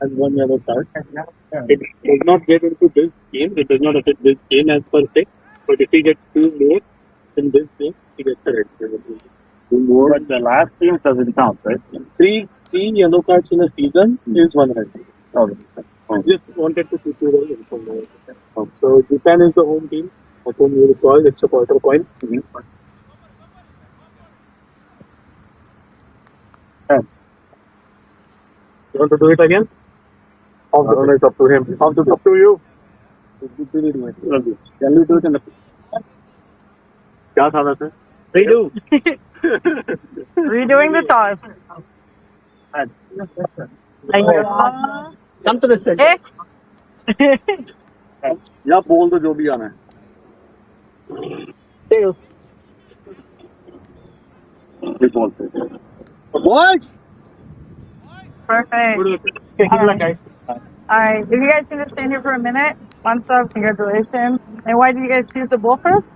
and one yellow card. It does not get into this game. It does not affect this game as per se. But if he gets two more in this game, he gets a red card. Two more. But the last game doesn't count, right? Three yellow cards in a season is one red. Okay. Just wanted to keep you well informed. So GPAN is the home team. At home you recall, it's a quarter point. Thanks. You want to do it again? It's up to him. Up to you. Can we do it in the... क्या था वैसे? Redo. Redoing the toss. Come to the center. या बोल दो जो भी आना है. Boys! Perfect. All right. If you guys can just stand here for a minute. Once up, congratulations. And why did you guys choose the bowl first?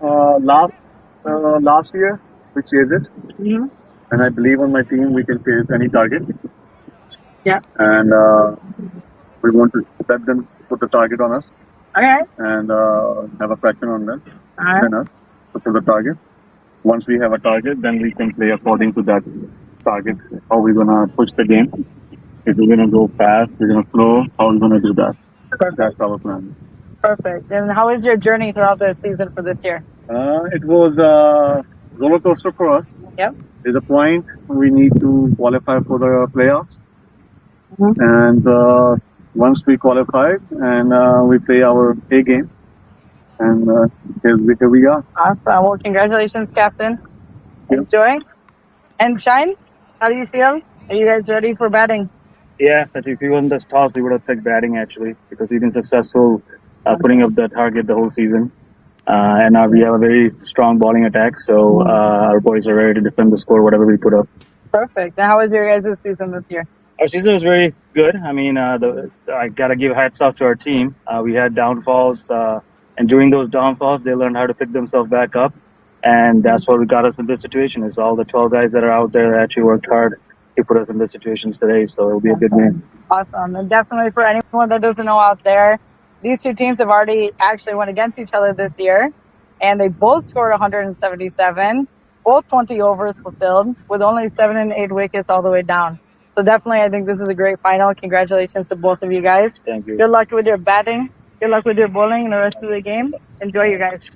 Last year we chased it, and I believe on my team we can chase any target. Yeah. And we want to let them put the target on us. Okay. And have a pressure on them. All right. Then us to put the target. Once we have a target, then we can play according to that target. How we're gonna push the game. If we're gonna go fast, we're gonna slow. How we're gonna do that? That's our plan. Perfect. And how was your journey throughout the season for this year? It was a roller coaster for us. Yep. There's a point we need to qualify for the playoffs. And once we qualified and we play our A game, and here we are. Awesome. Well, congratulations, Captain. Yep. Enjoy. And Shine, how do you feel? Are you guys ready for batting? Yeah, but if we won this toss, we would have picked batting actually, because we've been successful putting up the target the whole season. And now we have a very strong bowling attack, so our boys are ready to defend the score, whatever we put up. Perfect. And how was your guys' season this year? Our season was very good. I mean, I got to give hats off to our team. We had downfalls, and during those downfalls, they learned how to pick themselves back up. And that's what got us in this situation, is all the 12 guys that are out there that actually worked hard to put us in this situations today. So it'll be a good game. Awesome. And definitely for anyone that doesn't know out there, these two teams have already actually went against each other this year. And they both scored 177, both 20 overs fulfilled, with only 7 and 8 wickets all the way down. So definitely, I think this is a great final. Congratulations to both of you guys. Thank you. Good luck with your batting. Good luck with your bowling and the rest of the game. Enjoy, you guys.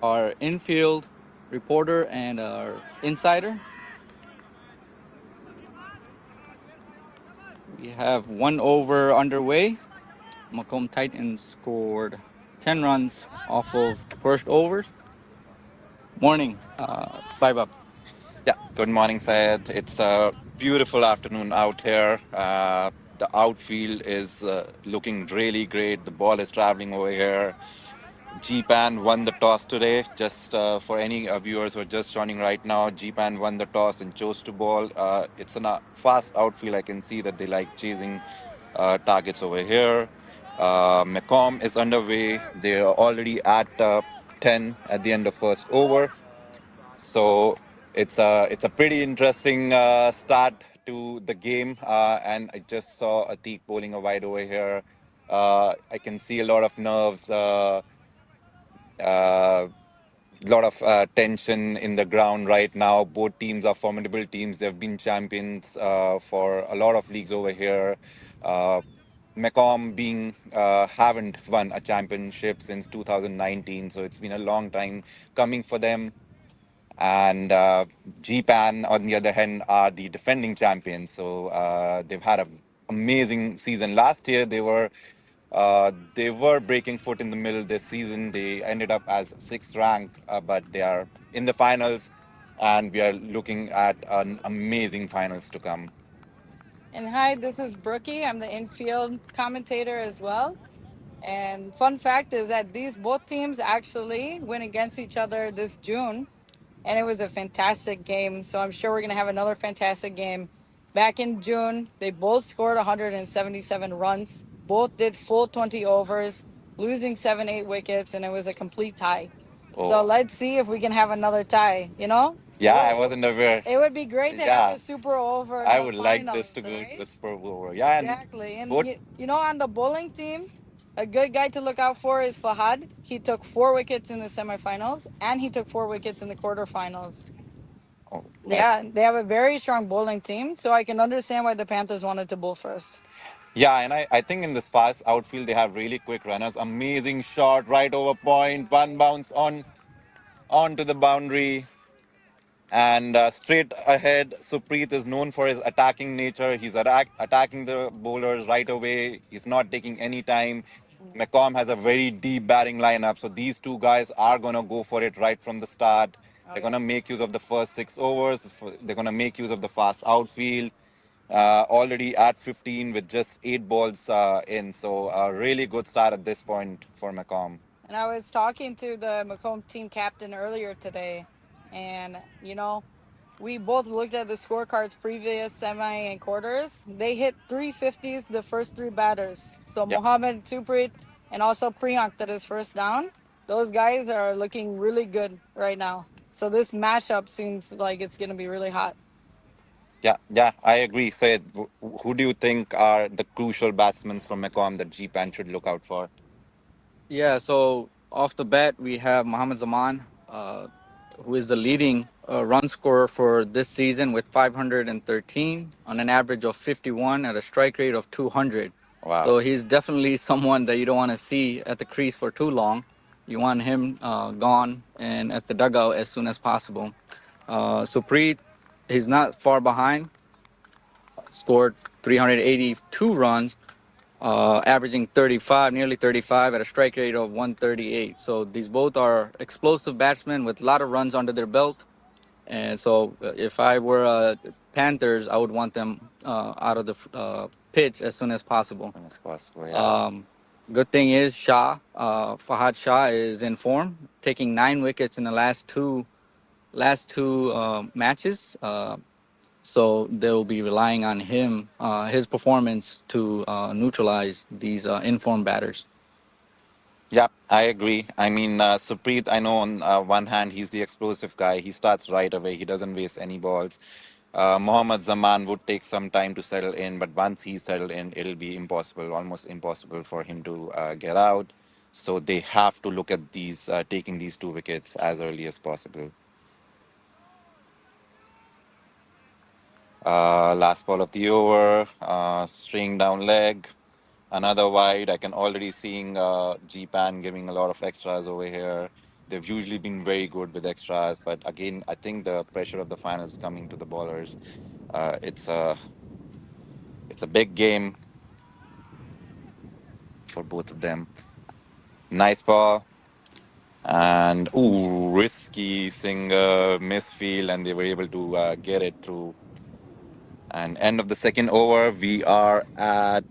Our infield reporter and our insider. We have one over underway. Macomb Titans scored 10 runs off of first over. Morning, Saibab. Yeah, good morning, Syed. It's a beautiful afternoon out here. The outfield is looking really great. The ball is traveling over here. GPAN won the toss today. Just for any viewers who are just joining right now, GPAN won the toss and chose to ball. It's a fast outfield. I can see that they like chasing targets over here. Macomb is underway. They're already at 10 at the end of first over. So it's a pretty interesting start to the game, and I just saw Atik bowling a wide over here. I can see a lot of nerves, lot of tension in the ground right now. Both teams are formidable teams. They've been champions for a lot of leagues over here. Uh, Macomb being haven't won a championship since 2019, so it's been a long time coming for them. And GPAN, on the other hand, are the defending champions. So they've had an amazing season. Last year, they were breaking foot in the middle this season. They ended up as sixth rank, but they are in the finals, and we are looking at an amazing finals to come. And hi, this is Brookie. I'm the infield commentator as well. And fun fact is that these both teams actually went against each other this June, and it was a fantastic game. So I'm sure we're gonna have another fantastic game. Back in June, they both scored 177 runs. Both did full 20 overs, losing 7, 8 wickets, and it was a complete tie. So Oh, let's see if we can have another tie. yeah, I wasn't aware. It would be great to have Yeah, a super over in I the would like this finals, to go to right? the Super Bowl over. Yeah, and Exactly. And both. on the bowling team, a good guy to look out for is Fahad. He took 4 wickets in the semifinals and he took 4 wickets in the quarterfinals. Oh, Yeah, they have a very strong bowling team, so I can understand why the Panthers wanted to bowl first. yeah, and I think in this fast outfield they have really quick runners. Amazing shot, right over point, one bounce onto the boundary, and straight ahead. Supreet is known for his attacking nature. He's attacking the bowlers right away. He's not taking any time. McComb has a very deep batting lineup, so these two guys are gonna go for it right from the start. Oh They're yeah. gonna make use of the first 6 overs. They're gonna make use of the fast outfield. Already at 15 with just 8 balls in. So a really good start at this point for Macomb. And I was talking to the Macomb team captain earlier today, and we both looked at the scorecards previous semi and quarters. They hit 350s the first three batters. So Yep. Mohammed Suprit and also Priyank that is first down. Those guys are looking really good right now. So this matchup seems like it's going to be really hot. Yeah, yeah, I agree. Sayed, who do you think are the crucial batsmen from Macomb that GPAN should look out for? Yeah, so off the bat, we have Mohammad Zaman, who is the leading run scorer for this season with 513 on an average of 51 at a strike rate of 200. Wow. So he's definitely someone that you don't want to see at the crease for too long. You want him gone and at the dugout as soon as possible. Supreet, he's not far behind, scored 382 runs, averaging 35, nearly 35 at a strike rate of 138. So these both are explosive batsmen with a lot of runs under their belt. And so if I were Panthers, I would want them out of the pitch as soon as possible. As soon as possible, yeah. Um, Good thing is Fahad Shah is in form, taking 9 wickets in the last two matches. So they'll be relying on him, his performance to neutralize these informed batters. Yeah, I agree. I mean, Supreet, I know on one hand, he's the explosive guy. He starts right away. He doesn't waste any balls. Mohammad Zaman would take some time to settle in, but once he's settled in, it'll be impossible, almost impossible for him to get out. So they have to look at taking these 2 wickets as early as possible. Last ball of the over, string down leg, another wide. I can already seeing GPAN giving a lot of extras over here. They've usually been very good with extras, but again, I think the pressure of the finals coming to the bowlers. It's a big game for both of them. Nice ball and ooh, risky singer misfield, and they were able to get it through. And end of the second over, we are at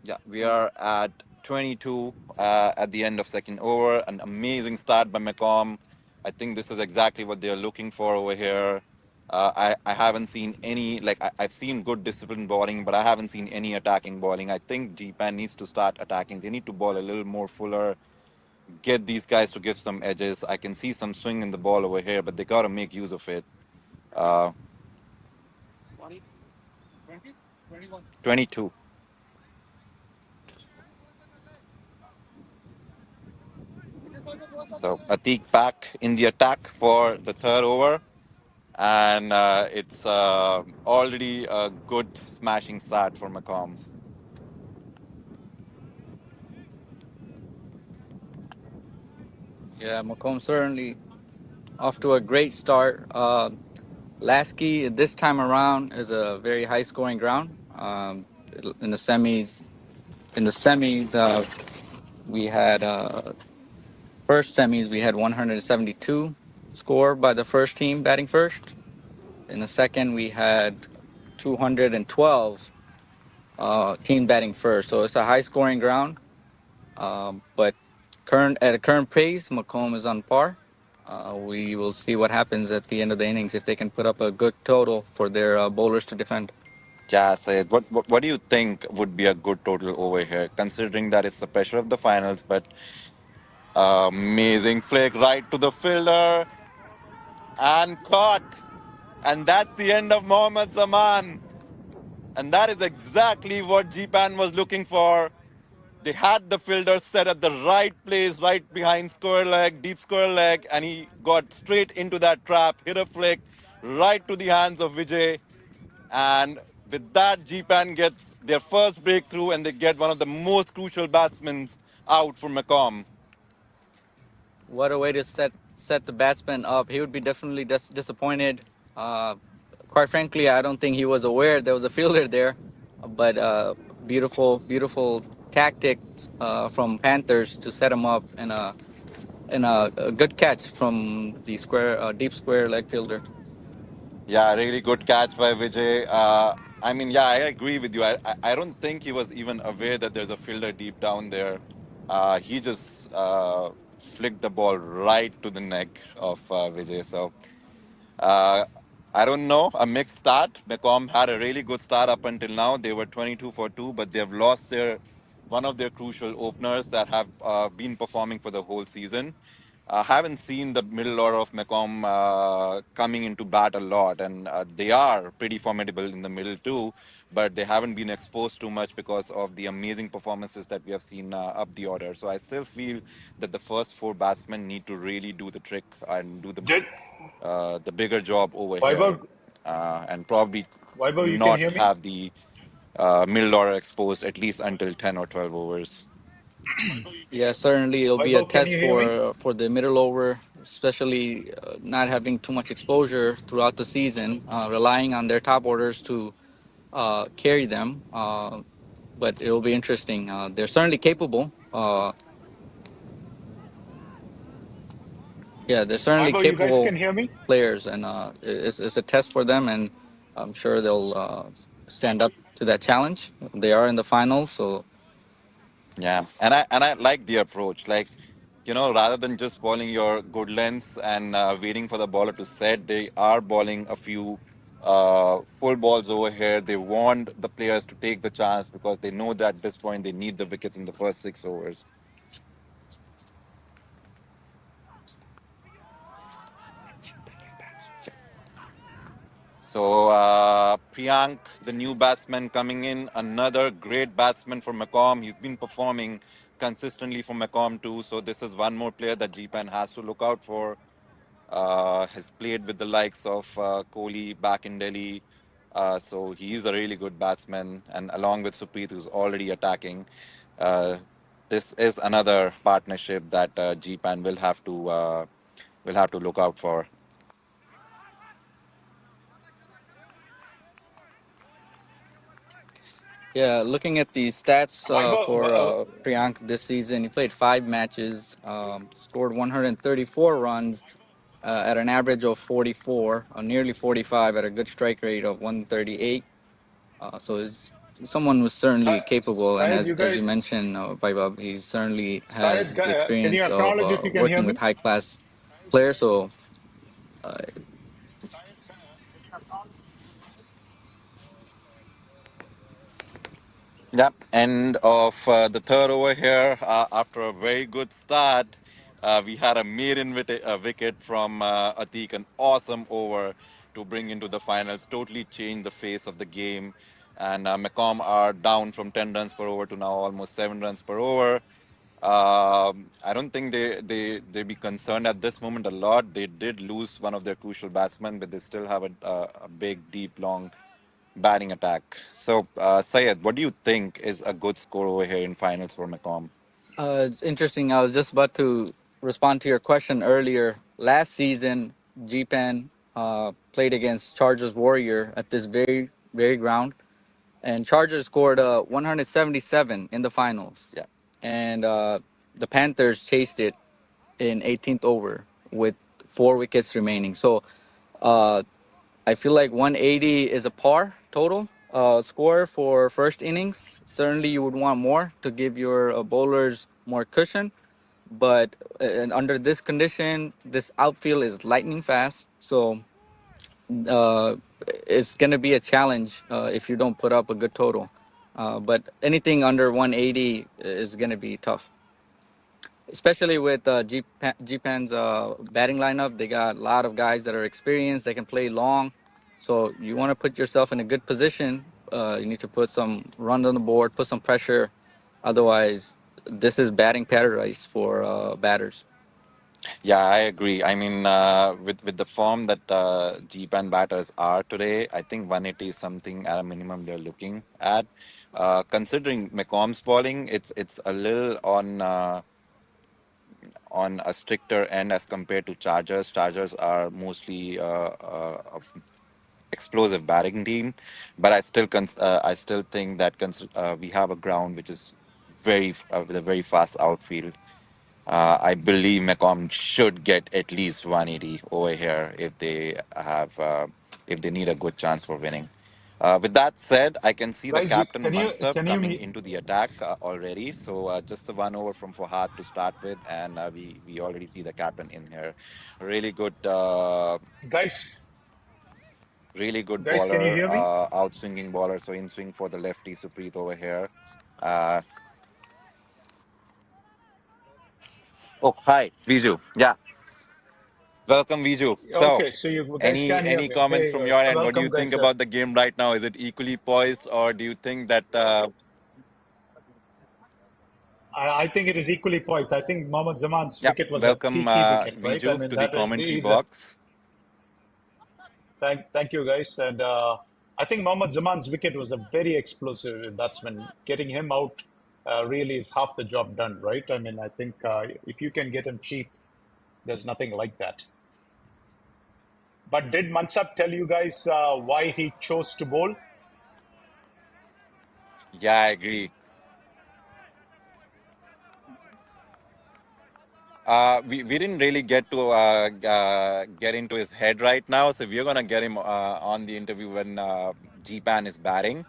Yeah, we are at 22 at the end of second over. An amazing start by McComb. I think this is exactly what they're looking for over here. I haven't seen any, like, I've seen good disciplined bowling, but I haven't seen any attacking bowling. I think GPAN needs to start attacking. They need to bowl a little more fuller, get these guys to give some edges. I can see some swing in the ball over here, but they got to make use of it. Uh, 22. So Atik back in the attack for the third over. And it's already a good smashing start for Macomb. Yeah, Macomb certainly off to a great start. Lasky this time around is a very high scoring ground. In the semis, we had first semis we had 172 score by the first team batting first. In the second, we had 212 team batting first. So it's a high scoring ground. But current at a current pace, Macomb is on par. We will see what happens at the end of the innings if they can put up a good total for their bowlers to defend. Yeah, Sayed, what do you think would be a good total over here, considering that it's the pressure of the finals, but amazing flick right to the fielder and caught. And that's the end of Mohammad Zaman. And that is exactly what Jipan was looking for. They had the fielder set at the right place, right behind square leg, deep square leg, and he got straight into that trap, hit a flick right to the hands of Vijay. And with that, GPAN gets their first breakthrough and they get one of the most crucial batsmen out for Macomb. What a way to set the batsman up. He would be definitely disappointed. Uh, quite frankly, I don't think he was aware there was a fielder there. But beautiful tactics from Panthers to set him up, and a good catch from the deep square leg fielder. Yeah, really good catch by Vijay. I mean, yeah, I agree with you. I don't think he was even aware that there's a fielder deep down there. He just flicked the ball right to the neck of Vijay. So Uh, I don't know. A mixed start. Macomb had a really good start up until now. They were 22 for 2, but they've lost their one of their crucial openers that have been performing for the whole season. Haven't seen the middle order of Macomb coming into bat a lot, and they are pretty formidable in the middle too. But they haven't been exposed too much because of the amazing performances that we have seen up the order. So I still feel that the first four batsmen need to really do the trick and do Did the bigger job over here, Vaibhav, and probably Vaibhav, you can not hear me? have the middle order exposed at least until 10 or 12 overs. Yeah, certainly it'll be a Vaibhav, can test you hear me? for the middle over, especially not having too much exposure throughout the season, relying on their top orders to carry them. But it will be interesting. They're certainly capable. Yeah, they're certainly Vaibhav, you guys capable can hear me? players, and it's a test for them, and I'm sure they'll stand up to that challenge. They are in the finals, so Yeah, and I like the approach. Like, rather than just bowling your good lengths and waiting for the bowler to set, they are bowling a few full balls over here. They want the players to take the chance because they know that at this point they need the wickets in the first 6 overs. So Priyank, the new batsman coming in, another great batsman for Macomb. He's been performing consistently for Macomb too. So this is one more player that GPAN has to look out for. has played with the likes of Kohli back in Delhi. So he's a really good batsman, and along with Supreet, who's already attacking, uh, this is another partnership that GPAN will have to look out for. Yeah, looking at the stats for Vaibhav, Priyank this season, he played 5 matches, scored 134 runs at an average of 44, nearly 45 at a good strike rate of 138. So is someone who's certainly capable, and Syed, you as you guys, mentioned, Vaibhav, he certainly Syed, has the can you experience of acknowledge if you can hear working with me? high class players. So uh, Yep. End of the third over here. After a very good start, we had a wicket from Atik, an awesome over to bring into the finals. Totally changed the face of the game. And Macomb are down from 10 runs per over to now almost 7 runs per over. I don't think they be concerned at this moment a lot. They did lose one of their crucial batsmen, but they still have a big, deep, long batting attack. So, Sayed, what do you think is a good score over here in finals for Macomb? it's interesting. I was just about to respond to your question earlier. Last season, GPAN played against Chargers Warrior at this very ground, and Chargers scored 177 in the finals, Yeah. and the Panthers chased it in 18th over with 4 wickets remaining. So uh, I feel like 180 is a par total score for first innings. Certainly, you would want more to give your bowlers more cushion. But and under this condition, this outfield is lightning fast. So uh, it's going to be a challenge if you don't put up a good total. But anything under 180 is going to be tough, especially with GPAN's batting lineup. They got a lot of guys that are experienced. They can play long. So you want to put yourself in a good position. You need to put some runs on the board, put some pressure. Otherwise, this is batting paradise for batters. Yeah, I agree. I mean, with the form that G-Pan batters are today, I think 180 is something at a minimum they're looking at. Considering McComb's bowling, it's a little on a stricter end as compared to Chargers. Chargers are mostly explosive batting team, but I still think that we have a ground which is with a very fast outfield. I believe Macomb should get at least 180 over here if they need a good chance for winning. With that said, I can see the Guys, captain Mansab can you coming me, into the attack already. So just the one over from Fahad to start with, and we already see the captain in here. Really good, guys, really good guys, can you bowler, hear me? outswinging bowler. So in swing for the lefty Supreet over here. Uh, oh, hi, Viju. Yeah, welcome, Viju. So, Okay, so you guys any can hear any me. comments Okay, from your end? What do you welcome, think guys. about the game right now? Is it equally poised, or do you think that? I think it is equally poised. I think Mohammad Zaman's Yeah, wicket was a welcome, key wicket, right? I Viju, mean, to the that is, commentary he's a box. thank you, guys. And I think Mohammad Zaman's wicket was a very explosive batsman. Getting him out really is half the job done, right? I mean, I think if you can get him cheap, there's nothing like that. But did Mansab tell you guys why he chose to bowl? Yeah, I agree. We didn't really get to get into his head right now, so we're gonna get him on the interview when GPAN is batting.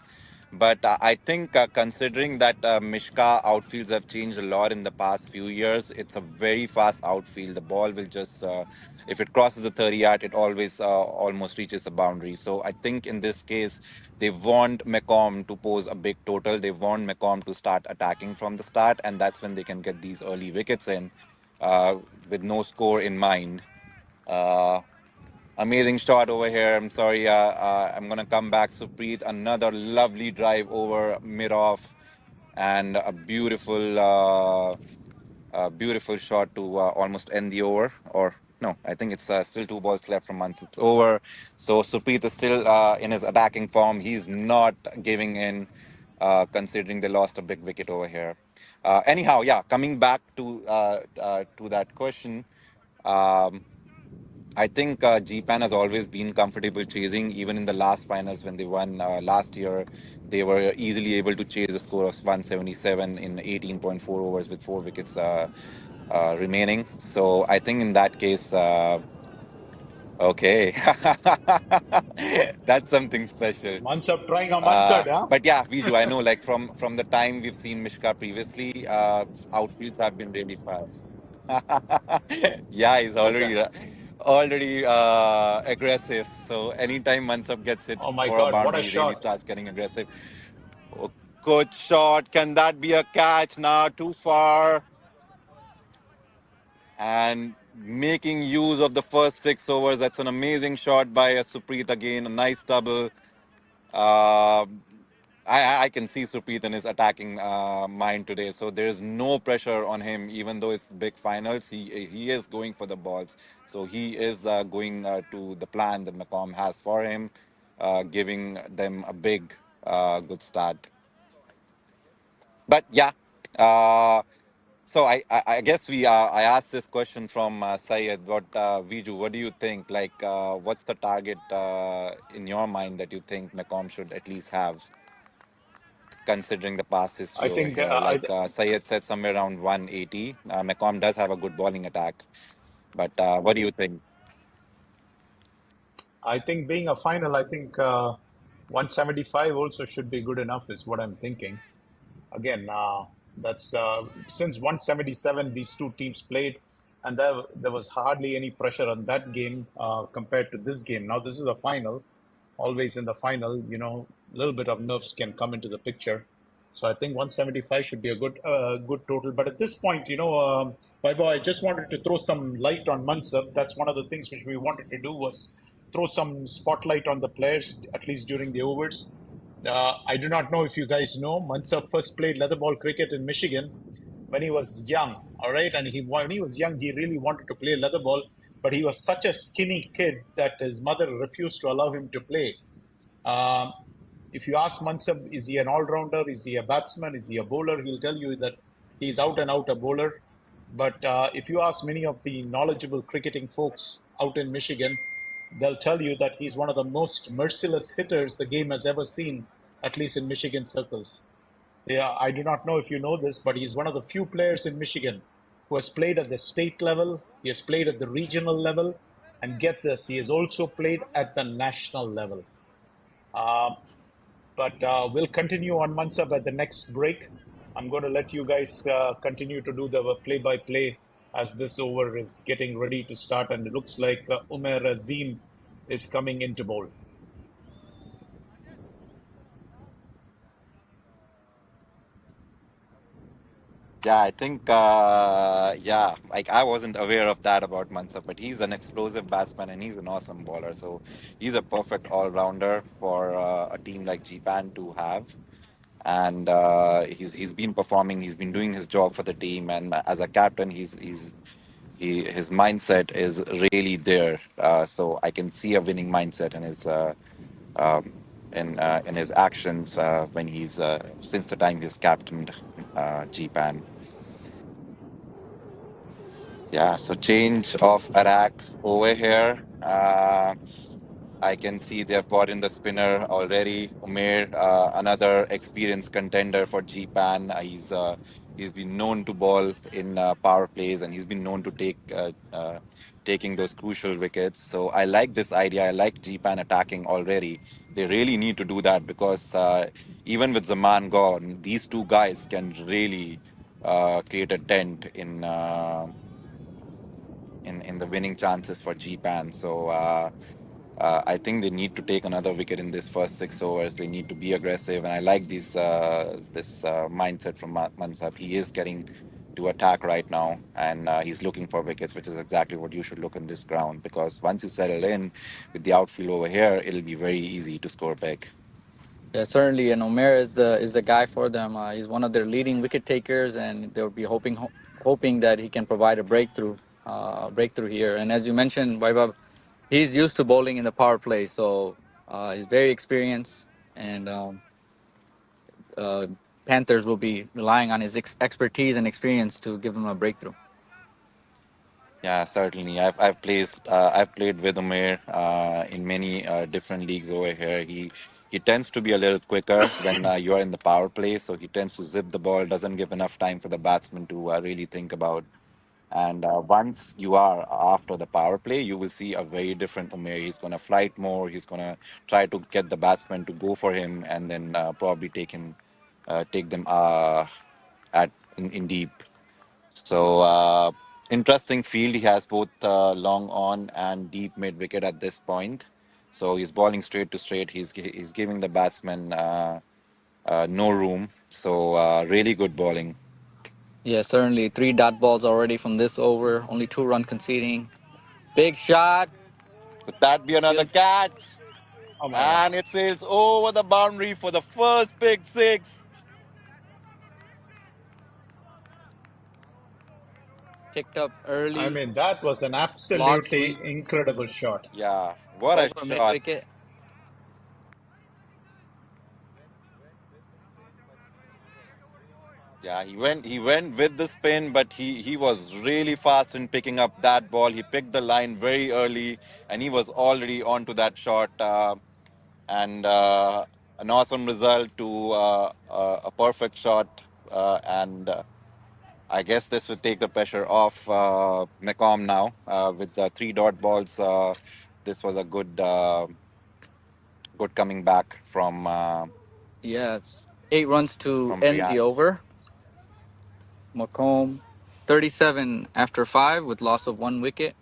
But I think considering that Mishka outfields have changed a lot in the past few years, it's a very fast outfield. The ball will just, if it crosses the 30 yard, it always almost reaches the boundary. So I think in this case, they want Macomb to pose a big total. They want Macomb to start attacking from the start, and that's when they can get these early wickets in uh, with no score in mind. Uh, Amazing shot over here. I'm sorry. I'm gonna come back. Supreet, another lovely drive over mid off, and a beautiful shot to almost end the over. Or No, I think it's still 2 balls left from months. It's over. So Supreet is still in his attacking form. He's not giving in, considering they lost a big wicket over here. Anyhow, yeah, coming back to that question. Um, I think GPAN has always been comfortable chasing. Even in the last finals when they won last year, they were easily able to chase a score of 177 in 18.4 overs with 4 wickets remaining. So I think in that case, okay, that's something special. Mansab trying a mud cut, huh? But yeah, Viju, I know like from the time we've seen Mishka previously, outfields have been really fast. Yeah, he's Okay. already aggressive. So anytime Mansab gets hit Oh my for a God, what a boundary, he really shot. starts getting aggressive. Oh, good shot. Can that be a catch? Now too far. And making use of the first 6 overs. That's an amazing shot by Supreet again. A nice double. Uh, I can see Supreet in his attacking mind today. So there is no pressure on him, even though it's big finals. He is going for the balls. So he is going to the plan that McCom has for him, giving them a big, good start. But yeah, uh, so I guess I asked this question from Syed. What Viju? What do you think? Like, what's the target in your mind that you think Macom should at least have, considering the past history I over think here? Like Syed said, somewhere around 180. Macom does have a good bowling attack, but what do you think? I think being a final, I think 175 also should be good enough, is what I'm thinking. Again, that's since 177 these two teams played, and there was hardly any pressure on that game compared to this game. Now this is a final. Always in the final, a little bit of nerves can come into the picture. So I think 175 should be a good total. But at this point, Vaibhav, I just wanted to throw some light on Mansab. That's one of the things which we wanted to do, was throw some spotlight on the players, at least during the overs. I do not know if you guys know, Mansur first played leather ball cricket in Michigan when he was young. All right, and when he was young, he really wanted to play leather ball, but he was such a skinny kid that his mother refused to allow him to play. Um, if you ask Mansur, is he an all-rounder? Is he a batsman? Is he a bowler? He'll tell you that he's out and out a bowler. But if you ask many of the knowledgeable cricketing folks out in Michigan, they'll tell you that he's one of the most merciless hitters the game has ever seen, at least in Michigan circles. Yeah, I do not know if you know this, but he's one of the few players in Michigan who has played at the state level, he has played at the regional level, and get this, he has also played at the national level. Uh, but we'll continue on Mansab at the next break. I'm going to let you guys continue to do the play by play as this over is getting ready to start. And it looks like Umer Azim is coming into bowl. Yeah, I think, yeah, like I wasn't aware of that about Mansur, but he's an explosive batsman and he's an awesome bowler. So he's a perfect all rounder for a team like GPAN to have. And he's been performing, he's been doing his job for the team. And as a captain, his mindset is really there. So I can see a winning mindset um, in his actions when he's since the time he's captained GPAN. Yeah, so change of attack over here. I can see they've brought in the spinner already. Umair, another experienced contender for GPAN. He's been known to ball in power plays, and he's been known to taking those crucial wickets. So I like this idea. I like GPAN attacking already. They really need to do that because even with Zaman gone, these two guys can really create a dent in the winning chances for GPAN. So I think they need to take another wicket in this first 6 overs. They need to be aggressive, and I like this mindset from Mansab. He is getting to attack right now, and he's looking for wickets, which is exactly what you should look in this ground. Because once you settle in with the outfield over here, it'll be very easy to score big. Yeah, certainly, and Omer is the guy for them. He's one of their leading wicket takers, and they'll be hoping that he can provide a breakthrough breakthrough here. And as you mentioned, Vaibhav, he's used to bowling in the power play, so he's very experienced, and uh, Panthers will be relying on his expertise and experience to give him a breakthrough. Yeah, certainly. I've played with Umair in many different leagues over here. He tends to be a little quicker when you are in the power play, so he tends to zip the ball, doesn't give enough time for the batsman to really think about. And once you are after the power play, you will see a very different Umair. He's going to flight more. He's going to try to get the batsman to go for him, and then probably take them at in deep. So interesting field. He has both long on and deep mid wicket at this point. So he's bowling straight to straight. He's giving the batsman no room. So really good bowling. Yeah, certainly. Three dot balls already from this over, only 2 run conceding. Big shot. Could that be another catch? Oh my God. And it sails over the boundary for the first big six. Picked up I early. mean, that was an Log absolutely sweep incredible shot. Yeah, what a over mid shot. wicket. Yeah, he went with the spin, but he was really fast in picking up that ball. He picked the line very early, and he was already onto that shot. And an awesome result to a perfect shot. And I guess this would take the pressure off Mecom now with the three dot balls. This was a good coming back Yeah, it's 8 runs to from end the Priyank. over. Macomb, 37 after 5 with loss of 1 wicket.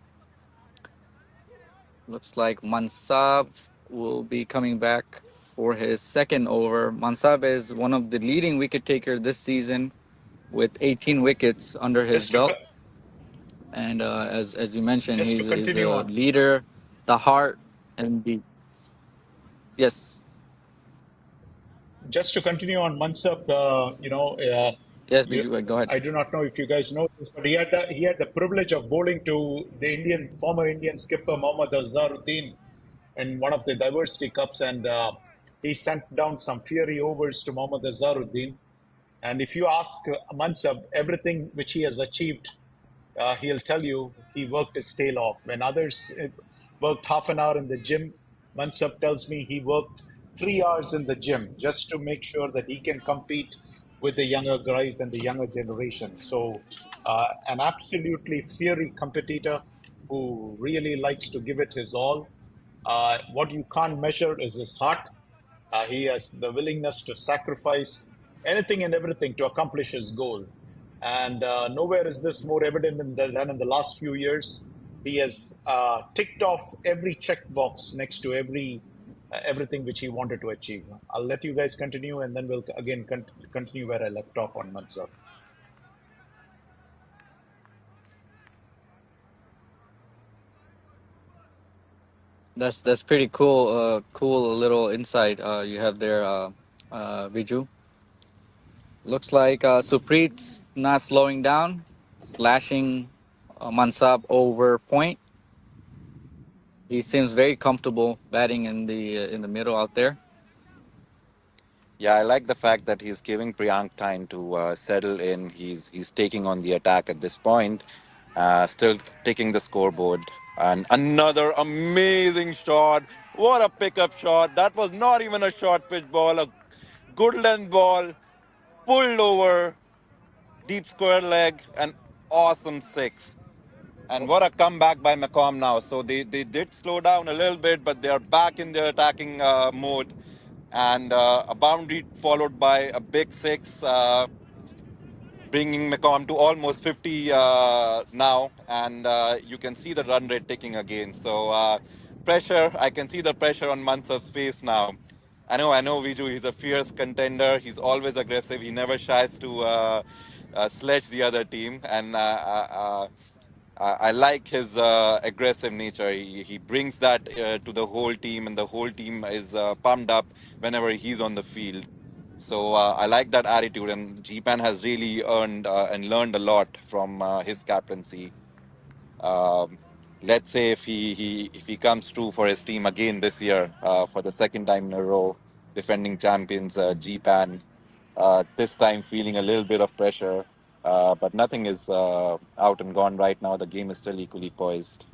Looks like Mansab will be coming back for his second over. Mansab is one of the leading wicket takers this season with 18 wickets under his Just to belt. And as you mentioned, just to he's continue a on, leader, the heart, and the yes, Mansup, yes, you, Biju, go ahead. I do not know if you guys know this, but he had the privilege of bowling to the former Indian skipper Mohammad Azharuddin in one of the diversity cups, and he sent down some fiery overs to Mohammad Azharuddin. And if you ask Mansab everything which he has achieved, he'll tell you he worked his tail off. When others worked half an hour in the gym, Mansab tells me he worked 3 hours in the gym just to make sure that he can compete with the younger guys and the younger generation. So, an absolutely fiery competitor who really likes to give it his all. What you can't measure is his heart. He has the willingness to sacrifice anything and everything to accomplish his goal. And nowhere is this more evident than in the last few years. He has ticked off every checkbox next to everything which he wanted to achieve. I'll let you guys continue, and then we'll again continue where I left off on Mansur. That's pretty cool. Cool little insight you have there, Biju. Looks like Supreet's not slowing down, slashing Mansab over point. He seems very comfortable batting in the middle out there. Yeah, I like the fact that he's giving Priyank time to settle in. He's taking on the attack at this point, still taking the scoreboard. And another amazing shot. What a pickup shot. That was not even a short pitch ball, a good length ball, pulled over, deep square leg, an awesome six. And what a comeback by Macomb now. So they did slow down a little bit, but they are back in their attacking mode. And a boundary followed by a big six, bringing Macomb to almost 50 now. And you can see the run rate ticking again. So pressure, I can see the pressure on Mansur's face now. I know, Viju, he's a fierce contender. He's always aggressive. He never shies to sledge the other team. And I like his aggressive nature. He brings that to the whole team, and the whole team is pumped up whenever he's on the field. So I like that attitude, and GPAN has really earned and learned a lot from his captaincy. Um, let's say if he comes true for his team again this year for the second time in a row, defending champions GPAN, this time feeling a little bit of pressure, but nothing is out and gone right now. The game is still equally poised.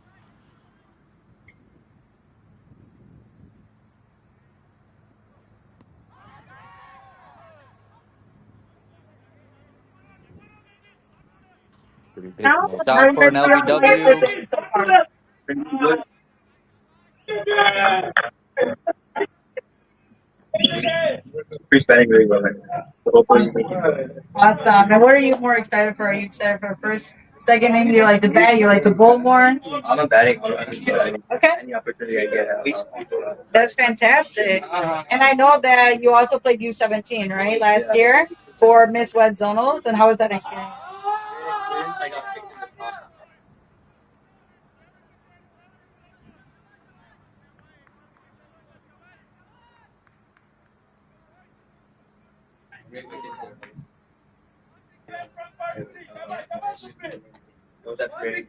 Shout for an LBW. So far. He's batting very well right now. So hopefully, Awesome. And what are you more excited for? Are you excited for first, second inning? You like to bat? You like to bowl more? I'm a batting. Honestly, Okay. any opportunity I get, That's fantastic. And I know that you also played U17, right, last year for Miss West Zonals. And how was that experience? great experience. I got picked in the top. Great wickets. So was that great?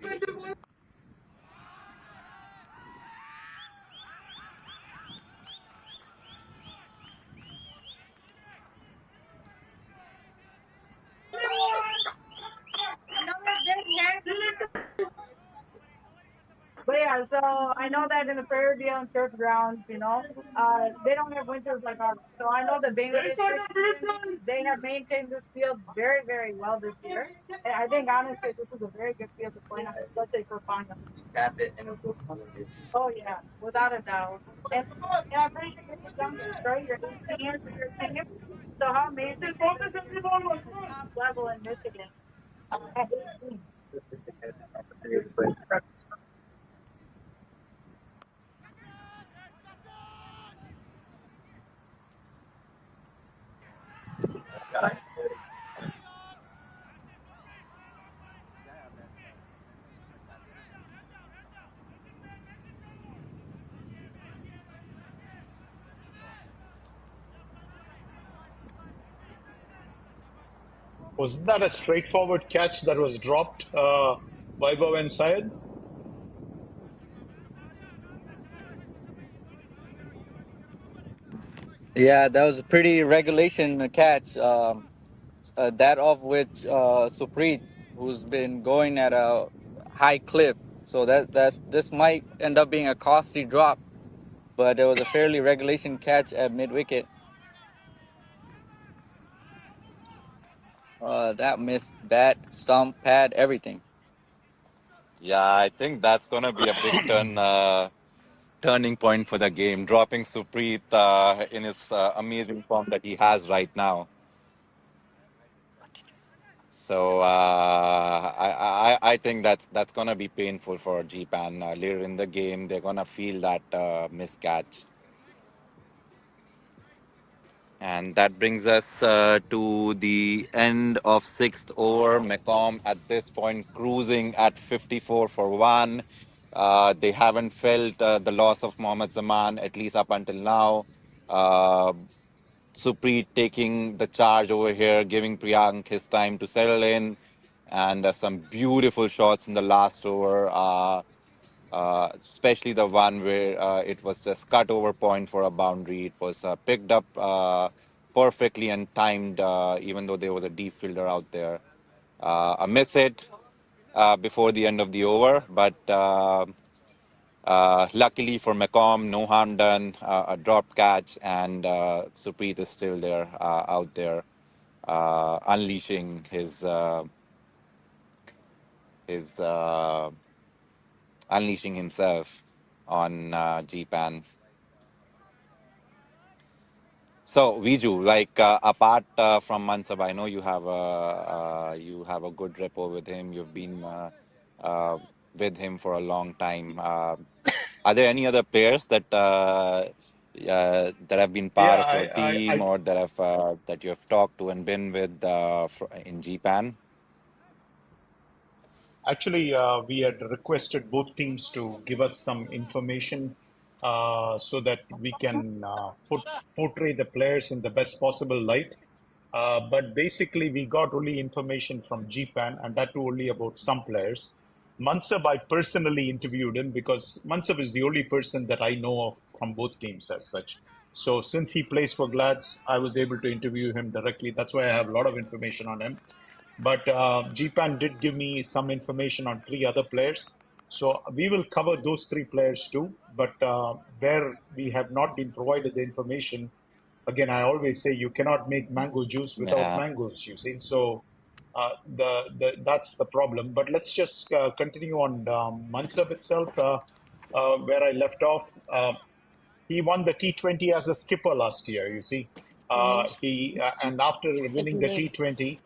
But yeah, so I know that in the Prairie View and turf grounds, they don't have winters like ours. So I know the Bangladesh, they have maintained this field very, very well this year. And I think honestly, this is a very good field to play on, especially for finals. Tap it and it'll go. Oh yeah, without a doubt. And I'm pretty sure you're young, right? You're 18 for your team. So how amazing is it to be at the top level in Michigan at 18? Wasn't that a straightforward catch that was dropped, Vaibhav and Syed? Yeah, that was a pretty regulation catch. That of which Supreet, who's been going at a high clip. So that's this might end up being a costly drop, but it was a fairly regulation catch at mid wicket. That missed bat, stump, pad, everything. Yeah, I think that's gonna be a big turning point for the game. Dropping Supreet in his amazing form that he has right now. So I think that's gonna be painful for GPAN later in the game. They're gonna feel that miscatch, and that brings us to the end of sixth over. Macomb at this point cruising at 54 for one. They haven't felt the loss of Mohammad Zaman at least up until now. Uh, Supreet taking the charge over here, giving Priyank his time to settle in, and some beautiful shots in the last over, especially the one where it was just cut over point for a boundary. It was picked up perfectly and timed, even though there was a deep fielder out there. A miss hit before the end of the over, but luckily for Macomb, no harm done, a drop catch, and Supreet is still there, out there, unleashing his unleashing himself on GPAN. So Viju, like apart from Mansab, I know you have a good rapport with him. You've been uh, with him for a long time. Are there any other players that have been Yeah, part of your team I or that you have talked to and been with in GPAN? actually we had requested both teams to give us some information so that we can portray the players in the best possible light. But basically, we got only information from GPAN, and that too only about some players. Mansab, I personally interviewed him because Mansab is the only person that I know of from both teams as such. So since he plays for Glads, I was able to interview him directly. That's why I have a lot of information on him. But GPAN did give me some information on three other players. So we will cover those three players too. But where we have not been provided the information, again, I always say you cannot make mango juice without Yeah. mangoes, you see. So that's the problem. But let's just continue on Mansab itself, where I left off. He won the T20 as a skipper last year, you see. He And after winning the T20,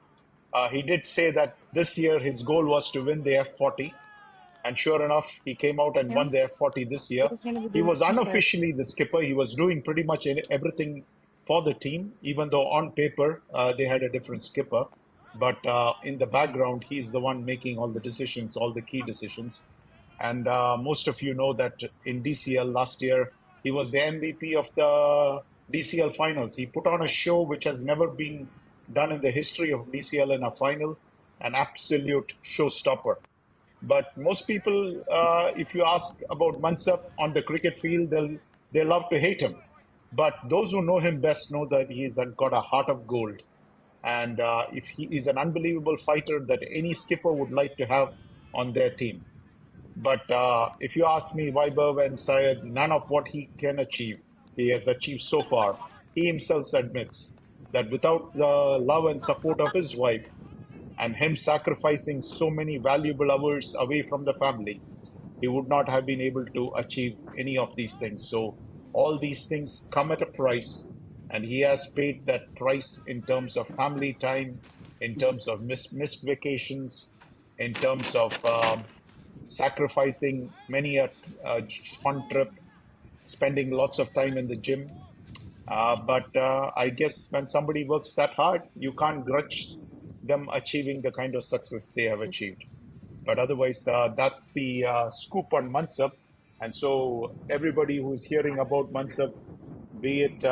he did say that this year his goal was to win the F40. And sure enough, he came out and won the F40 this year. He was unofficially the skipper. He was doing pretty much everything for the team, even though on paper they had a different skipper. But in the background, he's the one making all the decisions, all the key decisions. And most of you know that in DCL last year, he was the MVP of the DCL finals. He put on a show which has never been done in the history of DCL in a final, an absolute showstopper. But most people, if you ask about Mansap on the cricket field, they love to hate him. But those who know him best know that he's got a heart of gold. And if he is an unbelievable fighter that any skipper would like to have on their team. But if you ask me, Vaibhav and Syed, none of what he can achieve, he has achieved so far. He himself admits that without the love and support of his wife, and him sacrificing so many valuable hours away from the family, he would not have been able to achieve any of these things. So, all these things come at a price, and he has paid that price in terms of family time, in terms of missed vacations, in terms of sacrificing many a fun trip, spending lots of time in the gym. But I guess when somebody works that hard, you can't grudge them achieving the kind of success they have achieved. But otherwise, that's the scoop on Mansab. And so, everybody who's hearing about Mansab, be it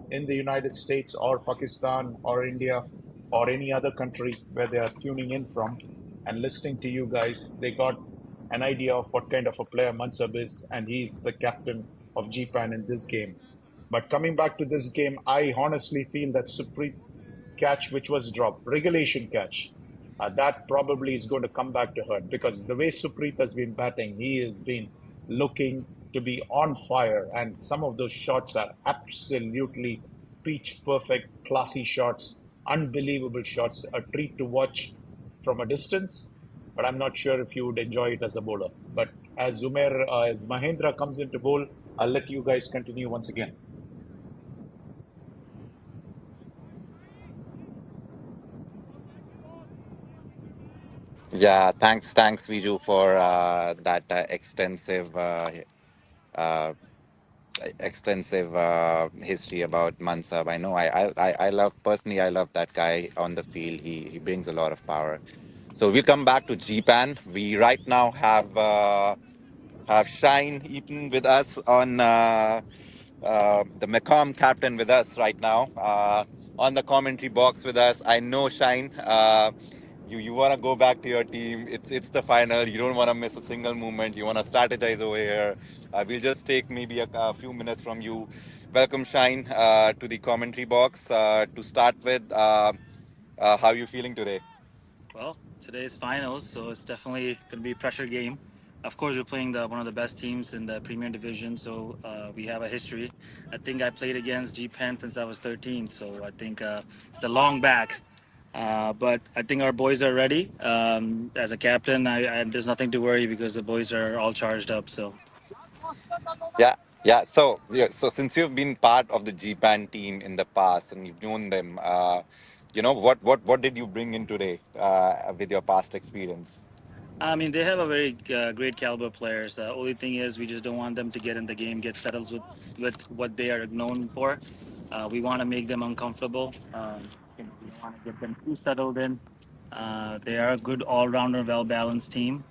in the United States or Pakistan or India or any other country where they are tuning in from and listening to you guys, they got an idea of what kind of a player Mansab is, and he's the captain of GPAN in this game. But coming back to this game, I honestly feel that Supreet catch which was dropped, regulation catch, that probably is going to come back to hurt because the way Supreet has been batting, he has been looking to be on fire. And some of those shots are absolutely pitch perfect, classy shots, unbelievable shots, a treat to watch from a distance. But I'm not sure if you would enjoy it as a bowler. But as Mahendra comes into bowl, I'll let you guys continue once again. Yeah, thanks, Viju, for that uh, extensive history about Mansab. I know I love personally. I love that guy on the field. He brings a lot of power. So we'll come back to GPAN. We right now have Shine Eaton with us on the Macom captain with us right now on the commentary box with us. I know Shine. You want to go back to your team. It's the final. You don't want to miss a single moment. You want to strategize over here. We'll just take maybe a few minutes from you. Welcome, Shine, to the commentary box. To start with, how are you feeling today? Well, today's finals, so it's definitely going to be a pressure game. Of course, we're playing one of the best teams in the Premier Division, so we have a history. I think I played against GPAN since I was 13, so I think it's a long back. But I think our boys are ready. As a captain, there's nothing to worry because the boys are all charged up. So Yeah, yeah. So since you've been part of the GPAN team in the past and you've known them, what did you bring in today with your past experience? I mean, they have a very great caliber players. The only thing is, we just don't want them to get in the game, get settled with what they are known for. We want to make them uncomfortable. We don't want to get them too settled in. They are a good all-rounder, well-balanced team,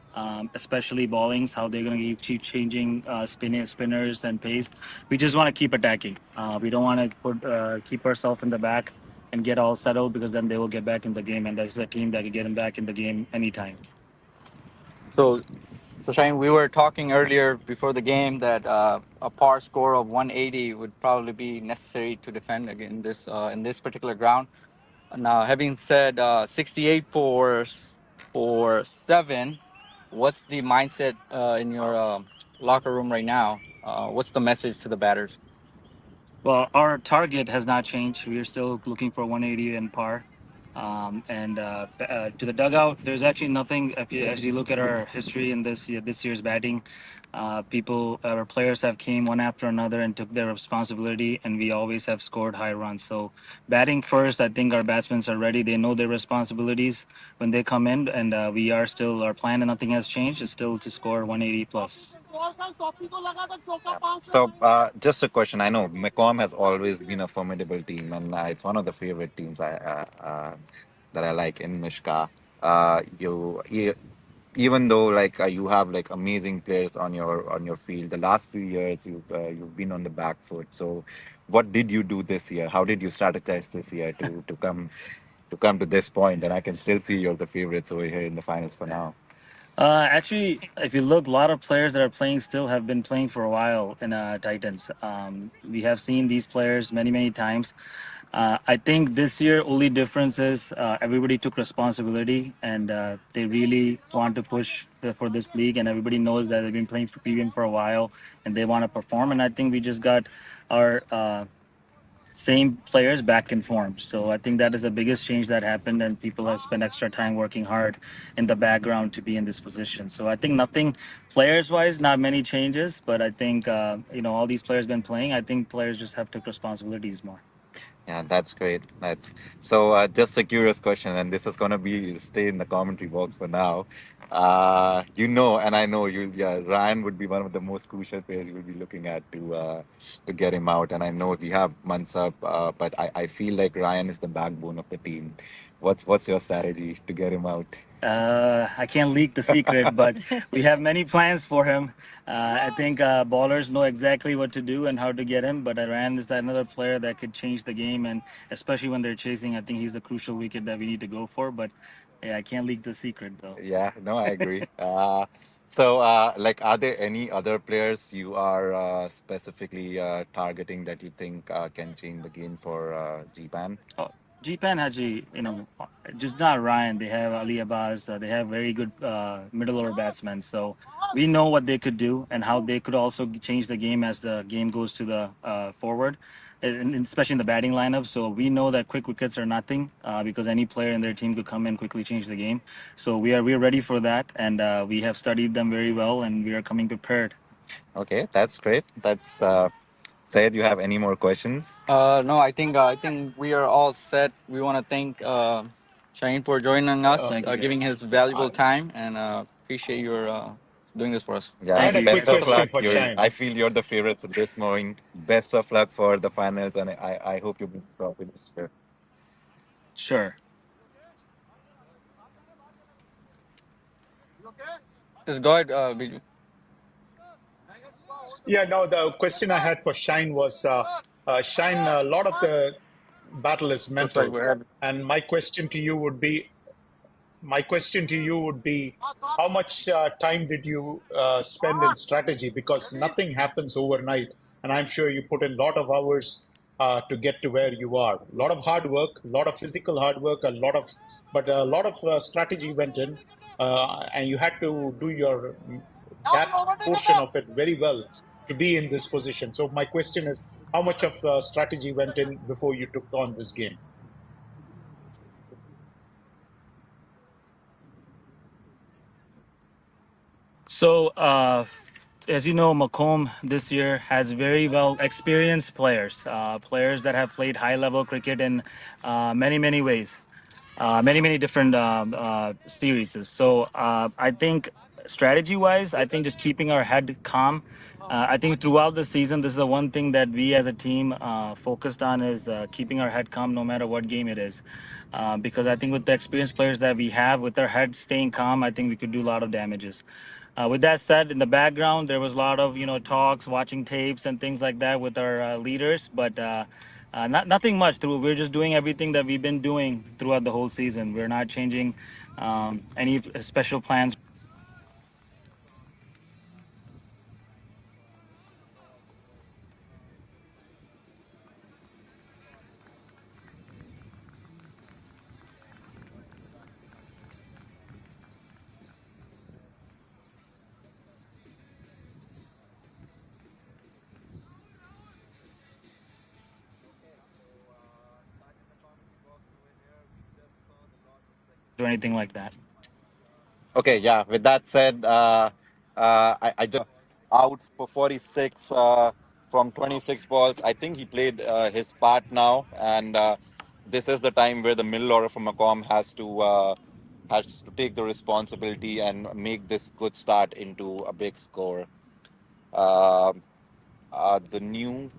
especially bowlings. How they're going to keep changing spinners and pace. We just want to keep attacking. We don't want to keep ourselves in the back and get all settled because then they will get back in the game. And that's a team that can get them back in the game anytime. So, so Shane, we were talking earlier before the game that a par score of 180 would probably be necessary to defend again in this particular ground. Now, having said 68 for seven, what's the mindset in your locker room right now? What's the message to the batters? Well, our target has not changed. We are still looking for 180 and par. And to the dugout, there's actually nothing. If you actually look at our history in this year's batting, our players have came one after another and took their responsibility, and we always have scored high runs. So, batting first, I think our batsmen are ready. They know their responsibilities when they come in, and we are still our plan, and nothing has changed. Is still to score 180 plus. Yeah. So, just a question. I know Macomb has always been a formidable team, and it's one of the favorite teams that I like in Mishka. Even though like you have like amazing players on your field, the last few years you've been on the back foot. So, what did you do this year? How did you strategize this year to come to this point? And I can still see you're the favorites over here in the finals for now. Actually, if you look, a lot of players that are playing still have been playing for a while in Titans. We have seen these players many, many times. I think this year only difference is everybody took responsibility and they really want to push for this league, and everybody knows that they've been playing for PBM for a while and they want to perform. And I think we just got our same players back in form. So I think that is the biggest change that happened, and people have spent extra time working hard in the background to be in this position. So I think nothing players wise, not many changes, but I think all these players been playing. I think players just have took responsibilities more. Yeah, that's great. That's so. Just a curious question, and this is gonna be stay in the commentary box for now. And I know you. Yeah, Ryan would be one of the most crucial players you will be looking at to get him out. And I know we have months up, but I feel like Ryan is the backbone of the team. What's your strategy to get him out? I can't leak the secret, but we have many plans for him. I think ballers know exactly what to do and how to get him. But Iran is another player that could change the game, and especially when they're chasing, I think he's the crucial wicket that we need to go for. But yeah, I can't leak the secret though. Yeah, no, I agree. Like, are there any other players you are specifically targeting that you think can change the game for GPAN? Oh, GPAN Haji, just not Ryan. They have Ali Abbas. They have very good middle order batsmen. So we know what they could do and how they could also change the game as the game goes to the forward, and especially in the batting lineup. So we know that quick wickets are nothing because any player in their team could come and quickly change the game. So we are ready for that, and we have studied them very well, and we are coming prepared. Okay, that's great. That's Sayed, you have any more questions? No, I think we are all set. We want to thank Shane for joining us, Uh, giving his valuable I, time, and appreciate your doing this for us. Yeah, I Thank had you, a and guys. quick best of question luck. for I Shine. feel you're the favorites at this point. Best of luck for the finals, and I hope you bring the trophy this year. Sure. Just go ahead, Biju. Yeah, no, the question I had for Shine was Shine, a lot of the battle is Looks like mental. we're having. And my question to you would be how much time did you spend in strategy? Because nothing happens overnight. And I'm sure you put in a lot of hours to get to where you are. A lot of hard work, a lot of physical hard work, but a lot of strategy went in, and you had to do that portion of it very well to be in this position. So my question is, how much of strategy went in before you took on this game? So, as you know, Macomb this year has very well experienced players, players that have played high level cricket in many, many ways, many, many different series. So, I think strategy wise, I think just keeping our head calm. I think throughout the season, this is the one thing that we as a team focused on is keeping our head calm no matter what game it is. Because I think with the experienced players that we have, with our head staying calm, I think we could do a lot of damages. With that said, in the background, there was a lot of talks, watching tapes, and things like that with our leaders, but nothing much. Through we're just doing everything that we've been doing throughout the whole season. We're not changing any special plans. or anything like that. Okay, yeah. With that said, I just out for 46 from 26 balls. I think he played his part now, and this is the time where the middle order from Macomb has to take the responsibility and make this good start into a big score. Uh, the new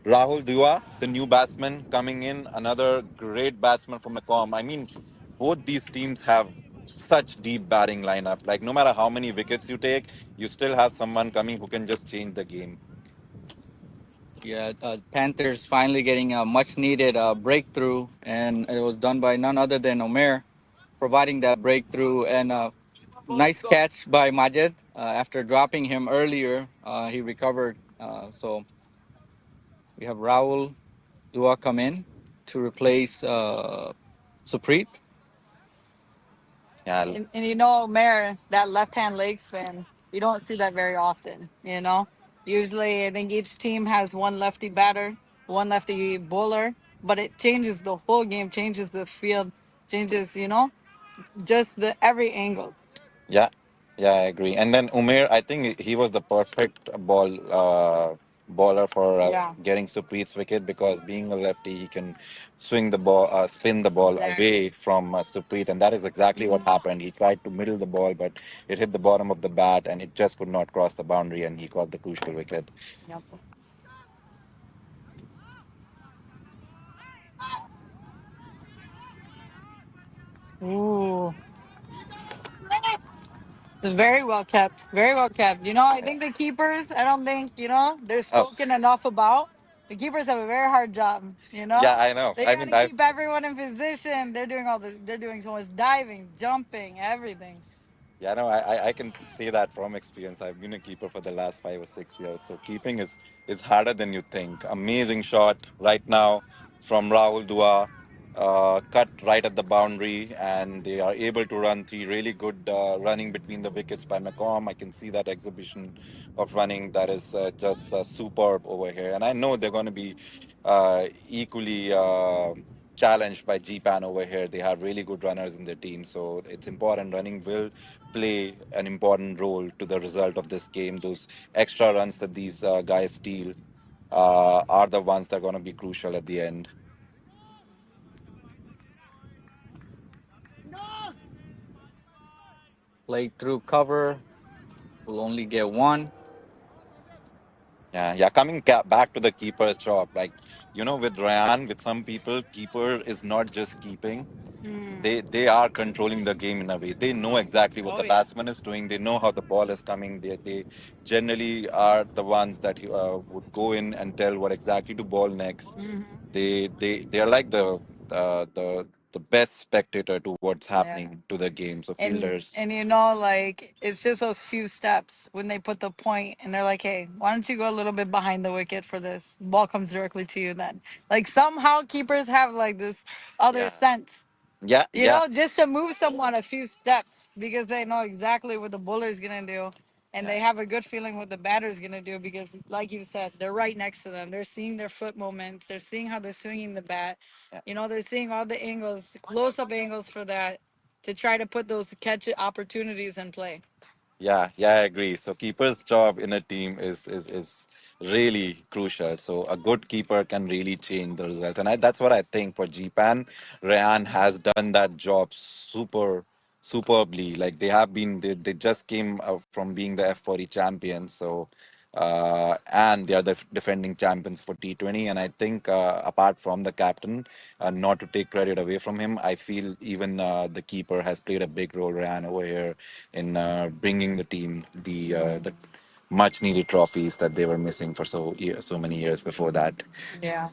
Rahul Dua, the new batsman coming in, another great batsman from Macomb. I mean, both these teams have such deep batting lineup. Like no matter how many wickets you take, you still have someone coming who can just change the game. Yeah, Panthers finally getting a much needed breakthrough, and it was done by none other than Omer, providing that breakthrough. And nice catch by Majed. After dropping him earlier, he recovered. So we have Raul Dua come in to replace Suprit. Yeah, And you know, Mayor, that left hand leg spin, you don't see that very often, you know? Usually, I think each team has one lefty batter, one lefty bowler, but it changes the whole game, changes the field, changes, just the every angle. yeah, yeah, I agree. And then Umair, I think he was the perfect baller for Yeah, getting Supreet's wicket because being a lefty, he can swing the ball, spin the ball exactly. away from Supreet, and that is exactly what happened. He tried to middle the ball, but it hit the bottom of the bat, and it just could not cross the boundary, and he got the crucial wicket. Yep. Ooh. It's very well kept. Very well kept. I think the keepers, I don't think, they're Oh, spoken enough about. The keepers have a very hard job, yeah, I know. They I got mean, to I've keep everyone in position. They're doing so much diving, jumping, everything. Yeah, no, I can say that from experience. I've been a keeper for the last 5 or 6 years. So keeping is harder than you think. Amazing shot right now from Rahul Dua, cut right at the boundary, and they are able to run three really good running between the wickets by McComb. I can see that exhibition of running that is just superb over here. And I know they're going to be equally challenged by GPAN over here. They have really good runners in their team, so it's important. Running will play an important role to the result of this game. Those extra runs that these guys steal are the ones that are going to be crucial at the end. Played through cover. Will only get one. Yeah, yeah. Coming back to the keeper's job, like with Ryan, with some people, keeper is not just keeping. They are controlling the game in a way. They know exactly what Oh the yeah. batsman is doing. They know how the ball is coming. They generally are the ones that would go in and tell what exactly to ball next. They are like the best spectator to what's Yeah. happening to the game. So And fielders, and like it's just those few steps when they put the point and they're like, hey, why don't you go a little bit behind the wicket for this? Ball comes directly to you then. Like somehow keepers have like this other yeah, sense, yeah, yeah, just to move someone a few steps because they know exactly what the bowler is gonna do. And yeah, they have a good feeling what the batter is gonna do because, like you said, they're right next to them. They're seeing their foot movements. They're seeing how they're swinging the bat. yeah. They're seeing all the angles, close-up angles for that to try to put those catch opportunities in play. Yeah, yeah, I agree. So keeper's job in a team is really crucial. So a good keeper can really change the result, and that's what I think for GPAN. Rayan has done that job superbly. Like they just came from being the F40 champions. So and they are the defending champions for T20. And I think apart from the captain, not to take credit away from him, I feel even the keeper has played a big role, Ryan, over here in bringing the team the much needed trophies that they were missing for so many years before that. Yeah.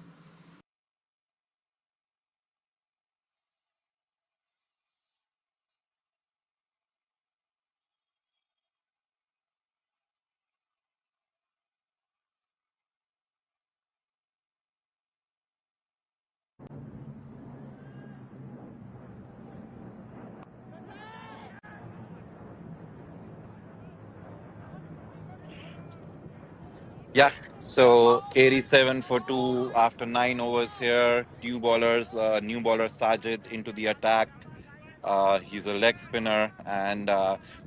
Yeah, so 87 for two after 9 overs here. New bowler Sajid into the attack. He's a leg spinner, and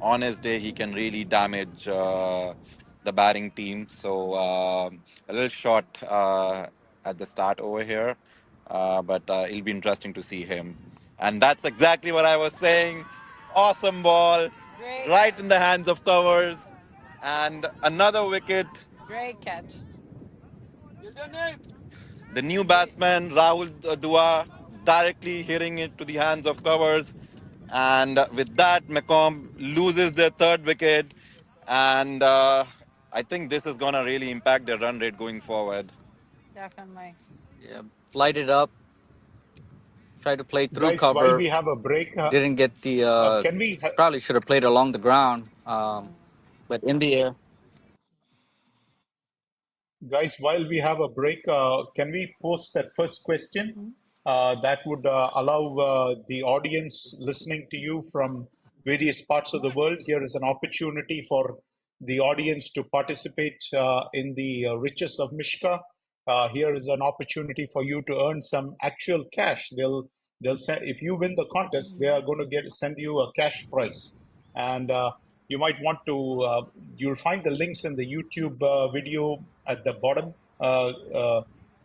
on his day, he can really damage the batting team. So a little short at the start over here, but it'll be interesting to see him. And that's exactly what I was saying. Awesome ball, right in the hands of covers, and another wicket. Great catch. The new batsman, Rahul Dua, directly hitting it to the hands of covers. And with that, Macomb loses their third wicket. And I think this is going to really impact their run rate going forward. Definitely. Yeah, flight it up, try to play through Guys, while cover. we have a break, Didn't get the. can we? Probably should have played along the ground, but in the air. Guys, while we have a break, can we post that first question? That would allow the audience listening to you from various parts of the world. Here is an opportunity for the audience to participate in the riches of Mishka. Here is an opportunity for you to earn some actual cash. They'll send, if you win the contest, they are going to send you a cash prize. And you might want to you'll find the links in the YouTube video at the bottom.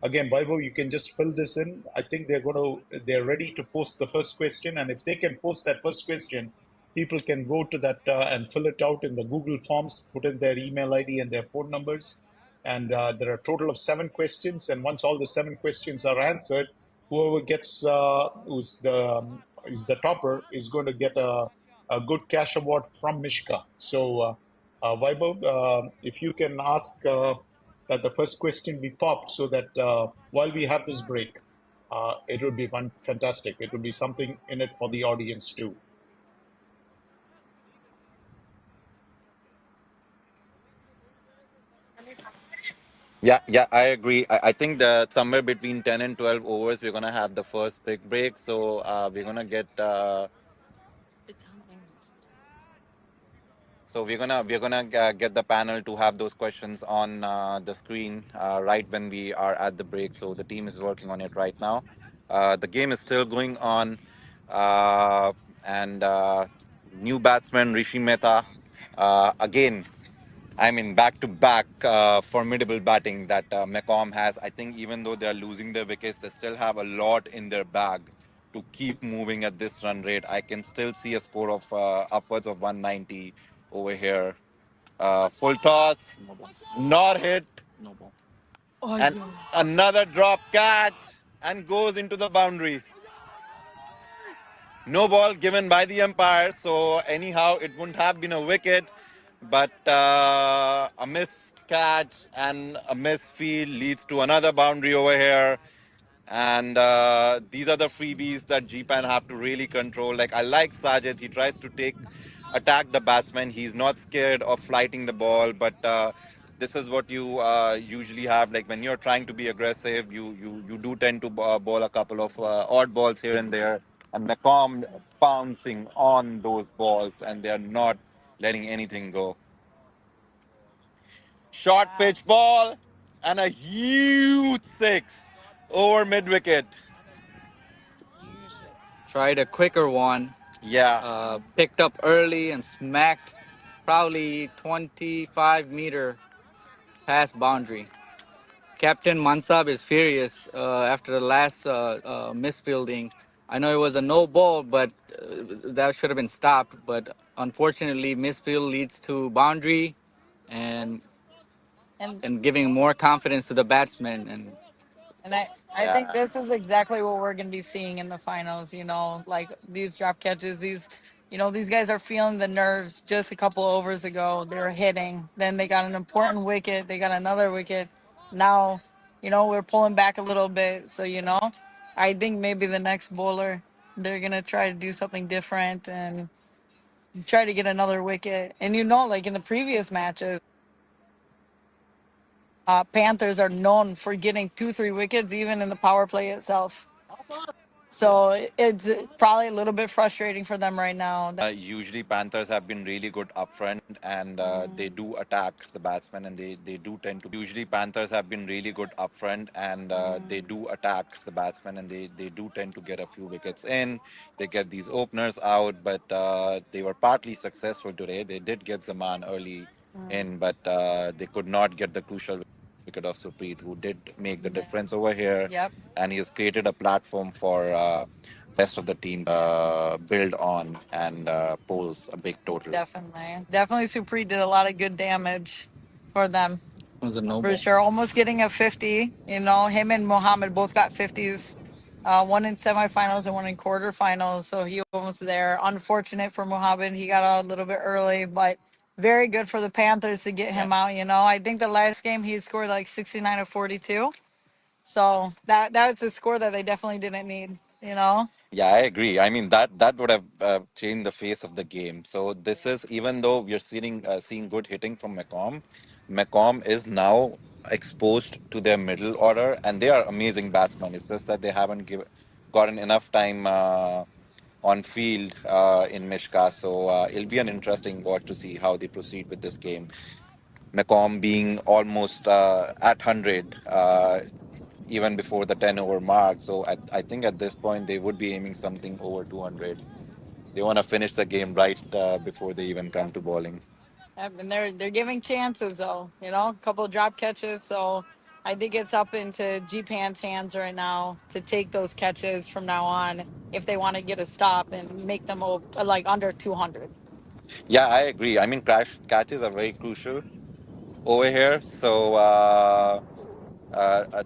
Again, Vaibhav, you can just fill this in. I think they're ready to post the first question, and if they can post that first question, people can go to that and fill it out in the Google Forms, put in their email ID and their phone numbers. And there are a total of 7 questions, and once all the 7 questions are answered, whoever gets is the topper is going to get a good cash award from Mishka. So, Vaibhav, if you can ask that the first question be popped so that while we have this break, it would be fantastic. It would be something in it for the audience too. Yeah, yeah, I agree. I think that somewhere between 10 and 12 overs, we're going to have the first big break. So we're going to get. So we're gonna get the panel to have those questions on the screen right when we are at the break. So the team is working on it right now. The game is still going on, uh, and new batsman Rishi Mehta again. I mean, back to back formidable batting that Macomb has. I think even though they are losing their wickets, they still have a lot in their bag to keep moving at this run rate. I can still see a score of upwards of 190 over here. Full toss, not hit, and another drop catch, and goes into the boundary. No ball given by the umpire, so anyhow, it wouldn't have been a wicket, but a missed catch and a missed field leads to another boundary over here. And these are the freebies that GPAN have to really control. Like I like Sajid, he tries to attack the batsman. He's not scared of flighting the ball, but this is what you usually have. Like when you're trying to be aggressive, you do tend to bowl a couple of odd balls here and there, and Macomb pouncing on those balls, and they're not letting anything go. Short Wow. pitch ball and a huge six over mid wicket. Tried a quicker one, Yeah. picked up early and smacked probably 25-meter past boundary. Captain Mansab is furious after the last misfielding. I know it was a no ball, but that should have been stopped. But unfortunately, misfield leads to boundary, and And giving more confidence to the batsmen. I think Yeah. this is exactly what we're going to be seeing in the finals. Like these drop catches, these guys are feeling the nerves. Just a couple overs ago, they were hitting. Then they got an important wicket. They got another wicket. Now, we're pulling back a little bit. So, I think maybe the next bowler, they're going to try to do something different and try to get another wicket. And, like in the previous matches, Panthers are known for getting 2, 3 wickets, even in the power play itself. So it's probably a little bit frustrating for them right now. Usually Panthers have been really good upfront and they do attack the batsmen and they do tend to usually Panthers have been really good upfront and they do attack the batsmen and they do tend to get a few wickets in. They get these openers out, but they were partly successful today. They did get Zaman early in, but they could not get the crucial wicket of Supreet, who did make the difference over here. Yep. And he has created a platform for rest of the team build on and pose a big total. Definitely, Supri did a lot of good damage for them. It was a no For ball. sure. Almost getting a 50. You know, him and Mohammed both got 50s. One in semifinals and one in quarterfinals. So he almost there. Unfortunate for Mohammed. He got out a little bit early, but very good for the Panthers to get Yeah. him out. You know, I think the last game he scored like 69 of 42. So that was a score that they definitely didn't need, you know? Yeah, I agree. I mean that would have changed the face of the game. So this is even though we are seeing good hitting from McComb is now exposed to their middle order, and they are amazing batsmen. It's just that they haven't gotten enough time on field in Mishka. So it'll be an interesting watch to see how they proceed with this game. McComb being almost at 100 even before the 10 over mark. So I think at this point they would be aiming something over 200. They want to finish the game right before they even come to bowling. And they're giving chances though, you know, a couple of drop catches. So I think it's up into GPAN's hands right now to take those catches from now on if they want to get a stop and make them like under 200. Yeah, I agree. I mean, crash catches are very crucial over here. So a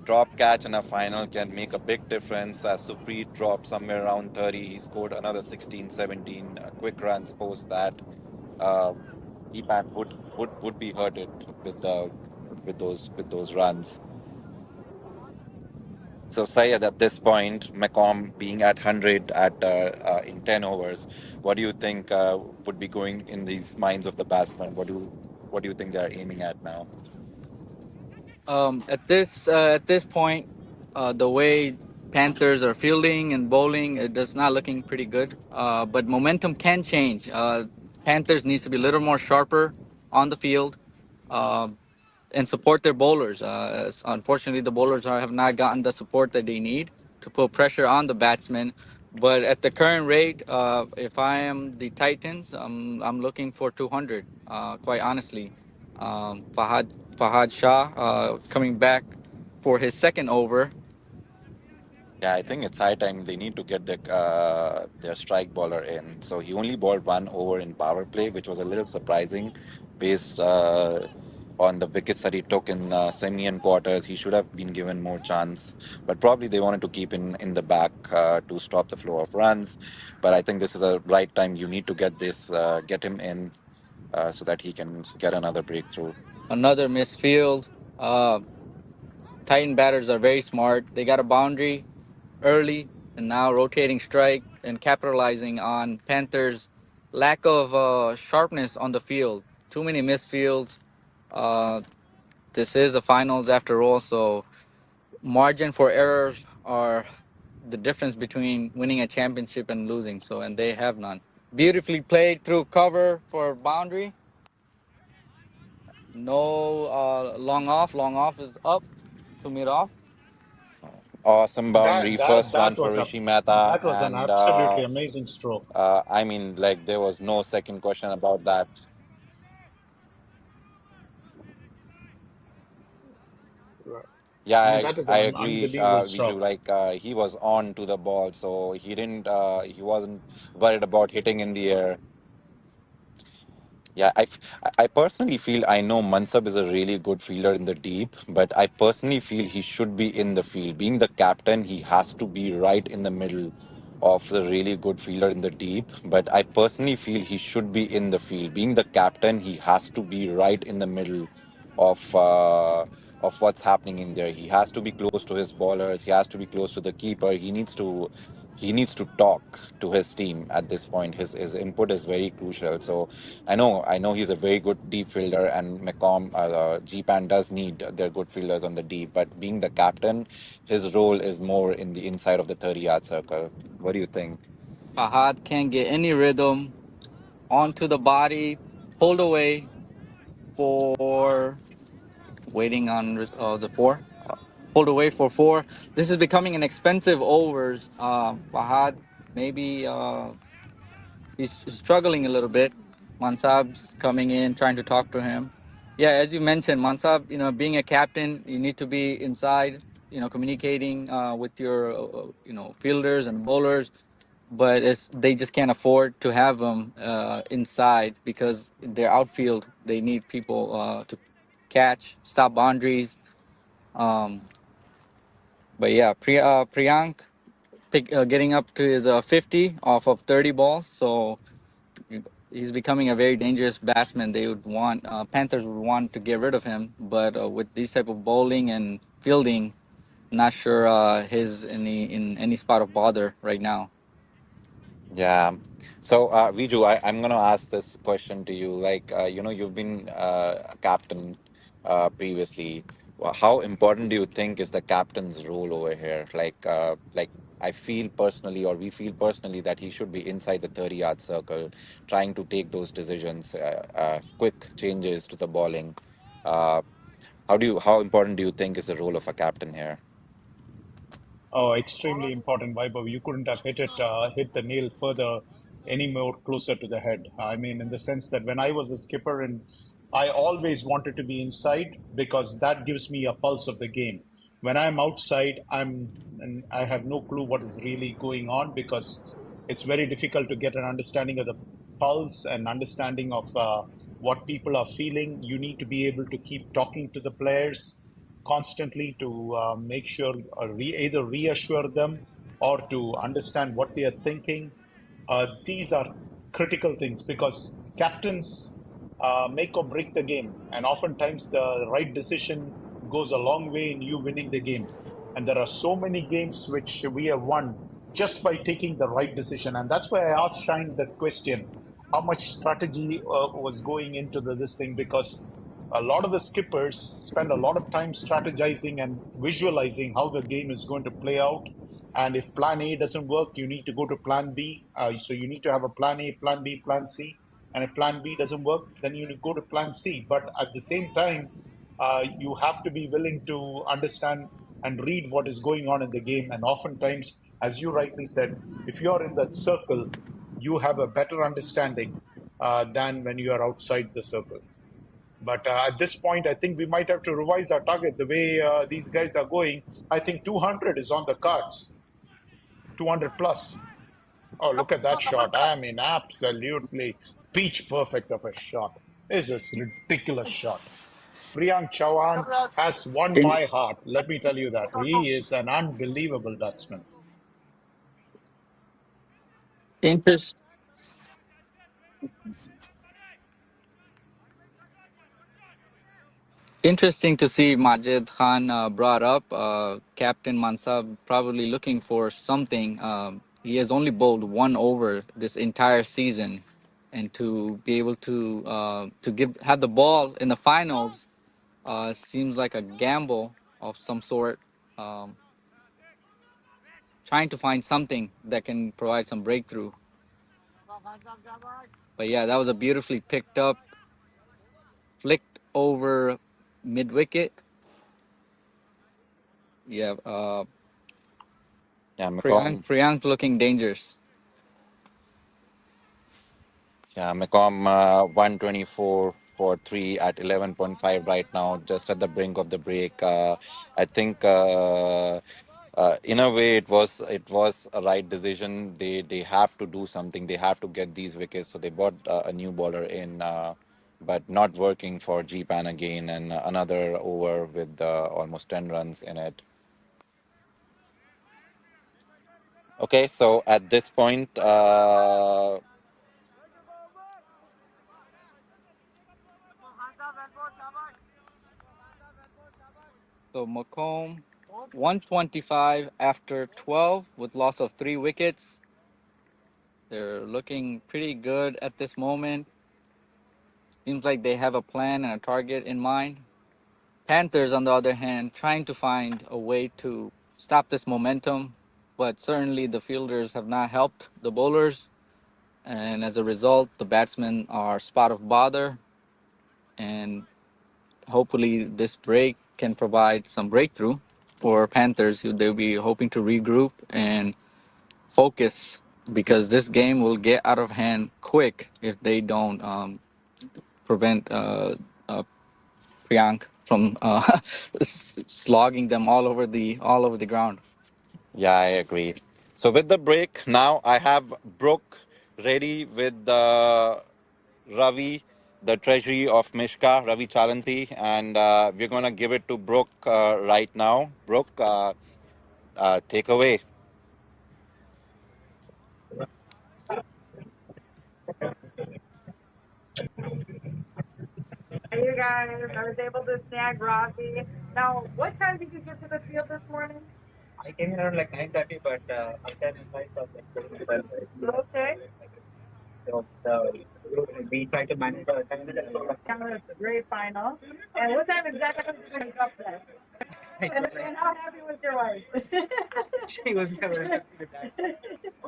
drop catch in a final can make a big difference. Supreet dropped somewhere around 30. He scored another 16, 17 quick runs post that. Uh, GPAN would be hurted with the with those runs. So Sayed, at this point, McComb being at 100 at in 10 overs, what do you think would be going in these minds of the batsmen? What do you think they're aiming at now? At this point, the way Panthers are fielding and bowling, it does not looking pretty good. But momentum can change. Panthers needs to be a little more sharper on the field. Uh, and support their bowlers. Unfortunately, the bowlers have not gotten the support that they need to put pressure on the batsmen. But at the current rate, if I am the Titans, I'm looking for 200. Quite honestly, Fahad Shah coming back for his second over. Yeah, I think it's high time they need to get their strike bowler in. So he only bowled one over in power play, which was a little surprising, based on the wickets that he took in semi and quarters. He should have been given more chance, but probably they wanted to keep in the back to stop the flow of runs. But I think this is a right time. You need to get him in, so that he can get another breakthrough. Another misfield. Uh, Titan batters are very smart. They got a boundary early and now rotating strike and capitalizing on Panthers' lack of sharpness on the field. Too many misfields. Uh, this is the finals after all, so margin for errors are the difference between winning a championship and losing. So, and they have none. Beautifully played through cover for boundary. No long off. Long off is up to mid off. Awesome boundary, first run for Rishi Mehta, that was an and absolutely amazing stroke. I mean, like there was no second question about that. Yeah, I mean, that is I an agree, unbelievable Viju. stroke. Like he was on to the ball, so he wasn't worried about hitting in the air. Yeah, I personally feel I know Mansab is a really good fielder in the deep, but I personally feel he should be in the field. Being the captain, he has to be right in the middle of the really good fielder in the deep. But I personally feel he should be in the field. Being the captain, he has to be right in the middle of uh, what's happening in there. He has to be close to his bowlers. He has to be close to the keeper. He needs to he needs to talk to his team at this point. His input is very crucial. So I know he's a very good deep fielder, and GPAN does need their good fielders on the deep. But being the captain, his role is more in the inside of the 30-yard circle. What do you think? Fahad can't get any rhythm onto the body, pulled away for waiting on the four. Pulled away for four. This is becoming an expensive overs. Fahad maybe he's struggling a little bit. Mansab's coming in, trying to talk to him. Yeah, as you mentioned, Mansab, being a captain, you need to be inside, communicating with your, fielders and bowlers. But they just can't afford to have them inside because their outfield, they need people to catch, stop boundaries. Um, but yeah, Priyank getting up to his 50 off of 30 balls. So he's becoming a very dangerous batsman. They would want Panthers would want to get rid of him, but with this type of bowling and fielding, not sure he's in any spot of bother right now. Yeah. So, Viju, I'm going to ask this question to you. Like, you've been a captain previously. How important do you think is the captain's role over here? Like I feel personally, or we feel personally, that he should be inside the 30-yard circle, trying to take those decisions, quick changes to the bowling. Uh, how important do you think is the role of a captain here? Oh, extremely important, Vaibhav. You couldn't have hit the nail further, any more closer to the head. I mean, in the sense that when I was a skipper, and I always wanted to be inside because that gives me a pulse of the game. When I'm outside, and I have no clue what is really going on because it's very difficult to get an understanding of the pulse and understanding of what people are feeling. You need to be able to keep talking to the players constantly to make sure either reassure them or to understand what they are thinking. These are critical things because captains make or break the game, and oftentimes the right decision goes a long way in you winning the game. And there are so many games which we have won just by taking the right decision. And that's why I asked Shine that question: how much strategy was going into this thing? Because a lot of the skippers spend a lot of time strategizing and visualizing how the game is going to play out. And if plan A doesn't work, you need to go to plan B. So you need to have a plan A, plan B, plan C. And if plan B doesn't work, then you go to plan C. But at the same time, you have to be willing to understand and read what is going on in the game. And oftentimes, as you rightly said, if you're in that circle, you have a better understanding than when you are outside the circle. But at this point, I think we might have to revise our target. The way these guys are going, I think 200 is on the cards, 200 plus. Oh, look at that shot. I mean, absolutely peach perfect of a shot. This is a ridiculous shot. Priyank Chauhan has won In, my heart. Let me tell you that. He is an unbelievable batsman. interest Interesting to see Majid Khan brought up. Captain Mansab probably looking for something. He has only bowled one over this entire season, and to be able to have the ball in the finals seems like a gamble of some sort. Um, Trying to find something that can provide some breakthrough. But yeah, that was a beautifully picked up, flicked over mid wicket. Yeah, Yeah, McCom. Priyank looking dangerous. Yeah, Macom 124 for 3 at 11.5 right now, just at the brink of the break. I think in a way it was a right decision. They have to do something. They have to get these wickets. So they bought a new bowler in, but not working for GPAN again, and another over with almost 10 runs in it. Okay, so at this point, So Macomb. 125 after 12 with loss of 3 wickets. They're looking pretty good at this moment. Seems like they have a plan and a target in mind. Panthers, on the other hand, trying to find a way to stop this momentum, but certainly the fielders have not helped the bowlers, and as a result, the batsmen are spot of bother. And hopefully, this break can provide some breakthrough for Panthers. They'll be hoping to regroup and focus because this game will get out of hand quick if they don't prevent uh, Priyank from slogging them all over the ground. Yeah, I agree. So with the break, now I have Brooke ready with the Ravi, the treasury of Mishka, Ravi Chalanti, and we're going to give it to Brooke right now. Brooke, take away. Hey, you guys, I was able to snag Robbie. Now, what time did you get to the field this morning? I came here around like 9:30, but after the flight was like 12:30. Okay. So we try to manage the time. That was a great final. And what time exactly did you wake up then? And how happy was your wife? She was never happy with that.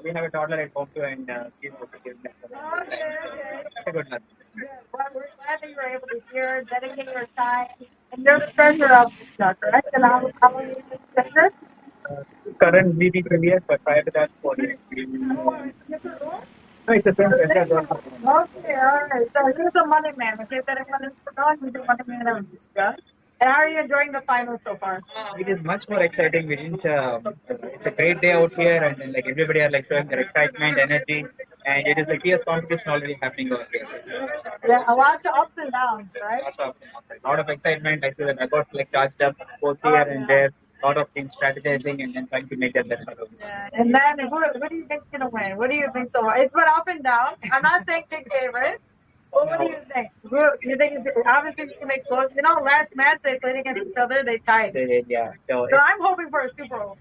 We have a toddler at home too, and she's also giving that. Okay, okay. Good luck. Good. Well, we're glad that you were able to hear, dedicate your time. And you're the treasurer of the show, correct? And how long have you been treasurer? It's current VP Premier, but prior to that, 4 years. Oh, it's a different role? No, it's the same treasurer. Okay, all right. So you're the money man. Okay, that everyone is known. You're the money man of this guy. And how are you enjoying the final so far? It is much more exciting. We didn't. It's a great day out here, and then, like everybody are like showing their excitement, energy, and it is like fierce competition already happening over here. So, yeah, a lot of ups and downs, right? Lots of ups and downs. A lot of excitement. I feel that I got like charged up both here and there. A lot of things strategizing and then trying to make that better. Yeah, and then what do you think's gonna win? What do you think so far? It's been up and down. I'm not saying big favorites. Well, what do you think? You think it's obviously it's gonna be close? You know, last match they played against each other, they tied. They did, yeah. So I'm hoping for a Super Bowl.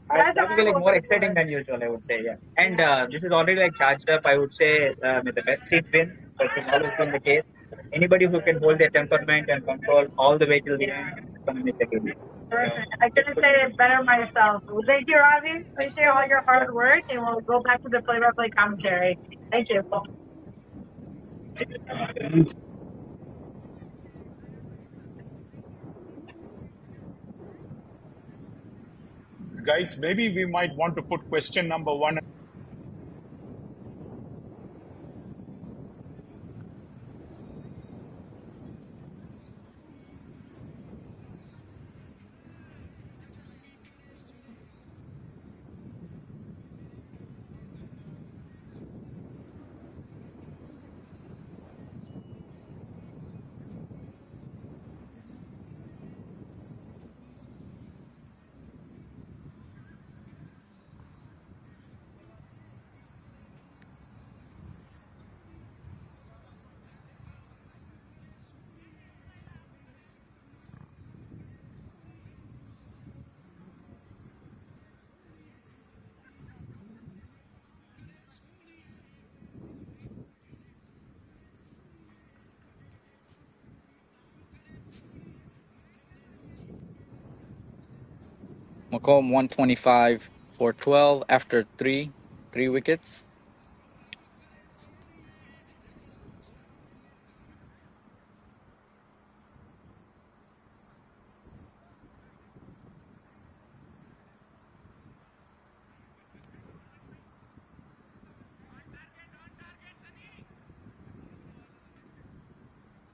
That's what I'm like more exciting than usual, I would say, yeah. And this is already like charged up. I would say with the best team win, but it's always been the case. Anybody who can hold their temperament and control all the way till the end can win the game. Perfect. I couldn't say it better myself. Well, thank you, Ravi. Appreciate all your hard work, and we'll go back to the play-by-play commentary. Thank you. Guys, maybe we might want to put question number one. Macomb 125 for 12 after three wickets.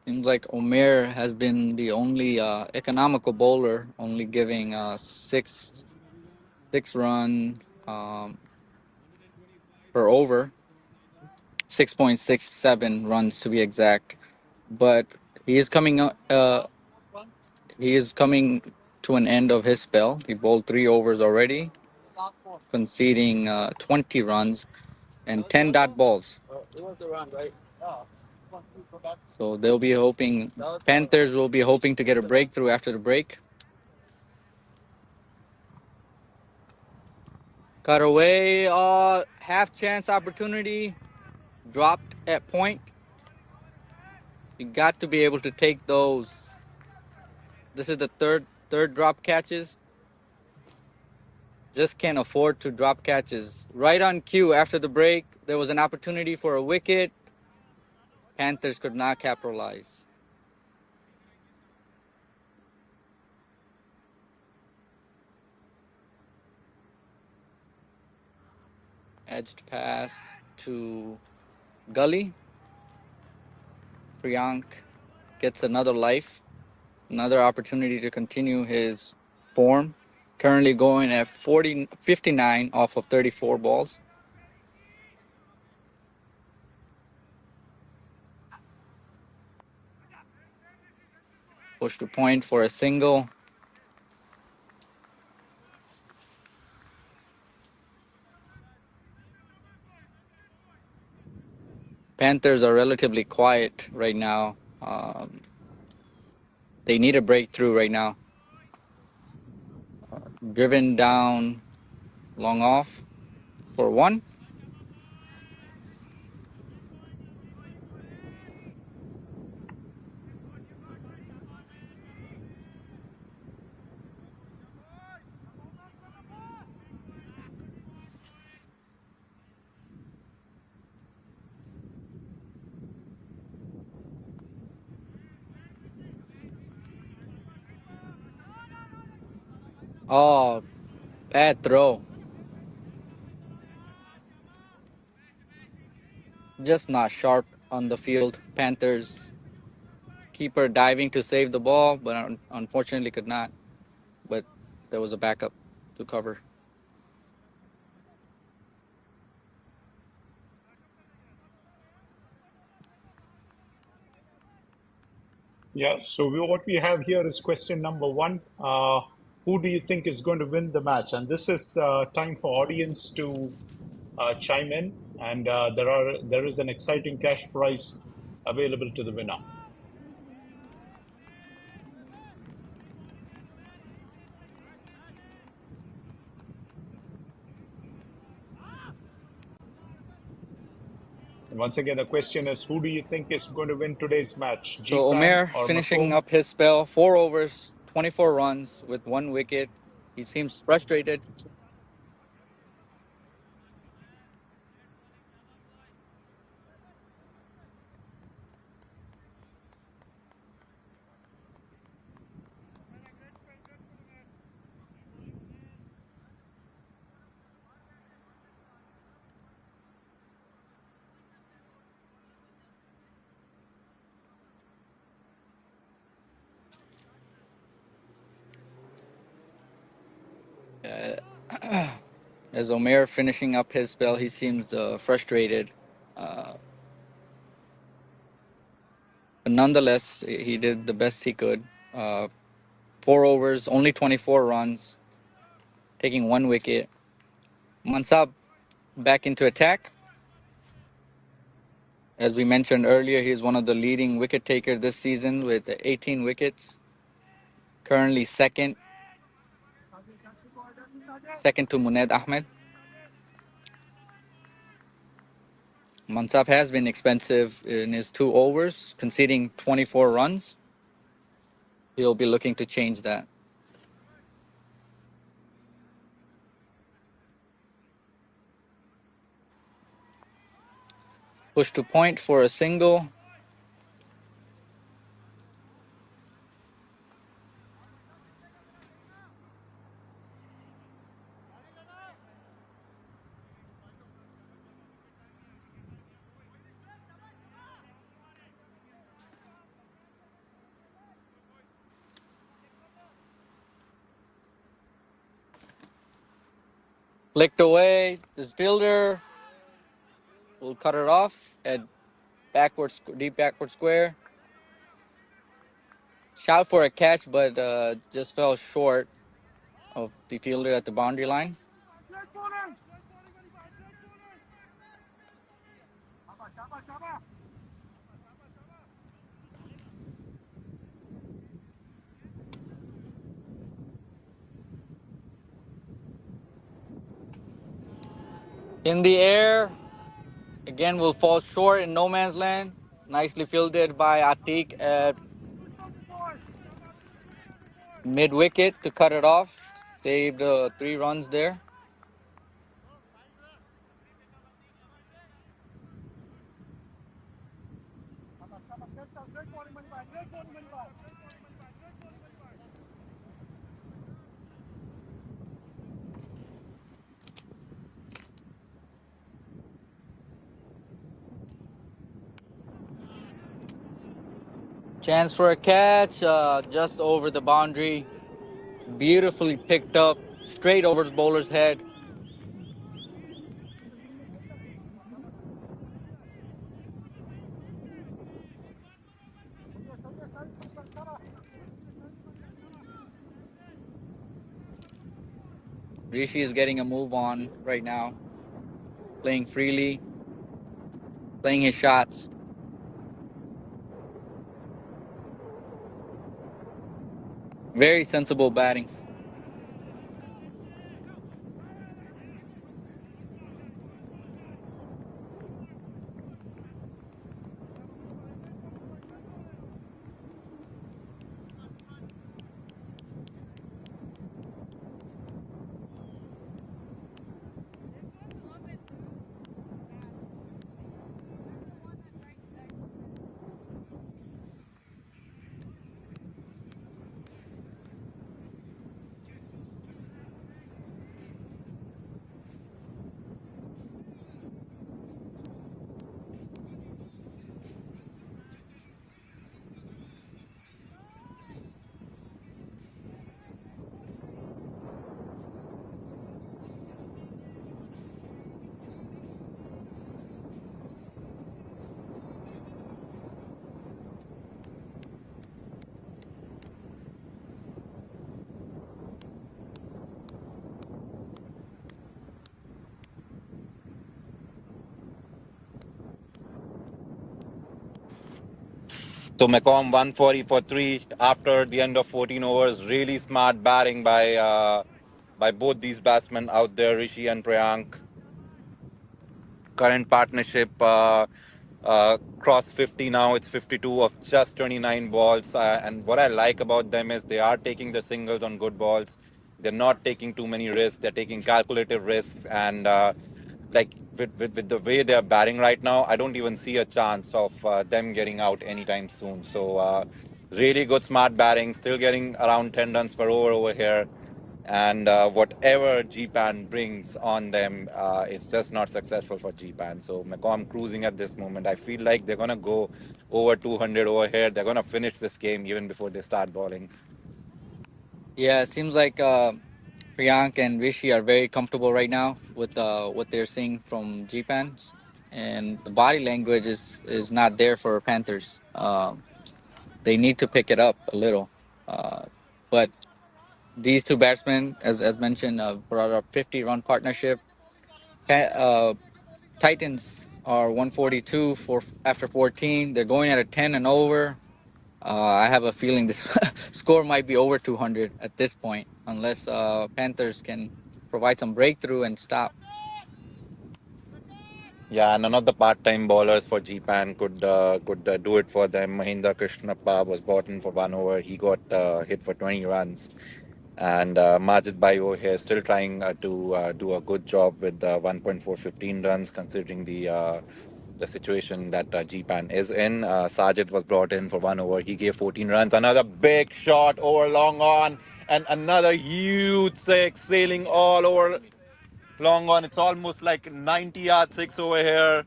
Seems like Omer has been the only economical bowler, only giving six run um, per over, 6.67 runs to be exact. But he is coming he is coming to an end of his spell. He bowled 3 overs already, conceding 20 runs and 10 dot balls. So they'll be hoping Panthers will be hoping to get a breakthrough after the break. Cut away. Half chance opportunity. Dropped at point. You got to be able to take those. This is the third drop catches. Just can't afford to drop catches. Right on cue after the break, there was an opportunity for a wicket. Panthers could not capitalize. Edged pass to Gully. Priyank gets another life, another opportunity to continue his form. Currently going at 59 off of 34 balls. Push to point for a single. Panthers are relatively quiet right now. They need a breakthrough right now. Driven down, long off for one. Oh, bad throw. Just not sharp on the field. Panthers keeper diving to save the ball, but unfortunately could not. But there was a backup to cover. Yeah, so what we have here is question number one. Who do you think is going to win the match? And this is time for audience to chime in, and there is an exciting cash prize available to the winner. And once again, the question is, who do you think is going to win today's match, So GPAN Omer or finishing Macomb? up his spell, 4 overs, 24 runs with one wicket. He seems frustrated. As Omer finishing up his spell, he seems frustrated. But nonetheless, he did the best he could. 4 overs, only 24 runs, taking one wicket. Mansab back into attack. As we mentioned earlier, he's one of the leading wicket takers this season with 18 wickets. Currently second to Muned Ahmed. Mansab has been expensive in his 2 overs, conceding 24 runs. He'll be looking to change that. Push to point for a single. Flicked away. This fielder will cut it off at deep backward square. Shout for a catch, but just fell short of the fielder at the boundary line. In the air, again, will fall short in no man's land. Nicely fielded by Atik at mid wicket to cut it off. Saved 3 runs there. Chance for a catch, just over the boundary. Beautifully picked up, straight over the bowler's head. Rishi is getting a move on right now, playing freely, playing his shots. Very sensible batting. So Macomb 140 for three after the end of 14 overs. Really smart batting by both these batsmen out there, Rishi and Priyank. Current partnership crossed 50 now. It's 52 of just 29 balls. And what I like about them is they are taking the singles on good balls. They're not taking too many risks. They're taking calculative risks. And like with the way they're batting right now, I don't even see a chance of them getting out anytime soon. So really good smart batting. Still getting around 10 runs per over here, and whatever GPAN brings on them is just not successful for GPAN. So Macomb cruising at this moment. I feel like they're gonna go over 200 over here. They're gonna finish this game even before they start bowling. Yeah, it seems like Priyank and Rishi are very comfortable right now with what they're seeing from GPAN, and the body language is not there for Panthers. They need to pick it up a little, but these two batsmen, as mentioned, brought a 50-run partnership. Titans are 142 for after 14. They're going at a 10 and over. I have a feeling this score might be over 200 at this point, unless Panthers can provide some breakthrough and stop. Yeah, none of the part-time bowlers for GPAN could do it for them. Mahinda Krishnappa was brought in for 1 over. He got hit for 20 runs. And Majid Bhai over here still trying to do a good job with 1.415 runs, considering the situation that GPAN is in. Sajid was brought in for 1 over. He gave 14 runs. Another big shot over long on, and another huge six sailing all over long on. It's almost like 90 yard six over here.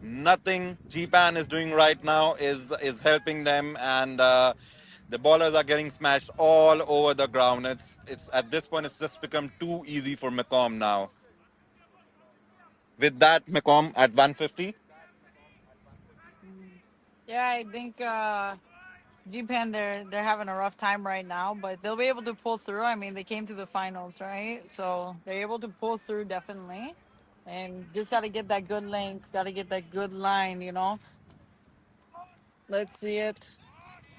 Nothing GPAN is doing right now is helping them, and the bowlers are getting smashed all over the ground. It's at this point it's just become too easy for Macomb now. With that, Macomb at 150. Yeah, I think GPAN they're having a rough time right now, but they'll be able to pull through. I mean, they came to the finals, right? So they're able to pull through definitely, and just got to get that good length, got to get that good line. Let's see it.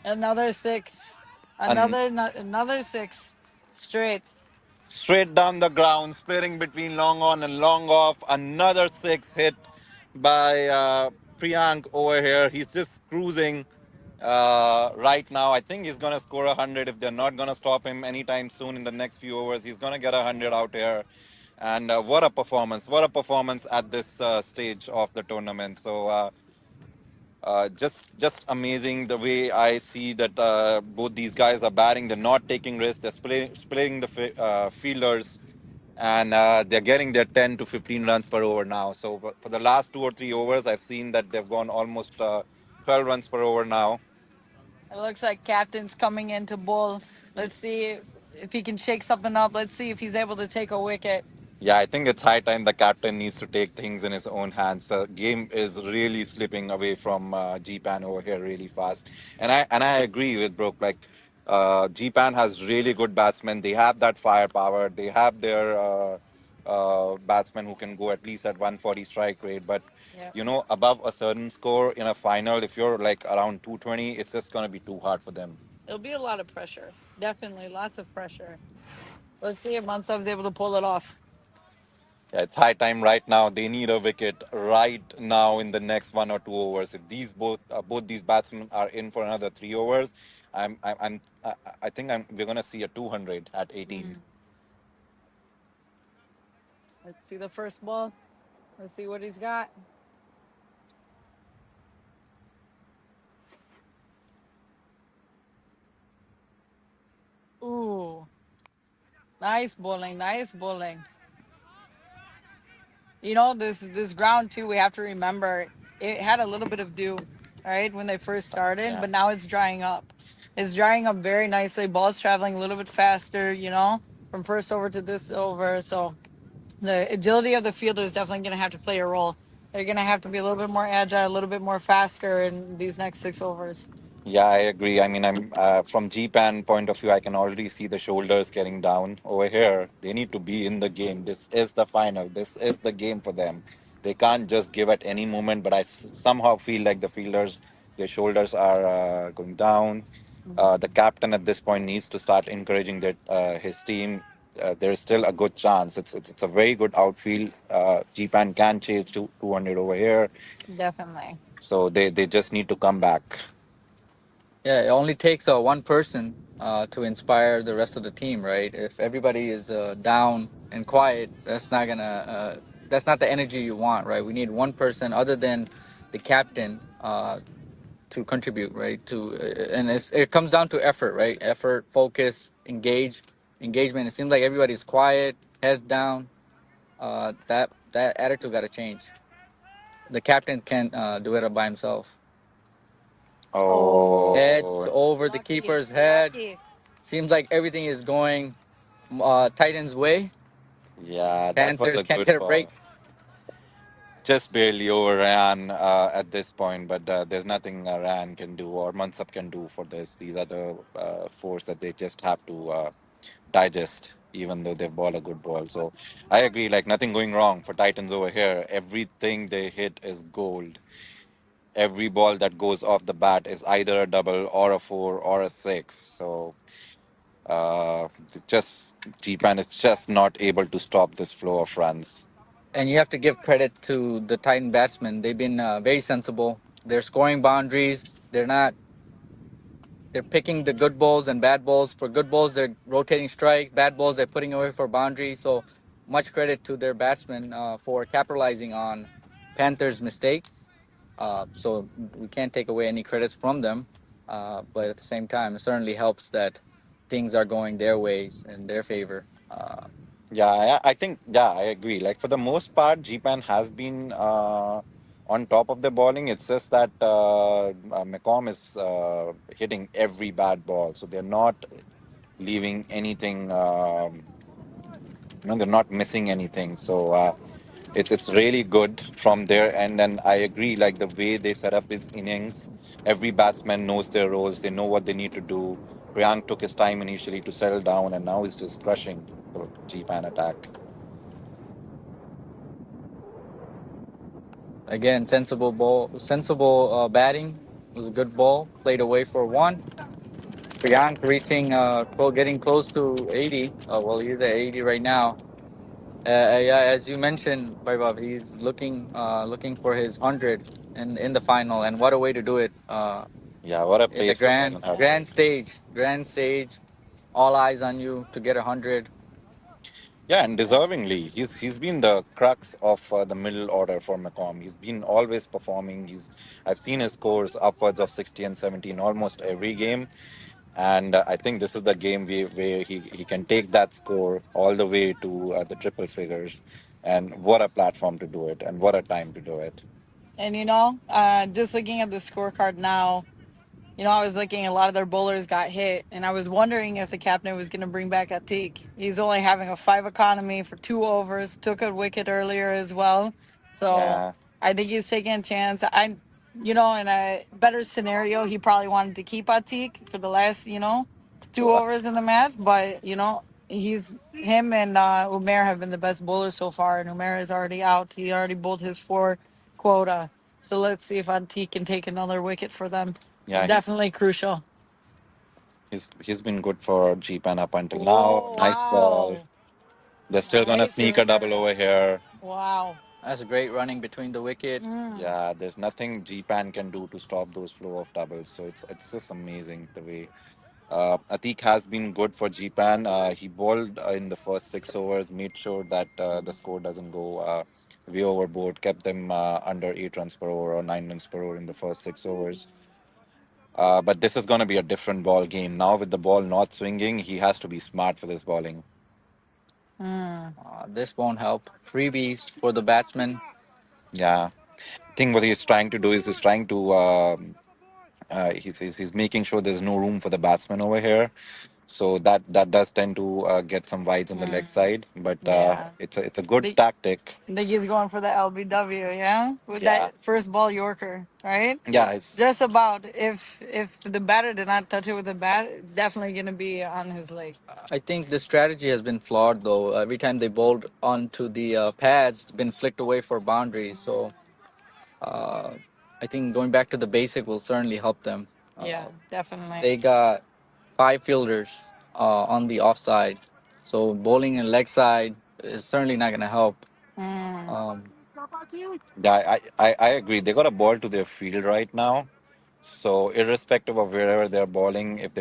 Another six, And another six straight. Straight down the ground, splitting between long on and long off. Another six hit by Priyank over here. He's just cruising right now. I think he's gonna score 100 if they're not gonna stop him anytime soon in the next few overs. He's gonna get 100 out here. And what a performance! What a performance at this stage of the tournament. So just amazing the way I see that both these guys are batting. They're not taking risks. They're splitting the fielders, and they're getting their 10 to 15 runs per over now. So for the last 2 or 3 overs, I've seen that they've gone almost 12 runs per over now. It looks like captain's coming in to bowl. Let's see if he can shake something up. Let's see if he's able to take a wicket. Yeah, I think it's high time the captain needs to take things in his own hands. The game is really slipping away from GPAN over here really fast, and I agree with Brooke. Like GPAN has really good batsmen. They have that firepower. They have their batsmen who can go at least at 140 strike rate. But Yeah. above a certain score in a final, if you're like around 220, it's just gonna be too hard for them. It'll be a lot of pressure. Definitely lots of pressure. Let's see if Mansab's able to pull it off. Yeah, it's high time right now. They need a wicket right now in the next 1 or 2 overs. If both these batsmen are in for another 3 overs, I think we're gonna see a 200 at 18. Let's see the first ball. Let's see what he's got. Ooh, nice bowling, nice bowling. This ground too. We have to remember it had a little bit of dew, right, when they first started, Yeah. but now it's drying up. It's drying up very nicely. Ball's traveling a little bit faster, from first over to this over. So the agility of the fielder is definitely going to have to play a role. They're going to have to be a little bit more agile, a little bit more faster in these next 6 overs. Yeah, I agree. I mean, I'm from GPAN point of view, I can already see the shoulders getting down over here. They need to be in the game. This is the final. This is the game for them. They can't just give at any moment. But I somehow feel like the fielders, their shoulders are going down. The captain at this point needs to start encouraging his team. There is still a good chance. It's a very good outfield. GPAN can chase 200 over here, Definitely. so they just need to come back. Yeah, it only takes one person to inspire the rest of the team, right? If everybody is down and quiet, that's not the energy you want, right? We need one person other than the captain to contribute, right? And it comes down to effort, right? Effort, focus, engagement. It seems like everybody's quiet, heads down. That attitude got to change. The captain can't do it by himself. Edged Oh, over the Lucky, keeper's head. lucky. Seems like everything is going Titans' way. yeah, that was Panthers a can't good get a ball. break. Just barely overran at this point, but there's nothing Ran can do or Mansap can do for this. These are the fours that they just have to digest, even though they've ball a good ball. So I agree, like nothing going wrong for Titans over here. Everything they hit is gold. Every ball that goes off the bat is either a double or a four or a six. So just G-Pan is just not able to stop this flow of runs. And you have to give credit to the Titan batsmen. They've been very sensible. They're scoring boundaries. They're not. They're picking the good balls and bad balls. For good balls, they're rotating strike. Bad balls, they're putting away for boundaries. So much credit to their batsmen for capitalizing on Panthers' mistakes. So we can't take away any credits from them. But at the same time, it certainly helps that things are going their ways in their favor. Yeah, I think, yeah, I agree. Like for the most part, GPAN has been on top of the bowling. It's just that McCom is hitting every bad ball, so they're not leaving anything. They're not missing anything. So it's really good from their end, and I agree. Like the way they set up his innings, every batsman knows their roles. They know what they need to do. Priyank took his time initially to settle down, and now he's just crushing the GPAN attack. Again, sensible batting. It was a good ball. Played away for one. Priyank reaching, getting close to 80. Well, he's at 80 right now. Yeah, as you mentioned, Vaibhav, he's looking for his 100 in the final, and what a way to do it! Yeah, what a In the pace to grand Bowman have grand built. stage, grand stage, all eyes on you to get 100. Yeah, and deservingly, he's been the crux of the middle order for Macomb. He's been always performing. I've seen his scores upwards of 60 and 70 in almost every game, and I think this is the game where he can take that score all the way to the triple figures. And what a platform to do it, and what a time to do it. And just looking at the scorecard now, I was looking, a lot of their bowlers got hit, and I was wondering if the captain was going to bring back Atik. He's only having a five economy for 2 overs, took a wicket earlier as well. So Yeah, I think he's taking a chance. In a better scenario, he probably wanted to keep Atik for the last, 2 overs in the match. But, him and Umair have been the best bowlers so far, and Umair is already out. He already bowled his 4 quota. So let's see if Atik can take another wicket for them. yeah, Definitely crucial. he's been good for GPAN up until now. Oh, Nice ball. wow. They're still gonna Nice sneak a double river. over here. Wow. That's a great running between the wicket. Mm. Yeah, there's nothing GPAN can do to stop those flow of doubles. So it's just amazing the way Atik has been good for GPAN. He bowled in the first 6 overs, made sure that the score doesn't go way overboard, kept them under 8 runs per over or 9 runs per over in the first 6 overs. But this is going to be a different ball game now with the ball not swinging. He has to be smart for this bowling. Mm. This won't help. Freebies for the batsman. Yeah, I think what he's trying to do is he's trying to he's making sure there's no room for the batsman over here. So that does tend to get some wides on the leg Mm. side, but Yeah. it's a good Think, tactic. think he's going for the LBW, yeah? With Yeah, that first ball Yorker, right? yeah, it's Just about. If the batter did not touch it with the bat, definitely going to be on his leg. I think the strategy has been flawed though. Every time they bowled onto the pads, it's been flicked away for boundaries. So uh, I think going back to the basic will certainly help them. Yeah, definitely. They got five fielders on the offside, so bowling and leg side is certainly not going to help. Mm. Um, yeah. I agree. They got a ball to their field right now. So irrespective of wherever they're bowling, if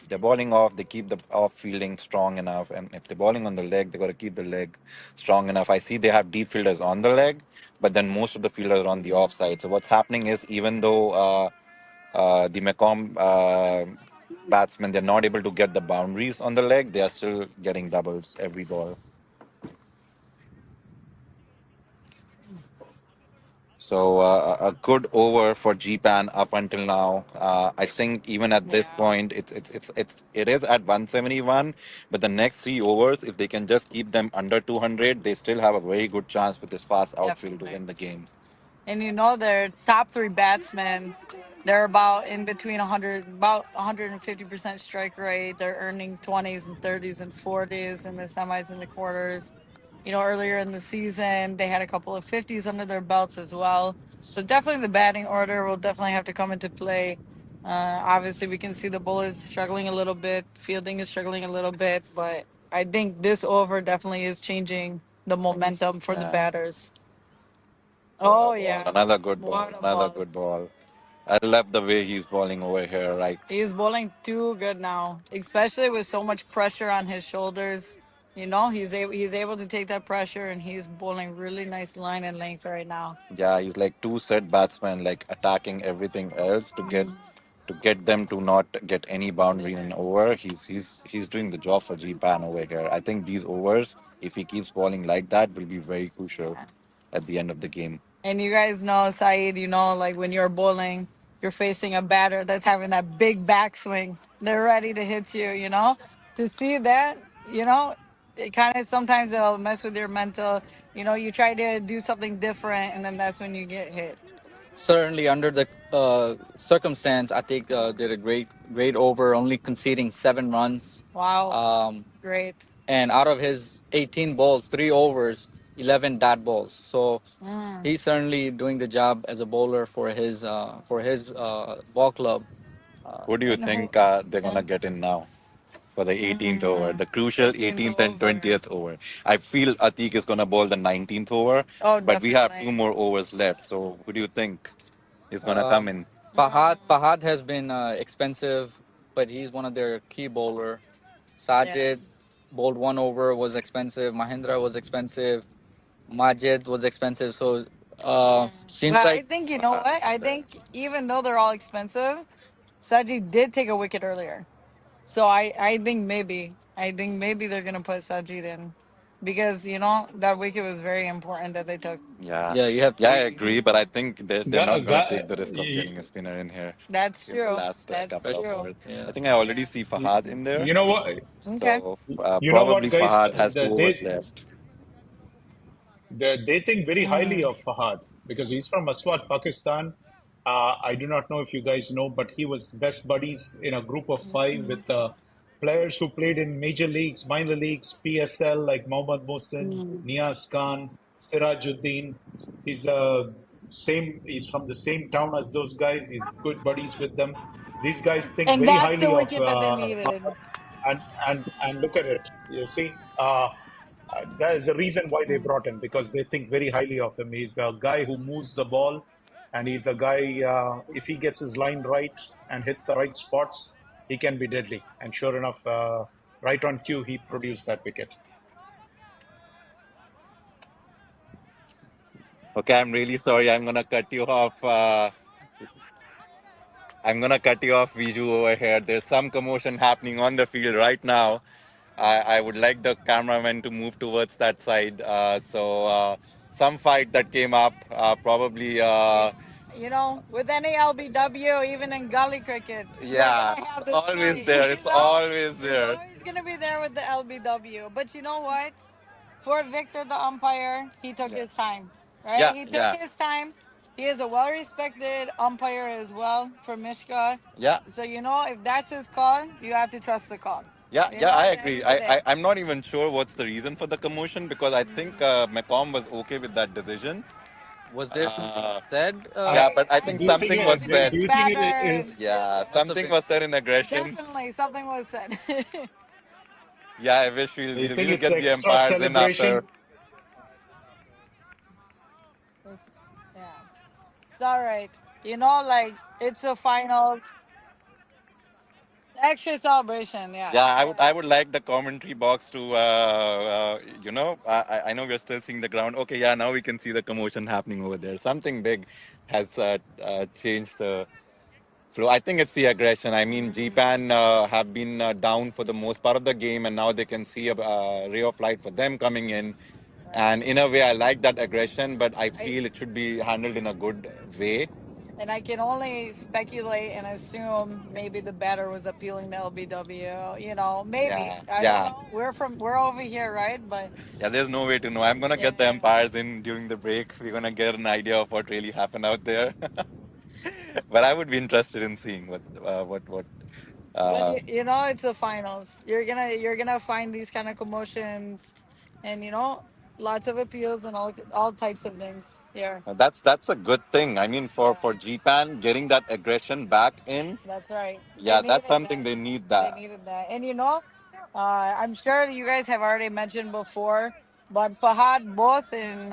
they're bowling off, they keep the off fielding strong enough, and if they're bowling on the leg, they got to keep the leg strong enough. I see they have deep fielders on the leg, but then most of the fielders are on the offside. So what's happening is even though the Mecom batsmen they're not able to get the boundaries on the leg, they are still getting doubles every ball. So a good over for GPAN up until now. I think even at this Yeah. point, it is at 171. But the next 3 overs, if they can just keep them under 200, they still have a very good chance with this fast outfield to Definitely. win the game. And their top three batsmen, they're about in between 100, about 150% strike rate. They're earning 20s and 30s and 40s in the semis and the quarters. Earlier in the season, they had a couple of 50s under their belts as well. So definitely the batting order will definitely have to come into play. Obviously, we can see the bowlers struggling a little bit, fielding is struggling a little bit, but I think this over definitely is changing the momentum for the Yeah. batters. What a Oh ball. yeah, Another good ball. what a Another ball! good ball. I love the way he's bowling over here. Like, He's bowling too good now, especially with so much pressure on his shoulders. He's able to take that pressure, and he's bowling really nice line and length right now. yeah, he's like two set batsmen, like attacking everything else to get them to not get any boundary in Yeah. an over. He's doing the job for GPAN over here. I think these overs, if he keeps bowling like that, will be very crucial Yeah. at the end of the game. And you guys know, Saeed, like when you're bowling, you're facing a batter that's having that big backswing. They're ready to hit you. To see that, it kind of sometimes it'll mess with your mental. You try to do something different, and then that's when you get hit. Certainly, under the circumstance, I think did a great over, only conceding 7 runs. Wow. Um, Great. and out of his 18 balls, 3 overs, 11 dot balls. So Mm. he's certainly doing the job as a bowler for his ball club. Who do you And who? think they're gonna get in now for the 18th over, Mm, the crucial 18th 18th and over. 20th over? I feel Atik is gonna bowl the 19th over, Oh, but we have two definitely. more overs left. So who do you think is gonna come Um, in? Fahad has been expensive, but he's one of their key bowler. Yeah. Sajid bowled one over, was expensive. Mahindra was expensive. Majid was expensive. So seems But I like think you know what? I think even though they're all expensive, Saji did take a wicket earlier. So I think maybe they're gonna put Sajid in because you know that wicket was very important that they took. Yeah, yeah, you have yeah, I three. agree, but I think they're not gonna take the risk of getting a You, spinner in here That's in the true. last That's couple of true. overs. I Yeah. think I already see Fahad in there, you know what? Okay. so You know probably what, guys? Fahad has two overs left. They think very highly Mm. of Fahad because he's from Aswat, Pakistan. I do not know if you guys know, but he was best buddies in a group of five with players who played in major leagues, minor leagues, PSL, like Mohammad Mohsin, Mm. Niaz Khan, Sirajuddin. He's from the same town as those guys. He's good buddies with them. These guys think And very that's the highly of wicket that they needed. and look at it. You see, that is the reason why they brought him because they think very highly of him. He's a guy who moves the ball, and he's a guy. If he gets his line right and hits the right spots, he can be deadly. And sure enough, right on cue, he produced that wicket. Okay, I'm really sorry. I'm gonna cut you off. I'm gonna cut you off, Viju, over here. There's some commotion happening on the field right now. I would like the cameraman to move towards that side. Some fight that came up, probably, You, you know, with any LBW, even in gully cricket, they're yeah, gonna have this always fight. there. You It's know, always it's there. always gonna be there with the LBW. But you know what? For Victor, the umpire, he took Yeah, his time, right? yeah, He took yeah, his time. He is a well-respected umpire as well for Mishka. yeah, So you know, if that's his call, you have to trust the call. yeah, You yeah. know, I at the end agree. of the day. I'm not even sure what's the reason for the commotion because I think McComb was okay with that decision. Was there something Uh, said? yeah, I but I I think Do you think think? something it was was between said. Do the you think batter and Yeah, Must have something been. was said in aggression. definitely something was said. Yeah, I wish you think we'll it's get the extra umpires in after. celebration? It's- yeah, it's all right. You know, like it's the finals. Extra celebration. Yeah, Yeah, I would yes. like the commentary box to I know we're still seeing the ground. Okay, yeah, now we can see the commotion happening over there. Something big has changed the flow. I think it's the aggression. I mean, GPAN have been down for the most part of the game, and now they can see a ray of light for them coming in. Right. And in a way, I like that aggression, but I I feel it should be handled in a good way. and I can only speculate and assume maybe the batter was appealing the LBW. You know, maybe Yeah, I don't yeah, know. We're over here, right? But yeah. There's no way to know. I'm gonna get the yeah. umpires in during the break. We're gonna get an idea of what really happened out there. But I would be interested in seeing what. But Uh, you know, it's the finals. You're gonna find these kind of commotions, and you know, lots of appeals and all types of things here. that's a good thing. I mean, Yeah, for GPAN getting that aggression back in, that's right. They yeah, that's needed something that. they need. They That. needed that. And you know, I'm sure you guys have already mentioned before, but Fahad both in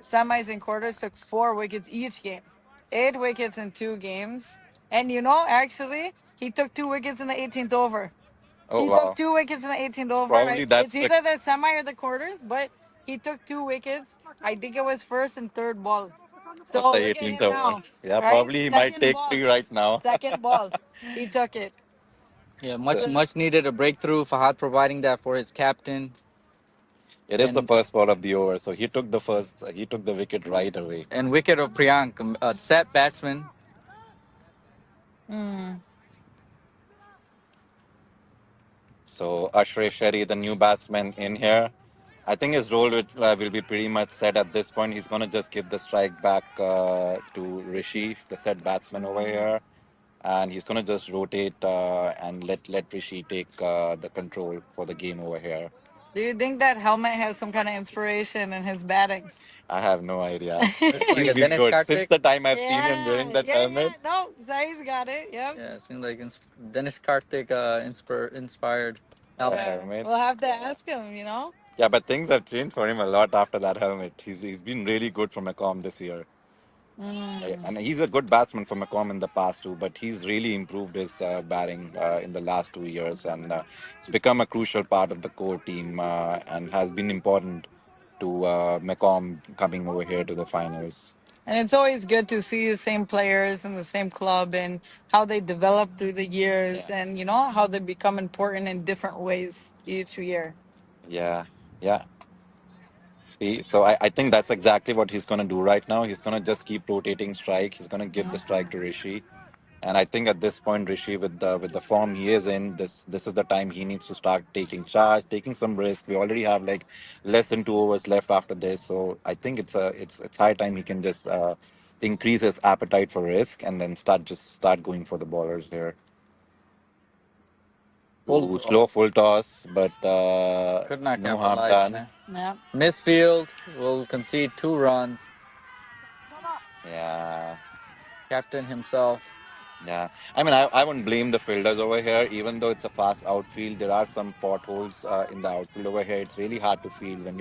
semis and quarters took 4 wickets each game, 8 wickets in 2 games. And you know, actually, he took 2 wickets in the 18th over. Oh He took wow. 2 wickets in the 18th over. Probably It's that's the either the semi or the quarters, but he took 2 wickets. I think it was first and third ball. of So the look at 18th him over. now, Yeah, right? probably he might Second take ball, three right now. second ball, he took it. Yeah, So much much needed a breakthrough. Fahad providing that for his captain, it is the and first ball of the over. So he took the first. He took the wicket right away. wicket of Priyank, a set batsman. Mm. So Ashray Sherry, the new batsman in here. I think his role will be pretty much set at this point. He's going to just give the strike back to Rishi, the set batsman over here, and he's going to just rotate and let Rishi take the control for the game over here. Do you think that helmet has some kind of inspiration in his batting? I have no idea. Looks like He's a been Dinesh good since Karthik. the time I've seen him wearing Yeah, that yeah, yeah. helmet. No, Zai's got it. Yep. Yeah, it seems like Dinesh Karthik inspired helmet. Yeah. Helmet. We'll have to ask him, you know? Yeah, but things have changed for him a lot after that helmet. He's been really good for Macomb this year. Mm. And he's a good batsman for Macomb in the past too, but he's really improved his batting in the last 2 years, and it's become a crucial part of the core team and has been important to Macomb coming over here to the finals. And it's always good to see the same players in the same club and how they develop through the years Yeah, and, you know, how they become important in different ways each year. yeah, yeah. See, so I think that's exactly what he's going to do right now. He's going to just keep rotating strike. He's going to give the strike to Rishi. And I think at this point, Rishi, with the form he is in, this is the time he needs to start taking charge, taking some risk. We already have like less than 2 overs left after this, so I think it's high time he can just increase his appetite for risk and then start going for the bowlers here. Full Ooh, slow toss. full toss, but Could not no harm capitalize on done. it. Yeah. Misfield will concede 2 runs. Yeah. Captain himself. Yeah, I mean, I wouldn't blame the fielders over here. Even though it's a fast outfield, there are some potholes in the outfield over here. It's really hard to field when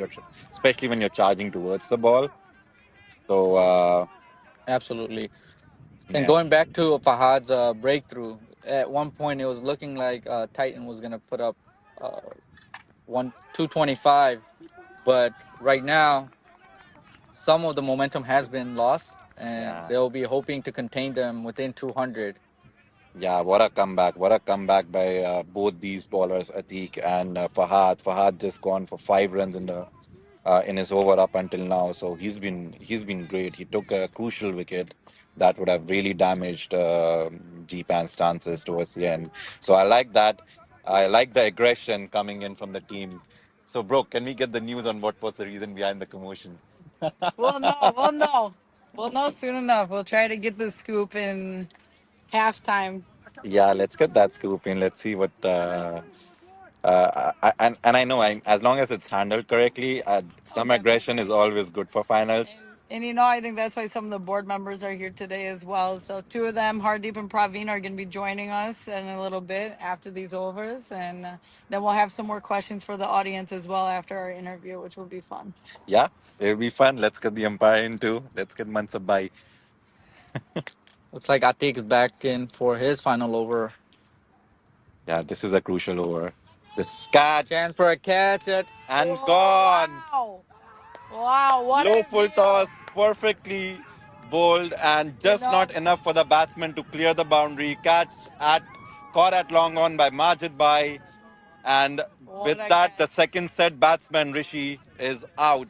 especially when you're charging towards the ball. So, Absolutely. And yeah, going back to Fahad's breakthrough, at one point it was looking like Titan was gonna put up uh, 225, but right now some of the momentum has been lost, and yeah, they'll be hoping to contain them within 200. yeah. What a comeback! What a comeback by both these bowlers, Atiq and Fahad. Fahad just gone for 5 runs in his over up until now. So he's been great. He took a crucial wicket that would have really damaged GPAN's chances towards the end. So I like that. I like the aggression coming in from the team. So, bro, can we get the news on what was the reason behind the commotion? We'll know. We'll know. We'll know soon enough. We'll try to get the scoop in halftime. Yeah, let's get that scoop in. Let's see what. And I know as long as it's handled correctly, Oh, some aggression is definitely. always good for finals. And you know, I think that's why some of the board members are here today as well. So two of them, Hardeep and Praveen, are going to be joining us in a little bit after these overs, and then we'll have some more questions for the audience as well after our interview, which will be fun. Yeah, it'll be fun. Let's get the umpire in too. Let's get Mansab by. Looks like Atik is back in for his final over. Yeah, this is a crucial over. This catch Chance for a catch at and Oh gone. wow! Wow, what Low a full toss, nail! perfectly bowled, and You just know, not enough for the batsman to clear the boundary. Catch at caught at long on by Majid Bhai, and what with a that, the catch! second set batsman Rishi is out.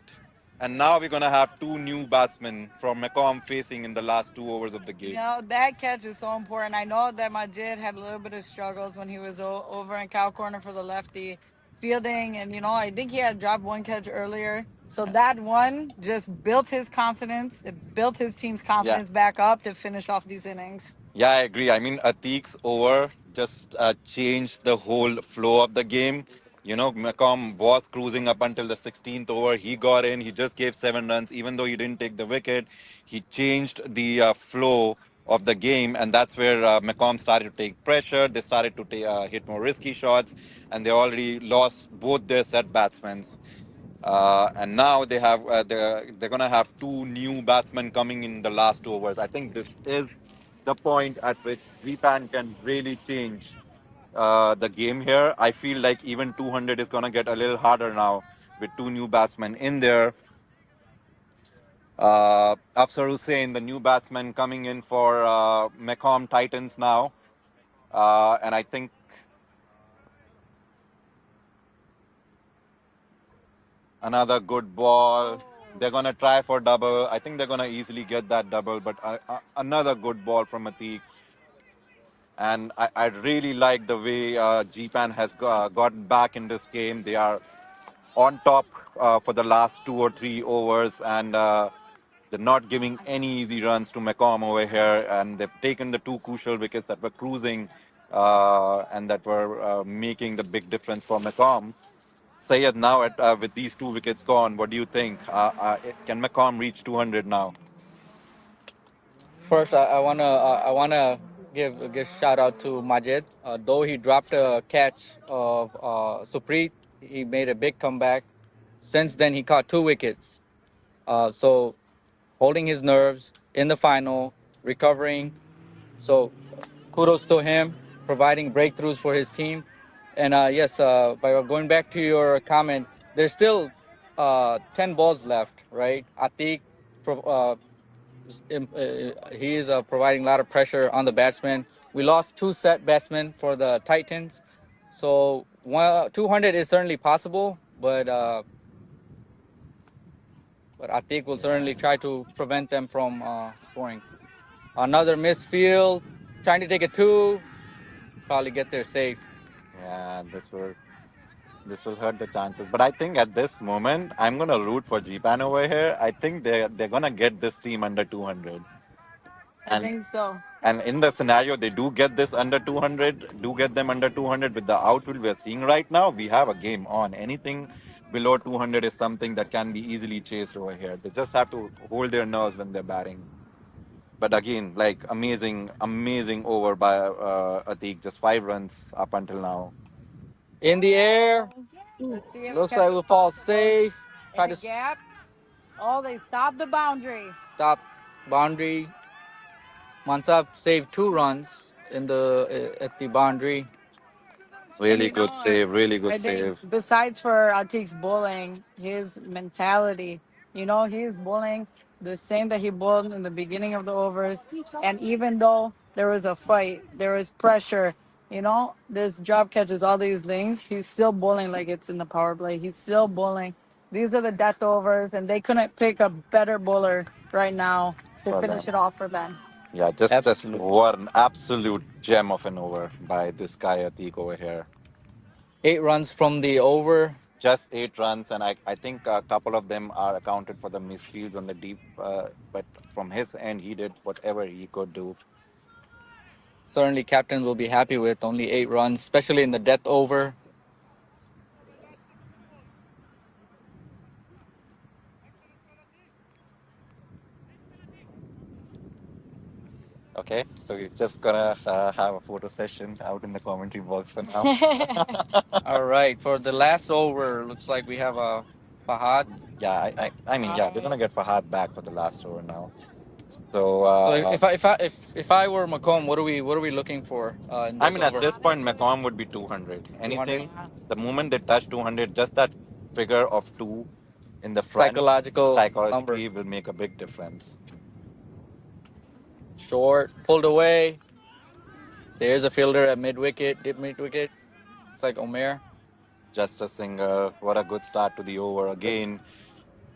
And now we're gonna have two new batsmen from Macomb facing in the last 2 overs of the You game. know, that catch is so important. I know that Majid had a little bit of struggles when he was over in cow corner for the lefty fielding. And, you know, I think he had dropped one catch earlier. So that one just built his confidence. It built his team's Yeah, confidence back up to finish off these innings. yeah, I agree. I mean, Atik's over just changed the whole flow of the game. You know, Macomb was cruising up until the 16th over. He got in. He just gave 7 runs. Even though he didn't take the wicket, he changed the flow of the game. And that's where Macomb started to take pressure. They started to hit more risky shots. And they already lost both their set batsmen. And now they're gonna have two new batsmen coming in the last 2 overs. I think this is the point at which GPAN can really change the game here. I feel like even 200 is gonna get a little harder now with two new batsmen in there. Afsar Hussain, the new batsman coming in for Macomb Titans now, and I think another good ball. They're gonna try for double. I think they're gonna easily get that double, but another good ball from Atik. And I really like the way GPAN has gotten back in this game. They are on top for the last 2 or 3 overs, and they're not giving any easy runs to Macomb over here. And they've taken the two crucial wickets that were cruising and that were making the big difference for Macomb. Sayed, now with these two wickets gone, what do you think? Can McCom reach 200 now? First, I wanna give shout out to Majid. Though he dropped a catch of Suprit, he made a big comeback. Since then, he caught two wickets. So holding his nerves in the final, recovering. So kudos to him, providing breakthroughs for his team. And yes, by going back to your comment, there's still 10 balls left, right? Atik, he is providing a lot of pressure on the batsman. We lost two set batsmen for the Titans, so 200 is certainly possible, but Atik will Yeah. certainly try to prevent them from scoring. Another missed field, trying to take a two, probably get there safe. Yeah, this will hurt the chances. But I think at this moment, I'm gonna root for GPAN over here. I think they're gonna get this team under 200. I And think so. and in the scenario they do get this under 200, do get them under 200 with the outfield we're seeing right now, we have a game on. Anything below 200 is something that can be easily chased over here. They just have to hold their nerves when they're batting. But again, like amazing over by Atik, just 5 runs up until now. In the air, Let's see if looks catch like is we'll fall possible. safe. In Try the to gap. Oh, they stopped the boundary. stop boundary. Mansap saved 2 runs in the at the boundary. And Really you know good what? save, really good I think save. besides for Atik's bowling, his mentality, he's bowling the same that he bowled in the beginning of the overs. And even though there was a fight, there was pressure, there's drop catches, all these things, he's still bowling like it's in the power play. He's still bowling. These are the death overs, and they couldn't pick a better bowler right now to For finish them. it off for them. Yeah, just Absolutely. what an absolute gem of an over by this guy Atik over here. 8 runs from the over. Just 8 runs, and I think a couple of them are accounted for the misfields on the deep. But from his end, he did whatever he could do. Certainly, captain will be happy with only 8 runs, especially in the death over. Okay, so we're just gonna have a photo session out in the commentary box for now. All right, for the last over, looks like we have a Fahad. Yeah, I mean, yeah, we're gonna get Fahad back for the last over now. So, So if I were Macomb, what are we looking for in I this mean, at over? this point, Honestly, McCom would be 200. 200. Anything, the moment they touch 200, just that figure of two in the front Psychological number. psychologically will make a big difference. Short, pulled away. There's a fielder at mid wicket, dip mid wicket. It's like Omer. Just a singer. What a good start to the over again.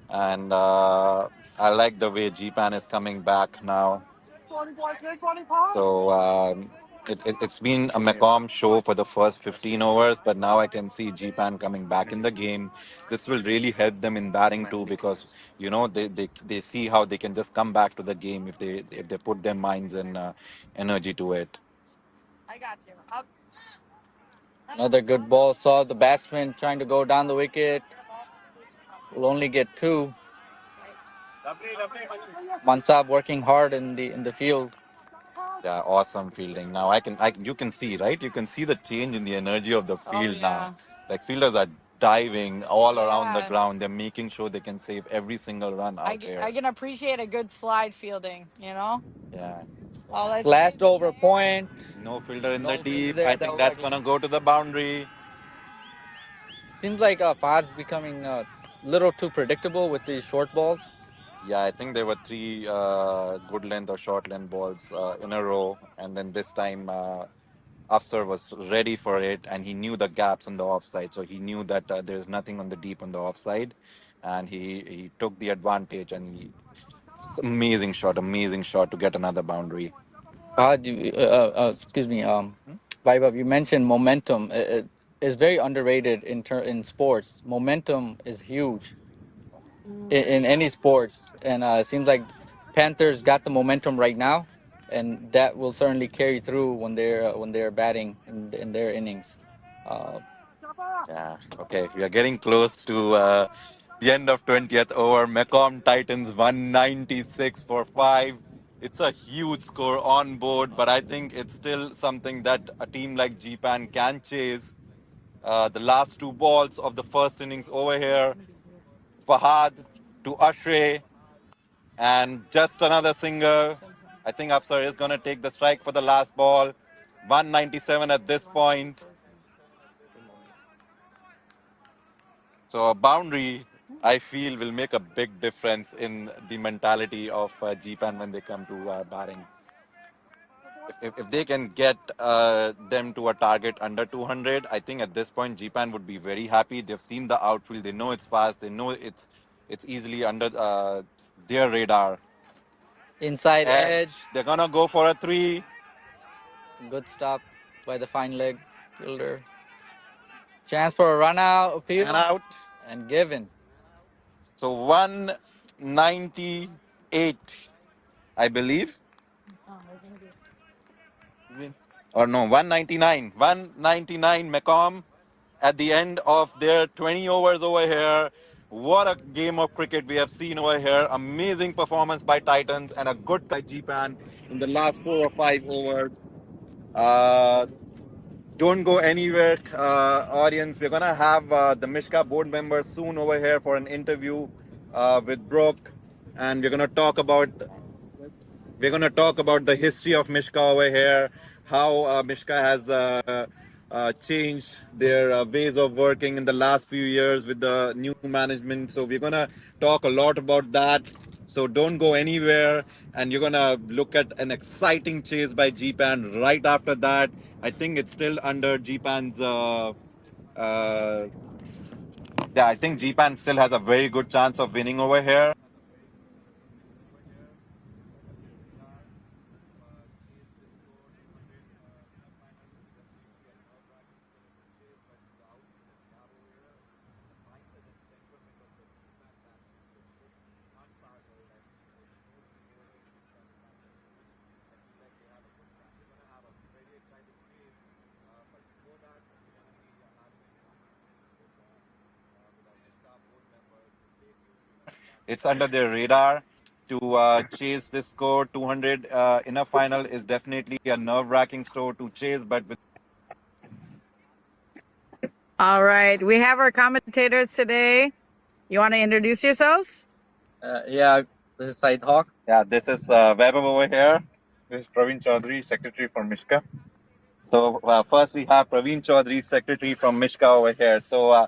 And I like the way GPAN is coming back now. So it's been a Macom show for the first 15 overs, but now I can see GPAN coming back in the game. This will really help them in batting too, because they see how they can just come back to the game if they put their minds and energy to it. I got you. Up. Another good ball. Saw the batsman trying to go down the wicket. Will only get two. Mansab working hard in the field. Yeah, awesome fielding. Now you can see, right? You can see the change in the energy of the Oh field now. yeah. Like fielders are diving all around the Yeah. ground. They're making sure they can save every single run out I here. can appreciate a good slide fielding. Yeah. All I see Last is in over the air. point. No fielder in the No fielder deep. there. I That think was that's like gonna go to the boundary. seems like Fahad's becoming a little too predictable with these short balls. Yeah, I think there were three good length or short length balls in a row, and then this time Afsar was ready for it, and he knew the gaps on the offside, so he knew that there's nothing on the deep on the offside, and he took the advantage, and it's amazing shot to get another boundary. Fahad, excuse me, Vaibhav, you mentioned momentum. It is very underrated in sports. Momentum is huge in any sports, and it seems like Panthers got the momentum right now, and that will certainly carry through when they're batting in their innings. Uh, Yeah. Okay. We are getting close to the end of 20th over. Macomb Titans 196 for 5. It's a huge score on board, but I think it's still something that a team like GPAN can chase. The last two balls of the first innings over here. Fahad to Ashray, and just another single. I think Afsar is going to take the strike for the last ball. 197 at this point. So a boundary, I feel, will make a big difference in the mentality of GPAN when they come to batting. If they can get them to a target under 200, I think at this point GPAN would be very happy. They've seen the outfield. They know it's fast. They know it's easily under their radar. Inside And edge. they're gonna go for a three Good stop by the fine leg fielder. Chance for a run out and appeal out. and given. So 198, I believe. Or no, 199. 199 Macomb at the end of their 20 overs over here. What a game of cricket we have seen over here. Amazing performance by Titans and a good by GPAN in the last 4 or 5 overs. Uh, don't go anywhere, audience. We're going to have the Mich-CA board members soon over here for an interview with Brooke. And we're going to talk about the history of Mich-CA over here, how Mich-CA has changed their ways of working in the last few years with the new management. So we're going to talk a lot about that. So don't go anywhere. And you're going to look at an exciting chase by GPAN right after that. I think it's still under GPAN's. Yeah, I think GPAN still has a very good chance of winning over here. It's under their radar to chase this score. 200 in a final is definitely a nerve-wracking score to chase, but with All right. We have our commentators today. You want to introduce yourselves? Yeah, this is Side Hawk. yeah, this is Vaibhav over here. This is Praveen Chaudhary, Secretary for Mich-CA. So first we have Praveen Chaudhary, Secretary from Mich-CA over here. So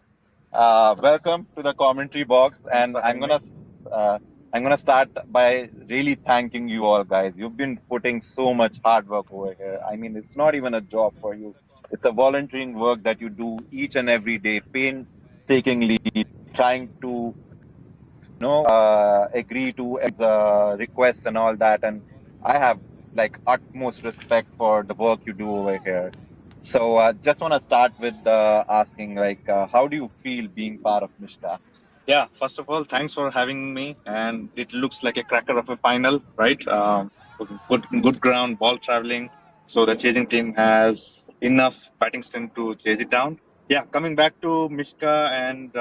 welcome to the commentary box, and I'm gonna start by really thanking you all, guys. You've been putting so much hard work over here. I mean, it's not even a job for you; it's a volunteering work that you do each and every day, painstakingly, trying to agree to requests and all that. And I have like utmost respect for the work you do over here. So just want to start with asking, like, how do you feel being part of Mishka? Yeah, first of all, thanks for having me. And it looks like a cracker of a final, right? Good ground, ball traveling. So the chasing team has enough batting strength to chase it down. Yeah, coming back to Mishka, and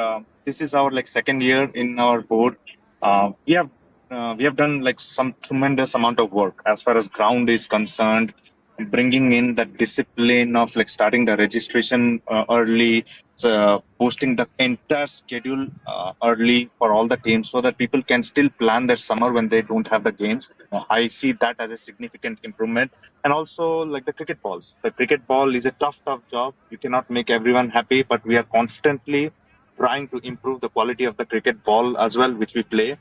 this is our like second year in our board. We have done like some tremendous amount of work as far as ground is concerned, bringing in the discipline of like starting the registration early, posting the entire schedule early for all the teams so that people can still plan their summer when they don't have the games. I see that as a significant improvement. And also, like the cricket balls. The cricket ball is a tough job. You cannot make everyone happy, but we are constantly trying to improve the quality of the cricket ball as well, which we play.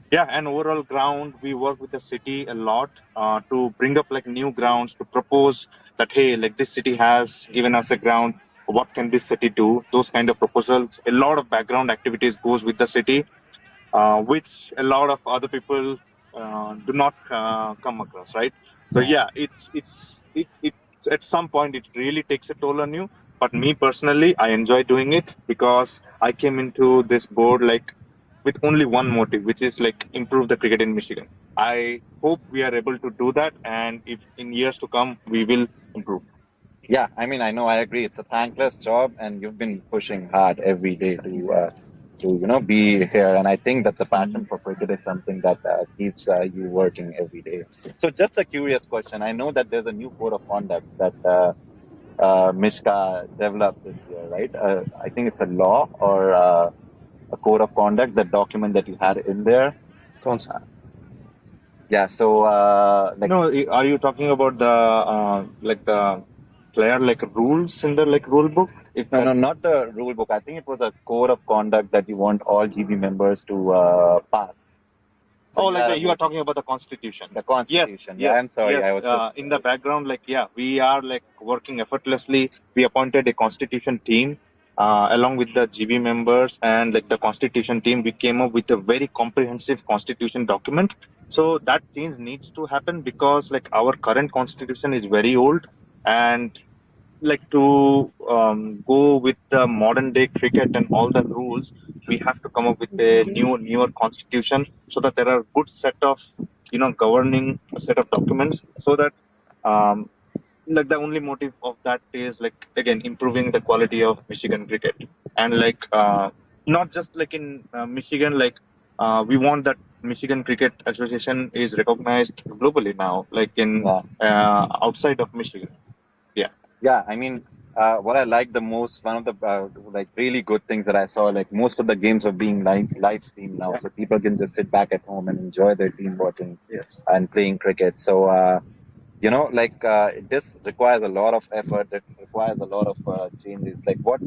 Yeah, and overall ground, we work with the city a lot to bring up like new grounds, to propose that, hey, like this city has given us a ground, what can this city do? Those kind of proposals. A lot of background activities goes with the city, which a lot of other people do not come across, right? So yeah, it's at some point it really takes a toll on you. But me personally, I enjoy doing it because I came into this board like with only one motive, which is like improve the cricket in Michigan. I hope we are able to do that, and if in years to come we will improve. Yeah, I mean, I know, I agree. It's a thankless job, and you've been pushing hard every day to be here. And I think that the passion for cricket is something that keeps you working every day. So, just a curious question. I know that there's a new code of conduct that Mich-CA developed this year, right? I think it's a law or a code of conduct, the document that you had in there. Yeah. So, No, are you talking about the like the player like rules in the like rule book? If no, that no, not the rule book. I think it was a code of conduct that you want all GB members to pass. So oh, you like had a you are vote, talking about the constitution. the Yes, constitution. Yeah, I'm yes, sorry. I yes. was just In the background, like yeah, we are like working effortlessly. We appointed a constitution team along with the GB members and like the constitution team. We came up with a very comprehensive constitution document. So that change needs to happen because like our current constitution is very old, and like to go with the modern day cricket and all the rules, we have to come up with a newer constitution so that there are good set of governing set of documents so that um, like the only motive of that is like again improving the quality of Michigan cricket and like not just like in Michigan, like we want that Michigan Cricket Association is recognized globally now, like in outside of Michigan. Yeah. yeah. I mean, what I like the most, one of the like really good things that I saw, like most of the games are being live streamed now, so people can just sit back at home and enjoy their team watching Yes. and playing cricket. So. Like this requires a lot of effort. It requires a lot of changes. Like what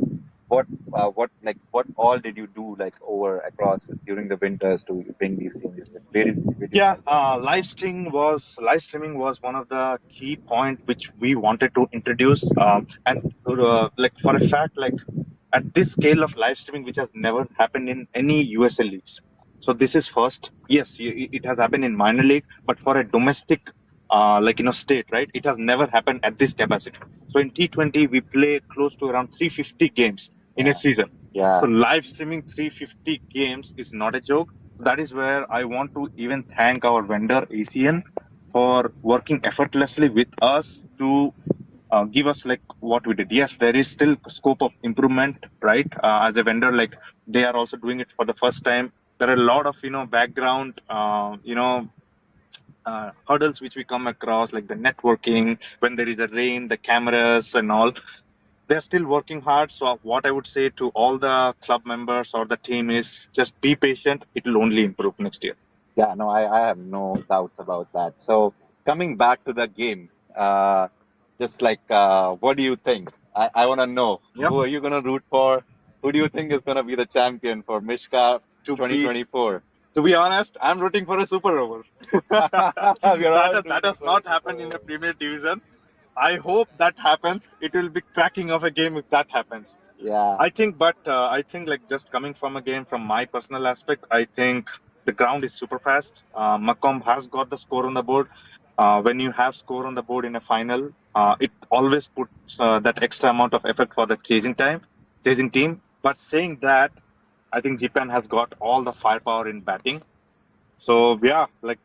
all did you do like over across during the winters to bring these changes? Like, where did you Yeah, start that? live streaming was one of the key point which we wanted to introduce, and like for a fact, like at this scale of live streaming, which has never happened in any USL leagues. So this is first. Yes, it has happened in minor league, but for a domestic, state, right? It has never happened at this capacity. So in T20, we play close to around 350 games in a season. Yeah. So live streaming 350 games is not a joke. That is where I want to even thank our vendor ACN for working effortlessly with us to give us like what we did. Yes, there is still scope of improvement, right? As a vendor, like they are also doing it for the first time. There are a lot of background hurdles which we come across, like the networking when there is a rain, the cameras and all. They're still working hard. So what I would say to all the club members or the team is just be patient. It will only improve next year. Yeah, no, I have no doubts about that. So coming back to the game, just like what do you think? I want to know Yep. who are you gonna root for? Who do you think is gonna be the champion for Mich-CA To be 2024? to be honest, I'm rooting for a super over. That has not happened in the Premier Division. I hope that happens. It will be cracking of a game if that happens. Yeah. I think like just coming from a game from my personal aspect, I think the ground is super fast. Macomb has got the score on the board. When you have score on the board in a final, it always puts that extra amount of effort for the chasing team. But saying that, I think GPAN has got all the firepower in batting. So yeah, like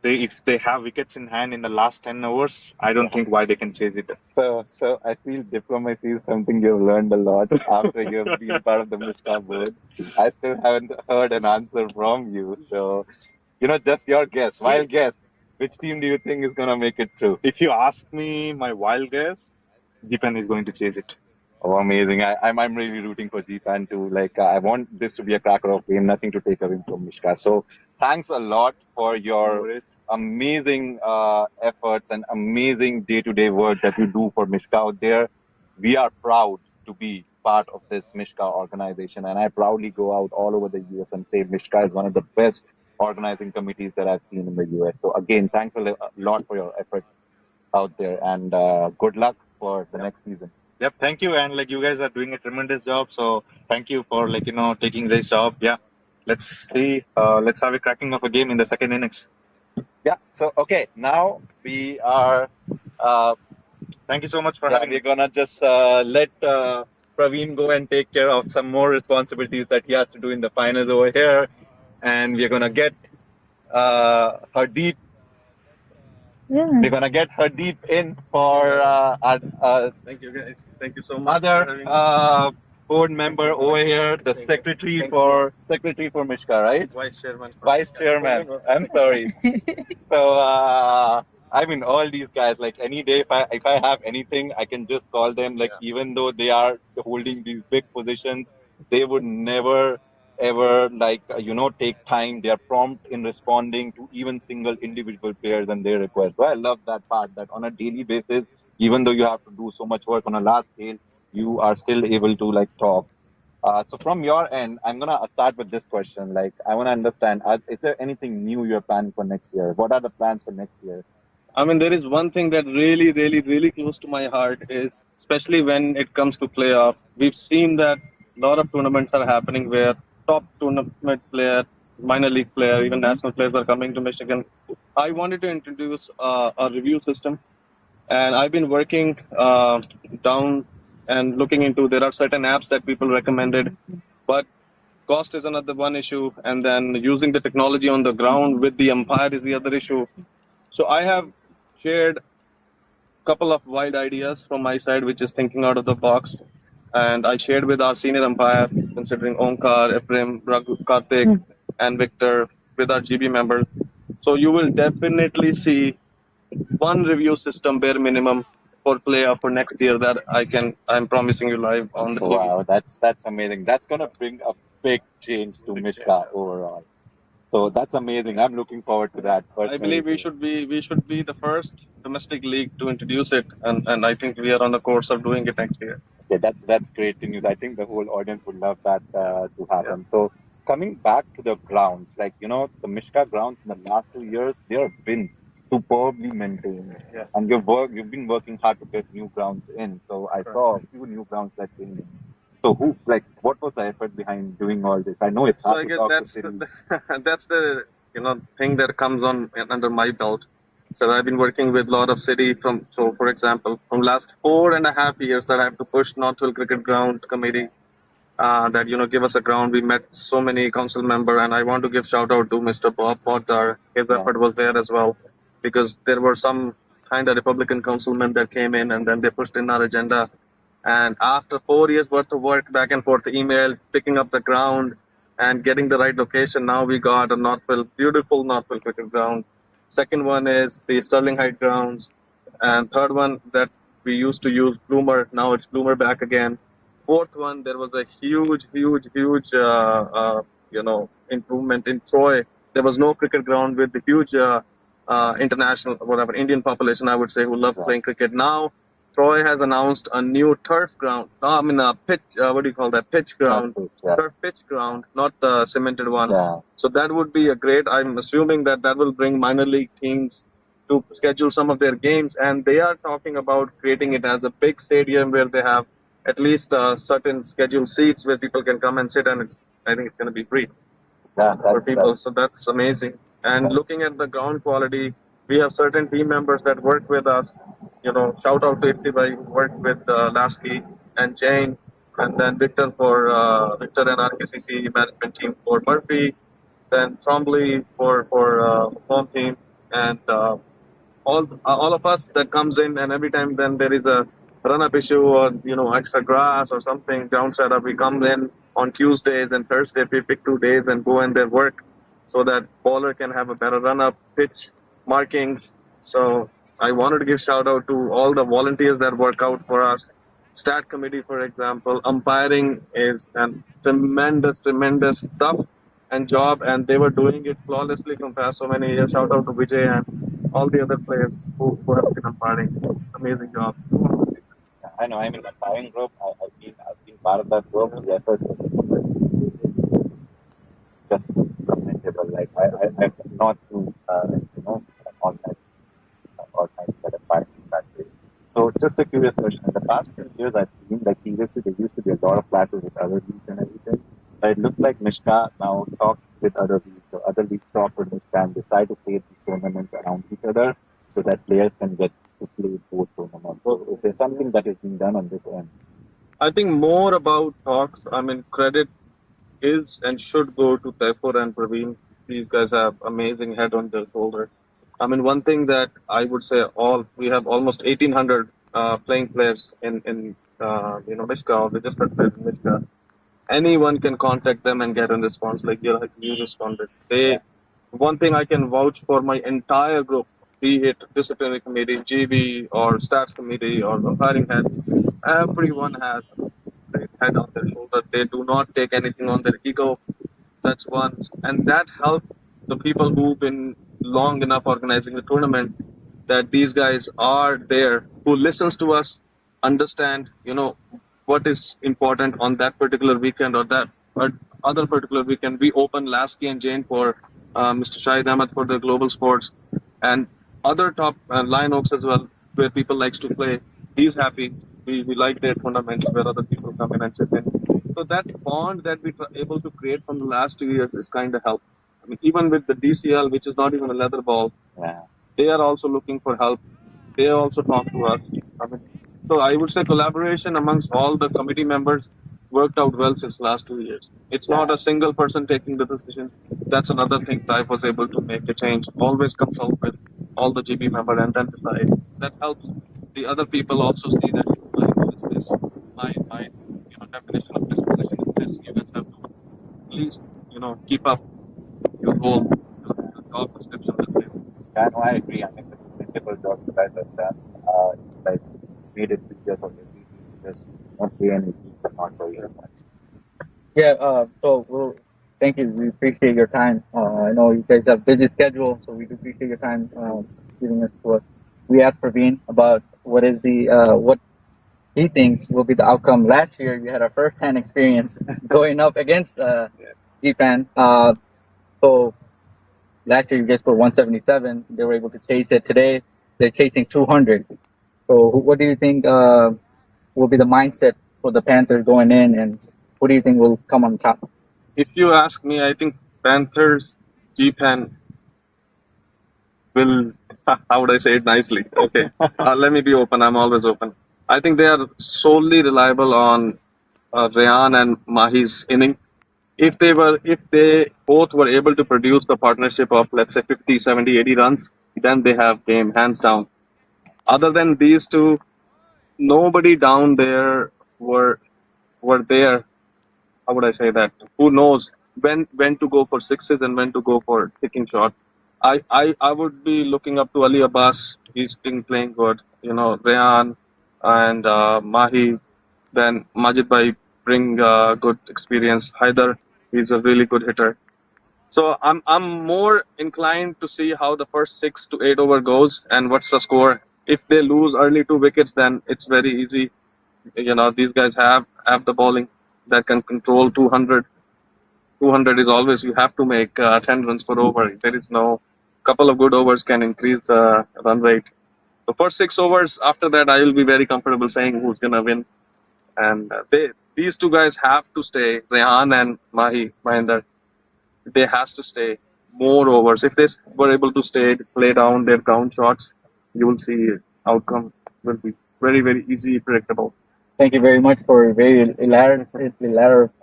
if they have wickets in hand in the last 10 overs, I don't think why they can chase it. So I feel diplomacy is something you've learned a lot after you've been part of the Mich-CA board. I still haven't heard an answer from you. So, just your guess, wild guess. Which team do you think is gonna make it through? If you ask me, my wild guess, GPAN is going to chase it. Oh, amazing! I'm really rooting for GPAN too. Like I want this to be a cracker of game, nothing to take away from Mich-CA. So thanks a lot for your amazing efforts and amazing day-to-day work that you do for Mich-CA out there. We are proud to be part of this Mich-CA organization, and I proudly go out all over the US and say Mich-CA is one of the best organizing committees that I've seen in the US. So again, thanks a lot for your effort out there, and good luck for the next season. Yep, thank you, and like you guys are doing a tremendous job. So thank you for taking this job. Yeah, let's see. Let's have a cracking of a game in the second innings. Yeah. So okay, now we are. Thank you so much for Yeah, having we're me. gonna just let Praveen go and take care of some more responsibilities that he has to do in the finals over here, and we're gonna get Hardeep Yeah. We're gonna get Hardeep in for our Thank you, guys. Thank you so much. other board member over here, the secretary for Mich-CA, right? Vice Chairman. Vice chairman. I'm sorry. So I mean, all these guys. Like any day, if I have anything, I can just call them. Like even though they are holding these big positions, they would never ever take time. They are prompt in responding to even single individual players and their requests. So I love that part. That on a daily basis, even though you have to do so much work on a large scale, you are still able to talk. So from your end, I'm gonna start with this question. Like, I want to understand: is there anything new you're planning for next year? What are the plans for next year? I mean, there is one thing that really, really, really close to my heart is, especially when it comes to playoff. We've seen that a lot of tournaments are happening where top tournament player, minor league player, even national players are coming to Michigan. I wanted to introduce a review system, and I've been working down and looking into. There are certain apps that people recommended, but cost is another one issue, and then using the technology on the ground with the umpire is the other issue. So I have shared couple of wild ideas from my side, which is thinking out of the box. And I shared with our senior umpire, considering Omkar, Prem, Raghu, Karthik, and Victor, with our GB members. So you will definitely see one review system bare minimum for playoff for next year that I'm promising you live on the TV. Wow, that's amazing. That's gonna bring a big change to Mich-CA overall. So that's amazing. I'm looking forward to that. I believe we should be the first domestic league to introduce it, and I think we are on the course of doing it next year. Okay, that's great news. I think the whole audience would love that to happen. So coming back to the grounds, the Mich-CA grounds in the last 2 years, they have been superbly maintained. Yeah. And you've been working hard to get new grounds in. So I saw a few new grounds that came in. So what was the effort behind doing all this? I know it's So I hard to guess talk to that's city. that's the thing that comes on under my belt. So I've been working with a lot of city for example, from last 4.5 years that I have to push Northville Cricket Ground Committee that give us a ground. We met so many council member, and I want to give shout out to Mr. Bob Poddar. His effort was there as well, because there were some kind of Republican councilmen that came in and then they pushed in our agenda. And after 4 years worth of work, back and forth email, picking up the ground and getting the right location, now we got a beautiful Northville cricket ground. Second one is the Sterling Heights grounds, and third one that we used to use Bloomer. Now it's Bloomer back again. Fourth one, there was a huge improvement in Troy. There was no cricket ground with the huge international, whatever, Indian population, I would say, who love playing cricket. Now Troy has announced a new turf ground. No, I mean a pitch. What do you call that? Pitch ground. Turf pitch ground, not the cemented one. Yeah. So that would be a great. I'm assuming that will bring minor league teams to schedule some of their games, and they are talking about creating it as a big stadium where they have at least certain scheduled seats where people can come and sit, and I think it's going to be free for people. So that's amazing. And looking at the ground quality, we have certain team members that work with us. Shout out to Iftibai, who worked with Lasky and Jane, and then Victor and RKCC management team for Murphy, then Trombley for home team, and all of us that comes in, and every time then there is a run up issue or extra grass or something down setup, we come in on Tuesdays and Thursdays. We pick 2 days and go in there work so that bowler can have a better run up pitch markings. So I wanted to give shout out to all the volunteers that work out for us. Stat committee, for example, umpiring is a tremendous stuff and job, and they were doing it flawlessly from past so many years. Shout out to Vijay and all the other players who have been umpiring. Amazing job. I know. I'm in the umpiring group. I've been part of that group. The effort was just commendable. Like I've not seen organized that umpiring in that way. So just a curious question. In the past few years, I've seen previously there used to be a lot of clashes with other leagues and everything. But it looks like Mich-CA now talks with other leagues. So other leagues talk with Mich-CA and decide to play these tournaments around each other so that players can get to play both tournaments. So is there something that is being done on this end? I think more about talks. I mean, credit is and should go to Taifur and Praveen. These guys have amazing head on their shoulder. I mean, one thing that I would say, we have almost 1,800 playing players in Mich-CA, registered players in Mich-CA. Anyone can contact them and get a response like you responded. One thing I can vouch for my entire group, be it disciplinary committee, GB, or stats committee, or the hiring head, everyone has a great head on their shoulder. They do not take anything on their ego. That's one, and that helped the people who've been long enough organizing the tournament. That these guys are there, who listens to us, understand, what is important on that particular weekend or that or other particular weekend. We open Lasky and Jane for Mr. Shahid Ahmed for the global sports, and other top Lion Oaks as well, where people likes to play. He's happy. We like their tournaments where other people come in and chip in. So that bond that we were able to create from the last 2 years is kind of help. I mean, even with the DCL, which is not even a leather ball, they are also looking for help. They also talk to us. I mean, so I would say collaboration amongst all the committee members worked out well since last 2 years. It's not a single person taking the decision. That's another thing that I was able to make a change. Always consult with all the GB member and then decide. That helps the other people also see that my goal is this, my definition of this position is this. You guys have to please keep up your goal, the job description. Let's say. Yeah, no, I agree. I mean, the principal job you guys have done, it's like made it easier for every team to just not play any team, but not for your much. Yeah. So we'll thank you. We appreciate your time. I know you guys have busy schedule, so we do appreciate your time giving us to us. We asked Praveen about what is the what he thinks will be the outcome. Last year, we had our first-hand experience going up against GPAN. So last year, you guys scored 177. They were able to chase it. Today, they're chasing 200. So what do you think will be the mindset for the Panthers going in, and what do you think will come on top? If you ask me, I think Panthers, GPAN will, how would I say it nicely? Okay, let me be open. I'm always open. I think they are solely reliable on Rayan and Mahi's inning. If they both were able to produce the partnership of, let's say, 50, 70, 80 runs, then they have game hands down. Other than these two, nobody down there were there. How would I say that? Who knows when to go for sixes and when to go for taking shots? I would be looking up to Ali Abbas. He's been playing good. Rehan and Mahi. Then Majid Bhai bring good experience. Haider, he's a really good hitter. So I'm more inclined to see how the first 6 to 8 over goes and what's the score. If they lose early 2 wickets, then it's very easy. These guys have the bowling that can control 200. 200 is always, you have to make 10 runs per over. There is no, couple of good overs can increase run rate. The first 6 overs, after that, I will be very comfortable saying who's going to win. And these two guys have to stay, Rehan and Mahinder. They has to stay more overs. If they were able to stay, play down their ground shots, you will see outcome will be very, very easy, predictable. Thank you very much for a very elaborative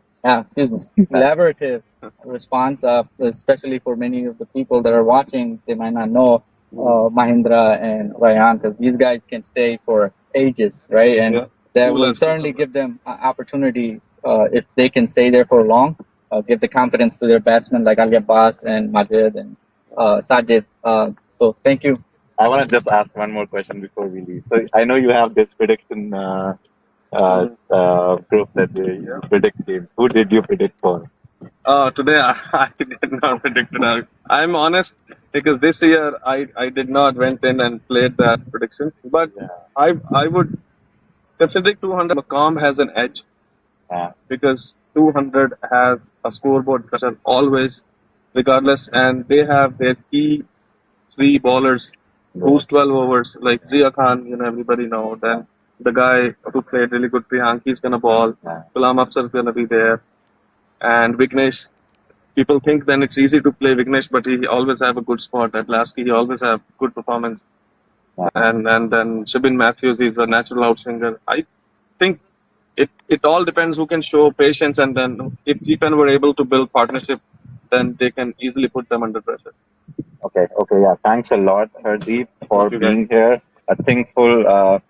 response. Especially for many of the people that are watching, they might not know Mahindra and Ryan, because these guys can stay for ages, right? And that will certainly give them an opportunity if they can stay there for long. Give the confidence to their batsmen like Ali Abbas and Majid and Sajid. So thank you. I want to just ask one more question before we leave. So I know you have this prediction group that you predict games. Who did you predict for? Today I did not predict it. I'm honest because this year I did not went in and played that prediction. But I would considering 200, Macomb has an edge because 200 has a scoreboard pressure always, regardless, and they have their key 3 bowlers who's 12 overs like Zia Khan. Everybody know. Then the guy who played really good, Priyank, he's gonna bowl. Gulam Afzal is gonna be there, and Vignesh. People think then it's easy to play Vignesh, but he always have a good spot at Lasky. He always have good performance. And then Shabin Matthews, he's a natural outsinger. I think it all depends who can show patience, and then if GPAN were able to build partnership, then they can easily put them under pressure. Okay, okay, yeah. Thanks a lot, Hardeep, for Thank you, guys. being here. A thankful,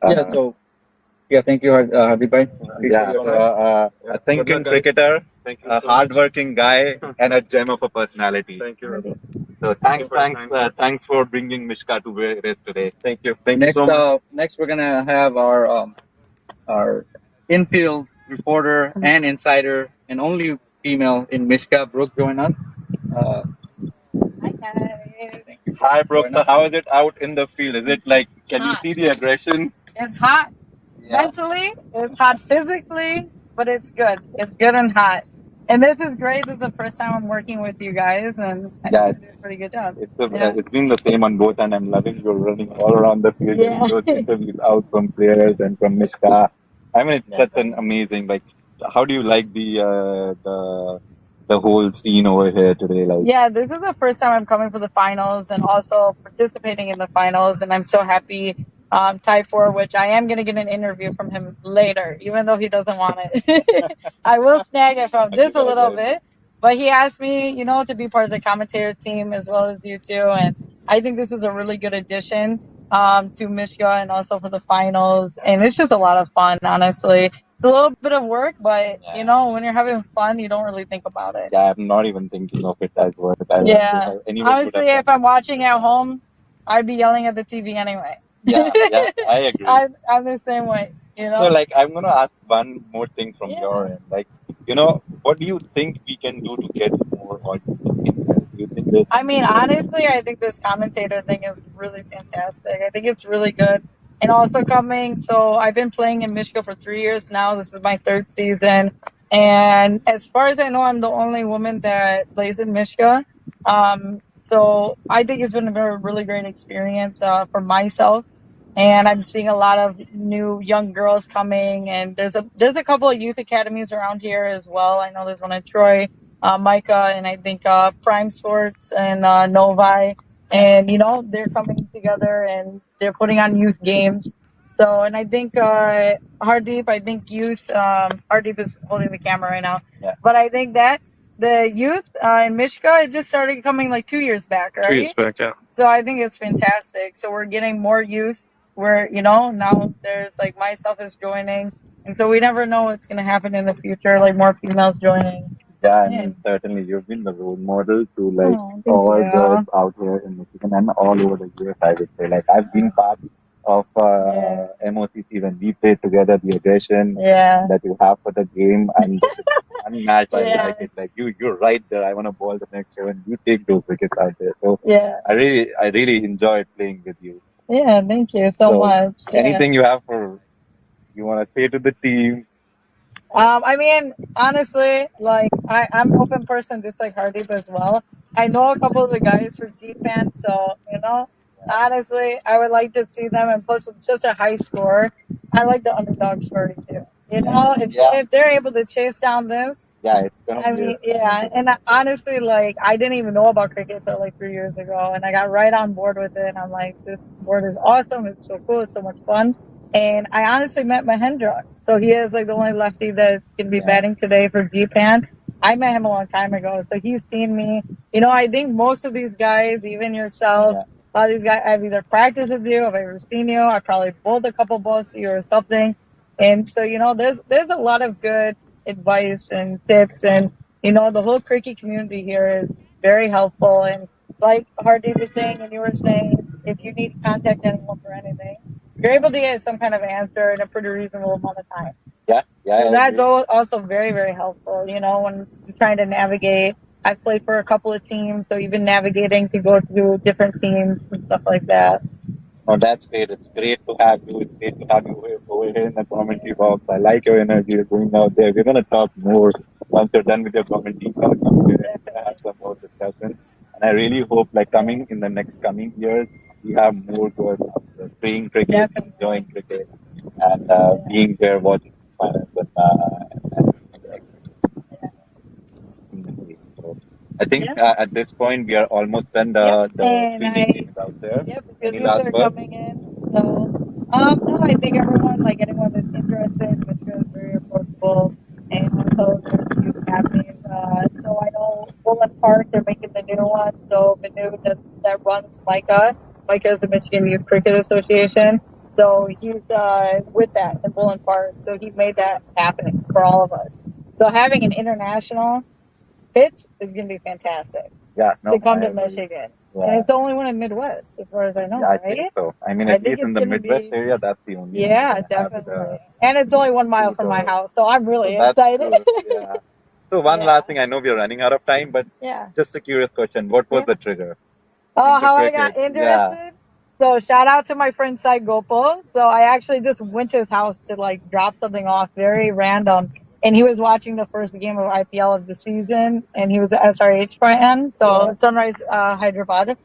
Yeah. So yeah, thank you, Hardeep bhai. yeah, Appreciate so, your time. a Good luck, thinking guys. cricketer, Thank you a so much. hardworking guy, and a gem of a personality. Thank you. So thanks for bringing Mishka to where it is today. Thank you. Thank you Next, so much. next we're gonna have our infield reporter and insider and only female in Mich-CA, Brooke, join us. Uh, Hi guys. Hi, Brooke. So how is it out in the field? Is it like, can you Hot. see the aggression? It's hot Yeah. mentally, it's hot physically, but it's good. It's good and hot. And this is great. This is the first time I'm working with you guys, and I Yeah, think you did a pretty good job. it's been the same on both, and I'm loving your running all around the field, getting Yeah. those interviews out from players and from Mishka. I mean, it's such an amazing, like, how do you like the whole scene over here today? Like, Yeah, this is the first time I'm coming for the finals and also participating in the finals, and I'm so happy. Type 4, which I am going to get an interview from him later, even though he doesn't want it. I will snag it from just a little bit, but he asked me, to be part of the commentator team as well as you two, and I think this is a really good addition to Mich-CA and also for the finals, and it's just a lot of fun, honestly. It's a little bit of work, but when you're having fun, you don't really think about it. yeah, I'm not even thinking of it as work. Yeah. Anyone would Honestly, have if I'm watching at home, I'd be yelling at the TV anyway. Yeah, yeah, I agree. I'm the same way, So, like, I'm gonna ask one more thing from your end. Like, what do you think we can do to get more audience in here? Do you think there's I mean, honestly, I think this commentator thing is really fantastic. I think it's really good. And also coming, so I've been playing in Mich-CA for 3 years now. This is my third season. And as far as I know, I'm the only woman that plays in Mich-CA. So I think it's been a really great experience for myself. And I'm seeing a lot of new young girls coming, and there's a couple of youth academies around here as well. I know there's one in Troy, Micah, and I think Prime Sports and Novi, and they're coming together and they're putting on youth games. So, and I think Hardeep, I think youth, Hardeep is holding the camera right now, Yeah. but I think that the youth in Mich-CA, it just started coming like 2 years back, right? 2 years back, yeah. So I think it's fantastic. So we're getting more youth where, now there's like myself is joining. And so we never know what's going to happen in the future, like more females joining. Yeah, I mean, certainly you've been the role model to like all you. girls out here in Michigan and all over the US. I would say, like, I've been part of MOCC when we played together. The aggression Yeah. that you have for the game and it's unmatched. I Yeah. like it. Like you're right there. I want to ball the next show and you take those wickets out there. So Yeah. I really enjoyed playing with you. Yeah. Thank you so much. Yeah. Anything you have you want to say to the team? I mean, honestly, like I'm an open person just like Hardeep as well. I know a couple of the guys for GPAN, so honestly, I would like to see them. And plus, with such a high score, I like the underdog story too. If they're able to chase down this, Yeah, it's gonna I be mean, yeah. And honestly, like I didn't even know about cricket till like 3 years ago, and I got right on board with it. And I'm like, this sport is awesome. It's so cool. It's so much fun. And I honestly met Mahendra. So he is like the only lefty that's going to be batting today for GPAN. I met him a long time ago. So he's seen me. I think most of these guys, even yourself, a lot of these guys, I've either practiced with you, I've ever seen you, I probably bowled a couple balls to you or something. And so, there's a lot of good advice and tips. And, the whole cricket community here is very helpful. And like Hardeep was saying, and you were saying, if you need to contact anyone for anything, you're able to get some kind of answer in a pretty reasonable amount of time. Yeah. So that's also very, very helpful, when you're trying to navigate. I've played for a couple of teams, so even navigating to go through different teams and stuff like that. Oh, that's great. It's great to have you. It's great to have you over here in the commentary box. I like your energy. You're going out there. We're going to talk more once you're done with your commentary. Come here and we're gonna have some more discussion. And I really hope, like, coming in the next coming years, we have more girls out there playing cricket, enjoying cricket, and being there watching finals so I think at this point we are almost done. The fielding team is out there. Any last words? Coming in. So, no, I think everyone, like anyone that's interested, Mr. is very approachable, and also there's youth academies. So I know Bullen Park, they're making the new one. So Manu that runs Micah. Micah is the Michigan Youth Cricket Association. So he's with that in Bullen Park. So he made that happen for all of us. So having an international pitch is going to be fantastic. Yeah, no, to come I to agree. Michigan. Yeah. And it's the only one in Midwest, as far as I know, Yeah, I right? think so. I mean, I at think least in it's the gonna Midwest be- area, that's the only one Yeah, we're gonna have with definitely. And it's only 1 mile from my Pluto. house, so I'm really So that's excited. good. Yeah. So one Yeah. last thing, I know we're running out of time, but Yeah. just a curious question: what was Yeah. the trigger? Oh, into how I got cricket? interested? So shout out to my friend Sai Gopal. So I actually just went to his house to like drop something off, very random. And he was watching the first game of IPL of the season, and he was an SRH fan, so Sunrise Hyderabad.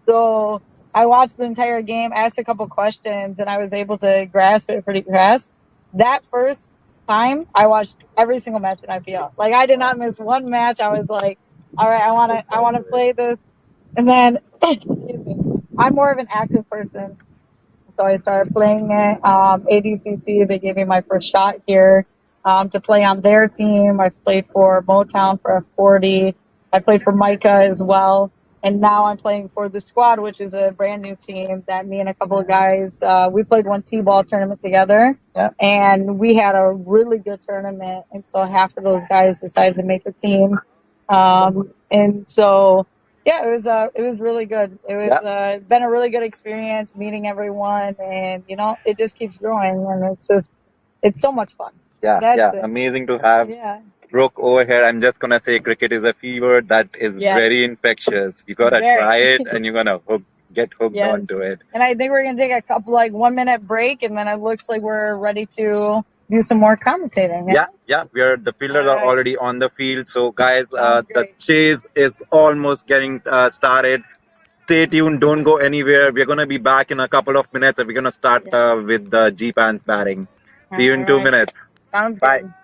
So I watched the entire game, asked a couple questions, and I was able to grasp it pretty fast. That first time, I watched every single match in IPL. Like I did not miss one match. I was like, all right, I want to play this. And then, excuse me, I'm more of an active person. So I started playing it. ADCC, they gave me my first shot here to play on their team. I played for Motown for F40. I played for Micah as well. And now I'm playing for the squad, which is a brand new team that me and a couple of guys, we played one T-ball tournament together. Yeah. And we had a really good tournament. And so half of those guys decided to make a team. And so yeah, it was really good. It was been a really good experience meeting everyone, and it just keeps growing, and it's so much fun. Yeah, That's yeah, it. amazing to have Yeah. Brooke over here. I'm just gonna say, cricket is a fever that is Yes. very infectious. You gotta Very. try it, and you're gonna get hooked Yes. onto it. And I think we're gonna take a couple 1-minute break, and then it looks like we're ready to do some more commentating. Yeah, the fielders are Alright. already on the field. So, guys, Sounds the great. chase is almost getting started. Stay tuned. Don't go anywhere. We're gonna be back in a couple of minutes, and we're gonna start with the GPAN's batting. See you in 2 Alright. minutes. Sounds Bye. good.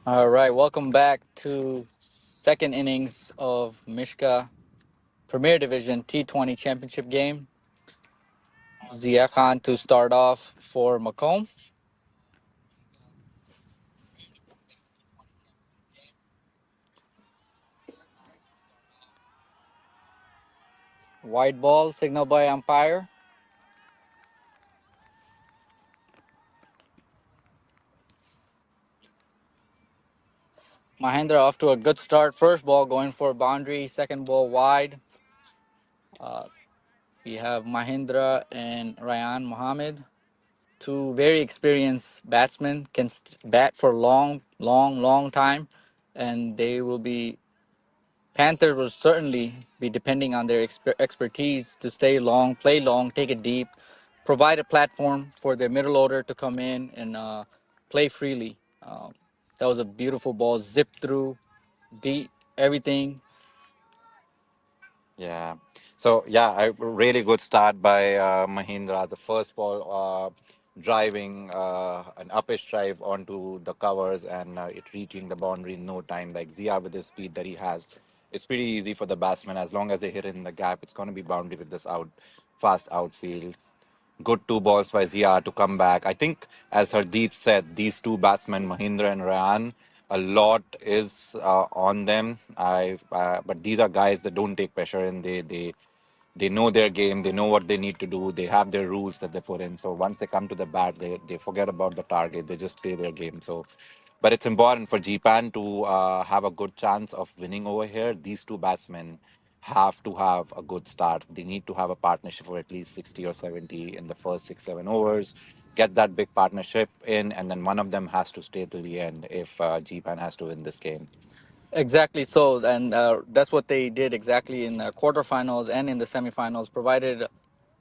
All right, welcome back to second innings of Mich-CA Premier Division T20 Championship game. Zia Khan to start off for Macomb. White ball signaled by umpire. Mahendra off to a good start. First ball going for a boundary. Second ball wide. Uh, we have Mahendra and Ryan Mohammed. Two very experienced batsmen can bat for long, long, long time, and they will be Panthers will certainly be depending on their expertise to stay long, play long, take it deep, provide a platform for their middle order to come in and play freely. That was a beautiful ball, zip through, beat everything. Yeah. So yeah, a really good start by Mahindra. The first ball, driving an uppish drive onto the covers and it reaching the boundary in no time. Like Zia with the speed that he has, it's pretty easy for the batsman as long as they hit it in the gap. It's going to be boundary with this fast outfield. Good two balls by Zia to come back. I think, as Hardeep said, these two batsmen, Mahindra and Rayan, a lot is on them. But these are guys that don't take pressure and they know their game. They know what they need to do. They have their rules that they put in. So once they come to the bat, they forget about the target. They just play their game. So, but it's important for GPAN to have a good chance of winning over here. These two batsmen have to have a good start. They need to have a partnership for at least 60 or 70 in the first 6, 7 overs. Get that big partnership in, and then one of them has to stay till the end if GPAN has to win this game. Exactly so, and that's what they did exactly in the quarterfinals and in the semifinals. Provided,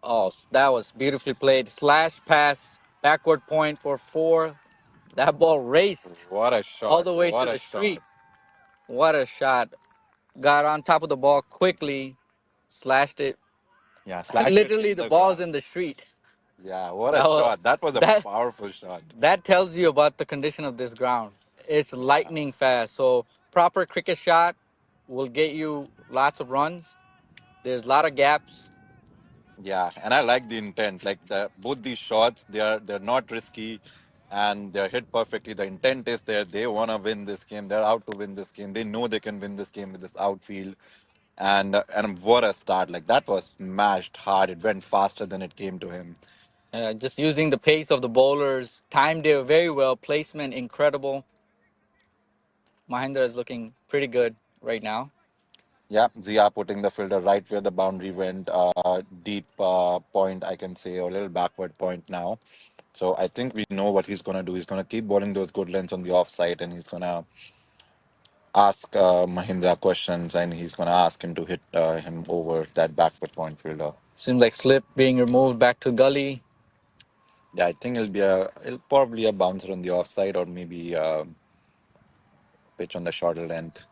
oh, that was beautifully played. Slash pass, backward point for four. That ball raced What a all shot! the way to What a the shot! street. What a shot. Got on top of the ball quickly, slashed it. Yeah, slashed it Literally, in the the ball's ground. in the street. Yeah, what a That was shot! That was a that powerful shot. that tells you about the condition of this ground. It's Yeah. lightning fast. So proper cricket shot will get you lots of runs. There's a lot of gaps. Yeah, and I like the intent. Like the both these shots, they're not risky, and they're hit perfectly. The intent is there. They want to win this game. They're out to win this game. They know they can win this game with this outfield, and what a start! Like that was smashed hard. It went faster than it came to him. Just using the pace of the bowlers, timed it very well. Placement incredible. Mahendra is looking pretty good right now. Yeah, Zia putting the fielder right where the boundary went, deep point, I can say, or a little backward point now. So I think we know what he's gonna do. He's gonna keep bowling those good lengths on the offside, and he's gonna ask Mahindra questions, and he's gonna ask him to hit him over that backward point fielder. Seems like slip being removed back to gully. Yeah, I think it'll probably a bouncer on the offside, or maybe pitch on the shorter length.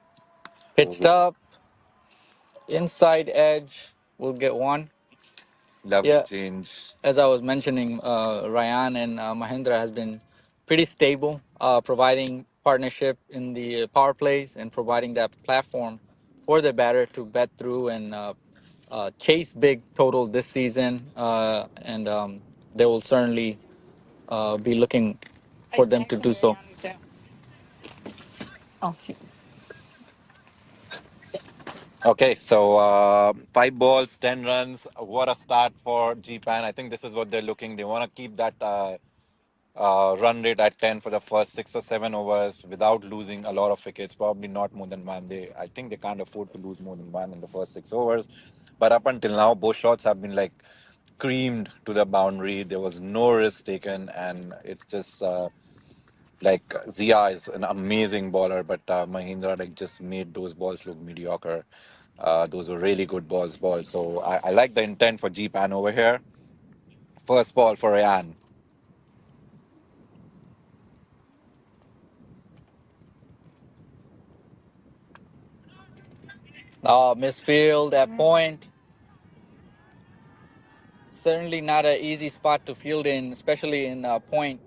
Pitched Ooh, up, inside edge. We'll get one. lovely Yeah, change. as I was mentioning, Ryan and Mahindra has been pretty stable, providing partnership in the power plays and providing that platform for the batter to bet through and chase big total this season. And they will certainly be looking for them to do so. Okay, so 5 balls, 10 runs. What a start for GPAN. I think this is what they're looking. They want to keep that run rate at 10 for the first 6 or 7 overs without losing a lot of wickets. Probably not more than one. I think they can't afford to lose more than one in the first 6 overs. But up until now, both shots have been like creamed to the boundary. There was no risk taken, and it's just. Like Zia is an amazing bowler, but Mahindra like just made those balls look mediocre. Those were really good balls. So I like the intent for Pan over here. First ball for Ryan. Misfield at point. Certainly not an easy spot to field in, especially in point.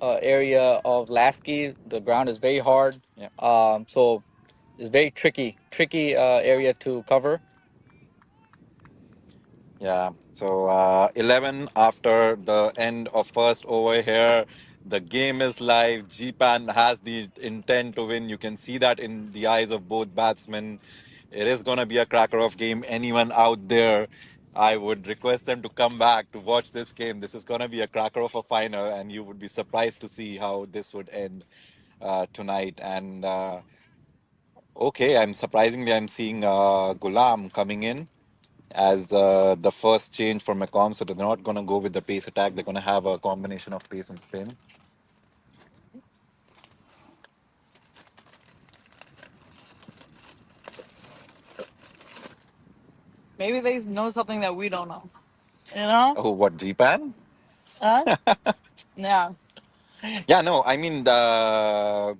area of Lasky. The ground is very hard. Yeah. So it's very tricky area to cover. Yeah. So 11 after the end of first over here. The game is live. GPAN has the intent to win. You can see that in the eyes of both batsmen. It is going to be a cracker of game. Anyone out there, I would request them to come back to watch this game. This is going to be a cracker of a final, and you would be surprised to see how this would end tonight. And okay, I'm seeing Gulam coming in as the first change for Macom. So they're not going to go with the pace attack. They're going to have a combination of pace and spin. Maybe they know something that we don't know. You know? Oh, what, GPAN? Huh? Yeah. Yeah, no, I mean, oh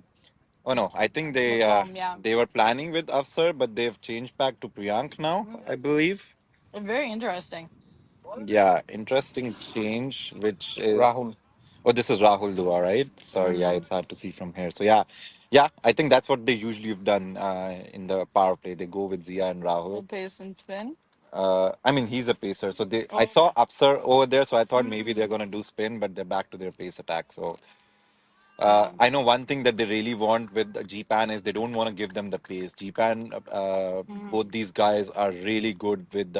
no, I think Yeah. they were planning with Afsar, but they've changed back to Priyank now, I believe. Very interesting. Yeah, interesting change, which is. Rahul. Oh, this is Rahul Dua, right? Sorry, yeah, it's hard to see from here. So yeah, I think that's what they usually have done in the power play. They go with Zia and Rahul. Pace and spin. I mean, he's a pacer. So I saw Upsar over there, so I thought maybe they're gonna do spin, but they're back to their pace attack. So I know one thing that they really want with GPAN is they don't want to give them the pace. GPAN, both these guys are really good with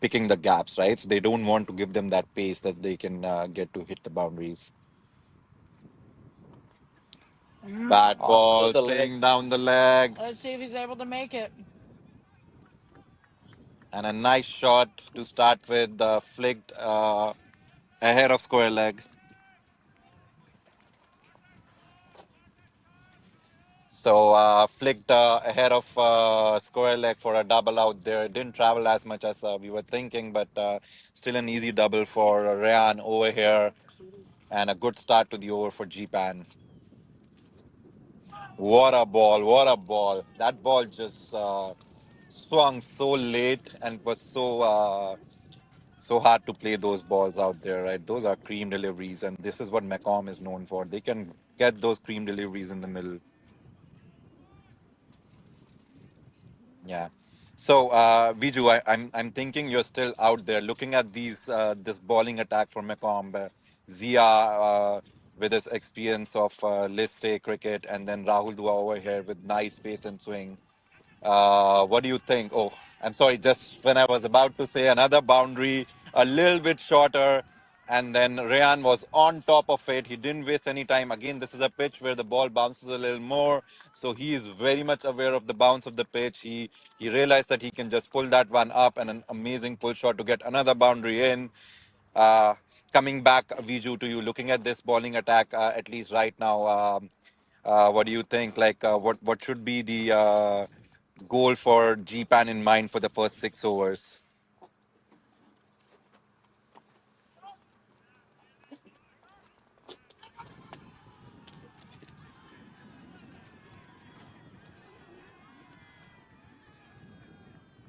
picking the gaps, right? So they don't want to give them that pace that they can get to hit the boundaries. Bad Off to ball, the leg. staying down the leg, Let's see if he's able to make it. and a nice shot to start with, flicked ahead of square leg. So flicked ahead of square leg for a double out there. It didn't travel as much as we were thinking, but still an easy double for Rayan over here, and a good start to the over for GPAN. What a ball! What a ball! That ball just swung so late and was so hard to play those balls out there, right? Those are cream deliveries, and this is what Macom is known for. They can get those cream deliveries in the middle. Yeah. So, Viju, I'm thinking you're still out there looking at this bowling attack from Macomb. Zia with his experience of list A cricket, and then Rahul Dua over here with nice pace and swing. What do you think? Oh, I'm sorry. Just when I was about to say another boundary, a little bit shorter, and then Rayan was on top of it. He didn't waste any time. Again, this is a pitch where the ball bounces a little more, so he is very much aware of the bounce of the pitch. He realized that he can just pull that one up, and an amazing pull shot to get another boundary in. Uh, Coming back, Viju, to you, looking at this bowling attack, at least right now. What do you think? Like, what should be the goal for GPAN in mind for the first 6 overs?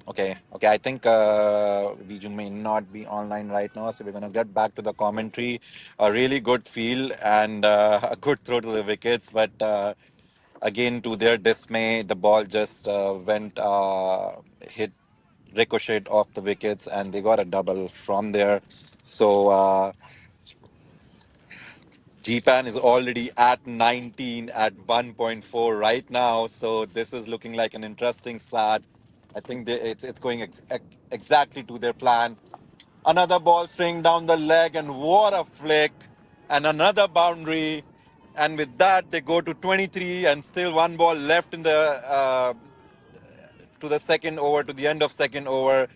Okay. I think Viju may not be online right now, so we're gonna get back to the commentary. A really good field and a good throw to the wickets, but again, to their dismay, the ball just went hit ricocheted off the wickets, and they got a double from there. So. GPAN is already at 19 at 1.4 right now, so this is looking like an interesting start. I think it's going exactly to their plan. Another ball string down the leg, and what a flick! And another boundary. And with that, they go to 23, and still one ball left in the to the second over, to the end of second over.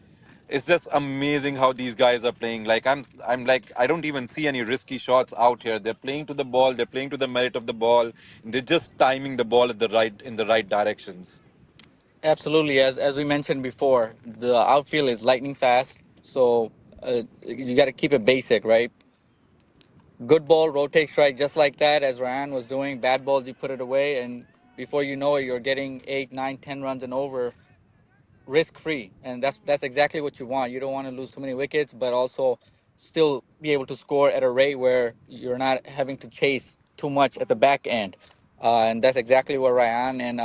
It's just amazing how these guys are playing. Like I'm like I don't even see any risky shots out here. They're playing to the ball. They're playing to the merit of the ball. They're just timing the ball at the right in the right directions. Absolutely, as we mentioned before, the outfield is lightning fast, so you got to keep it basic, right? Good ball, rotate strike, just like that, as Ryan was doing. Bad balls, you put it away, and before you know it, you're getting 8, 9, 10 runs and over, risk free, and that's exactly what you want. You don't want to lose too many wickets, but also still be able to score at a rate where you're not having to chase too much at the back end. And that's exactly what Ryan and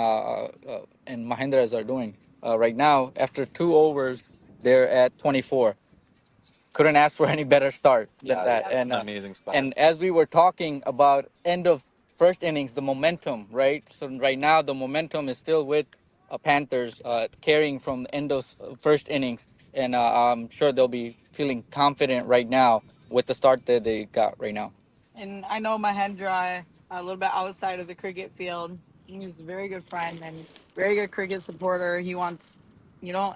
Mahindras are doing right now. After 2 overs, they're at 24. Couldn't ask for any better start than Yeah, that. that's an amazing start. And as we were talking about end of first innings, the momentum, right? So right now the momentum is still with Panthers, carrying from the end of first innings, and I'm sure they'll be feeling confident right now with the start that they got right now. And I know Mahendra a little bit outside of the cricket field. He's a very good friend and very good cricket supporter. He wants,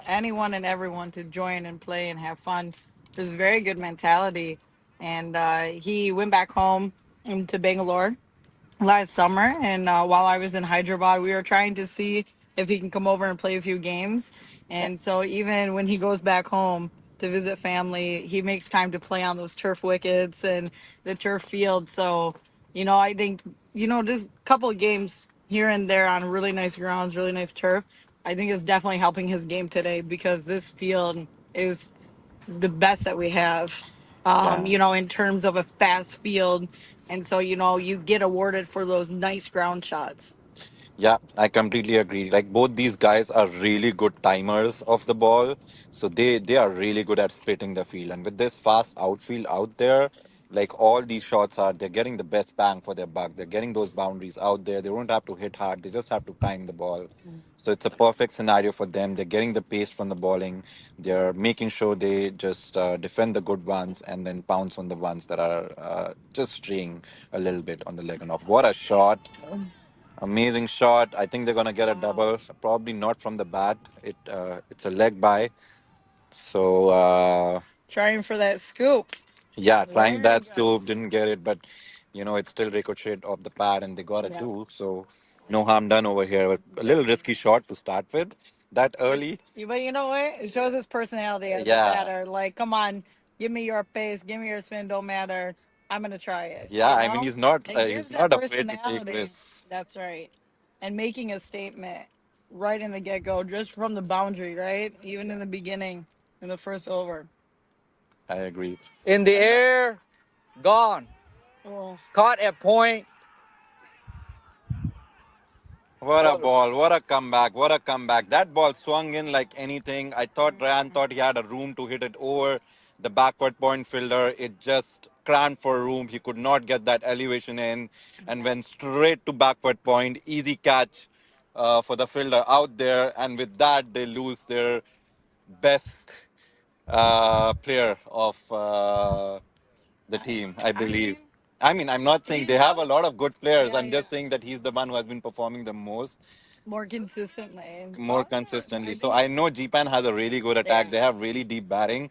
anyone and everyone to join and play and have fun. There's a very good mentality. And he went back home to Bangalore last summer, and while I was in Hyderabad, we were trying to see if he can come over and play a few games. And so even when he goes back home to visit family, he makes time to play on those turf wickets and the turf field. So, I think, just a couple of games here and there on really nice grounds, really nice turf, I think is definitely helping his game today, because this field is the best that we have, Yeah. in terms of a fast field. And so, you get awarded for those nice ground shots. Yeah, I completely agree. Like both these guys are really good timers of the ball, so they are really good at splitting the field. And with this fast outfield out there, like all these shots are, they're getting the best bang for their buck. They're getting those boundaries out there. They don't have to hit hard. They just have to time the ball. So it's a perfect scenario for them. They're getting the pace from the bowling. They're making sure they just defend the good ones and then pounce on the ones that are just straying a little bit on the leg and off. What a shot! Amazing shot. I think they're gonna get a Wow. double. Probably not from the bat. It's a leg by. So Trying for that scoop. yeah, trying Very that good. scoop, didn't get it, but it still ricocheted off the pad and they got a Yeah. two. So no harm done over here. But a little risky shot to start with that early. But you know what? It shows his personality as a Yeah. batter. Like, come on, give me your pace, give me your spin, don't matter. I'm gonna try it. Yeah, I mean It he's gives that not afraid to take personality. risks. That's right. And making a statement right in the get go, just from the boundary, right? Even in the beginning, in the first over. I agree. In the air, gone. Oh, caught at point. What a What? ball. What a comeback. What a comeback. That ball swung in like anything. I thought Ryan thought he had a room to hit it over the backward point fielder. It just crammed for room. He could not get that elevation in and went straight to backward point. Easy catch for the fielder out there. And with that, they lose their best player of the team, I believe. I mean, I'm not saying they have a lot of good players. I'm just saying that he's the one who has been performing the most More consistently. more consistently. So I know GPAN has a really good Yeah. attack. They have really deep batting,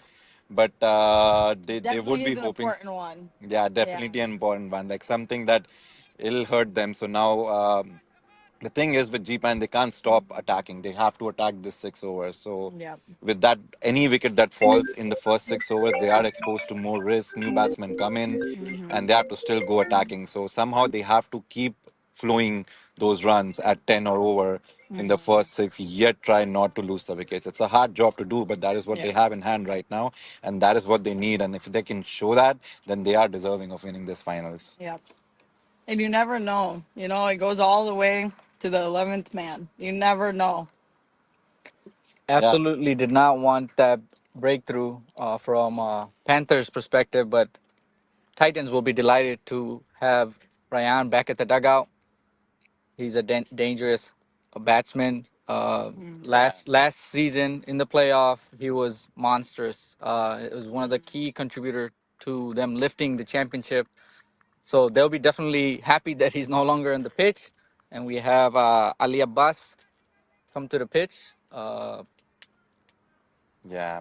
but they Definitely would be is an hoping. important one. Yeah, Yeah. definitely an important one, like something that it'll hurt them. So now the thing is with GPAN, they can't stop attacking. They have to attack this 6 overs. So Yeah. with that, any wicket that falls in the first 6 overs, they are exposed to more risk. New batsmen come in, and they have to still go attacking. So somehow they have to keep flowing those runs at 10 or over in the first six, yet try not to lose the wickets. It's a hard job to do, but that is what they Yeah. have in hand right now, and that is what they need. And if they can show that, then they are deserving of winning this finals. Yeah. And you never know. It goes all the way to the 11th man. You never know. Yeah, Absolutely did not want that breakthrough from Panthers' perspective, but Titans will be delighted to have Ryan back at the dugout. He's a dangerous batsman. Last season in the playoff, he was monstrous. It was one of the key contributor to them lifting the championship. So they'll be definitely happy that he's no longer in the pitch, and we have Ali Abbas come to the pitch. yeah.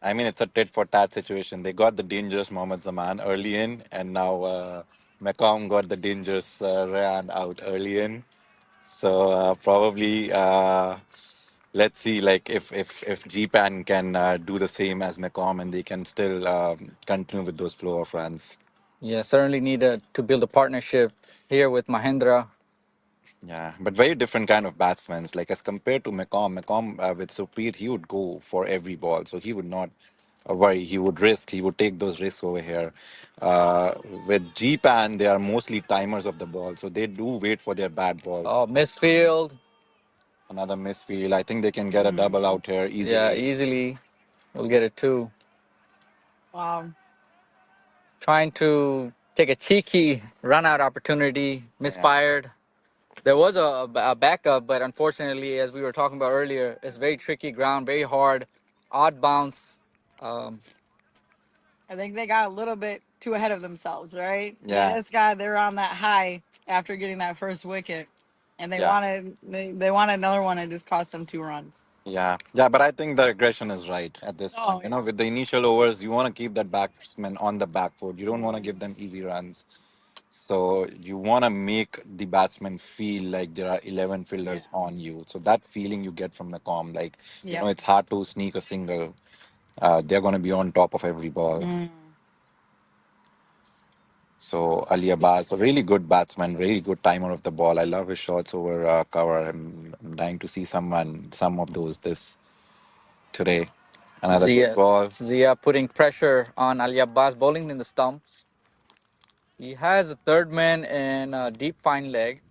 I mean, it's a tit for tat situation. They got the dangerous Mohammad Zaman early in, and now Mecom got the dangerous Rayan out early in. So probably let's see, like if GPAN can do the same as Mecom, and they can still continue with those flow of runs. Yeah, certainly need to build a partnership here with Mahendra. Yeah, but very different kind of batsmen. Like as compared to Mecom, with Supreet, he would go for every ball. So he would not worry. He would risk. He would take those risks over here. Uh, with GPAN, they are mostly timers of the ball, so they do wait for their bad balls. Oh, misfield. Another misfield. I think they can get a double out here Yeah, easily. easily. We'll get it too. Wow. Trying to take a cheeky run out opportunity, Yeah, misfired. There was a backup, but unfortunately, as we were talking about earlier, it's very tricky ground, very hard, odd bounce. Um, I think they got a little bit too ahead of themselves, right? They yeah, just got they're on that high after getting that first wicket, and yeah. they wanted another one and just cost them 2 runs. Yeah, yeah, but I think the aggression is right at this point. Oh You yeah. know, with the initial overs, you want to keep that batsman on the back foot. You don't want to give them easy runs. So you want to make the batsman feel like there are 11 fielders on you. So that feeling you get from the com, like, Yep. it's hard to sneak a single. They're going to be on top of every ball. So Ali Abbas, a really good batsman, really good timer of the ball. I love his shots over cover. I'm dying to see some of those this today. Another good Zia, ball. Zia putting pressure on Ali Abbas, bowling in the stumps. He has a third man and a deep fine leg,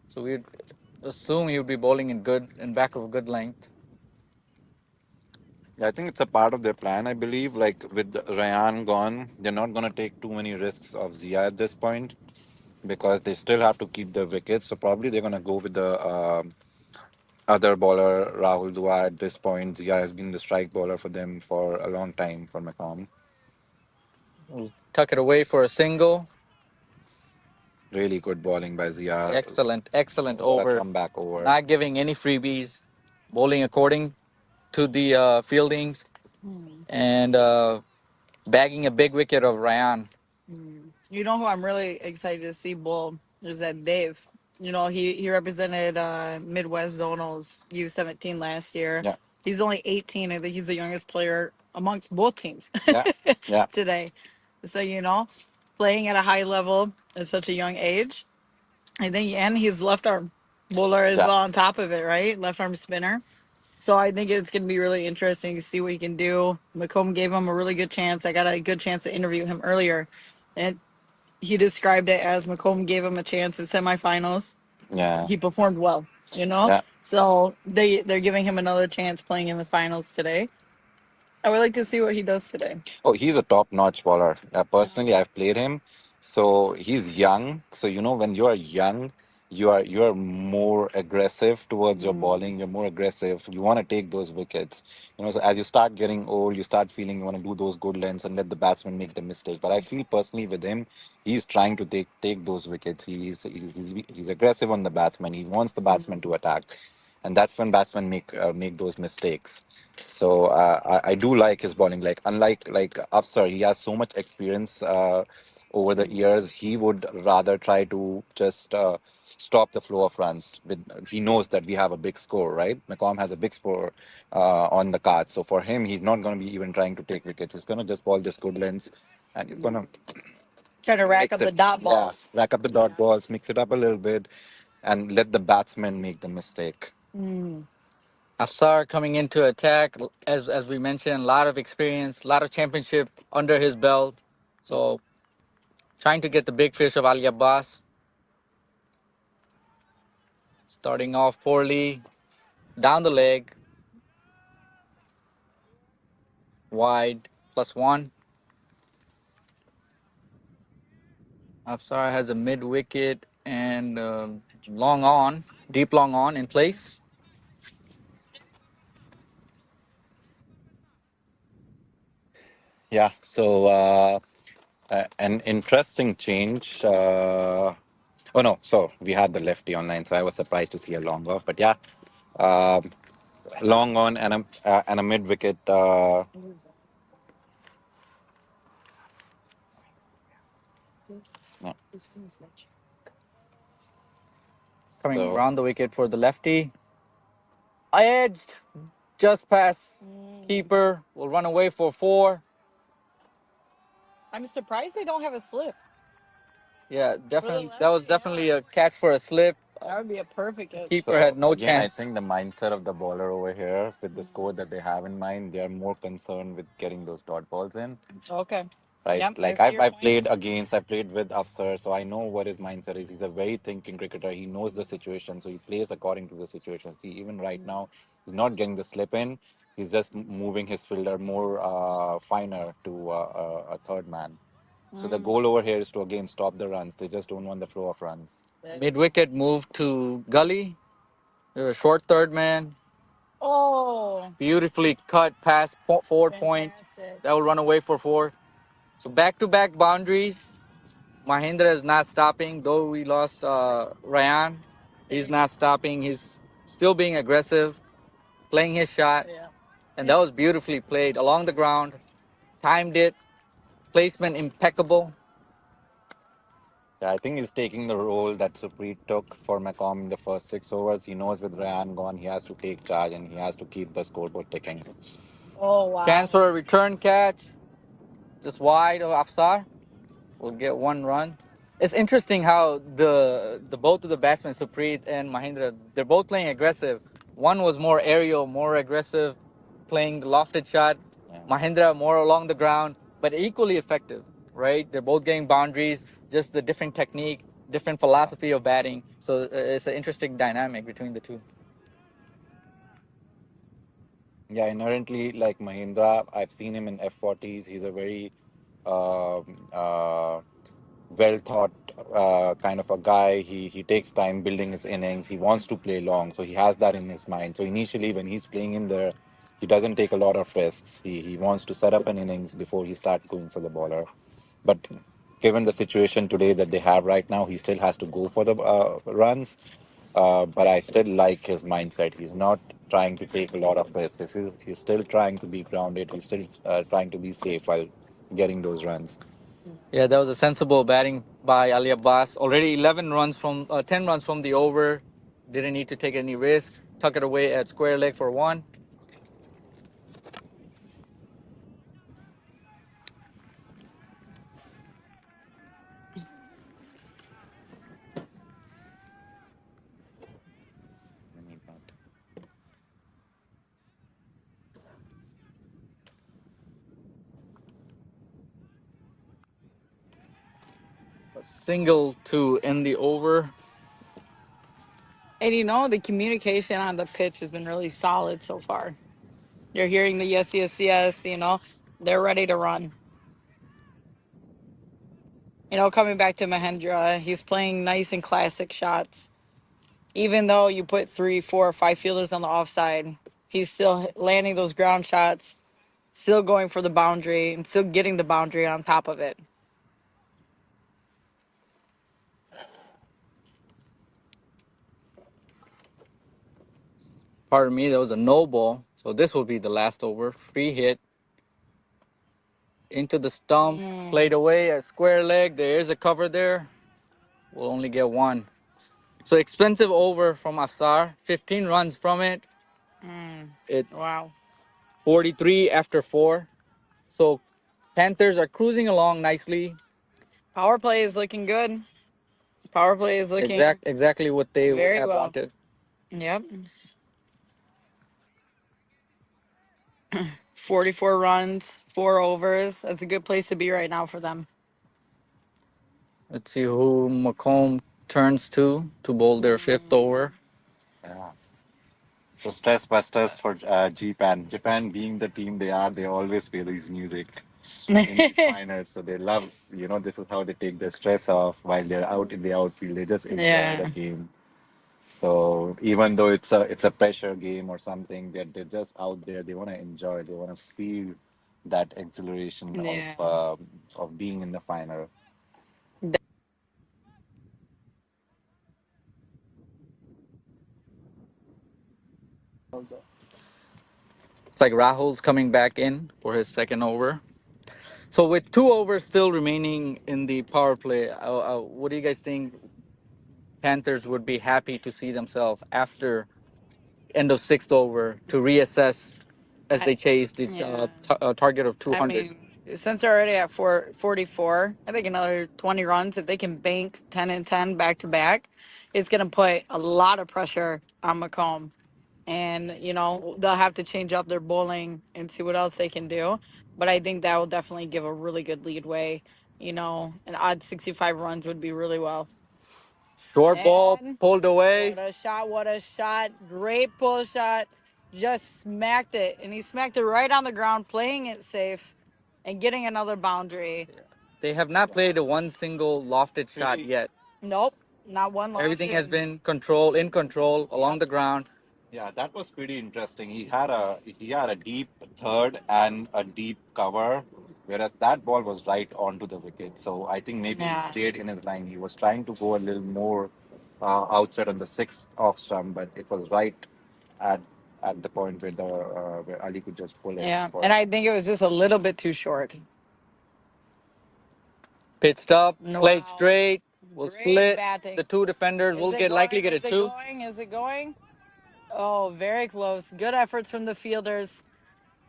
so we'd assume he would be bowling in back of a good length. Yeah, I think it's a part of their plan, I believe. Like with Ryan gone, they're not going to take too many risks of Zia at this point because they still have to keep the wickets. So probably they're going to go with the other bowler, Rahul Dua, at this point. Zia has been the strike bowler for them for a long time for Macomb. Tuck it away for a single. Really good bowling by Zia. Excellent, excellent What a over. comeback over. Not giving any freebies. Bowling according to the fieldings and bagging a big wicket of Ryan. You know who I'm really excited to see bowl is that Dave. You know, he represented Midwest Zonals U17 last year. Yeah, He's only 18. I think he's the youngest player amongst both teams yeah, yeah, today. So, playing at a high level at such a young age. I think, and he's left arm bowler as yeah, well on top of it, right? Left arm spinner. So I think it's going to be really interesting to see what he can do. Macomb gave him a really good chance. I got a good chance to interview him earlier. And he described it as Macomb gave him a chance in semifinals. yeah, He performed well, you know? yeah. So they're giving him another chance playing in the finals today. I would like to see what he does today. Oh, he's a top-notch bowler. Personally, I've played him. So he's young. So when you are young, you are more aggressive towards your bowling. You're more aggressive. You want to take those wickets. So as you start getting old, you start feeling you want to do those good lengths and let the batsman make the mistake. But I feel personally with him, he's trying to take those wickets. He's aggressive on the batsman. He wants the batsman to attack, and that's when batsmen make those mistakes. So I do like his bowling. Like unlike Afsar, he has so much experience over the years. He would rather try to just stop the flow of runs. He knows that we have a big score, right? Macomb has a big score on the card. So for him, he's not going to be even trying to take wickets. He's going to just bowl this good lengths, and he's going to Trying to rack mix up the it. dot Yeah, balls. rack up the dot balls, mix it up a little bit, and let the batsman make the mistake. Afsar coming into attack, as we mentioned, a lot of experience, a lot of championship under his belt. So trying to get the big fish of Ali Abbas. Starting off poorly, down the leg, wide, +1. Afsar has a mid wicket and long on, deep long on in place. Yeah. So an interesting change. Oh no, so we had the lefty online, so I was surprised to see a long off. But yeah, um, long on and a mid wicket. Yeah. Coming So around the wicket for the lefty. Edged, just past keeper. Will run away for 4. I'm surprised they don't have a slip. Yeah, For the definitely. That was lefty, definitely a catch for a slip. That would be a perfect hit. Keeper So had no again, I chance. think the mindset of the bowler over here, with the score that they have in mind, they are more concerned with getting those dot balls in. Okay. Right? Yep, I Like see I've, your I've point. played against, I've played with Afsar, so I know what his mindset is. He's a very thinking cricketer. He knows the situation, so he plays according to the situation. See, even right now, he's not getting the slip in. He's just moving his fielder more finer to a third man. So the goal over here is to again stop the runs. They just don't want the flow of runs. Mid wicket moved to Gully. Short third man. Oh, Beautifully cut past forward point. fantastic. That will run away for four. So back to back boundaries. Mahindra is not stopping, though we lost Ryan. He's not stopping. He's still being aggressive, playing his shot. Yeah. And that was beautifully played along the ground. Timed it. Placement impeccable. Yeah, I think he's taking the role that Supreet took for Macom in the first 6 overs. He knows with Ryan gone, he has to take charge and he has to keep the scoreboard ticking. Oh, wow. Chance for a return catch. Just wide of Afsar. Will get one run. It's interesting how the both of the batsmen, Supreet and Mahindra, they're both playing aggressive. One was more aerial, more aggressive, playing the lofted shot. Yeah. Mahindra more along the ground, but equally effective, right? They're both getting boundaries, just the different technique, different philosophy of batting. So it's an interesting dynamic between the two. Yeah, inherently, like Mahindra, I've seen him in F40s. He's a very well thought kind of a guy. He takes time building his innings. He wants to play long, so he has that in his mind. So initially, when he's playing in there, he doesn't take a lot of risks. He wants to set up an innings before he starts going for the bowler. But given the situation today that they have right now, he still has to go for the runs. But I still like his mindset. He's not trying to take a lot of risks. He's still trying to be grounded. He's still trying to be safe while getting those runs. Yeah, that was a sensible batting by Ali Abbas. Already 11 runs from 10 runs from the over. Didn't need to take any risk. Tuck it away at square leg for one. A single to end the over. And the communication on the pitch has been really solid so far. You're hearing the yes, yes, yes, they're ready to run. Coming back to Mahendra, he's playing nice and classic shots. Even though you put 3, 4, 5 fielders on the offside, he's still landing those ground shots, still going for the boundary, and still getting the boundary on top of it. Pardon me, that was a no ball. So this will be the last over. Free hit into the stump. Played away at square leg. There is a cover there. We'll only get one. So expensive over from Afsar. 15 runs from it. It's Wow. 43 after four. So Panthers are cruising along nicely. Power play is looking good. Power play is looking Exactly what they would very have well. wanted. Yep. 44 runs, 4 overs. That's a good place to be right now for them. Let's see who Macomb turns to bowl their fifth over. Yeah. So stress busters for GPAN. Japan being the team they are, they always play these music in the finals. So they love, this is how they take the stress off while they're out in the outfield. They just enjoy the Yeah. game. So even though it's a pressure game or something, they're just out there. They want to enjoy. They want to feel that exhilaration Yeah. of being in the final. It's like Rahul's coming back in for his second over. So with 2 overs still remaining in the power play, what do you guys think Panthers would be happy to see themselves after end of sixth over to reassess as I, they chase the yeah. target of I 200? mean, since they're already at 44, I think another 20 runs, if they can bank 10 and 10 back to back, it's going to put a lot of pressure on Macomb. And, they'll have to change up their bowling and see what else they can do. But I think that will definitely give a really good leadway. An odd 65 runs would be really well. Short ball And pulled away. what a shot, what a shot. Great pull shot. Just smacked it. And he smacked it right on the ground, playing it safe and getting another boundary. They have not played a one single lofted shot yet. Nope, not one Everything has lofted. been in control along the ground. Yeah, that was pretty interesting. He had a deep third and a deep cover, whereas that ball was right onto the wicket. So I think maybe he Yeah. stayed in his line. He was trying to go a little more outside on the sixth off stump, but it was right at at the point where Ali could just pull it Yeah. for And it. I think it was just a little bit too short. Pitched up, played Wow. straight, will Great split. batting. The two defenders Is will it get likely going? get a Is it two. going? Is it going? Oh, very close. Good efforts from the fielders.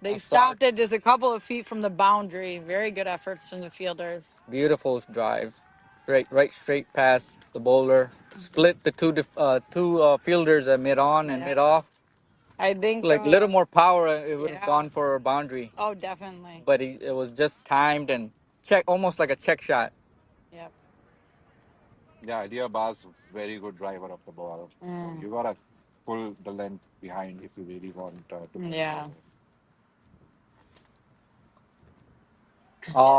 They A solid, stopped it just a couple of feet from the boundary. Very good efforts from the fielders. beautiful drive. Straight past the bowler. Split the two fielders at mid on and Yeah. mid off. I think, Like little more power, it would have yeah. gone for a boundary. Oh, definitely. But it was just timed and check, almost like a check shot. Yep. Yeah, Dia Baz, very good driver of the ball. So Mm, you gotta pull the length behind if you really want to win. yeah.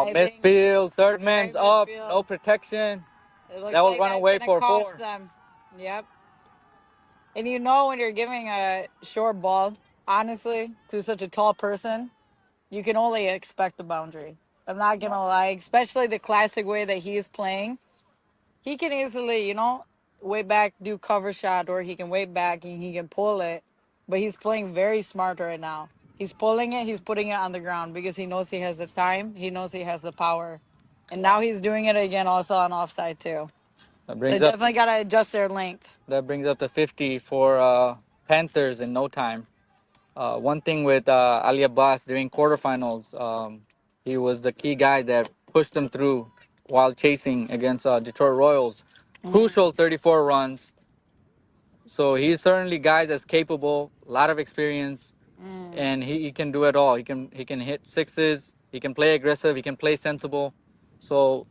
And I think Misfield, third very man's up, no misfield. protection. It looks That will like run that's away going to for cost four. them. Yep. And when you're giving a short ball, honestly, to such a tall person, you can only expect the boundary. I'm not going to lie, especially the classic way that he's playing. He can easily, way back, do cover shot, or he can way back and he can pull it. But he's playing very smart right now. He's pulling it, he's putting it on the ground because he knows he has the time, he knows he has the power. And now he's doing it again also on offside too. That They brings up definitely got to adjust their length. that brings up to 50 for Panthers in no time. One thing with Ali Abbas during quarterfinals, he was the key guy that pushed them through while chasing against Detroit Royals. Mm, Crucial 34 runs. So he's certainly guy that's capable, a lot of experience, mm. and he can do it all. He can hit sixes. He can play aggressive. He can play sensible. So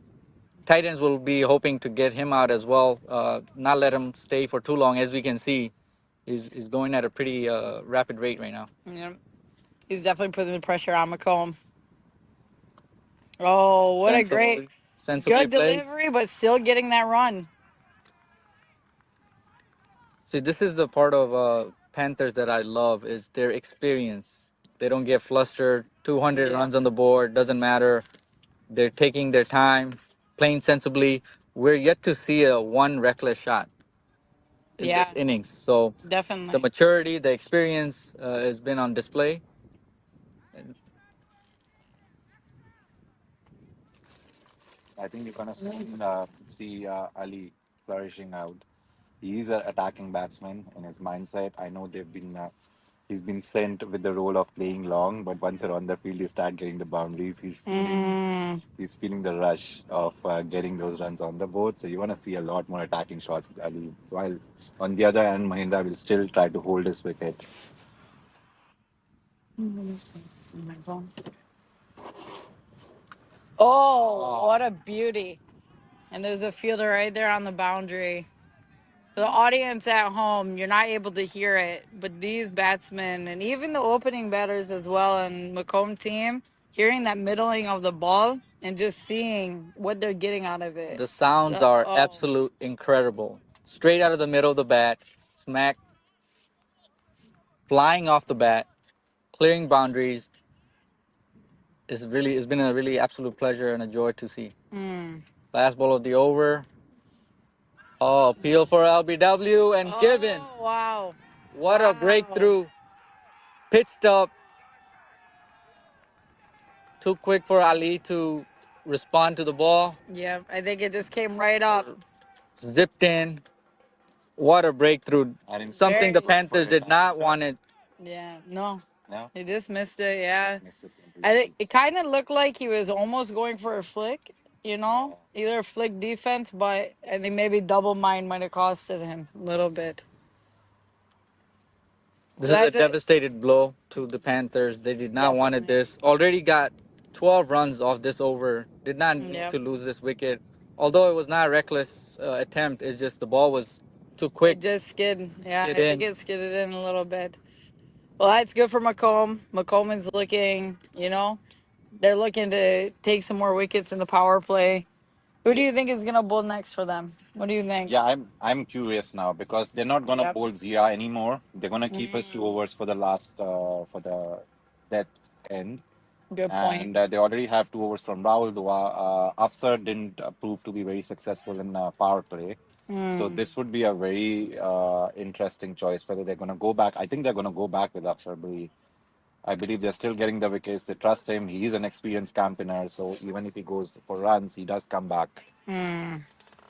Titans will be hoping to get him out as well. Not let him stay for too long. As we can see, he's going at a pretty rapid rate right now. Yep. He's definitely putting the pressure on McComb. Oh, what a great, Sensibly good played. delivery, but still getting that run. See, this is the part of Panthers that I love is their experience. They don't get flustered. 200 Yeah. runs on the board doesn't matter. They're taking their time, playing sensibly. We're yet to see a one reckless shot in Yeah, this innings. So the definitely. maturity, the experience has been on display. And I think you're gonna soon see Ali flourishing out. He's an attacking batsman in his mindset. I know he's been sent with the role of playing long, but once you're on the field, you start getting the boundaries. Mm, He's feeling the rush of getting those runs on the board. So you want to see a lot more attacking shots with Ali. While on the other hand, Mahinda will still try to hold his wicket. oh, what a beauty. And there's a fielder right there on the boundary. The audience at home, you're not able to hear it, but these batsmen and even the opening batters as well and Macomb team, hearing that middling of the ball and just seeing what they're getting out of it. the sounds are Oh, absolute incredible. Straight out of the middle of the bat, smack, flying off the bat, clearing boundaries. It's been a really absolute pleasure and a joy to see. mm. Last ball of the over. Oh, appeal for LBW and given. Oh, wow. What a Wow. breakthrough. Pitched up, too quick for Ali to respond to the ball. Yeah, I think it just came right up. Zipped in. What a breakthrough. And Something the Very, Panthers did not want it. yeah, no. Yeah, He just missed it. Yeah. just missed it I think completely. it kind of looked like he was almost going for a flick, Yeah. either a flick defense, but I think maybe double mine might have costed him a little bit. This So is a that's it. devastated blow to the Panthers. They did not wanted Definitely. this. Already got 12 runs off this over. Did not need Yep. to lose this wicket. Although it was not a reckless attempt, it's just the ball was too quick. It just skid. Yeah, Skid I think in. it skidded in a little bit. Well, that's good for Macomb. Macomb is looking, they're looking to take some more wickets in the power play. Who do Yeah. you think is gonna bowl next for them? What do you think? Yeah, I'm curious now because they're not gonna Yep. bowl Zia anymore. They're gonna keep us two Mm, overs for the last for the death end, good point. and they already have 2 overs from Rahul. Though Afsar didn't prove to be very successful in power play, so Mm. this would be a very interesting choice whether they're gonna go back. I think they're gonna go back with Afsar. I believe they're still getting the wickets. They trust him. He's an experienced campaigner, so even if he goes for runs, he does come back. Mm.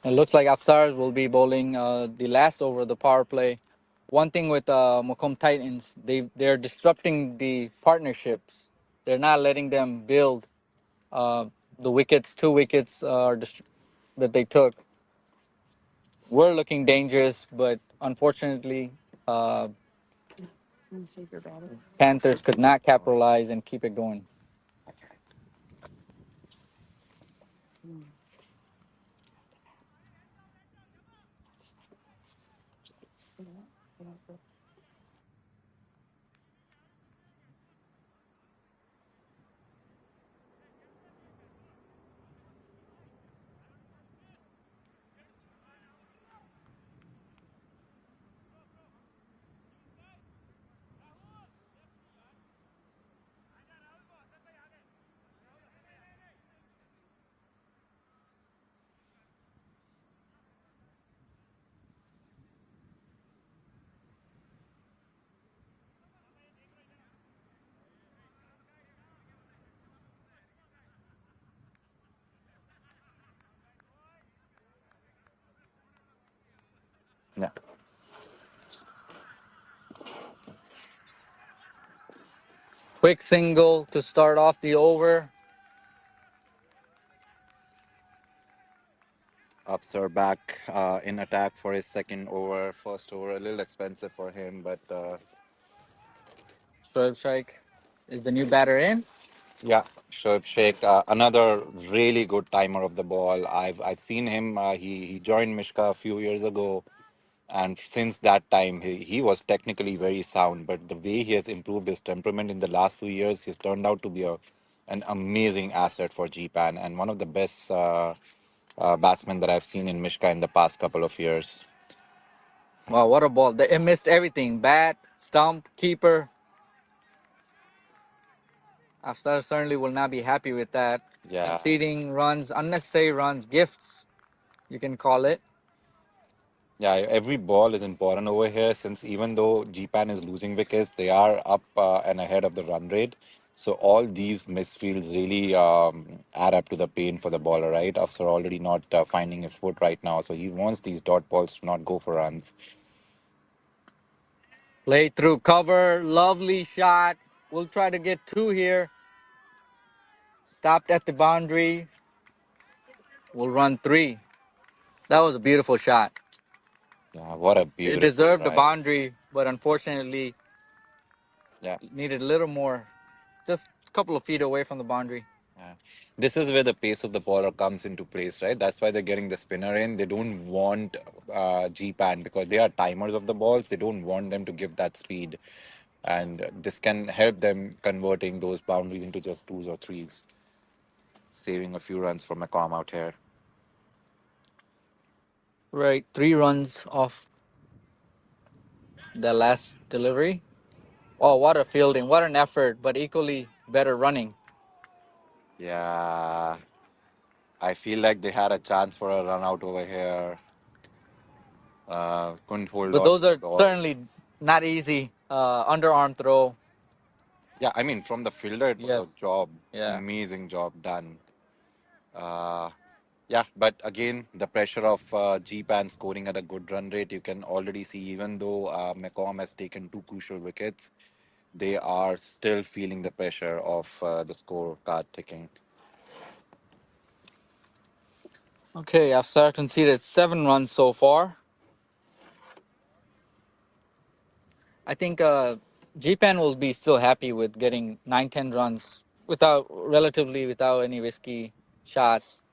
It looks like Afsars will be bowling the last over of the power play. One thing with Macomb Titans, they're disrupting the partnerships. They're not letting them build uh, the wickets. 2 wickets that they took were looking dangerous, but unfortunately, uh, Panthers could not capitalize and keep it going. Yeah. Quick single to start off the over. After back in attack for his second over. First over, a little expensive for him, but Shoaib Shaikh is the new batter in. yeah, Shoaib Sheikh, another really good timer of the ball. I've seen him. He joined Mishka a few years ago, and since that time he was technically very sound. But the way he has improved his temperament in the last few years, he's turned out to be an amazing asset for GPAN and one of the best batsmen that I've seen in Mishka in the past couple of years. Wow, what a ball. It missed everything. Bat, stump, keeper. Afsar certainly will not be happy with that. Yeah. Conceding runs, unnecessary runs, gifts, you can call it. Yeah, every ball is important over here since even though GPAN is losing wickets, they are up and ahead of the run rate. So all these misfields really add up to the pain for the bowler, right? After already not finding his foot right now, so he wants these dot balls to not go for runs. Play through cover, lovely shot. We'll try to get 2 here. Stopped at the boundary. We'll run 3. That was a beautiful shot. Yeah, what a It beautiful deserved the drive. boundary, but unfortunately Yeah. needed a little more. Just a couple of feet away from the boundary. Yeah. This is where the pace of the bowler comes into place, right? That's why they're getting the spinner in. They don't want GPAN because they are timers of the balls. They don't want them to give that speed. And this can help them converting those boundaries into just twos or threes, saving a few runs for McCom out here. Right, 3 runs off the last delivery. Oh, what a fielding. What an effort, but equally better running. Yeah, I feel like they had a chance for a run out over here. Couldn't hold But on those to the are ball. certainly not easy. Underarm throw. Yeah, I mean, from the fielder, it was Yes. a job, Yeah. amazing job done. Uh, yeah, but again, the pressure of GPAN scoring at a good run rate, you can already see, even though McCom has taken 2 crucial wickets, they are still feeling the pressure of the scorecard ticking. Okay, Afsar conceded 7 runs so far. I think GPAN will be still happy with getting 9, 10 runs without any risky shots.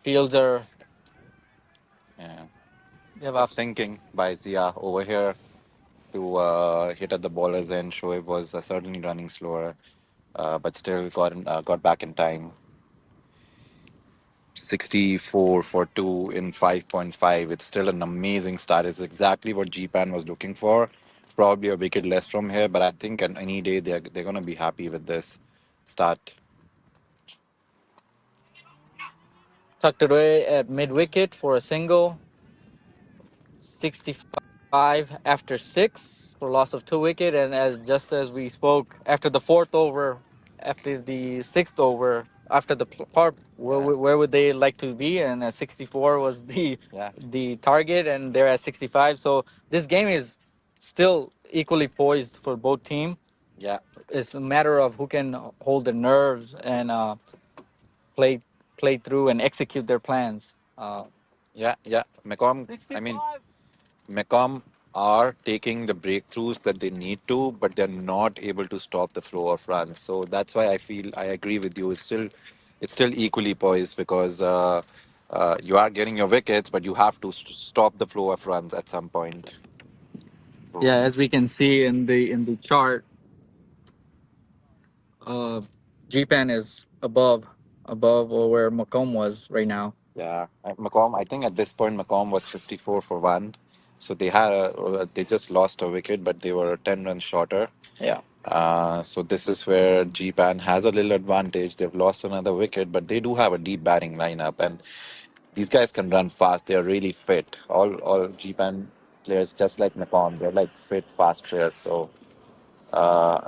Fields are Yeah. they have Good off. thinking by Zia over here to hit at the bowler's end. Shoaib was certainly running slower, but still got back in time. 64 for 2 in 5.5. It's still an amazing start. It's exactly what GPAN was looking for. Probably a wicket less from here, but I think on any day they're gonna be happy with this start. Tucked away at mid wicket for a single. 65 after 6 for loss of 2 wicket, and as just as we spoke after the fourth over, after the sixth over, after the par, Yeah, where would they like to be? And 64 was yeah, the target, and they're at 65. So this game is still equally poised for both teams. yeah, It's a matter of who can hold the nerves and play play through and execute their plans. yeah. Mecom are taking the breakthroughs that they need to, but they're not able to stop the flow of runs. So that's why I feel I agree with you. It's still equally poised because you are getting your wickets, but you have to stop the flow of runs at some point. Yeah, So, as we can see in the chart, uh, GPAN is above or where Macomb was right now. yeah, Macomb. I think at this point Macomb was 54 for 1, so they just lost a wicket, but they were 10 runs shorter. Yeah, So this is where GPAN has a little advantage. They've lost another wicket, but they do have a deep batting lineup, and these guys can run fast. They are really fit. All GPAN players, just like Macomb, they're like fit, fast players. So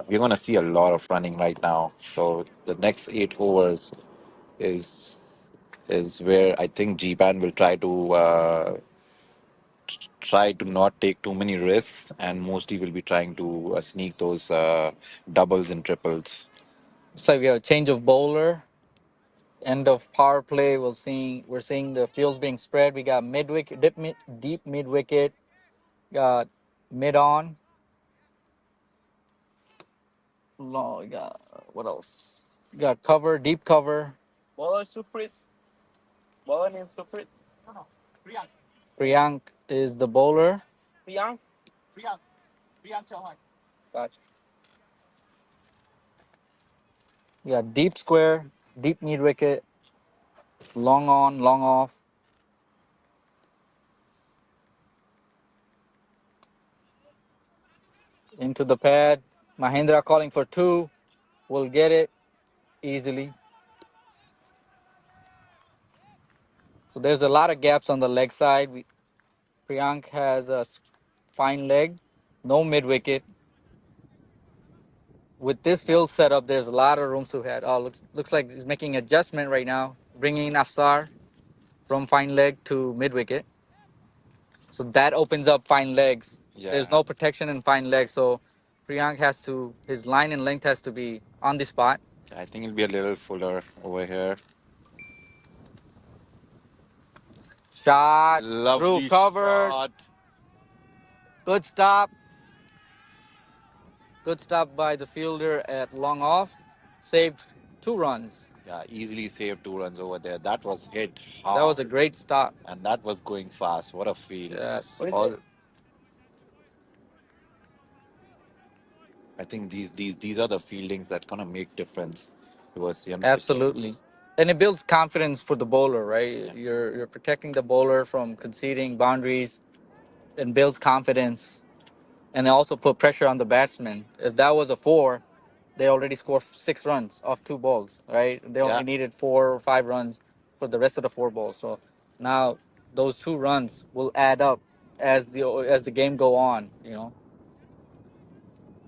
we're gonna see a lot of running right now. So the next 8 overs is is where I think GPAN will try to not take too many risks, and mostly will be trying to sneak those doubles and triples. so we have a change of bowler. End of power play. We're seeing the fields being spread. We got mid wicket, deep mid wicket. Got mid on. Long. We got what else? We got cover, deep cover. Priyank is the bowler. We got deep square, deep mid wicket, long on, long off. Into the pad. Mahendra calling for two. Will get it easily. So there's a lot of gaps on the leg side. Priyank has a fine leg, no mid wicket. With this field setup, there's a lot of room to head. Oh, looks like he's making adjustment right now, bringing in Afsar from fine leg to mid wicket. So that opens up fine legs. There's Yeah, no protection in fine legs, so Priyank his line and length has to be on the spot. I think it'll be a little fuller over here. Shot through Lovely covered. shot. Good stop. Good stop by the fielder at long off. Saved 2 runs. Yeah, easily saved 2 runs over there. That was hit That was hard, a great stop. and that was going fast. What a field! Yes. All I think these are the fieldings that gonna make difference towards the end of the game. Absolutely. And it builds confidence for the bowler, right? Yeah, You're protecting the bowler from conceding boundaries and builds confidence and it also put pressure on the batsman. If that was a four, they already scored 6 runs off 2 balls, right? They yeah, only needed 4 or 5 runs for the rest of the 4 balls. So now those 2 runs will add up as the game go on, you know.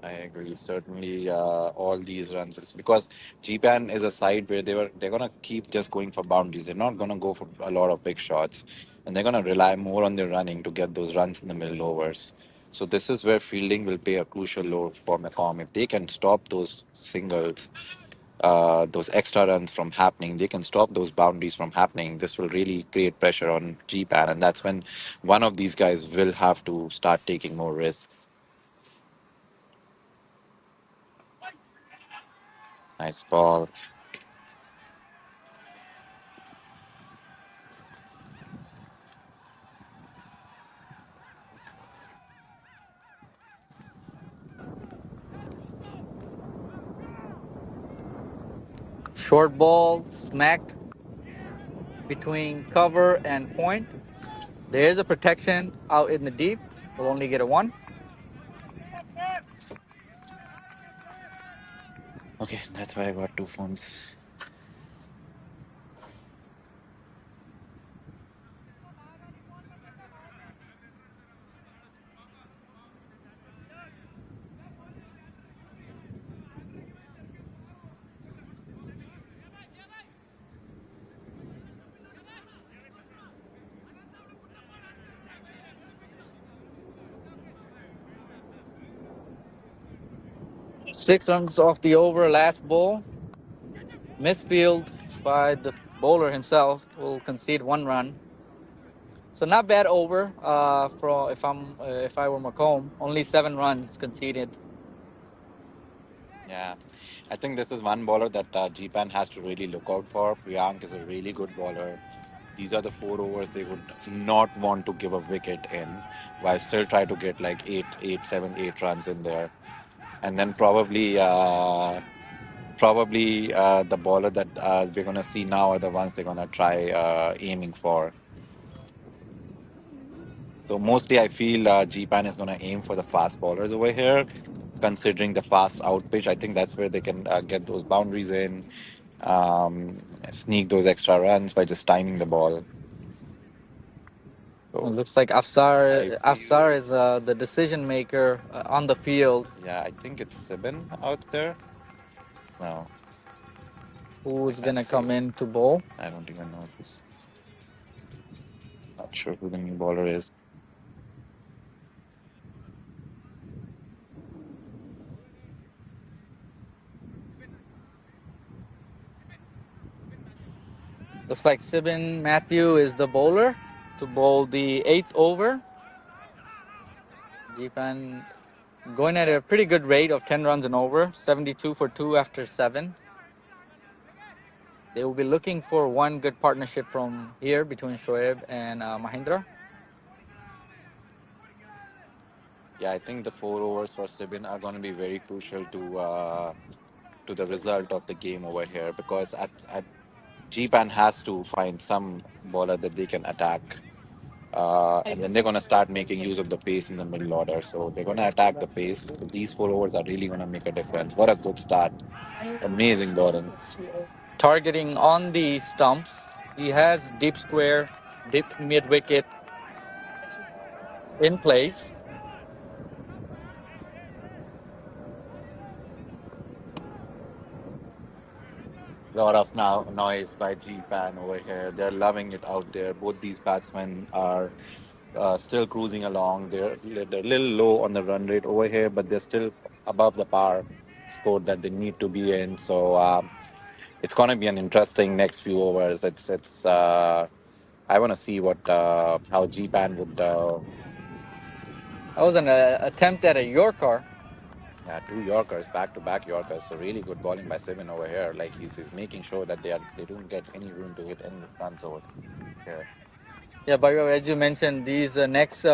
I agree. Certainly, all these runs because GPAN is a side where they're gonna keep just going for boundaries. They're not gonna go for a lot of big shots. and they're going to rely more on their running to get those runs in the middle overs. So this is where fielding will play a crucial role for Macomb. If they can stop those singles, those extra runs from happening, they can stop those boundaries from happening. This will really create pressure on GPAN, and that's when one of these guys will have to start taking more risks. Nice ball. Short ball smacked between cover and point. There is a protection out in the deep. We'll only get a one. Okay, that's why I got two phones. 6 runs off the over last ball. Misfield by the bowler himself will concede 1 run. So not bad over. For if I were Macomb, only 7 runs conceded. Yeah, I think this is one bowler that GPAN has to really look out for. Priyank is a really good bowler. These are the 4 overs they would not want to give a wicket in, while still try to get like 8 runs in there. And then probably the bowler that we're gonna see now are the ones they're gonna try aiming for. So mostly, I feel GPAN is gonna aim for the fast bowlers over here, considering the fast out pitch. I think that's where they can get those boundaries in, um, sneak those extra runs by just timing the ball. It So looks like I Afsar is the decision maker on the field, yeah, I think it's Sibin out there. No, who I is can't gonna say. come in to bowl. I don't even know if it's not sure who the new bowler is. Looks like Sibin Matthew is the bowler to bowl the eighth over. Japan going at a pretty good rate of 10 runs and over, 72 for 2 after 7. They will be looking for one good partnership from here between Shoaib and Mahindra. Yeah, I think the 4 overs for Sibin are going to be very crucial to the result of the game over here, because at GPAN has to find some bowler that they can attack. And then they're going to start making use of the pace in the middle order. So they're going to attack the pace. So these 4 overs are really going to make a difference. What a good start. Amazing bowling. Targeting on the stumps. He has deep square, deep mid wicket in place. Lot of now noise by GPAN over here. They're loving it out there. Both these batsmen are still cruising along. They're a little low on the run rate over here, but they're still above the par score that they need to be in. So it's going to be an interesting next few overs. It's I want to see what how GPAN would. That was an attempt at a Yorker. Yeah, two Yorkers, back to back Yorkers. So really good bowling by Simon over here. Like he's making sure that they don't get any room to hit any runs over here. Yeah, but as you mentioned, these next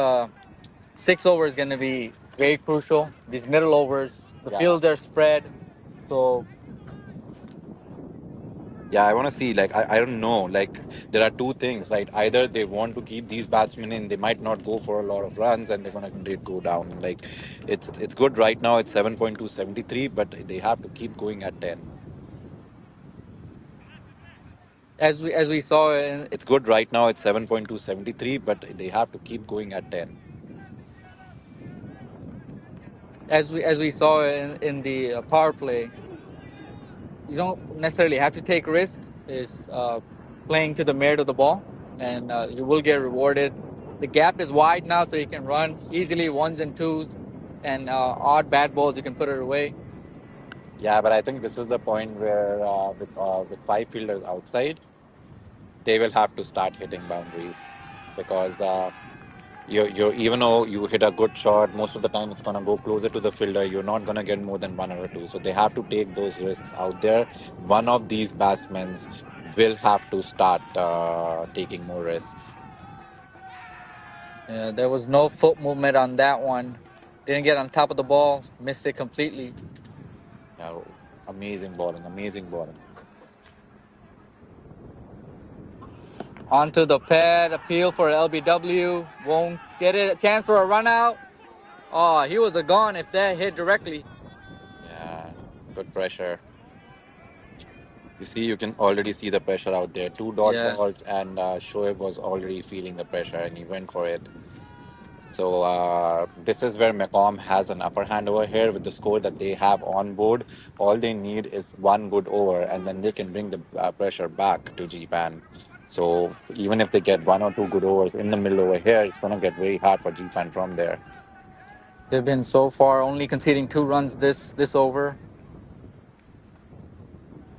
6 overs going to be very crucial. These middle overs, the Yeah, fields are spread. So yeah. I want to see. Like I don't know. Like there are two things. Right, either they want to keep these batsmen in, they might not go for a lot of runs, and they're gonna go down. Like it's good right now. It's 7.273, but they have to keep going at 10. as we saw in, It's good right now. It's 7.273, but they have to keep going at 10. as we saw in the power play, you don't necessarily have to take risk. Is playing to the merit of the ball. and you will get rewarded. The gap is wide now, so you can run easily ones and twos, and odd bad balls you can put it away. Yeah, but I think this is the point where with five fielders outside, they will have to start hitting boundaries because you even though you hit a good shot, most of the time it's gonna go closer to the fielder. You're not gonna get more than one or two, so they have to take those risks out there. One of these batsmen will have to start taking more risks. There was no foot movement on that one. Didn't get on top of the ball. Missed it completely. Yeah, amazing bowling, amazing bowling. Onto the pad. Appeal for LBW. Won't get it. A chance for a run out. Oh, he was a gone if that hit directly. Yeah, good pressure. You see, you can already see the pressure out there. Two dot balls, Yes. and Shoaib was already feeling the pressure, and he went for it. So this is where Macomb has an upper hand over here with the score that they have on board. All they need is one good over, and then they can bring the pressure back to GPAN. So even if they get one or two good overs in the middle over here, it's going to get very hard for GPAN from there. They've been so far only conceding 2 runs this over.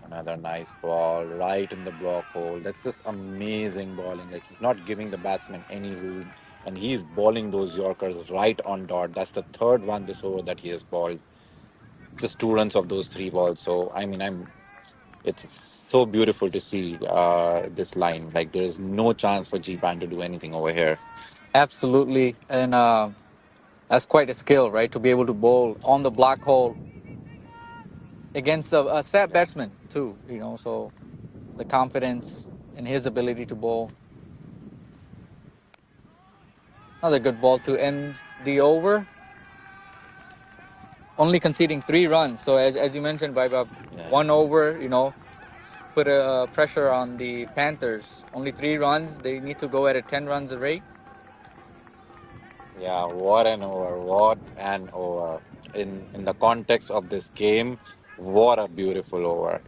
Another nice ball right in the block hole. That's just amazing bowling. Like he's not giving the batsman any room, and he's bowling those Yorkers right on dot. That's the third one this over that he has bowled. Just 2 runs of those three balls. So I mean, it's so beautiful to see this line. Like there is no chance for G-Pan to do anything over here. Absolutely. And that's quite a skill, right? To be able to bowl on the black hole against a set Yeah, batsman, too, So the confidence in his ability to bowl. Another good ball to end the over. Only conceding 3 runs. So as you mentioned, Vaibhav, yeah. 1 over, put a pressure on the Panthers. Only 3 runs. They need to go at a 10 runs a rate. Yeah, what an over! What an over! In the context of this game, what a beautiful over!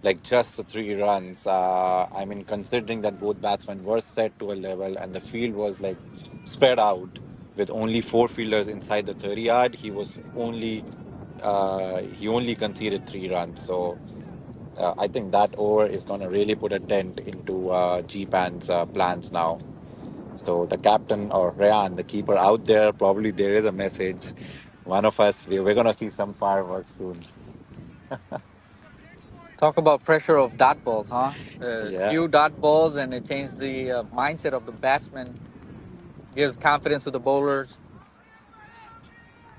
Like just the 3 runs. I mean, considering that both batsmen were set to a level and the field was like spread out with only four fielders inside the 30 yard, he only conceded 3 runs. So I think that over is going to really put a dent into GPAN's plans now. So the captain or Rayan, the keeper out there, probably there is a message. One of us, we're going to see some fireworks soon. Talk about pressure of dot balls, huh? Yeah, Few dot balls, and it changed the mindset of the batsman. Gives confidence to the bowlers.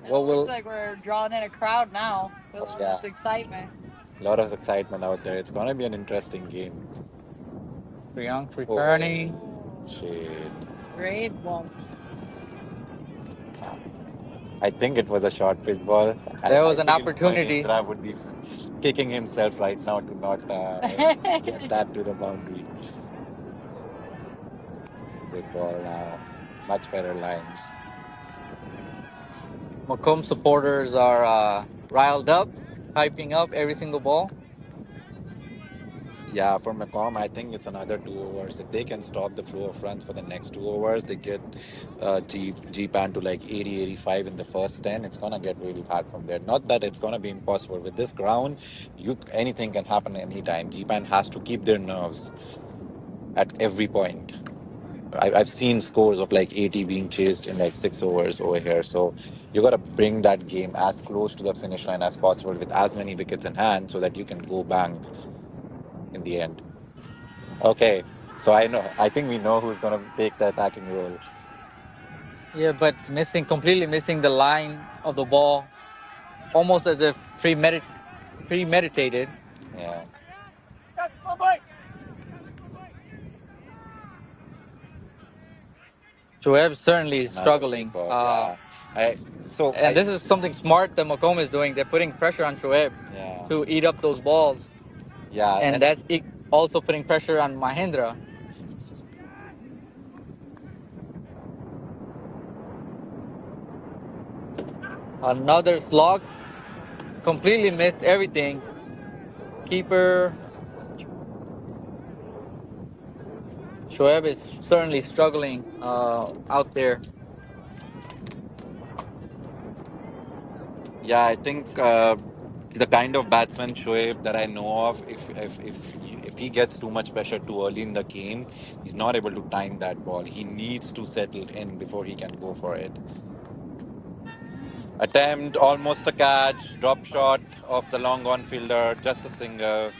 It what looks will like we're drawing in a crowd now with oh, all yeah. this excitement. A lot of excitement out there. It's going to be an interesting game. Priyank Oh, returning. shit. Great ball. I think it was a short pitch ball. There I was an feel opportunity. Mahendra would be kicking himself right now to not get that to the boundary. It's a good ball now. Much better line. Macomb supporters are riled up, hyping up every single ball. Yeah, for Macomb, I think it's another 2 overs. If they can stop the flow of runs for the next 2 overs, they get GPAN to like 80, 85 in the first 10. It's gonna get really hard from there. Not that it's gonna be impossible. With this ground, you anything can happen anytime. GPAN has to keep their nerves at every point. I've seen scores of like 80 being chased in like 6 overs over here. So you got to bring that game as close to the finish line as possible with as many wickets in hand so that you can go bang in the end. Okay, so I think we know who's gonna take the attacking role. Yeah, but completely missing the line of the ball, almost as if premeditated. Yeah, Shoaib certainly is another good struggling. ball. Yeah, I so And I this is something smart that Macomb is doing. They're putting pressure on Shoaib yeah to eat up those balls. yeah And and that's also putting pressure on Mahendra. Another slog, completely missed everything. Keeper Shoaib is certainly struggling out there. Yeah, I think the kind of batsman Shoaib that I know of, if he gets too much pressure too early in the game, he's not able to time that ball. He needs to settle in before he can go for it. Attempt, almost a catch, drop shot of the long on fielder, just a single.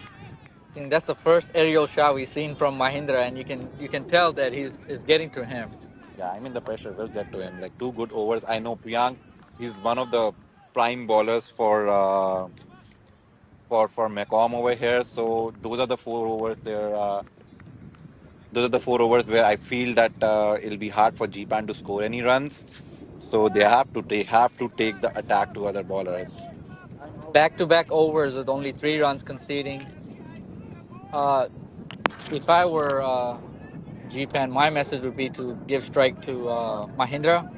I think that's the first aerial shot we've seen from Mahindra, and you can tell that he's is getting to him. Yeah, I mean the pressure will get to him. Like two good overs. I know Priyank, he's one of the prime bowlers for Macom over here. So those are the 4 overs there. Those are the 4 overs where I feel that it'll be hard for GPAN to score any runs. So they have to take the attack to other bowlers. Back to back overs with only 3 runs conceding. Uh, if I were GPAN, my message would be to give strike to Mahindra.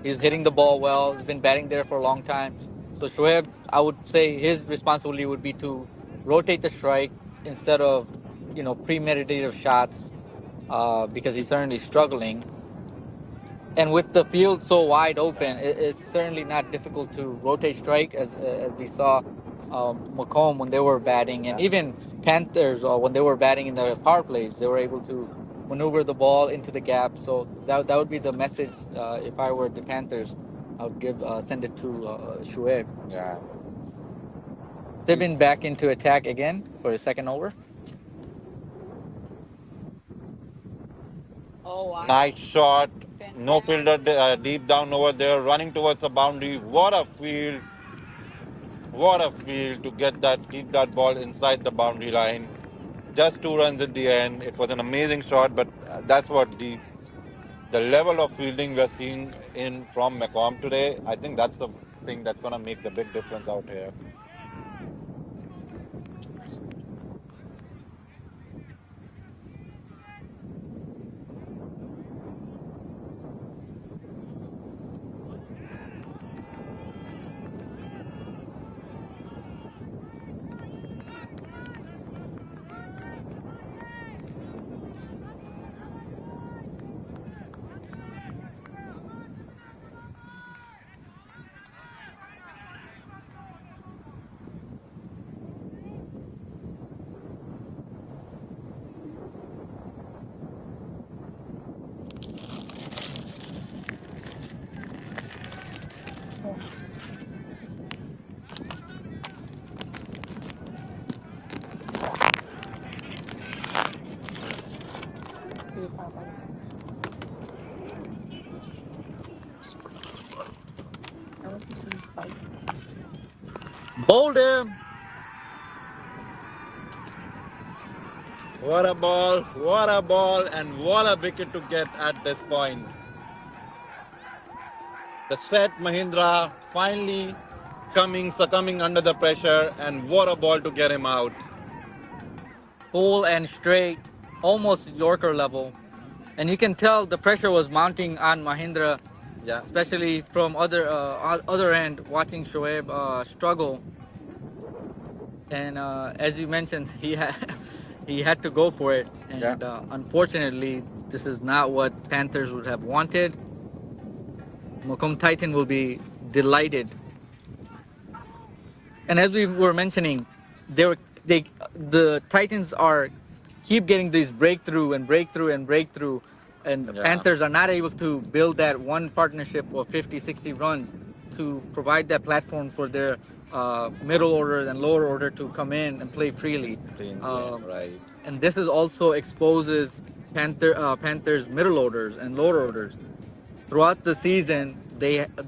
He's hitting the ball well. He's been batting there for a long time. So Shoaib, I would say his responsibility would be to rotate the strike instead of premeditative shots because he's certainly struggling. And with the field so wide open, it's certainly not difficult to rotate strike as we saw Macomb when they were batting, and Yeah. even Panthers when they were batting in the power plays, they were able to maneuver the ball into the gap. So that would be the message. If I were the Panthers, I would give send it to Shuaib. Yeah. They've been back into attack again for the second over. Nice shot. No fielder deep down over there, running towards the boundary. What a field! What a field to get that, keep that ball inside the boundary line. Just 2 runs in the end. It was an amazing shot, but that's what the level of fielding we're seeing in from Macomb today. I think that's the thing that's gonna make the big difference out here. Bowled him. What a ball, and what a wicket to get at this point. The set Mahindra finally succumbing under the pressure, and what a ball to get him out. Full and straight, almost Yorker level. And you can tell the pressure was mounting on Mahindra, Yeah, especially from other end, watching Shoaib struggle. And as you mentioned, he had to go for it. yeah, And unfortunately, this is not what Panthers would have wanted. Macomb Titan will be delighted. And as we were mentioning, they the Titans are keep getting these breakthrough, and yeah, Panthers are not able to build that one partnership of 50, 60 runs to provide that platform for their middle order and lower order to come in and play freely. play in the end, Um, right? and this is also exposes Panthers middle orders and lower orders throughout the season.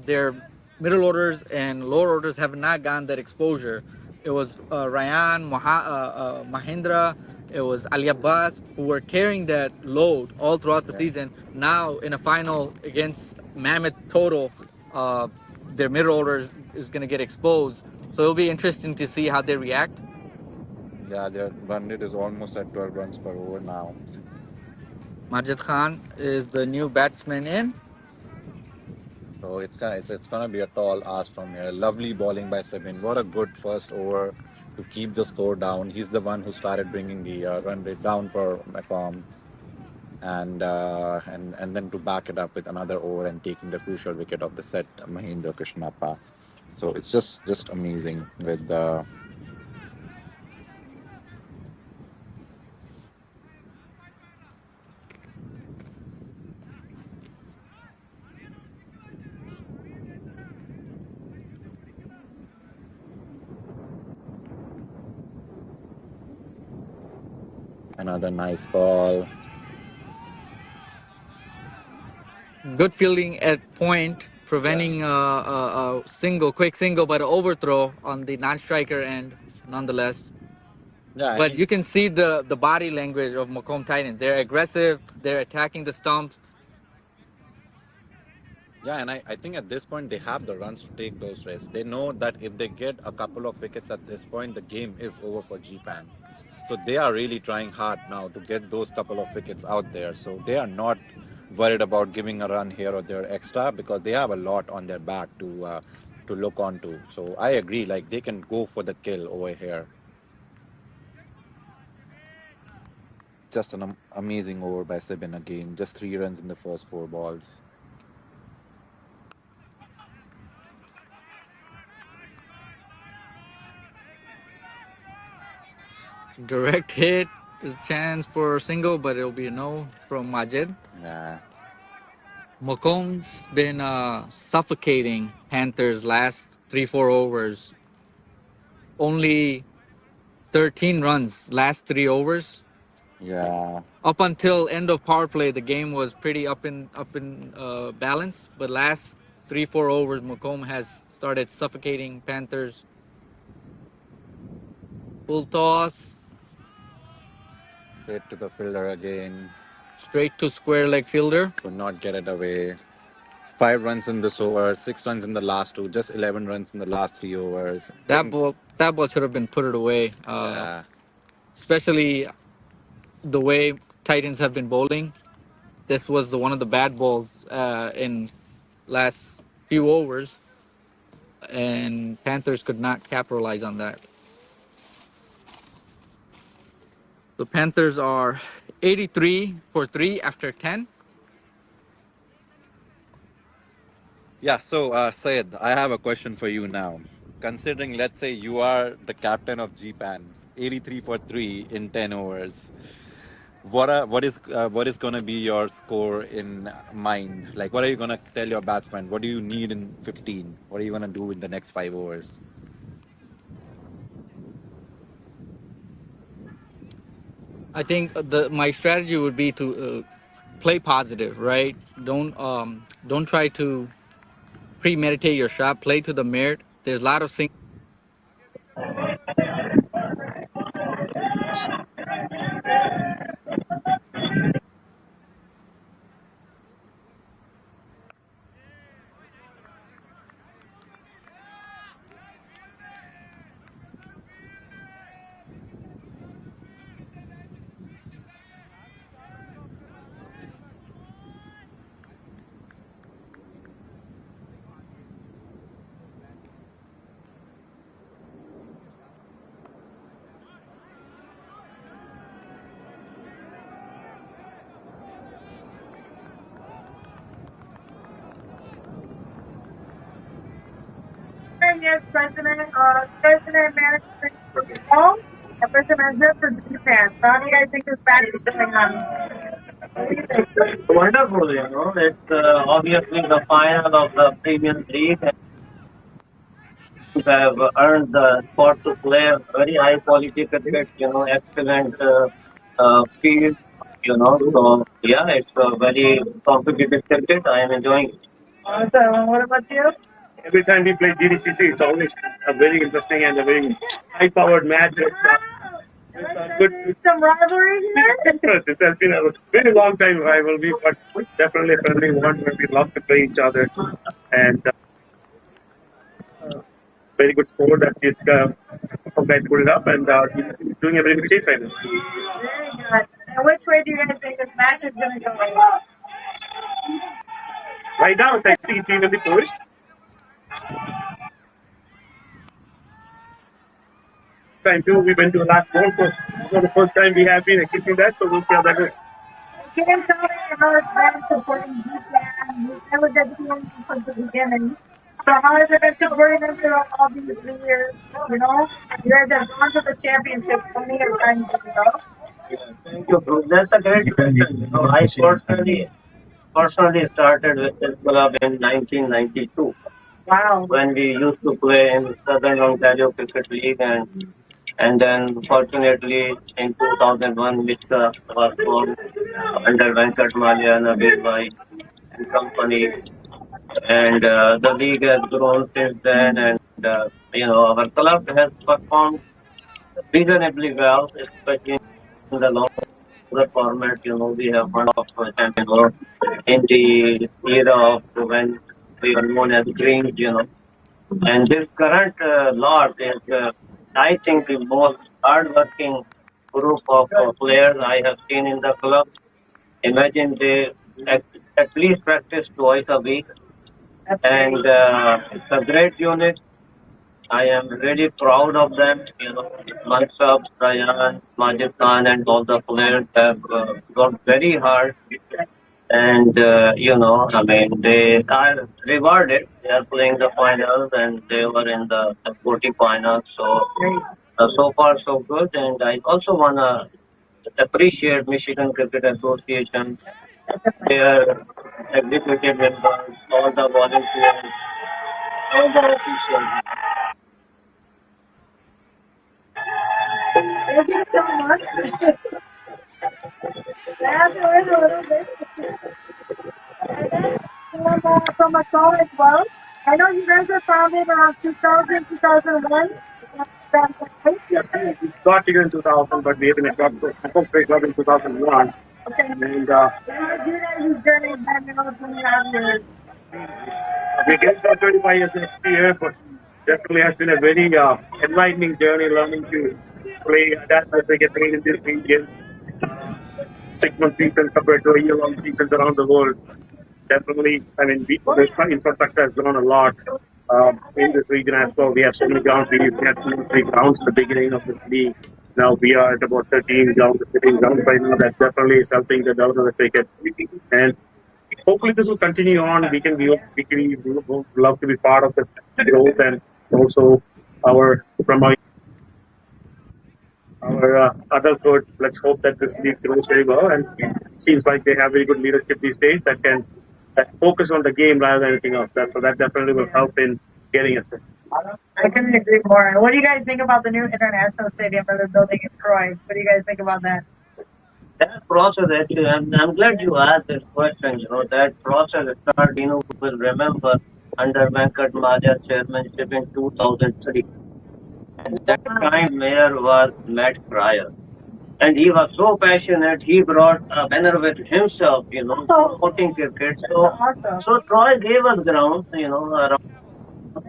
Their middle orders and lower orders have not gotten that exposure. It was Mahindra, it was Ali Abbas who were carrying that load all throughout the Yeah, season. Now in a final against Mammoth Total, uh, their middle orders is going to get exposed. So it'll be interesting to see how they react. yeah. Their run rate is almost at 12 runs per over now. Majid Khan is the new batsman in. So it's gonna be a tall ask from here. Lovely bowling by Sabin. What a good first over to keep the score down. He's the one who started bringing the run rate down for Macomb. and then to back it up with another over and taking the crucial wicket of the set, Mahindra Krishnappa. So it's just amazing with another nice ball. Good fielding at point, preventing a single, quick single, but an overthrow on the non-striker end, nonetheless. Yeah, I But think you can see the body language of Macomb Titans. They're aggressive. They're attacking the stumps. yeah, and I think at this point they have the runs to take those risks. They know that if they get a couple of wickets at this point, the game is over for GPAN. So they are really trying hard now to get those couple of wickets out there. So they are not worried about giving a run here or there extra because they have a lot on their back to look onto. So I agree, like they can go for the kill over here. Just an amazing over by Sibin again. Just 3 runs in the first 4 balls. Direct hit. There's a chance for a single, but it'll be a no from Majid. Yeah, Macomb's been suffocating Panthers last 3-4 overs. Only 13 runs last 3 overs. yeah. Up until end of power play, the game was pretty up in balance. But last 3-4 overs, Macomb has started suffocating Panthers. Full toss, Straight to the fielder again. straight to square leg fielder. Could not get it away. 5 runs in this over, 6 runs in the last two, just 11 runs in the last 3 overs. Things, That ball should have been put it away. yeah, Especially the way Titans have been bowling. This was one of the bad balls in last few overs, and Panthers could not capitalize on that. The Panthers are 83 for 3 after 10. yeah. So, Syed, I have a question for you now. Considering, let's say you are the captain of GPAN, 83 for 3 in 10 overs. What is going to be your score in mind? Like, what are you going to tell your batsman? What do you need in 15? What are you going to do in the next 5 overs? I think my strategy would be to play positive, right? Don't try to premeditate your shot. Play to the merit. There's a lot of things. Yes, President, President Manager Hall, and President Manager for GPAN. So how do you guys think this match is going on? Wonderful, it's obviously the final of the Premium League and have earned the spot to play a very high quality cricket, excellent field, so yeah, it's a very competitive cricket. I am enjoying it. Awesome. What about you? Every time we play GDCC, it's always a very interesting and a very high-powered match. It's a good. Some rivalry here. It has been a very long time rivalry, but definitely a friendly one where we love to play each other. And very good score that is guys put it up and doing a very good chase right now. Very good. And which way do you guys think this match is going to go? Right now, it's actually evenly poised. Time too, we went to the last ball, so for the first time we have been executing that, so we'll see how that goes. Can't tell me how it's been supporting GPAN. I was at GPAN since the beginning. So how has it been supporting them throughout all these years? You know, you guys have gone to the championship plenty of times, you know. Thank you, bro. That's a great question. You know, I personally started with this club in 1992. Wow. When we used to play in Southern Ontario Cricket League, and then fortunately in 2001, Mich-CA was formed under Venkat Malia, Nabil Bhai and company, and the league has grown since then, and our club has performed reasonably well, especially in the longer format. We have won of champion or in the era of when we were known as Greens. And this current lot is, I think, the most hardworking group of players I have seen in the club. Imagine they at, at least practice twice a week, and it's a great unit. I am really proud of them. Mansab, Ryan, Majid Khan, and all the players have worked very hard. And, I mean, they are rewarded. They are playing the finals and they were in the 40 finals. So far, so good. And I also want to appreciate Michigan Cricket Association, their executive members, all the volunteers, all the officials. Thank you so much. I have to learn a little bit. And then from a college well, I know you guys are founded around 2000, 2001. That's right. Yes, we got here in 2000, but we have been a club in 2001. Okay. And You guys' journey has been about 25 years. we get about 25 years next year, but definitely has been a very enlightening journey learning to play that as they get played in these regions. 6 month season compared to a year long seasons around the world. Definitely, I mean, the infrastructure has grown a lot in this region as well. We have so many grounds. We had 2 3 grounds at the beginning of the league. Now we are at about 13 grounds, 15 grounds right now. That definitely is helping the development of the cricket. And hopefully this will continue on. We would love to be part of this growth, and also from our adulthood. Let's hope that this league grows very well, and it seems like they have very good leadership these days that focus on the game rather than anything else. That definitely will help in getting us there. I couldn't agree more. What do you guys think about the new international stadium that they're building in Troy? What do you guys think about that? That process, actually, I'm glad you asked this question. That process started, will remember under Venkat Maja chairmanship in 2003. At that time, mayor was Matt Pryor. And he was so passionate, he brought a banner with himself, supporting cricket. So Troy gave us ground, around.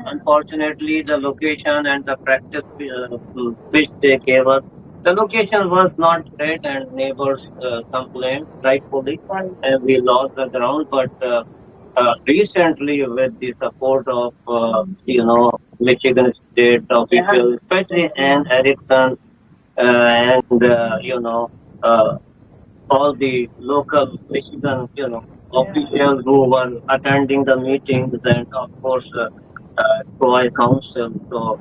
Unfortunately, the location and the practice which they gave us, the location was not great, and neighbors complained rightfully, and we lost the ground. But recently, with the support of Michigan State officials, especially Ann Erickson, and all the local Michigan, officials who were attending the meetings, and of course, Troy Council. So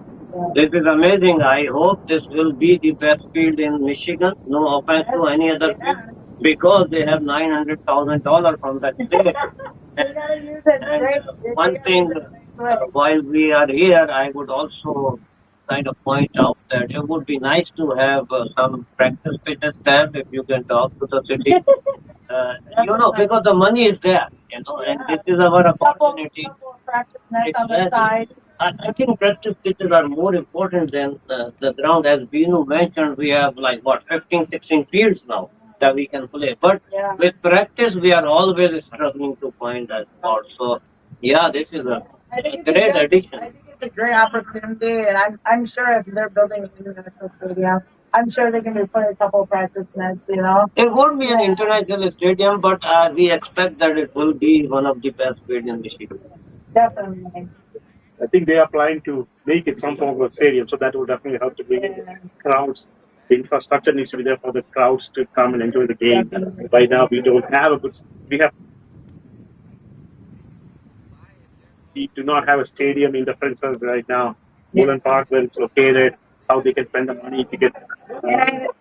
this is amazing. I hope this will be the best field in Michigan. No offense to any other field, because they have $900,000 from that state. And one thing, while we are here, I would also kind of point out that it would be nice to have some practice pitches there if you can talk to the city. Because the money is there, and this is our opportunity. Practice nets on the side. I think practice pitches are more important than the ground. As Binu mentioned, we have like 15, 16 fields now that we can play. But with practice, we are always struggling to find that spot. So, yeah, this is a great addition. I think it's a great opportunity, and I'm sure if they're building an international stadium, I'm sure they can put a couple of practice nets. It won't be an international stadium, but we expect that it will be one of the best fields in Michigan. Definitely. I think they are planning to make it some form of a stadium, so that will definitely help to bring in crowds. The infrastructure needs to be there for the crowds to come and enjoy the game. Right now, we don't have a good. We do not have a stadium in the French right now. Moulin Park, where it's located, how they can spend the money to get.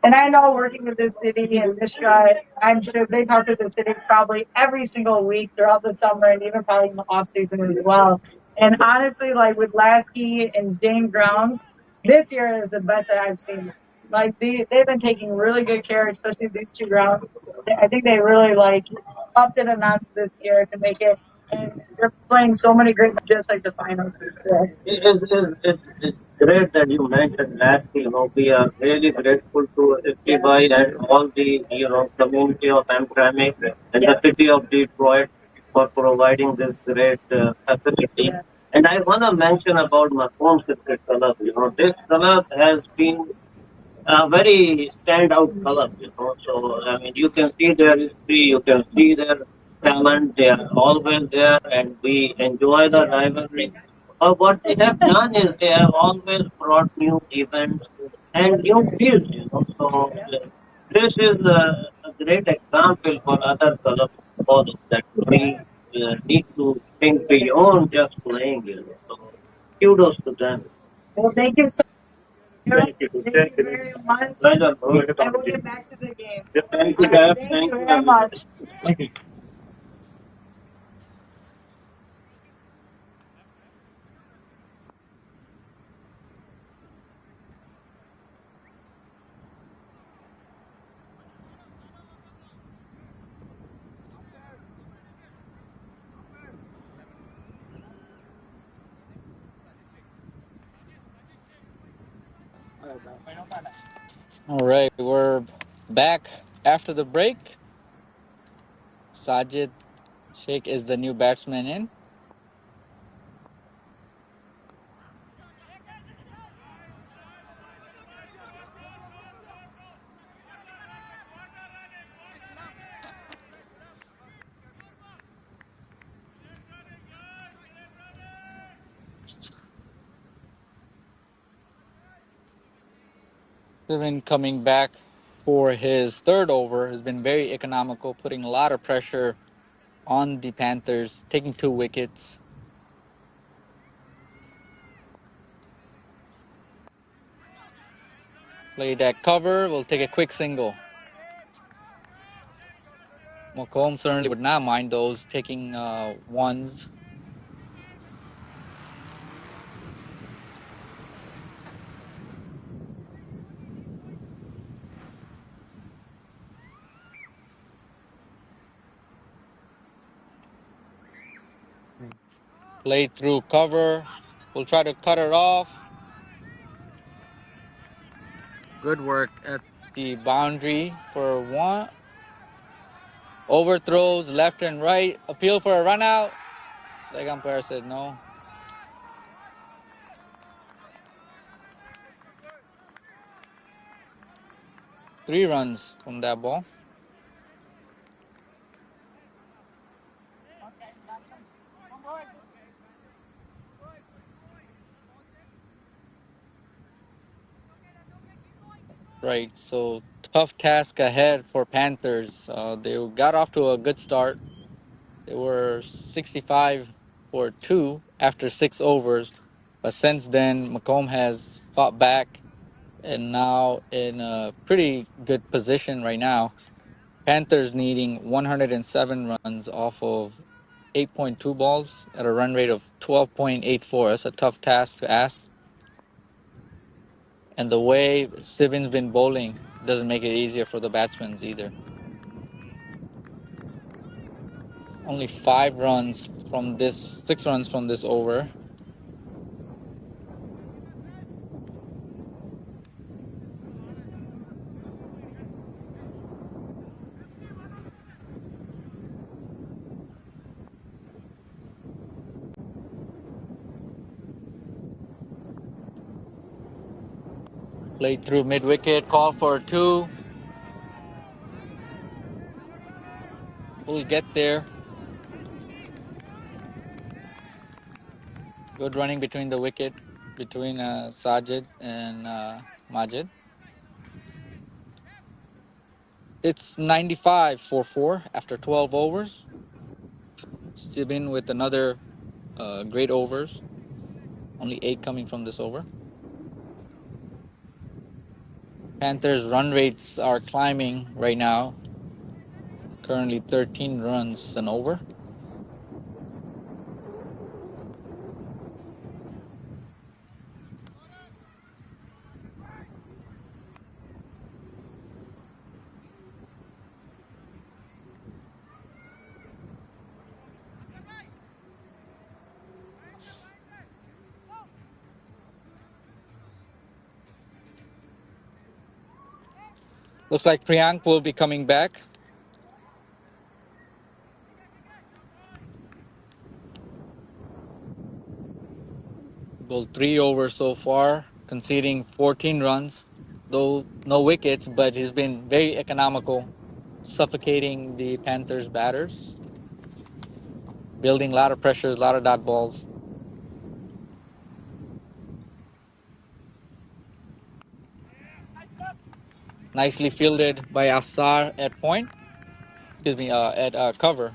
And I know working with this city and Mich-CA, I'm sure they talk to the cities probably every single week throughout the summer and even probably in the off season as well. And honestly, like with Lasky and Dane Grounds, this year is the best that I've seen. Like they've been taking really good care, especially these two grounds. I think they really like upped it a notch this year to make it. And they're playing so many great, just like the finals this year. It's great that you mentioned that. We are really grateful to everybody and all the community of Amtrak and the city of Detroit for providing this great facility. And I want to mention about my home cricket club. This club has been a very standout color, So, I mean, you can see their history, you can see their talent, they are always there, and we enjoy the rivalry. But what they have done is they have always brought new events and new fields, So, this is a great example for other clubs also that we need to think beyond just playing, So, kudos to them. Well, thank you so Thank you. Thank you very much. Pleasure. I will get back to the game. Thank you, Deb. Thank you very much. Thank you. All right, we're back after the break. Sajid Sheikh is the new batsman in. Steven coming back for his third over has been very economical, putting a lot of pressure on the Panthers, taking 2 wickets. Play that cover, will take a quick single. McComb certainly would not mind those, taking ones. Play through cover. We'll try to cut it off. Good work at the boundary for one. Overthrows left and right. Appeal for a run out. Leg umpire said no. 3 runs from that ball. Right, so tough task ahead for Panthers. They got off to a good start. They were 65 for 2 after 6 overs. But since then, Macomb has fought back and now in a pretty good position right now. Panthers needing 107 runs off of 8.2 balls at a run rate of 12.84. That's a tough task to ask. And the way Sivin's been bowling doesn't make it easier for the batsmen either. Only 5 runs from this, 6 runs from this over. Played through mid wicket, call for 2. We'll get there. Good running between the wicket, between Sajid and Majid. It's 95 for 4 after 12 overs. Sibin with another great overs. Only 8 coming from this over. Panthers run rates are climbing right now. Currently 13 runs an over. Looks like Priyank will be coming back. Bowled 3 overs so far, conceding 14 runs, though no wickets, but he's been very economical, suffocating the Panthers batters, building a lot of pressures, a lot of dot balls. Nicely fielded by Afsar at point. Excuse me, at cover.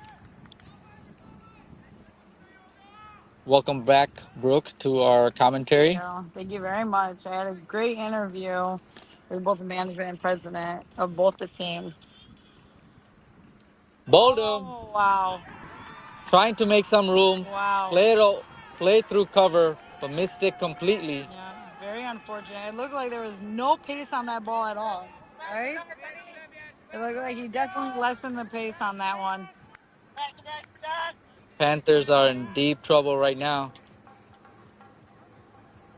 Welcome back, Brooke, to our commentary. Thank you very much. I had a great interview with both the management and president of both the teams. Bowled him. Oh, wow. Trying to make some room. Wow. Play through cover, but missed it completely. Yeah, very unfortunate. It looked like there was no pace on that ball at all. Right? It looked like he definitely lessened the pace on that one. Panthers are in deep trouble right now.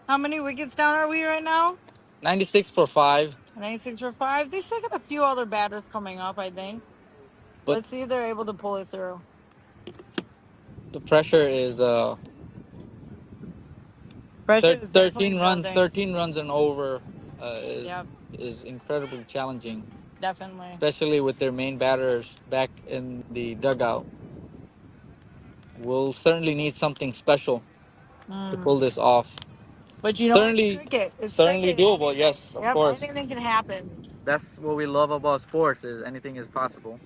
How many wickets down are we right now? 96 for 5. 96 for 5. They still got a few other batters coming up, I think. But Let's see if they're able to pull it through. the pressure is Pressure is definitely 13 runs, building. 13 runs and over is Yep, is incredibly challenging, definitely. especially with their main batters back in the dugout. We'll certainly need something special to pull this off. But you know, Certainly, it's cricket. It's certainly cricket. doable. Yes, of Yep, course. anything can happen. That's what we love about sports. Is anything is possible.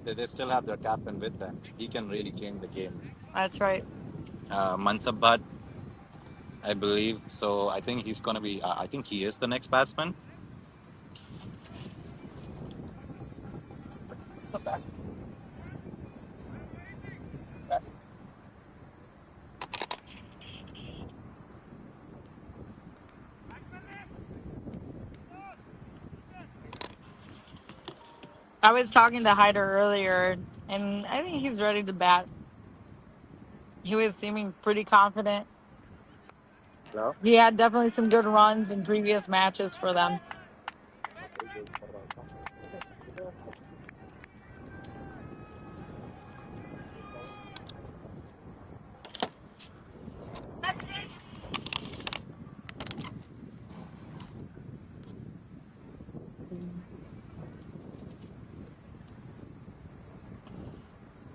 They still have their captain with them. He can really change the game. That's right. Mansabhat, I believe. So I think he's going to be, I think he is the next batsman. I was talking to Hyder earlier, and I think he's ready to bat. He was seeming pretty confident. Hello? He had definitely some good runs in previous matches for them.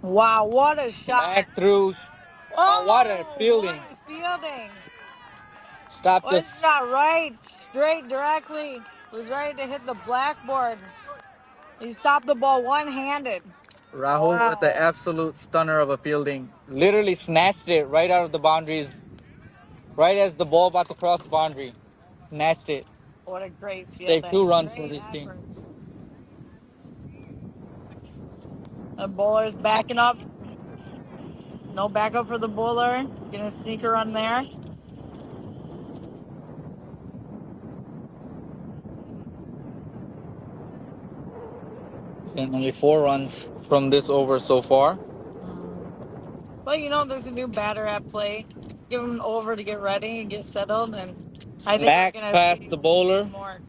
Wow, what a shot! Back through. Oh, What a fielding! what a fielding! Stopped Was us. not right, straight directly. Was ready to hit the blackboard. He stopped the ball one-handed. Rahul with the absolute stunner of a fielding. Literally snatched it right out of the boundaries, right as the ball about to cross the boundary. Snatched it. What a great Saved fielding. 2 runs for Great this team. efforts. The bowler's backing up. No backup for the bowler. Gonna sneak a run there. And only 4 runs from this over so far. But you know, there's a new batter at play. Give him over to get ready and get settled, and I think we're Smack gonna past see the some bowler, more.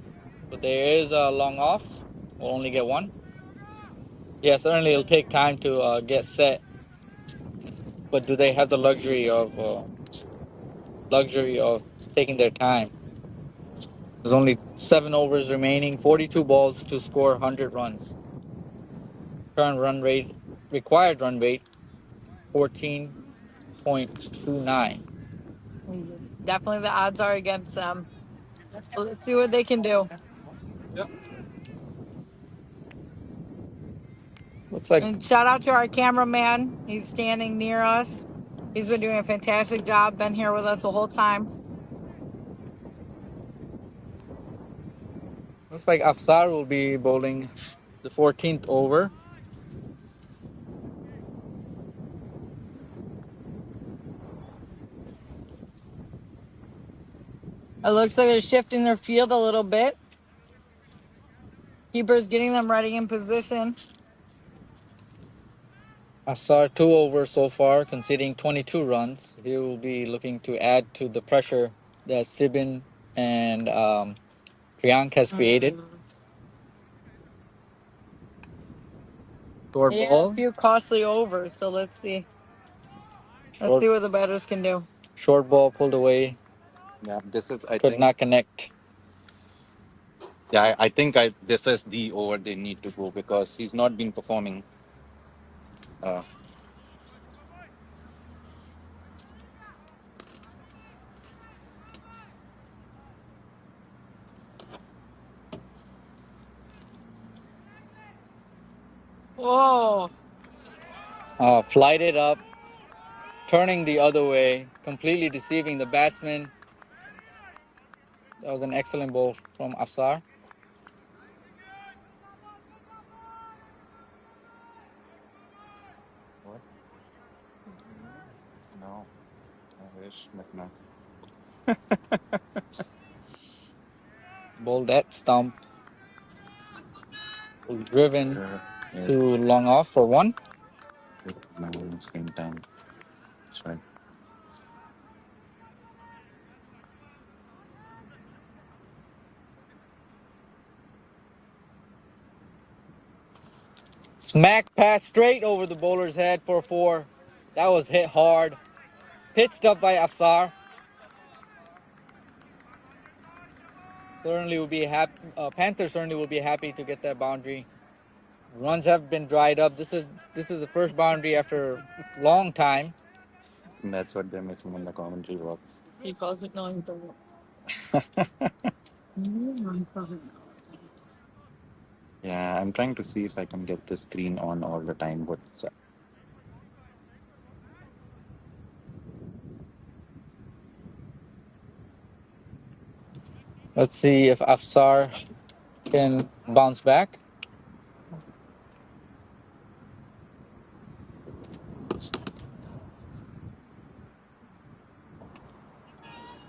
but there is a long off. We'll only get one. Yeah, certainly it'll take time to get set. But do they have the luxury of taking their time? There's only 7 overs remaining, 42 balls to score 100 runs. Current run rate, required run rate, 14.29. Definitely, the odds are against them. So let's see what they can do. Looks like And shout out to our cameraman. He's standing near us. He's been doing a fantastic job. Been here with us the whole time. Afsar will be bowling the 14th over. It looks like they're shifting their field a little bit. Keeper's getting them ready in position. Afsar 2 over so far, conceding 22 runs. He will be looking to add to the pressure that Sibin and Priyank has created. Short He had a ball. few costly overs, so let's see. Let's Short, see what the batters can do. short ball pulled away. Yeah, this is, I Could think, not connect. yeah, I think this is the over they need to go because he's not been performing. Uh, Whoa. Flighted up, turning the other way, completely deceiving the batsman. That was an excellent ball from Afsar. what? No, I wish, but no. Ball that stump was driven Yes, to long off for one. no screen time. That's right. Smack pass straight over the bowler's head for four. That was hit hard. Pitched up by Afsar. Certainly will be happy. Panthers certainly will be happy to get that boundary. Runs have been dried up. This is the first boundary after a long time. That's what they're missing in the commentary box. He calls it knowing the Yeah, I'm trying to see if I can get the screen on all the time. What's Let's see if Afsar can bounce back.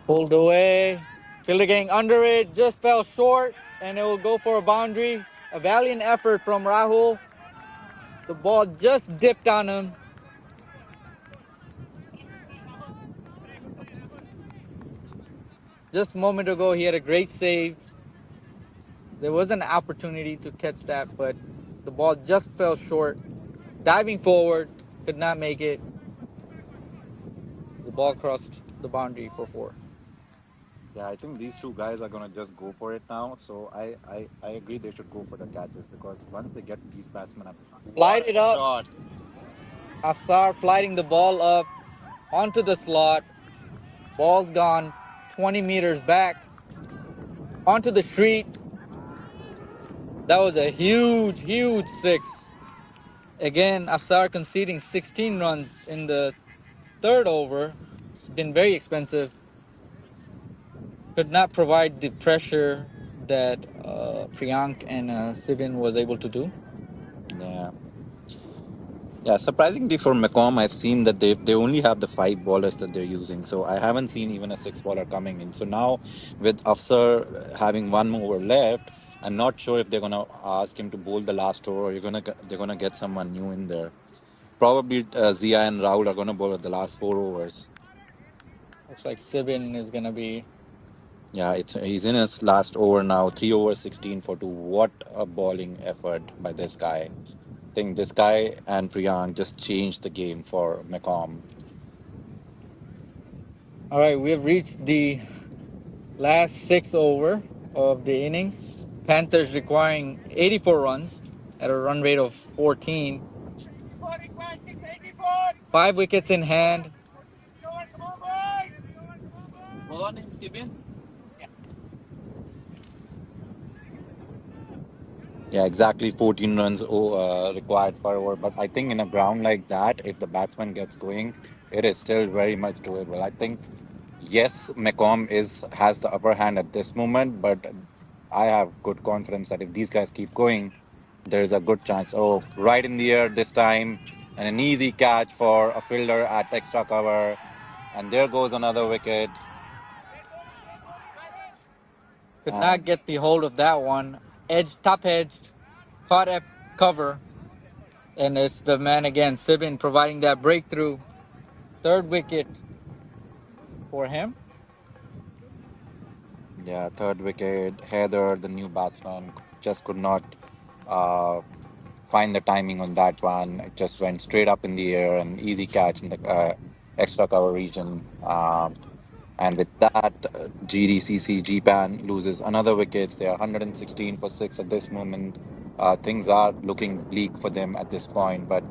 Pulled away. Fielder getting under it. Just fell short, and it will go for a boundary. A valiant effort from Rahul. The ball just dipped on him. Just a moment ago, he had a great save. There was an opportunity to catch that, but the ball just fell short. Diving forward, could not make it. The ball crossed the boundary for four. Yeah, I think these two guys are gonna just go for it now. So I agree they should go for the catches because once they get these batsmen up, what Flight a it up. shot! Afsar flighting the ball up onto the slot. Ball's gone 20 meters back onto the street. That was a huge, huge six. Again, Afsar conceding 16 runs in the third over. It's been very expensive. Could not provide the pressure that Priyank and Sivin was able to do. Yeah, yeah. Surprisingly for Macomb, I've seen that they only have the five ballers that they're using. So I haven't seen even a six baller coming in. So now with Afsar having one more over left, I'm not sure if they're gonna ask him to bowl the last over or they're gonna get someone new in there. Probably Zia and Rahul are gonna bowl at the last four overs. Looks like Sibin is going to be. Yeah, he's in his last over now. 3 overs, 16 for two. What a bowling effort by this guy. I think this guy and Priyank just changed the game for Macomb. All right, we have reached the last 6 over of the innings. Panthers requiring 84 runs at a run rate of 14. 5 wickets in hand. Yeah, exactly 14 runs required per over. But I think in a ground like that, if the batsman gets going, it is still very much doable. I think, yes, McComb has the upper hand at this moment, but I have good confidence that if these guys keep going, there's a good chance. Oh, right in the air this time, and an easy catch for a fielder at extra cover. And there goes another wicket. Could not And get the hold of that one. Edge, top edged, caught at cover, and it's the man again, Sibin, providing that breakthrough. Third wicket for him. yeah, third wicket. Heather, the new batsman, just could not uh, find the timing on that one. It just went straight up in the air, an easy catch in the extra cover region. And with that, GDCC GPAN loses another wicket. They are 116 for six at this moment. Things are looking bleak for them at this point, but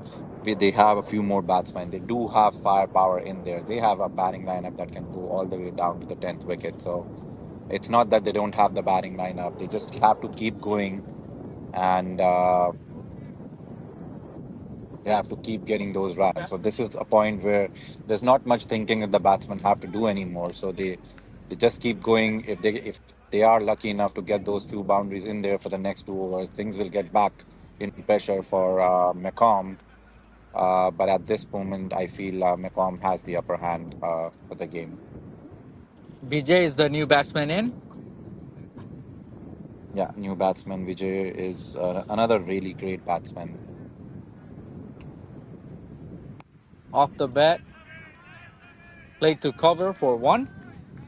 they have a few more batsmen. They do have firepower in there. They have a batting lineup that can go all the way down to the 10th wicket. So it's not that they don't have the batting lineup. They just have to keep going, and they have to keep getting those runs. So this is a point where there's not much thinking that the batsmen have to do anymore. So they just keep going. If they are lucky enough to get those few boundaries in there for the next 2 overs, things will get back in pressure for McComb. But at this moment, I feel McComb has the upper hand for the game. BJ is the new batsman in. Yeah, new batsman Vijay is another really great batsman. Off the bat, played to cover for one.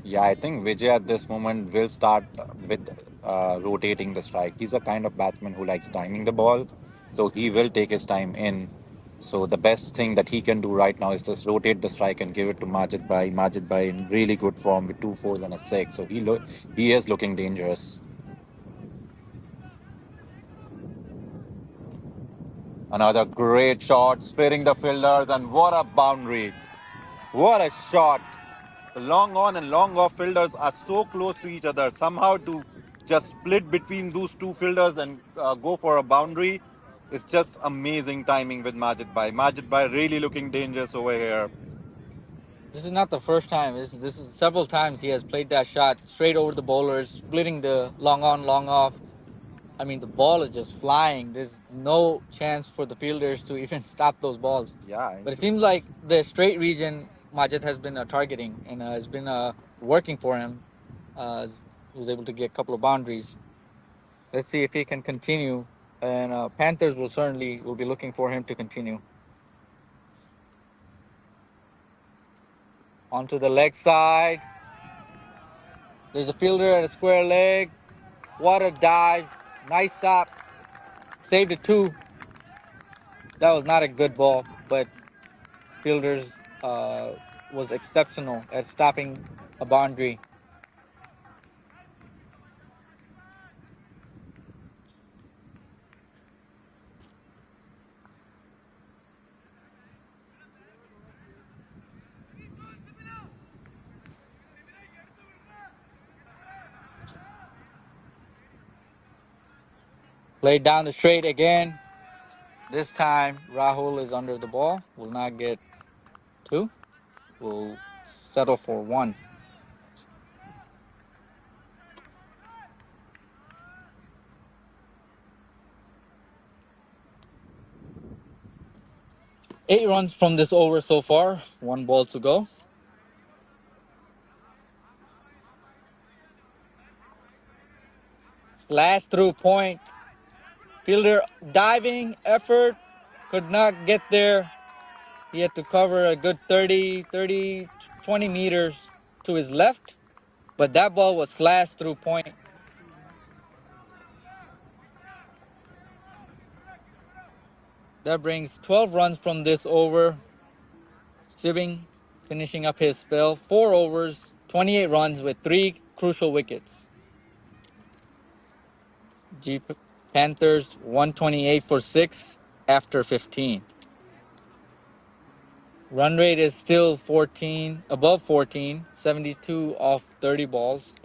Yeah, I think Vijay at this moment will start with rotating the strike. He's a kind of batsman who likes timing the ball, so he will take his time in. So the best thing that he can do right now is just rotate the strike and give it to Majid Bhai. Majid Bhai in really good form with two fours and a six, so he is looking dangerous. Another great shot, spearing the fielders, and what a boundary! What a shot! The long on and long off fielders are so close to each other. Somehow to just split between those two fielders and go for a boundary is just amazing timing with Majid Bhai. Majid Bhai really looking dangerous over here. This is not the first time. This is several times he has played that shot straight over the bowlers, splitting the long on, long off. I mean, the ball is just flying. There's no chance for the fielders to even stop those balls. Yeah, But it's it just seems like the straight region Majid has been targeting and has been working for him. He was able to get a couple of boundaries. Let's see if he can continue. And Panthers will be looking for him to continue. Onto the leg side. There's a fielder at a square leg. What a dive. Nice stop. Saved it two. That was not a good ball, but fielders was exceptional at stopping a boundary. Played down the straight again. This time Rahul is under the ball. Will not get two. Will settle for one. 8 runs from this over so far. One ball to go. Slash through point. Fielder diving effort. Could not get there. He had to cover a good 20 meters to his left. But that ball was slashed through point. That brings 12 runs from this over. Sibing finishing up his spell. 4 overs, 28 runs with three crucial wickets. G Panthers 128 for six after 15. Run rate is still 14, above 14, 72 off 30 balls.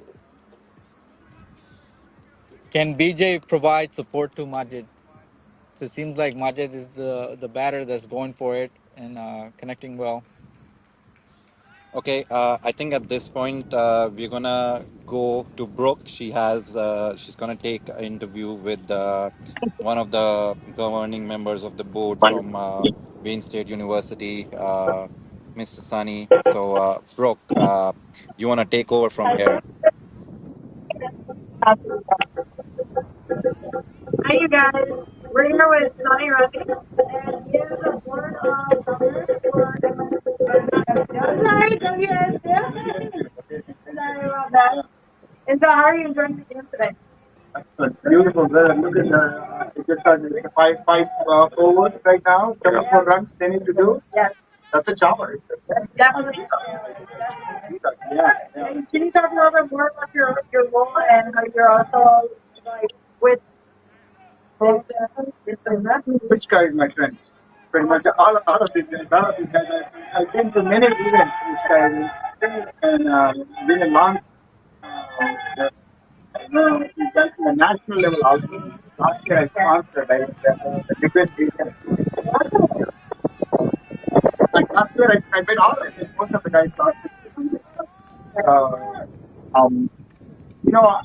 Can BJ provide support to Majid? It seems like Majid is the batter that's going for it and connecting well. Okay, I think at this point we're gonna go to Brooke. She's gonna take an interview with one of the governing members of the board from Wayne State University, Mr. Sunny. So, Brooke, you wanna take over from here? Hi, you guys. We're here with Sonny Russell, and he is the board of governors for Sorry, sorry about that. And so, how are you enjoying the game today? Beautiful weather. Look at it just started five overs right now. 24 runs they need to do. Yes. That's a chopper. It's a Definitely. yeah. And can you talk a little bit more about your role and how you're also like with Which guy is my friends? Pretty much all of these guys. All of these guys. I've been to many events. Which guy and been a long. That's the national level also. Last year I sponsored the debate region. Like last year I been always with most of the guys last year. You know,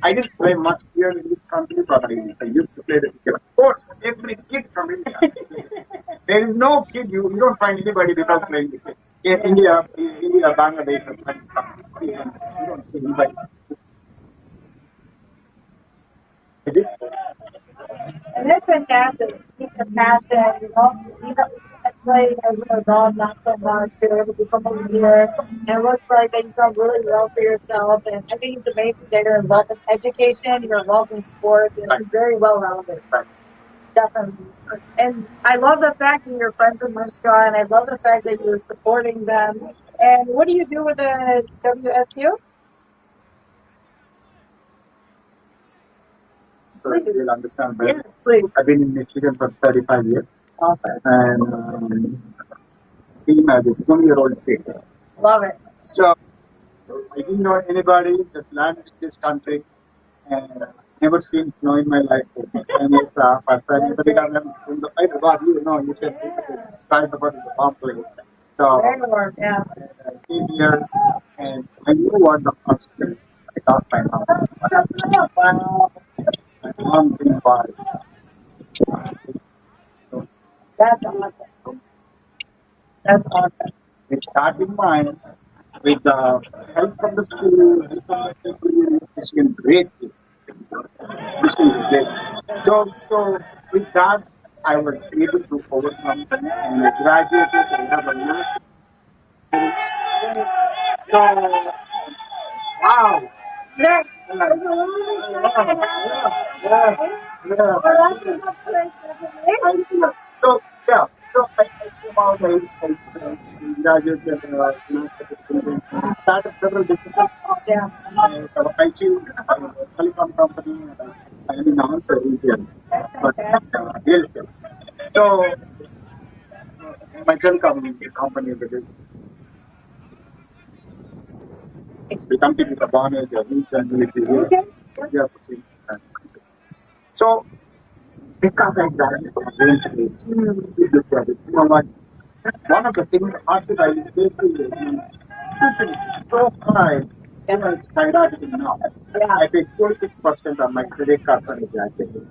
I didn't play much here in this country, but I used to play the cricket. Of course, every kid from India. There is no kid, you don't find anybody without playing cricket. In India, Bangladesh, or Pakistan, you don't see anybody. And it's fantastic. Keep the passion, play as a dog, not so much. You're able to come over here. And it looks like that you've done really well for yourself. And I think it's amazing that you're involved in education, you're involved in sports, and you're very well rounded. Definitely. And I love the fact that you're friends with Mich-CA, and I love the fact that you're supporting them. And what do you do with the WSU? So you'll understand better. Yeah, please. I've been in Michigan for 35 years. And team as a 20-year-old kid. Love it. So I didn't know anybody, just landed in this country and never seen snow in my life. And it's my friend, Hyderabad, you said Hyderabad is a bomb place. So Very warm, yeah. I came here and I knew what the first thing I lost my mom. My mom didn't buy. That's awesome. That's awesome. With that in mind, with the help from the school, help from the people, it's been great. It's been great. So with that, I was able to overcome and I graduated and have a master's. So, wow. Yeah. So, yeah. So, I came out, I graduated started several businesses. Yeah. I achieved a telecom company. I am in answer Indian. But real estate. So, my telecom company is it's become to be the bonus, the recently, so because I graduated from real estate, you know what? One of the things also I basically so high, it's skyrocketing now. Yeah. I pay 46% on my credit card for the graduate.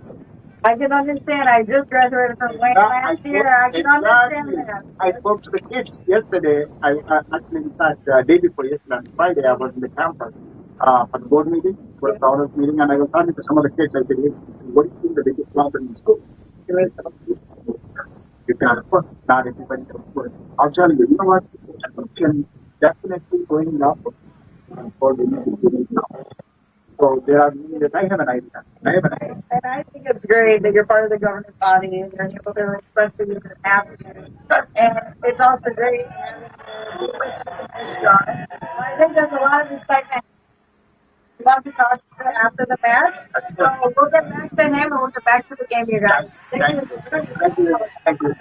I can understand. I just graduated from Wayne last year. I can understand that. I spoke to the kids yesterday. I actually, in fact, day before yesterday, on Friday, I was in the campus for the board meeting, for the owners meeting, and I was talking to some of the kids. I said, "Hey, what do you think the biggest problem in school?" You can afford, not everybody can afford. I'll tell you, you know what? Can definitely going up for the now. So there are many that I have an idea. And I think it's great that you're part of the governing body and you're able to express your happiness. And it's also great having I think there's a lot of excitement. We love to talk to after the match. So we'll get back to him and we'll get back to the game, you guys. Thank you. Thank you.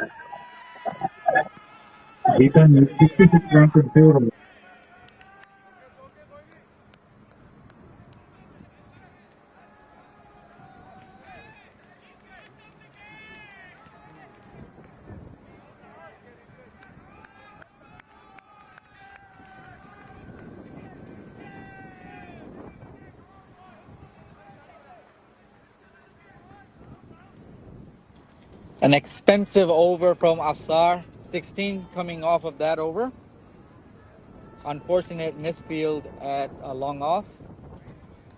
GPAN is 66 ranks in favor. An expensive over from Afsar, 16 coming off of that over. Unfortunate misfield at a long off.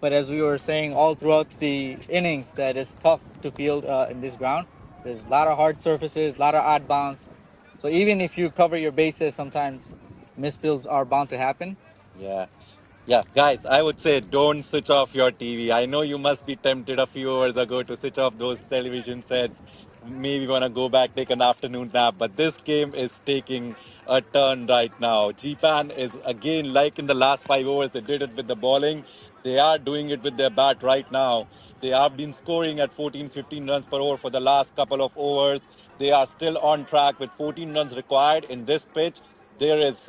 But as we were saying all throughout the innings, that is tough to field in this ground. There's a lot of hard surfaces, a lot of odd bounce. So even if you cover your bases, sometimes misfields are bound to happen. Yeah. Yeah, guys, I would say don't switch off your TV. I know you must be tempted a few hours ago to switch off those television sets. Maybe want to go back, take an afternoon nap. But this game is taking a turn right now. GPAN is again, like in the last 5 overs, they did it with the bowling. They are doing it with their bat right now. They have been scoring at 14, 15 runs per over for the last couple of overs. They are still on track with 14 runs required in this pitch. There is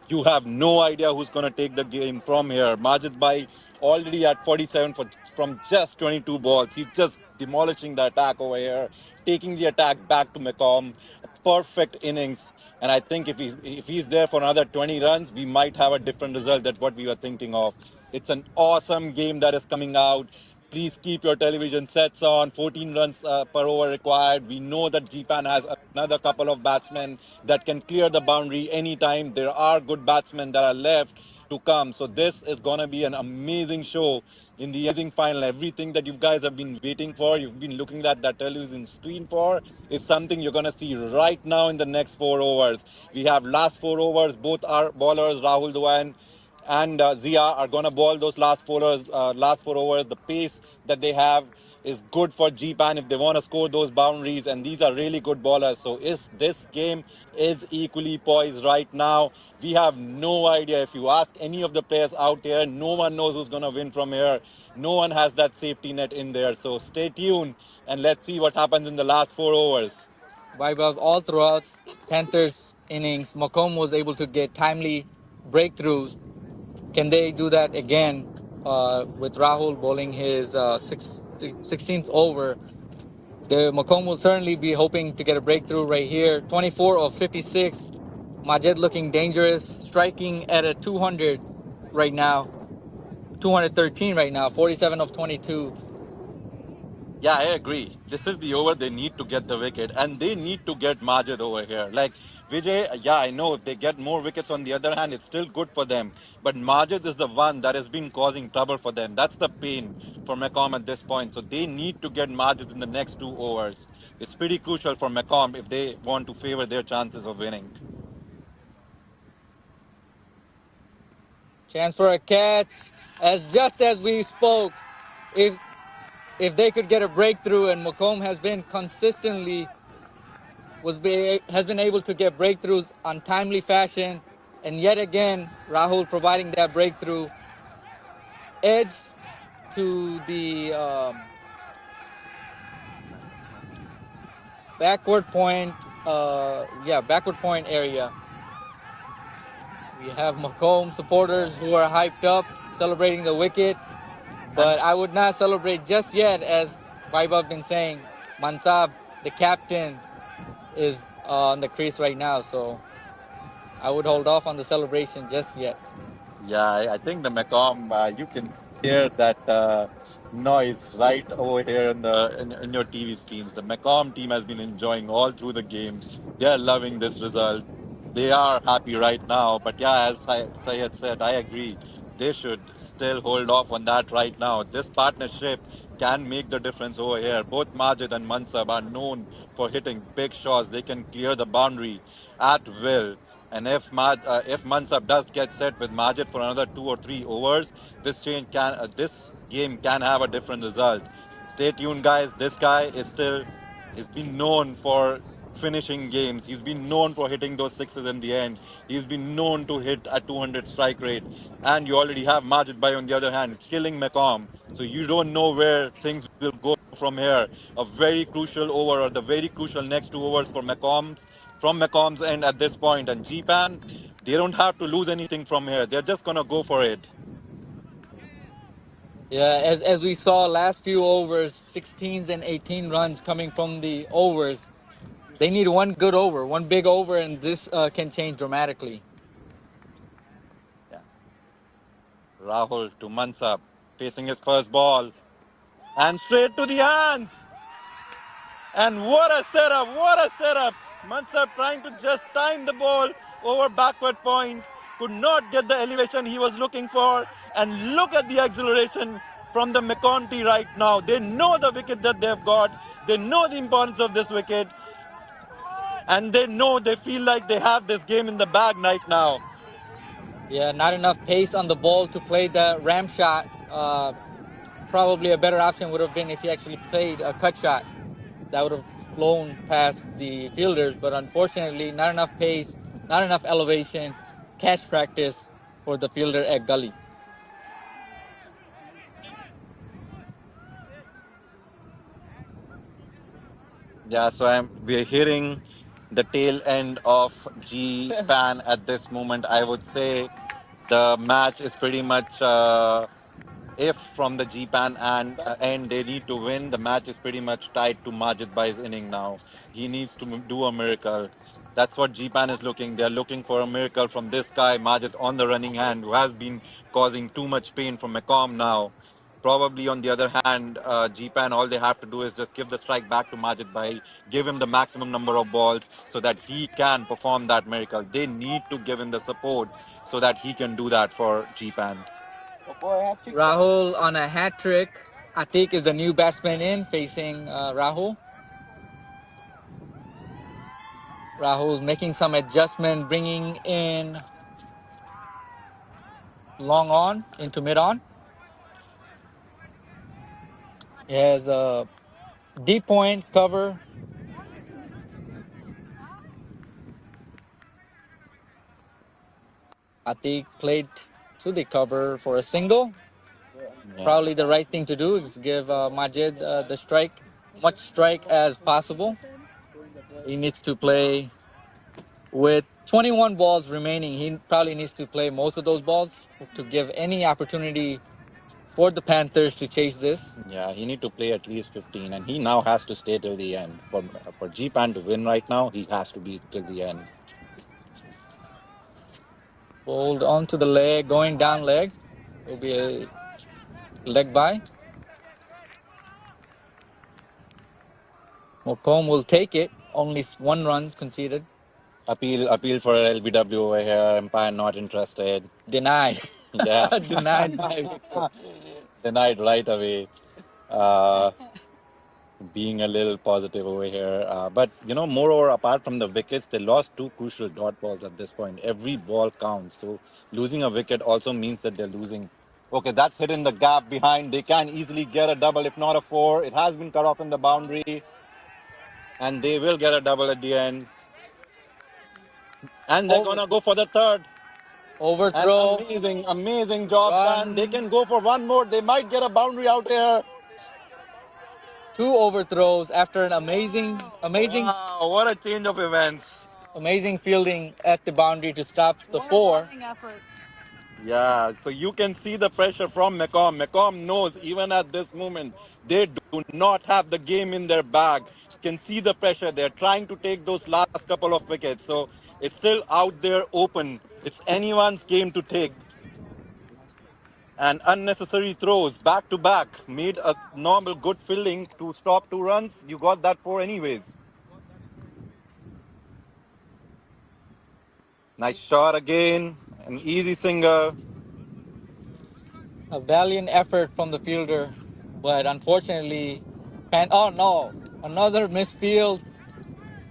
You have no idea who's going to take the game from here. Majid Bhai already at 47 from just 22 balls. He's just demolishing the attack over here, taking the attack back to McComb. A perfect innings. And I think if he's there for another 20 runs, we might have a different result than what we were thinking of. It's an awesome game that is coming out. Please keep your television sets on. 14 runs per over required. We know that GPAN has another couple of batsmen that can clear the boundary anytime. There are good batsmen that are left to come. So this is going to be an amazing show in the final. Everything that you guys have been waiting for, you've been looking at that television screen for, is something you're going to see right now in the next 4 overs. We have last 4 overs. Both our bowlers, Rahul Dewan and Zia, are going to bowl those last 4 overs. The pace that they have is good for GPAN if they want to score those boundaries, and these are really good bowlers. So this game is equally poised right now. We have no idea. If you ask any of the players out here, no one knows who's going to win from here. No one has that safety net in there. So stay tuned and let's see what happens in the last 4 overs. Vaibhav, all throughout Panthers innings, Macomb was able to get timely breakthroughs. Can they do that again with Rahul bowling his 16th over? The Macomb will certainly be hoping to get a breakthrough right here. 24 of 56. Majed looking dangerous, striking at a 200 right now, 213 right now, 47 of 22. Yeah, I agree. This is the over they need to get the wicket, and they need to get Majid over here. Like Vijay, yeah, I know if they get more wickets on the other hand, it's still good for them. But Majid is the one that has been causing trouble for them. That's the pain for Macomb at this point. So they need to get Majid in the next 2 overs. It's pretty crucial for Macomb if they want to favor their chances of winning. Chance for a catch. Just as we spoke, if if they could get a breakthrough, and Macomb has been able to get breakthroughs on timely fashion, and yet again Rahul providing that breakthrough edge to the backward point area. We have Macomb Yeah. supporters who are hyped up celebrating the wicket, And but I would not celebrate just yet. As Vaibhav been saying, Mansab, the captain, is on the crease right now, so I would hold off on the celebration just yet. yeah, I think the Macomb, you can hear that noise right over here in your TV screens. The Macomb team has been enjoying all through the game. They are loving this result. They are happy right now. But yeah, as Syed said, I agree. They should still hold off on that right now. This partnership can make the difference over here. Both Majid and Mansab are known for hitting big shots. They can clear the boundary at will. And if Mansab does get set with Majid for another 2 or 3 overs, this game can have a different result. Stay tuned, guys. This guy is still he's been known for finishing games. He's been known for hitting those sixes in the end. He's been known to hit a 200 strike rate. And you already have Majid Bhai on the other hand killing Macomb. So you don't know where things will go from here. A very crucial over or the very crucial next 2 overs for Macomb's from Macomb's end at this point. And GPAN, they don't have to lose anything from here. They're just gonna go for it. Yeah, as we saw last few overs, 16s and 18 runs coming from the overs. They need one good over, one big over, and this can change dramatically. Yeah. Rahul to Mansab, facing his first ball. And straight to the hands. And what a setup! What a setup! Mansur trying to just time the ball over backward point. Could not get the elevation he was looking for. And look at the acceleration from the McContee right now. They know the wicket that they've got. They know the importance of this wicket. And they know they feel like they have this game in the bag right now. Yeah, not enough pace on the ball to play the ram shot. Probably a better option would have been if he actually played a cut shot that would have flown past the fielders. But unfortunately, not enough pace, not enough elevation, catch practice for the fielder at Gully. Yeah, so we're hearing the tail end of GPAN at this moment. I would say the match is pretty much if from the GPAN and end they need to win, the match is pretty much tied to Majid by his inning now. He needs to do a miracle. That's what GPAN is looking. They're looking for a miracle from this guy, Majid, on the running hand, who has been causing too much pain from McComb now. Probably on the other hand, GPAN, all they have to do is just give the strike back to Majid Bhai, give him the maximum number of balls so that he can perform that miracle. They need to give him the support so that he can do that for GPAN. Rahul on a hat trick. Atik is the new batsman in facing Rahul. Rahul's making some adjustment, bringing in long on into mid on. He has a deep point cover. Atik played to the cover for a single. Yeah. Probably the right thing to do is give Majid the strike, much strike as possible. He needs to play with 21 balls remaining. He probably needs to play most of those balls to give any opportunity for the Panthers to chase this. Yeah, he need to play at least 15, and he now has to stay till the end. For GPAN to win right now, he has to be till the end. Hold on to the leg, going down leg. Will be a leg by. Mocombe will take it. Only one run conceded. Appeal for LBW over here. Empire not interested. Denied. Yeah, Denied by Victor. denied right away. Uh, being a little positive over here. But moreover, apart from the wickets, they lost two crucial dot balls at this point. Every ball counts. So losing a wicket also means that they're losing. Okay, that's hit in the gap behind. They can easily get a double, if not a four. It has been cut off in the boundary, and they will get a double at the end. And they're gonna go for the third. An Overthrow. amazing, amazing job done. They Run. can go for one more. They might get a boundary out here. Two overthrows after an Wow, what a change of events. amazing fielding at the boundary to stop the four. Yeah, so you can see the pressure from McComb. McComb knows even at this moment they do not have the game in their bag. You can see the pressure. They're trying to take those last couple of wickets. So it's still out there open. It's anyone's game to take. And unnecessary throws back to back made a normal good fielding to stop two runs. You got that four anyways. Nice shot again. An easy single. A valiant effort from the fielder, but unfortunately, oh no, another misfield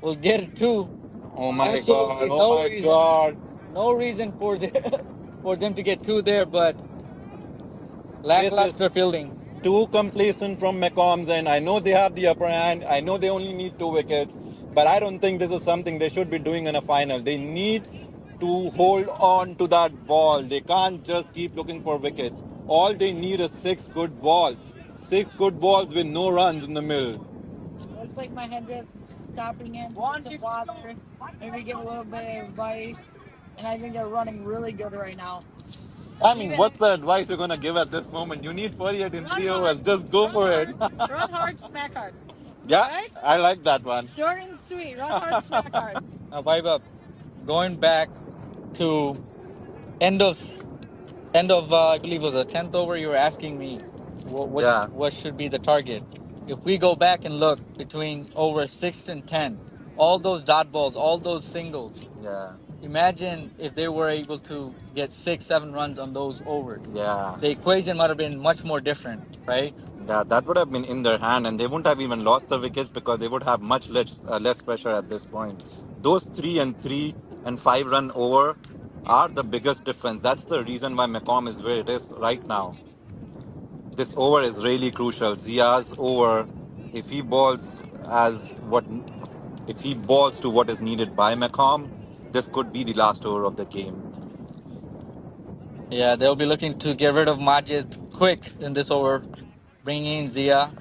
will get it too. Oh my god. Absolutely Oh my god. no reason for for them to get two there, but This is lackluster fielding. too complacent from McCombs, and I know they have the upper hand. I know they only need two wickets, but I don't think this is something they should be doing in a final. They need to hold on to that ball. They can't just keep looking for wickets. All they need is six good balls. Six good balls with no runs in the middle. Looks like my head is stopping in. Some water. Maybe give a little bit of advice. And I think they're running really good right now. I mean, what's the advice you're going to give at this moment? You need 48 in 3 overs. Just go for it. Run hard, smack hard. Yeah, Right? I like that one. Short and sweet. Run hard, smack hard. Vibe up. Going back to end of I believe it was the 10th over. You were asking me Yeah. what should be the target. if we go back and look between over 6 and 10, all those dot balls, all those singles. Yeah, Imagine if they were able to get 6, 7 runs on those overs. yeah. The equation might have been much more different, right? Yeah, that would have been in their hand, and they wouldn't have even lost the wickets because they would have much less pressure at this point. Those 3 and 3 and 5 run over are the biggest difference. That's the reason why Macomb is where it is right now. This over is really crucial. Zia's over, if he balls as what, if he balls to what is needed by Macomb, this could be the last over of the game. Yeah, they'll be looking to get rid of Majid quick in this over, bringing in Zia.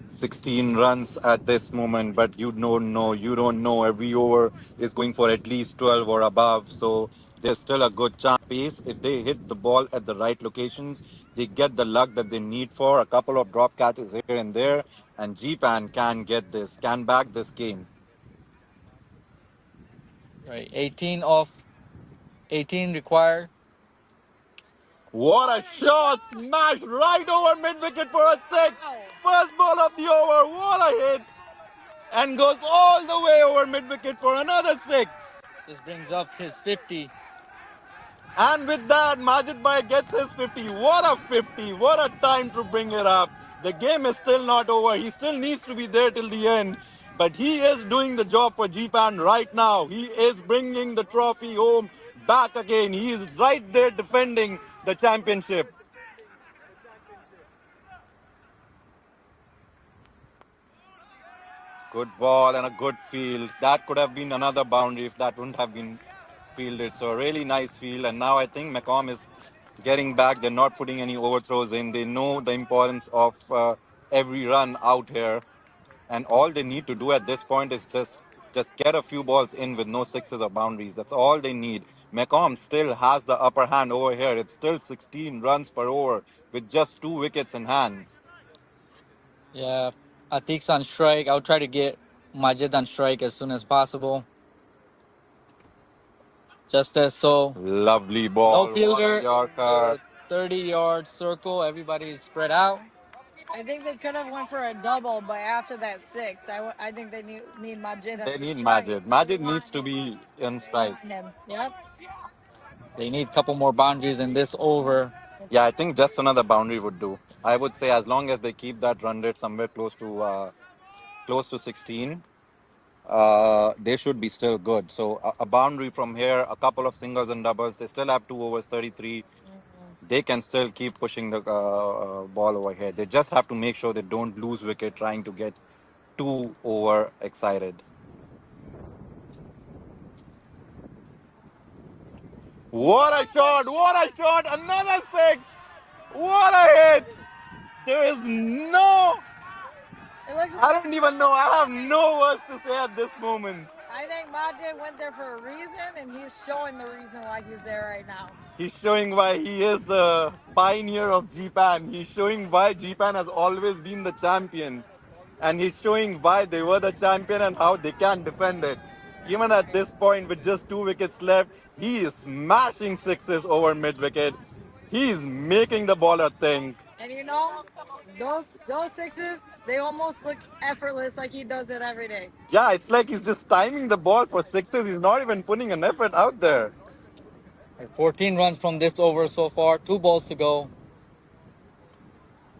16 runs at this moment, but you don't know. Every over is going for at least 12 or above. So there's still a good chance pace. If they hit the ball at the right locations, they get the luck that they need for a couple of drop catches here and there. And GPAN can back this game. Right, 18 off, 18 required. What a shot! Smashed right over mid wicket for a six. First ball of the over. What a hit! And goes all the way over mid wicket for another six. This brings up his 50. And with that, Majid Bhai gets his 50. What a 50. What a time to bring it up. The game is still not over. He still needs to be there till the end. But he is doing the job for GPAN right now. He is bringing the trophy home back again. He is right there defending the championship. Good ball and a good field. That could have been another boundary if that wouldn't have been fielded. So a really nice field. And now I think Macomb is getting back. They're not putting any overthrows in. They know the importance of every run out here. And all they need to do at this point is just get a few balls in with no sixes or boundaries. That's all they need. Macomb still has the upper hand over here. It's still 16 runs per over with just 2 wickets in hands. Yeah, Atik's on strike. I'll try to get Majid on strike as soon as possible. Just as so. Lovely No ball. What a fielder in Yorker. the 30-yard circle. Everybody's spread out. I think they could have went for a double, but after that six, I think they need Majid They at the need strike. Majid. Majid needs to be in They strike. want him. Yep. They need a couple more boundaries in this over. Yeah, I think just another boundary would do. I would say as long as they keep that run rate somewhere close to 16, they should be still good. So a boundary from here, a couple of singles and doubles. They still have 2 overs, 33. They can still keep pushing the ball over here. They just have to make sure they don't lose wicket trying to get too over excited. What a shot! What a shot! Another six! What a hit! There is no. It looks I don't even know. I have no words to say at this moment. I think Majid went there for a reason, and he's showing the reason why he's there right now. He's showing why he is the pioneer of GPAN. He's showing why GPAN has always been the champion. And he's showing why they were the champion and how they can defend it. Even at this point, with just 2 wickets left, he is smashing sixes over mid wicket. He's making the bowler think. And you know, those sixes, they almost look effortless, like he does it every day. Yeah, it's like he's just timing the ball for sixes. He's not even putting an effort out there. 14 runs from this over so far. 2 balls to go.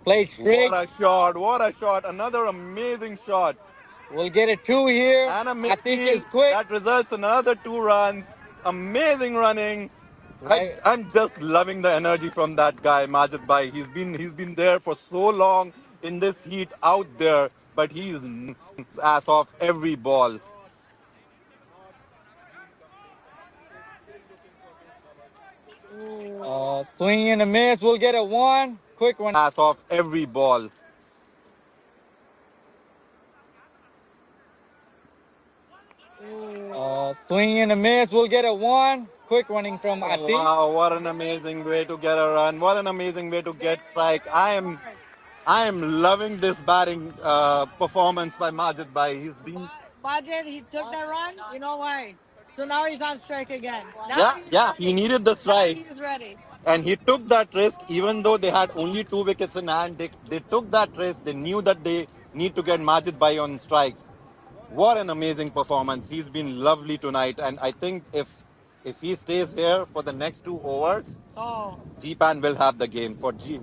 Play straight. What a shot! What a shot! Another amazing shot. We'll get a 2 here. And a I think misfield it's quick. that results in another 2 runs. Amazing running. Right. I'm just loving the energy from that guy, Majid Bhai. He's been there for so long in this heat out there, but he's ass off every ball. Swing and a miss. We'll get a 1. Quick one. Ass off every ball. Swing and a miss. We'll get a 1. Quick running from Atik. Wow, what an amazing way to get a run. What an amazing way to get strike. I am loving this batting performance by Majid Bhai. He's been Majid, he took that run. You know why? So now he's on strike again. Now yeah, he's yeah. ready. He needed the Now strike. he's ready. And he took that risk, even though they had only 2 wickets in hand. They took that risk. They knew that they need to get Majid Bhai on strike. What an amazing performance. He's been lovely tonight. And I think if he stays here for the next 2 overs, GPAN will have the game.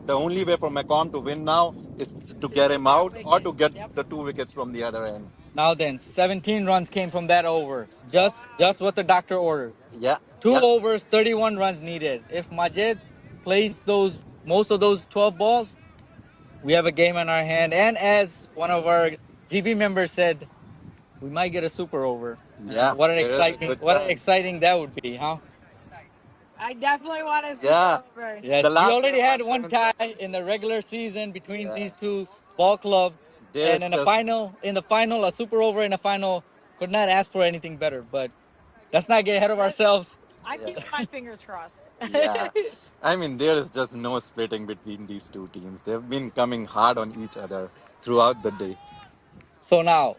The only way for Macom to win now is to get him out or to get the 2 wickets from the other end. Now then, 17 runs came from that over. Just what the doctor ordered. Yeah, Two yeah, overs, 31 runs needed. If Majid plays most of those 12 balls, we have a game on our hand. And as one of our GB members said, we might get a super over. yeah. What an There is a exciting good what an chance. exciting that would be, huh? I definitely want a super Yeah. over. Yes, The we last already game had was one 7-7. tie in the regular season between Yeah. these two ball clubs, There and it's just in the final, a super over in the final could not ask for anything better. But let's not get ahead of ourselves. I yeah. keep my fingers crossed. Yeah. I mean, there is just no splitting between these two teams. They've been coming hard on each other throughout the day. So now,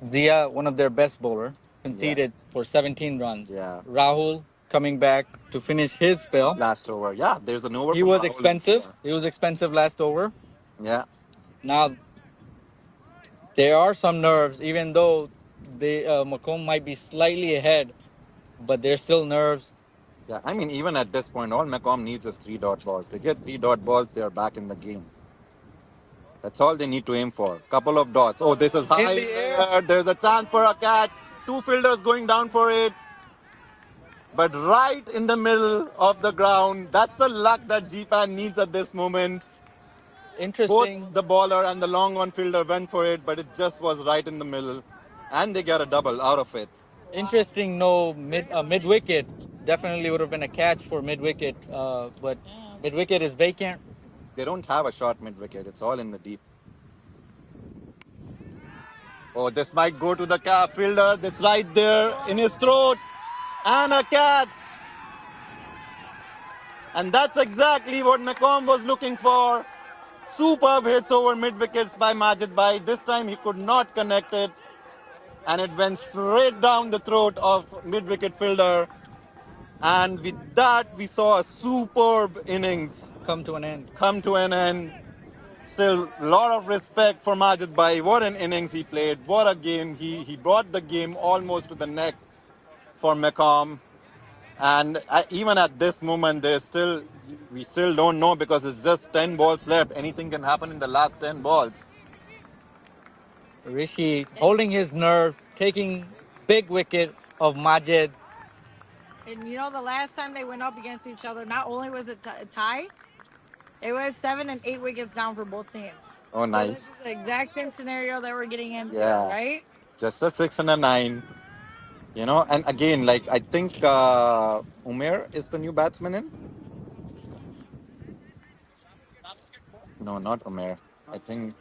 Zia, one of their best bowler, Yeah. conceded for 17 runs. Yeah. Rahul coming back to finish his spell. Last over. Yeah, there's an over He from was Rahul in expensive. here. He was expensive last over. Yeah. Now there are some nerves, even though Macomb might be slightly ahead, but there's still nerves. Yeah. I mean, even at this point, all Macom needs is 3 dot balls. They get 3 dot balls, they're back in the game. That's all they need to aim for. Couple of dots. Oh, this is In high in the the air. air. There's a chance for a catch. Two fielders going down for it. But right in the middle of the ground, that's the luck that GPAN needs at this moment. Both Interesting. the bowler and the long on fielder went for it, but it just was right in the middle. And they got a double out of it. Interesting. No mid wicket. Definitely would have been a catch for mid wicket, but mid wicket is vacant. They don't have a short mid wicket, it's all in the deep. Oh, this might go to the fielder. That's right there in his throat. And a catch. And that's exactly what McComb was looking for. Superb hits over mid wickets by Majid Bhai. This time he could not connect it. And it went straight down the throat of mid wicket fielder. And with that, we saw a superb innings Come to an end. come to an end. Still, a lot of respect for Majid Bhai. What an innings he played. What a game. He brought the game almost to the neck for Macomb. And even at this moment, we still don't know because it's just 10 balls left. Anything can happen in the last 10 balls. Rishi holding his nerve, taking big wicket of Majid. And you know, the last time they went up against each other, not only was it a tie, it was 7 and 8 wickets down for both teams. Oh, So this is nice. the exact same scenario that we're getting into, Yeah. right? Just a 6 and a 9. And again, like I think Umair is the new batsman in. No, not Umair. I think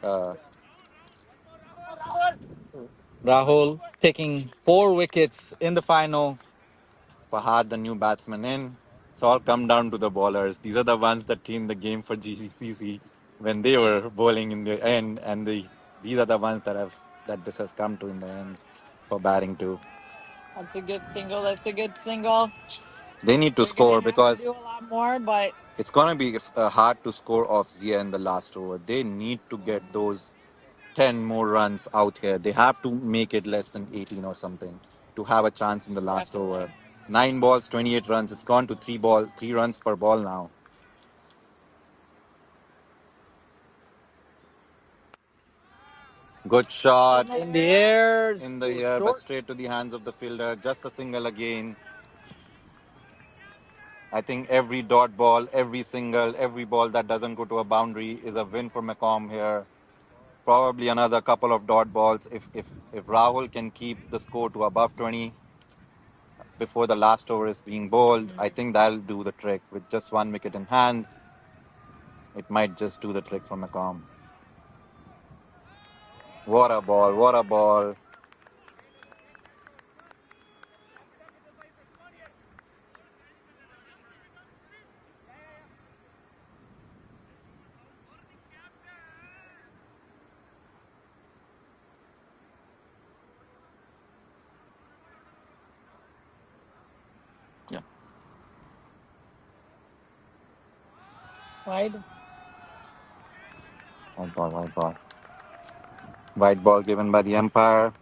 Rahul taking 4 wickets in the final. Fahad, the new batsman in. It's all come down to the bowlers. These are the ones that changed the game for GCC when they were bowling in the end, and these are the ones that this has come to in the end for batting too. That's a good single. That's a good single. They need to They're gonna score have to because do a lot more, but it's gonna be hard to score off Zia in the last over. They need to get those 10 more runs out here. They have to make it less than 18 or something to have a chance in the last over. 9 balls, 28 runs. It's gone to 3 runs per ball now. Good shot in the air, in the it was air, but short. straight to the hands of the fielder. Just a single again. I think every dot ball, every single, every ball that doesn't go to a boundary is a win for Macomb here. Probably another couple of dot balls. If Rahul can keep the score to above 20 before the last over is being bowled, I think that'll do the trick. With just 1 wicket in hand, it might just do the trick for Macomb. What a ball! What a ball! Yeah. Wide. White ball, white ball. White ball given by the umpire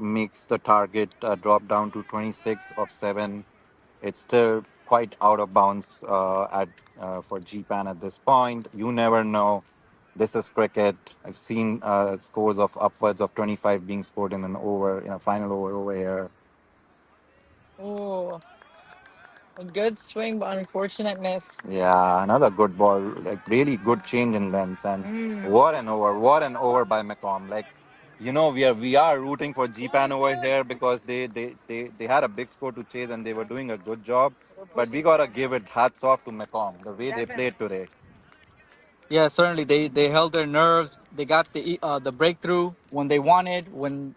makes the target drop down to 26 of 7. It's still quite out of bounds at for GPAN at this point. You never know. This is cricket. I've seen scores of upwards of 25 being scored in an over, in a final over here. Oh, a good swing, but unfortunate miss. Yeah, another good ball. Like really good change in lengths, and what an over! What an over by McCom. Like, we are rooting for GPAN over here because they had a big score to chase and they were doing a good job. But we gotta give it hats off to McCom the way they Definitely. played today. Yeah, certainly they held their nerves. They got the breakthrough when they wanted. When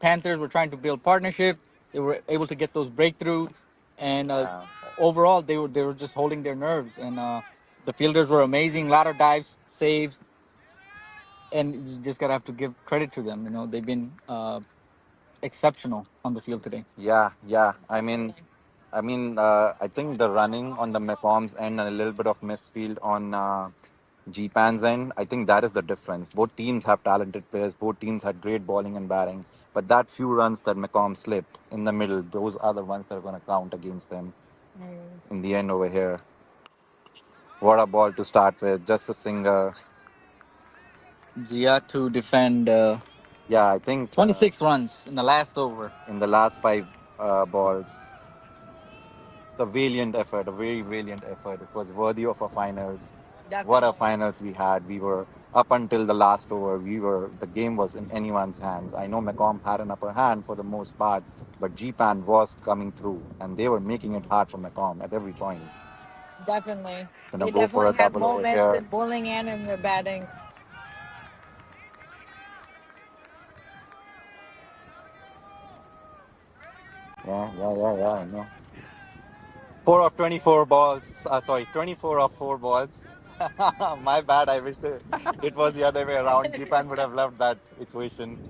Panthers were trying to build partnership, they were able to get those breakthroughs, and Yeah, overall they were just holding their nerves. And the fielders were amazing. Ladder dives, saves, and you just gotta have to give credit to them. They've been exceptional on the field today. yeah. I think the running on the McCombs end and a little bit of misfield on GPAN's end, I think that is the difference. Both teams have talented players. Both teams had great bowling and batting. But that few runs that McComb slipped in the middle, those are the ones that are going to count against them in the end over here. What a ball to start with. Just a singer. Zia to defend Yeah, I think 26 runs in the last over. in the last five balls, a valiant effort, a very valiant effort. It was worthy of a finals. What a Definitely. finals we had. We were up until the last over. The game was in anyone's hands. I know Macomb had an upper hand for the most part, but GPAN was coming through and they were making it hard for Macomb at every point. Definitely. Gonna They go for a definitely have double over moments here. in bowling and in their batting. Yeah. I know. 4 of 24 balls. Sorry, 24 of 4 balls. My bad. I wish it was the other way around. GPAN would have loved that equation.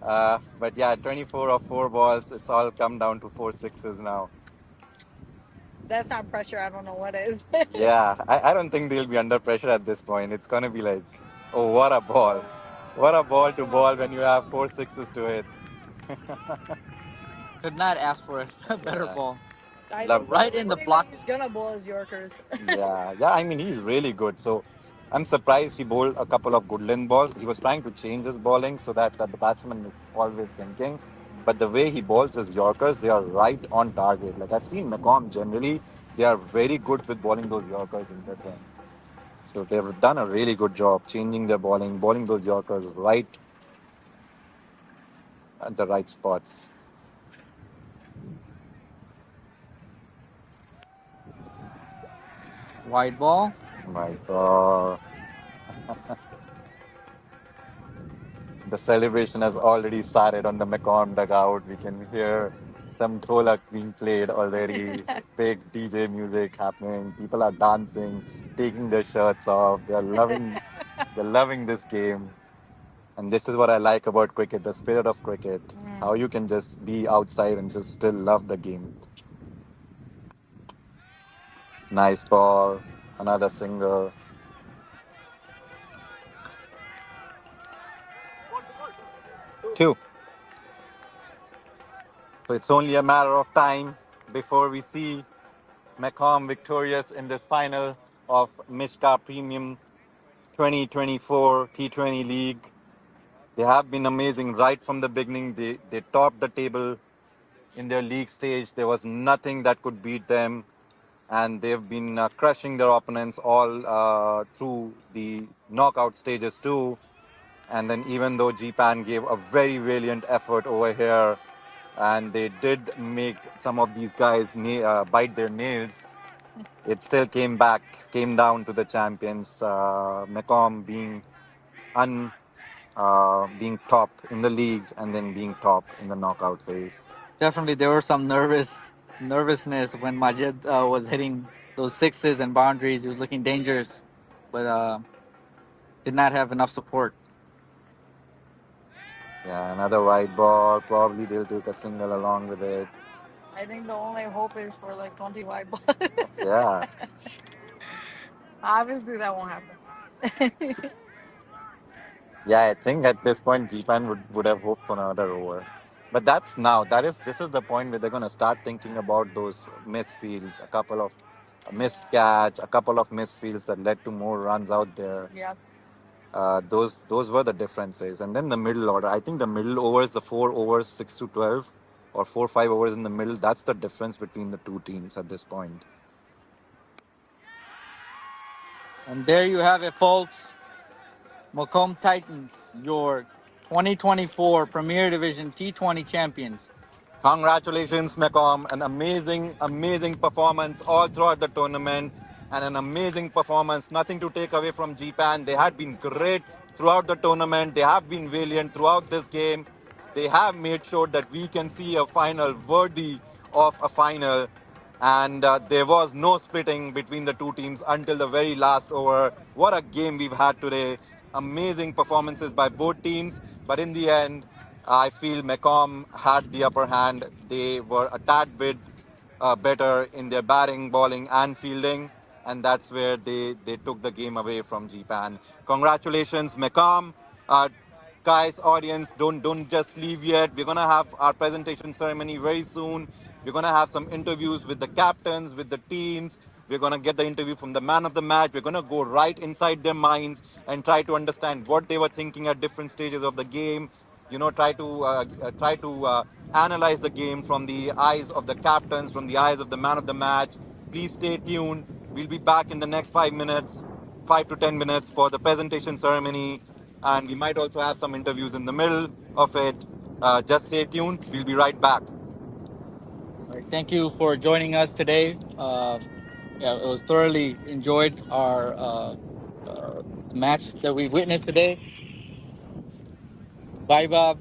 But yeah, 24 of 4 balls. It's all come down to 4 sixes now. That's not pressure. I don't know what is. Yeah, I don't think they'll be under pressure at this point. It's going to be like, oh, what a ball. What a ball to ball when you have 4 sixes to hit. Could not ask for a better Yeah, ball. I love think the Right that. only in the thing that block. he's gonna bowl is Yorkers. Yeah. I mean, he's really good. So I'm surprised he bowled a couple of good length balls. He was trying to change his bowling so that the batsman is always thinking. But the way he bowls his Yorkers, they are right on target. Like I've seen Macomb generally, they are very good with bowling those Yorkers in return. So they've done a really good job changing their bowling those Yorkers right at the right spots. Wide ball. My God. The celebration has already started on the Macomb dugout. We can hear some dholak being played already. Big DJ music happening. People are dancing, taking their shirts off. They're loving this game. And this is what I like about cricket, the spirit of cricket. How you can just be outside and just still love the game. Nice ball. Another single. Two. So it's only a matter of time before we see Macomb victorious in this final of Mich-CA Premium 2024 T20 League. They have been amazing right from the beginning. They topped the table in their league stage. There was nothing that could beat them, and they've been crushing their opponents all through the knockout stages too. And then even though GPAN gave a very valiant effort over here, and they did make some of these guys bite their nails, it still came down to the champions, Macomb being top in the league and then being top in the knockout phase. Definitely, there was some nervousness when Majid was hitting those sixes and boundaries. He was looking dangerous, but did not have enough support. Yeah, another white ball. Probably they'll take a single along with it. I think the only hope is for like 20 wide balls. Yeah, Obviously, that won't happen. Yeah, I think at this point GPAN would have hoped for another over. But that's now. This is the point where they're gonna start thinking about those missed fields, a couple of missed catch, a couple of missed fields that led to more runs out there. Yeah. Those were the differences. And then the middle order. I think the middle overs, the 4 overs, 6 to 12, or 4 5 overs in the middle. That's the difference between the two teams at this point. And there you have it, folks. Macomb Titans, your 2024 Premier Division T20 champions. Congratulations, Macom. An amazing, amazing performance all throughout the tournament and an amazing performance. Nothing to take away from GPAN. They had been great throughout the tournament. They have been valiant throughout this game. They have made sure that we can see a final worthy of a final. And there was no splitting between the two teams until the very last over. What a game we've had today. Amazing performances by both teams. But in the end, I feel Macomb had the upper hand. They were a tad bit better in their batting, bowling, and fielding, and that's where they took the game away from GPAN. Congratulations, Macomb. Guys, audience, don't just leave yet. We're gonna have our presentation ceremony very soon. We're gonna have some interviews with the captains, with the teams. We're gonna get the interview from the man of the match. We're gonna go right inside their minds and try to understand what they were thinking at different stages of the game. Try to analyze the game from the eyes of the captains, from the eyes of the man of the match. Please stay tuned. We'll be back in the next 5 minutes, 5 to 10 minutes for the presentation ceremony, and we might also have some interviews in the middle of it. Just stay tuned. We'll be right back. All right, thank you for joining us today. Yeah, it was thoroughly enjoyed our match that we witnessed today. Bye, Bob.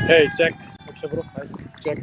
Hey, check. What's up, bro? Hi. Check.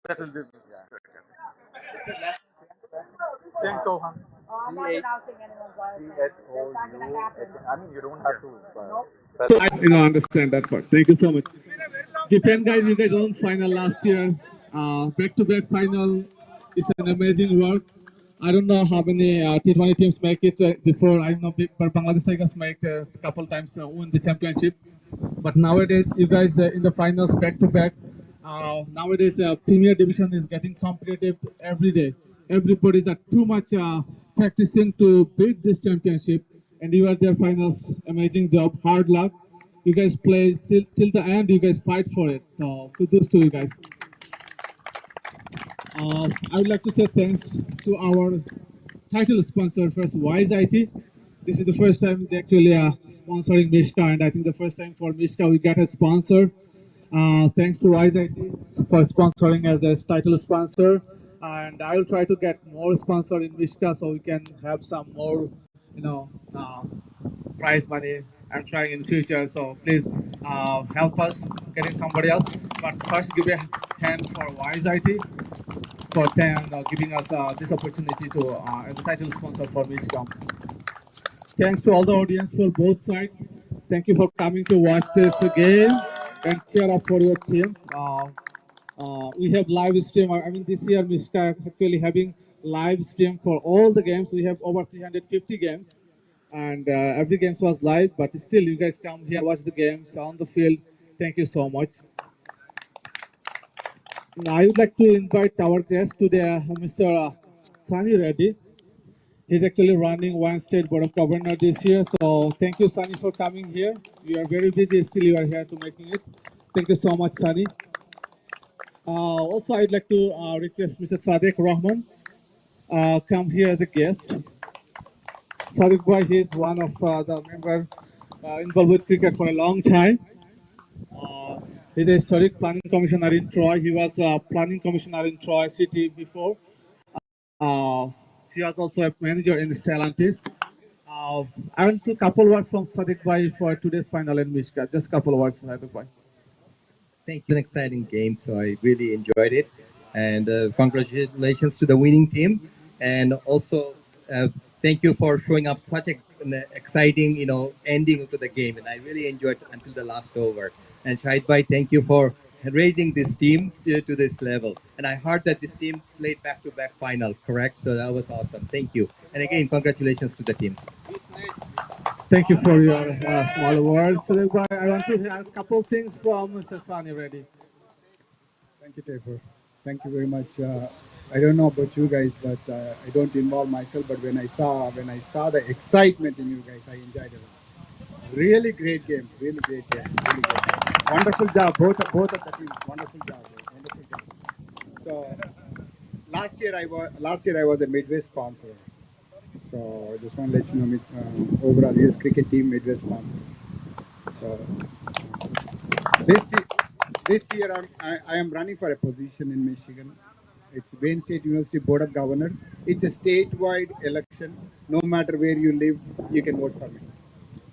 That will be Chen Chouhan. Oh, I'm not pronouncing anyone's last name. That's not going to happen. I mean, you don't have to. Nope. So I understand that part. Thank you so much. GPAN guys, you guys won final last year. Back-to-back final is an amazing work. I don't know how many T20 teams make it before. I know Bangladesh Tigers make a couple times win the championship. But nowadays, you guys in the finals back-to-back. Nowadays, Premier Division is getting competitive every day. Everybody's too much practicing to beat this championship. And you are their finals. Amazing job. Hard luck. You guys play till the end. You guys fight for it. So kudos to you guys. I would like to say thanks to our title sponsor first, Wise IT. This is the first time they actually are sponsoring Mich-CA, and I think the first time for Mich-CA we got a sponsor. Thanks to Wise IT for sponsoring as a title sponsor, and I will try to get more sponsor in Mich-CA so we can have some more, prize money. I'm trying in future, so please help us getting somebody else. But first, give a hand for Wise IT for giving us this opportunity to as a title sponsor for Mich-CA. Thanks to all the audience for both sides. Thank you for coming to watch this game and cheer up for your teams. We have live stream. I mean, this year Mich-CA actually having live stream for all the games. We have over 350 games, and every game was live. But still, you guys come here, watch the games on the field. Thank you so much. Now, I would like to invite our guest today, Mr. Sunny Reddy. He's actually running one state board of governor this year. So thank you, Sunny, for coming here. You are very busy. Still, you are here to making it. Thank you so much, Sunny. Also, I'd like to request Mr. Sadiq Rahman come here as a guest. Sadiq Bhai, he is one of the members involved with cricket for a long time. He's a historic planning commissioner in Troy. He was a planning commissioner in Troy City before. She was also a manager in Stellantis. I want to couple words from Sadiq Bhai for today's final in Mich-CA. Just couple of words, Sadiq Bhai. Thank you. An exciting game, so I really enjoyed it. And congratulations to the winning team. And also, thank you for showing up such an exciting, ending to the game. And I really enjoyed until the last over. And Shahid Bhai, thank you for raising this team to this level. And I heard that this team played back-to-back final, correct? So that was awesome. Thank you. And again, congratulations to the team. Thank you for your small words. Sadiq Bhai, I want to hear a couple things from Mr. Sani Reddy. Thank you, Tafer. Thank you very much. I don't know about you guys, but I don't involve myself. But when I saw the excitement in you guys, I enjoyed it a lot. Really great game. Really great game. Really great game. Wonderful job, both of the teams. Wonderful job. Wonderful job. So last year I was a Midwest sponsor. So I just want to let you know, overall US cricket team Midwest sponsor. So this year I am running for a position in Michigan. It's Wayne State University Board of Governors. It's a statewide election. No matter where you live, you can vote for me.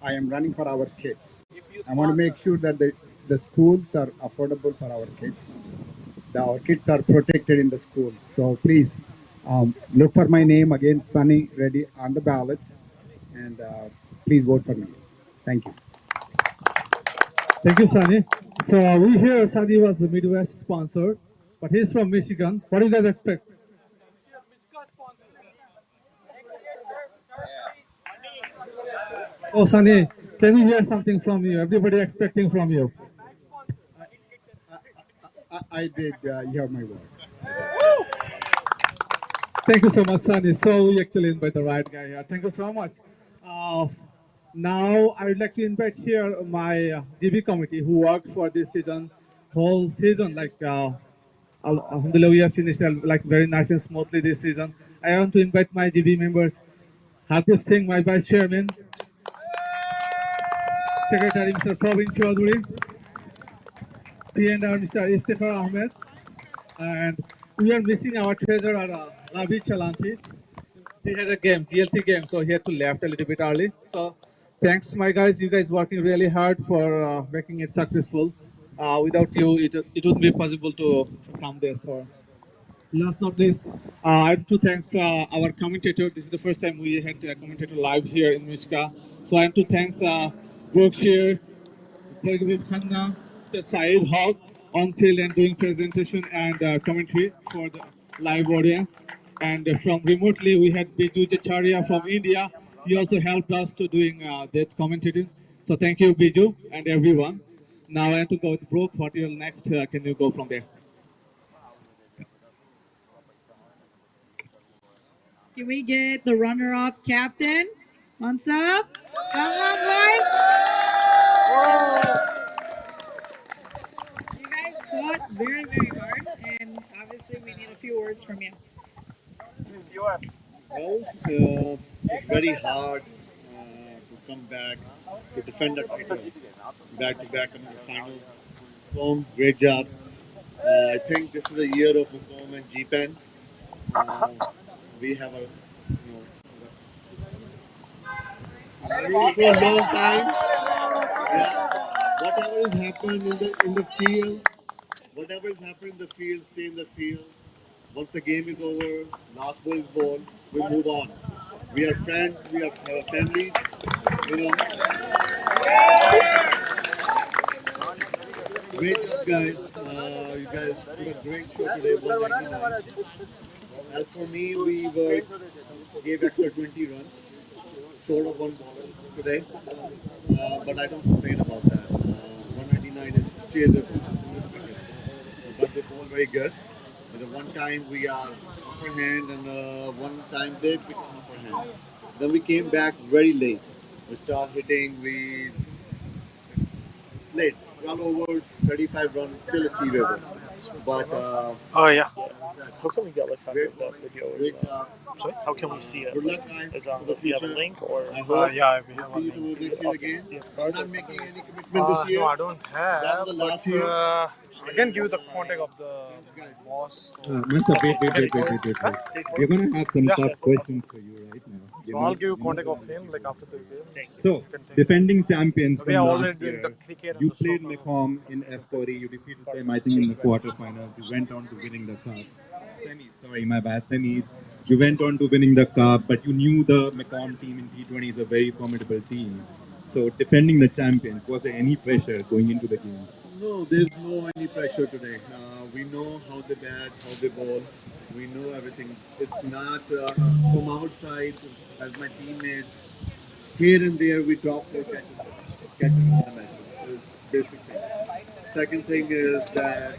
I am running for our kids. I want to make sure that the schools are affordable for our kids. Our kids are protected in the schools. So please look for my name again, Sunny Reddy, on the ballot. And please vote for me. Thank you. Thank you, Sunny. So we hear Sunny was the Midwest sponsor, but he's from Michigan. What do you guys expect? Oh, Sunny, can we hear something from you? Everybody expecting from you. I did. You have my word. Thank you so much, Sunny. So we actually invite the right guy here. Thank you so much. Now I would like to invite here my GB committee who worked for this season, whole season. Like, alhamdulillah, we have finished like very nice and smoothly this season. I want to invite my GB members, Hardeep Singh, my vice chairman, Secretary Mr. Praveen Chaudhary, P&R Mr. Iftikhar Ahmed, and we are missing our treasurer, Ravi Chalanti. He had a game, GLT game, so he had to left a little bit early. So thanks, my guys. You guys working really hard for making it successful. Without you, it wouldn't be possible to come there. So last not least, I have to thank our commentator. This is the first time we had a commentator live here in Mich-CA. So I have to thank Berkshires, Khanna, Saeed Hawk on field and doing presentation and commentary for the live audience. And from remotely, we had Biju Jacharia from India. He also helped us to doing that commentating. So thank you, Biju, and everyone. Now I have to go with Brooke. What will next? Can you go from there? Can we get the runner-up captain? What's up? Come on, boys. You guys fought very, very hard, and obviously we need a few words from you. Well, it's very hard to come back to defend the title back to back in the finals. Home, great job. I think this is a year of Macomb and GPAN. We have a for a long time. Yeah. Whatever is happening in the field, whatever is happening in the field, stay in the field. Once the game is over, last ball is ball, we move on. We are friends, we are family, you know. Great job, guys. You guys put a great show today, 199. As for me, gave extra 20 runs, short of one ball today. But I don't complain about that. 199 is chases, but they bowl very good. But the one time we are upper hand, and the one time they pick upper hand. Then we came back very late. We start hitting. It's late. 12 overs, 35 runs, still achievable. But Oh yeah. yeah, How can we get like great that work, video? great job. Sorry? How can we see it? Good luck, guys, Is for the do you have a future. link or? I hope Yeah, we we'll have a see you link. next year again. I'm not making any commitment this year. No, I don't have. That was the last year. I can give you the contact of the boss. Mantha, wait. We're gonna have some tough questions for you right now. So I'll give you contact of him like after the game. So, defending champions We from are last already doing the year, cricket and you the played soccer. Macomb in F40. You defeated them, I think, in the quarterfinals. You went on to winning the cup. Semis, sorry, my bad. Semis. You went on to winning the cup, but you knew the Macomb team in T20 is a very formidable team. So, defending the champions, was there any pressure going into the game? No, there's no any pressure today. We know how they bat, how they bowl. We know everything. It's not from outside as my teammates. Here and there, we drop 4 catches in the match. Is basic thing. Second thing is that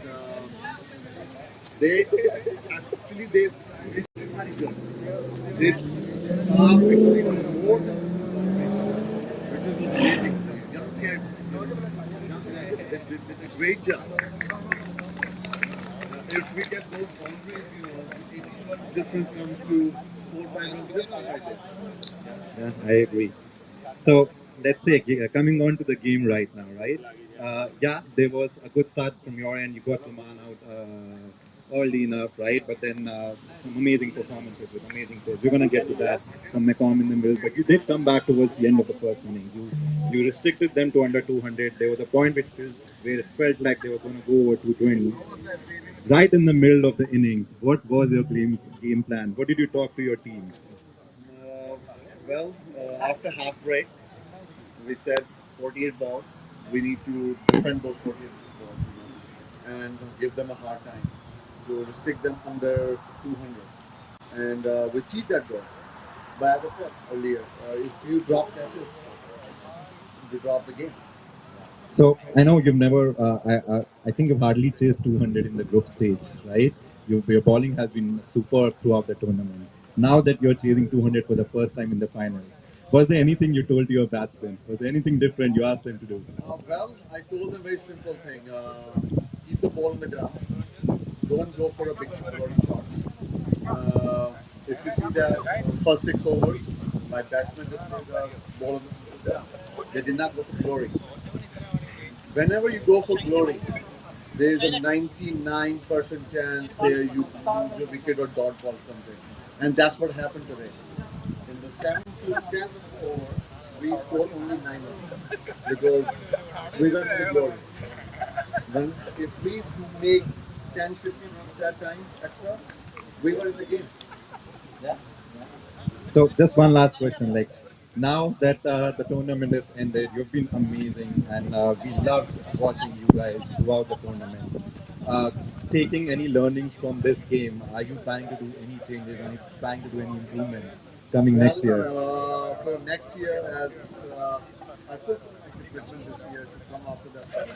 they actually they very good. They stop actually more than which is amazing. Young kids, young guys, they did a great job. If we get those boundaries, 18 runs difference comes to 4 5 runs difference right there. Yeah, I agree. So let's say coming on to the game right now, right? Yeah, there was a good start from your end. You got the man out early enough, right? But then some amazing performances with amazing plays. We're gonna get to that from Macomb in the middle. But you did come back towards the end of the first inning. You restricted them to under 200. There was a point where it felt like they were going to go over 220. Right in the middle of the innings, what was your game plan? What did you talk to your team? Uh, after half break, we said 48 balls. We need to defend those 48 balls, and give them a hard time to restrict them under 200. And we achieved that goal. But as I said earlier, if you drop catches, you drop the game. So I know you've never. I think you've hardly chased 200 in the group stage, right? Your bowling has been superb throughout the tournament. Now that you're chasing 200 for the first time in the finals, was there anything you told your batsmen? Was there anything different you asked them to do? I told them very simple thing: keep the ball on the ground. Don't go for a big glory shots. If you see that first 6 overs, my batsmen just put the ball on the ground. They did not go for glory. Whenever you go for glory, there is a 99% chance there you lose your wicket or dot ball something. And that's what happened today. In the 7th to 10th over, we scored only 9 runs because we went for the glory. When if we make 10, 15 runs that time extra, we were in the game. Yeah. So just one last question, like now that the tournament is ended, you've been amazing, and we loved watching you guys throughout the tournament. Uh, Taking any learnings from this game, are you planning to do any changes? Are you planning to do any improvements coming next year? For next year, as I fulfilled my commitment this year to come after that final.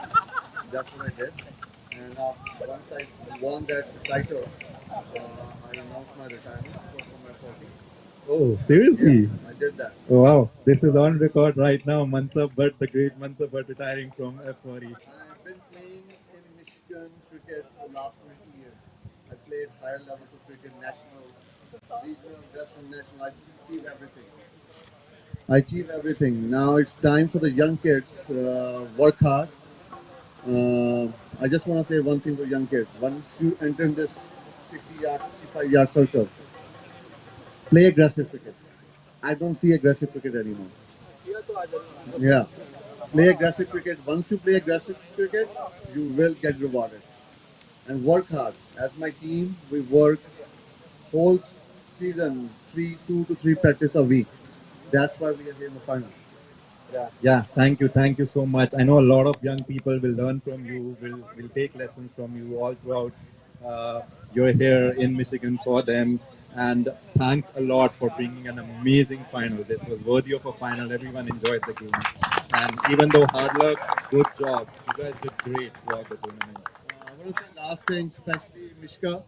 That's what I did. And once I won that title, I announced my retirement from my 40. Oh, seriously? Yeah, I did that. Oh, wow, this is on record right now. Mansab Bhatt, the great Mansab Bhatt, retiring from F40. I've been playing in Michigan cricket for the last 20 years. I played higher levels of cricket, national, regional, western national. I achieved everything. I achieved everything. Now it's time for the young kids. Work hard. Uh, I just want to say one thing for young kids. Once you enter in this 60-yard, 65-yard circle, play aggressive cricket. I don't see aggressive cricket anymore. Yeah. Play aggressive cricket. Once you play aggressive cricket, you will get rewarded. And work hard. As my team, we work whole season, 2 to 3 practice a week. That's why we are here in the finals. Yeah, thank you so much. I know a lot of young people will learn from you, will take lessons from you all throughout. You're here in Michigan for them, and thanks a lot for bringing an amazing final. This was worthy of a final. Everyone enjoyed the game, and even though hard luck, good job. You guys did great throughout the tournament. I want to say last thing, especially Mishka,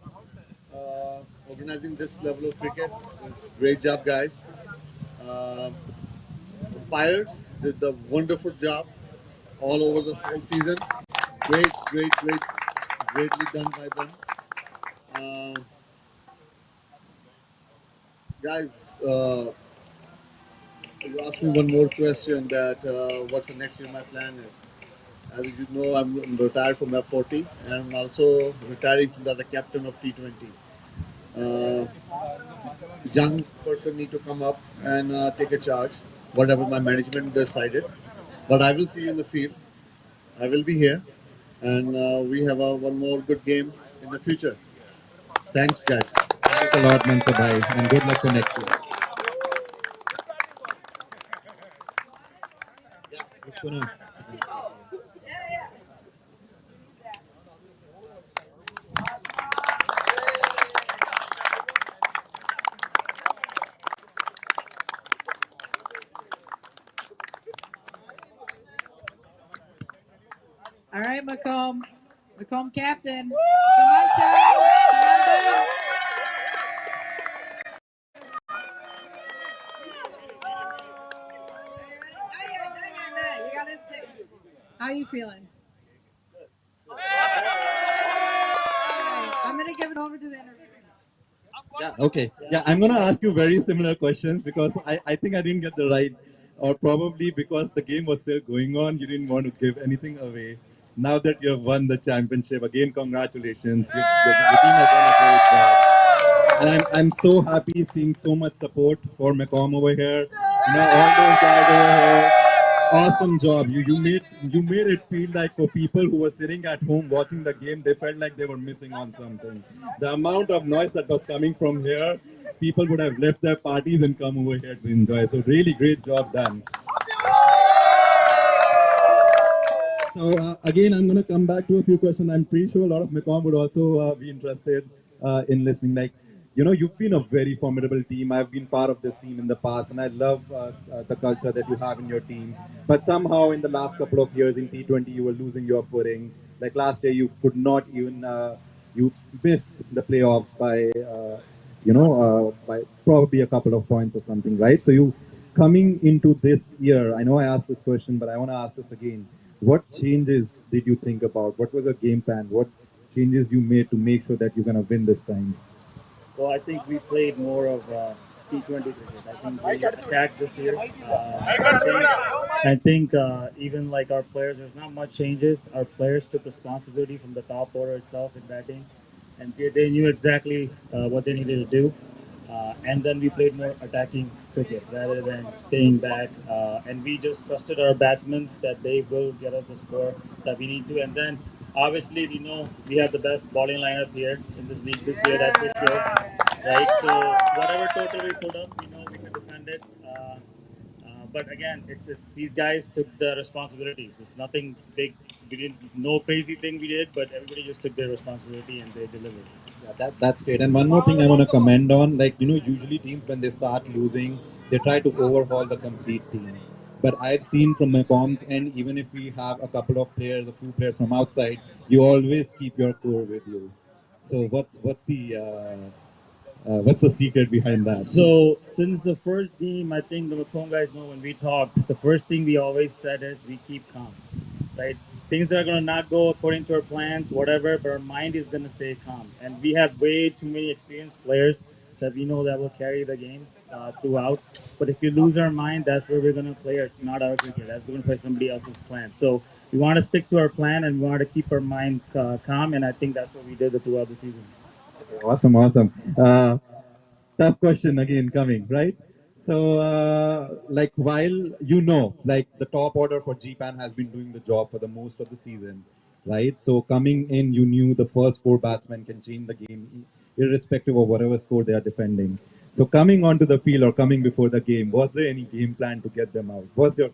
organizing this level of cricket. It's great job, guys. Uh, umpires did the wonderful job all over the whole season. Greatly done by them. Uh, guys, you asked me one more question that what's the next year my plan is. As you know, I'm retired from F40 and I'm also retiring from the captain of T20. Uh, Young person need to come up and take a charge, whatever my management decided. But I will see you in the field. I will be here, and we have one more good game in the future. Thanks, guys. Thanks a lot, Mansabhai, and good luck for next year. Yeah, who's gonna? All right, Macomb. Macomb captain. Come on, Sean. Come on down. You gotta stay. How are you feeling? All right, I'm gonna give it over to the interview. Yeah, okay. Yeah, I'm going to ask you very similar questions because I think I didn't get the right, or probably because the game was still going on, you didn't want to give anything away. Now that you have won the championship, again, congratulations. Your team has done a great job. And I'm so happy seeing so much support for Macomb over here. You know, all those guys over here. Awesome job. You made it feel like for people who were sitting at home watching the game, they felt like they were missing on something. The amount of noise that was coming from here, people would have left their parties and come over here to enjoy. So really great job done. So again, I'm going to come back to a few questions. I'm pretty sure a lot of Mekong would also be interested in listening. Like, you know, you've been a very formidable team. I've been part of this team in the past, and I love the culture that you have in your team. But somehow, in the last couple of years in T20, you were losing your footing. Like last year, you could not even you missed the playoffs by by probably a couple of points or something, right? So you coming into this year, I know I asked this question, but I want to ask this again. What changes did you think about? What was your game plan? What changes you made to make sure that you're going to win this time? Well, I think we played more of T20 cricket. I think we attacked this year. I think even like our players, there's not much changes. Our players took responsibility from the top order itself in batting, and they knew exactly what they needed to do. And then we played more attacking cricket rather than staying back. And we just trusted our batsmen that they will get us the score that we need to. And then Obviously, we know we have the best bowling lineup here in this league this year. That's for sure, right? So whatever total we put up, we know we can defend it. But again, it's these guys took the responsibilities. It's nothing big. We didn't no crazy thing we did, but everybody just took their responsibility and they delivered. Yeah, that's great. And one more thing I want to comment on, like, usually teams when they start losing, they try to overhaul the complete team. But I've seen from McCombs, and even if we have a couple of players, a few players from outside, you always keep your core with you. So what's the secret behind that? So since the first game, I think the Macomb guys know when we talked, the first thing we always said is we keep calm, right? Things are gonna not go according to our plans, whatever, but our mind is gonna stay calm. And we have way too many experienced players that we know that will carry the game throughout. But if you lose our mind, that's where we're gonna play not our cricket. That's we're gonna play somebody else's plan. So we want to stick to our plan and we want to keep our mind calm. And I think that's what we did throughout the season. Awesome, awesome. Tough question again coming, right? So, like, while like, the top order for GPAN has been doing the job for the most of the season, right? So, coming in, you knew the first four batsmen can change the game, irrespective of whatever score they are defending. So, coming onto the field or coming before the game, was there any game plan to get them out? What was your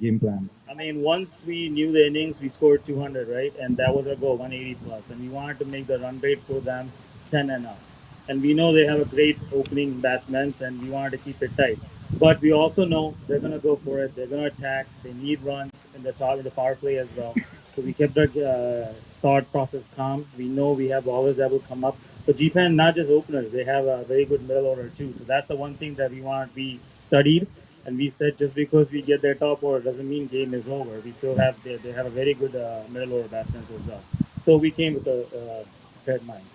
game plan? I mean, once we knew the innings, we scored 200, right? And that was our goal, 180 plus. And we wanted to make the run rate for them 10 and up. And we know they have a great opening batsmen, and we wanted to keep it tight. But we also know they're going to go for it. They're going to attack. They need runs in the power play as well. So we kept our thought process calm. We know we have bowlers that will come up. But GPAN, not just openers, they have a very good middle order too. So that's the one thing that we studied, and we said just because we get their top order doesn't mean game is over. We still have they have a very good middle order batsmen as well. So we came with a prepared mind.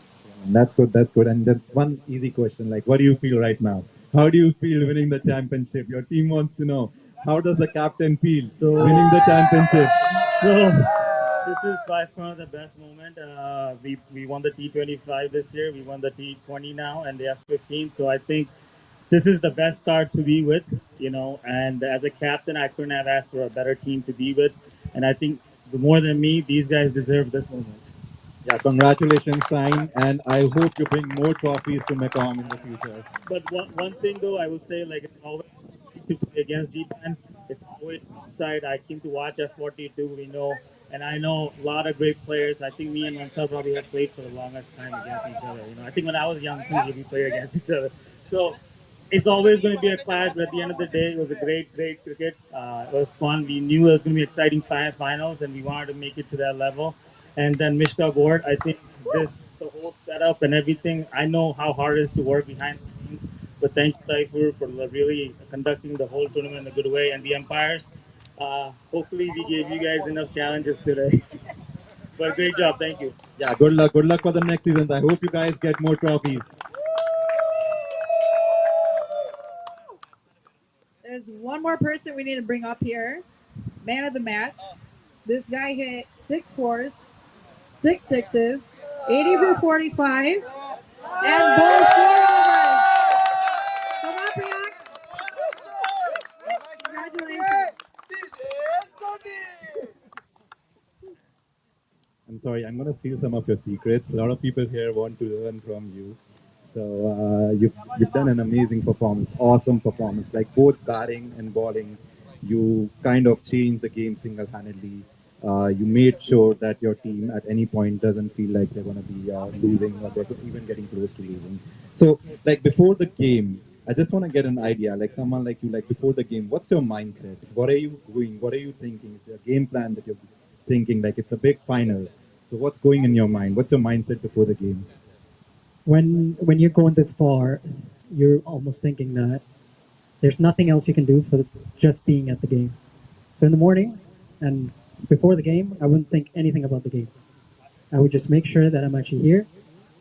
That's good. That's good. And that's one easy question. Like, what do you feel right now? How do you feel winning the championship? Your team wants to know. How does the captain feel winning the championship? So this is by far the best moment. We won the T25 this year. We won the T20 now, and they have 15. So I think this is the best start to be with, And as a captain, I couldn't have asked for a better team to be with. And I think more than me, these guys deserve this moment. Yeah, congratulations, Sign. And I hope you bring more trophies to Mecom in the future. But one thing though, I will say, like, it's always to play against GPAN. It's always upside. I came to watch F42. We know, and I know a lot of great players. I think me and Mansell probably have played for the longest time against each other. I think when I was young too, we played against each other. So it's always going to be a clash. But at the end of the day, it was a great cricket. It was fun. We knew it was going to be exciting finals, and we wanted to make it to that level. And then Mich-CA board, I think the whole setup and everything. I know how hard it is to work behind the scenes, but thank you, Taifur, for really conducting the whole tournament in a good way. And the umpires, hopefully we gave you guys enough challenges today. But great job, thank you. Yeah, good luck. Good luck for the next season. I hope you guys get more trophies. There's one more person we need to bring up here. Man of the match. This guy hit 6 4s, 6 6s, 80 for 45, and both 4 overs. Come on, Priyank. Congratulations. I'm sorry, I'm going to steal some of your secrets. A lot of people here want to learn from you. So you've done an amazing performance, awesome performance. Like, both batting and bowling, you kind of changed the game single-handedly. You made sure that your team at any point doesn't feel like they're going to be losing or they're even getting close to losing. So, like, before the game, I just want to get an idea, like someone like you, like, before the game, what's your mindset? What are you doing? What are you thinking? Is there a game plan that you're thinking? Like, it's a big final. So what's going in your mind? What's your mindset before the game? When you're going this far, you're almost thinking that there's nothing else you can do for just being at the game. So in the morning and before the game, I wouldn't think anything about the game. I would just make sure that I'm actually here,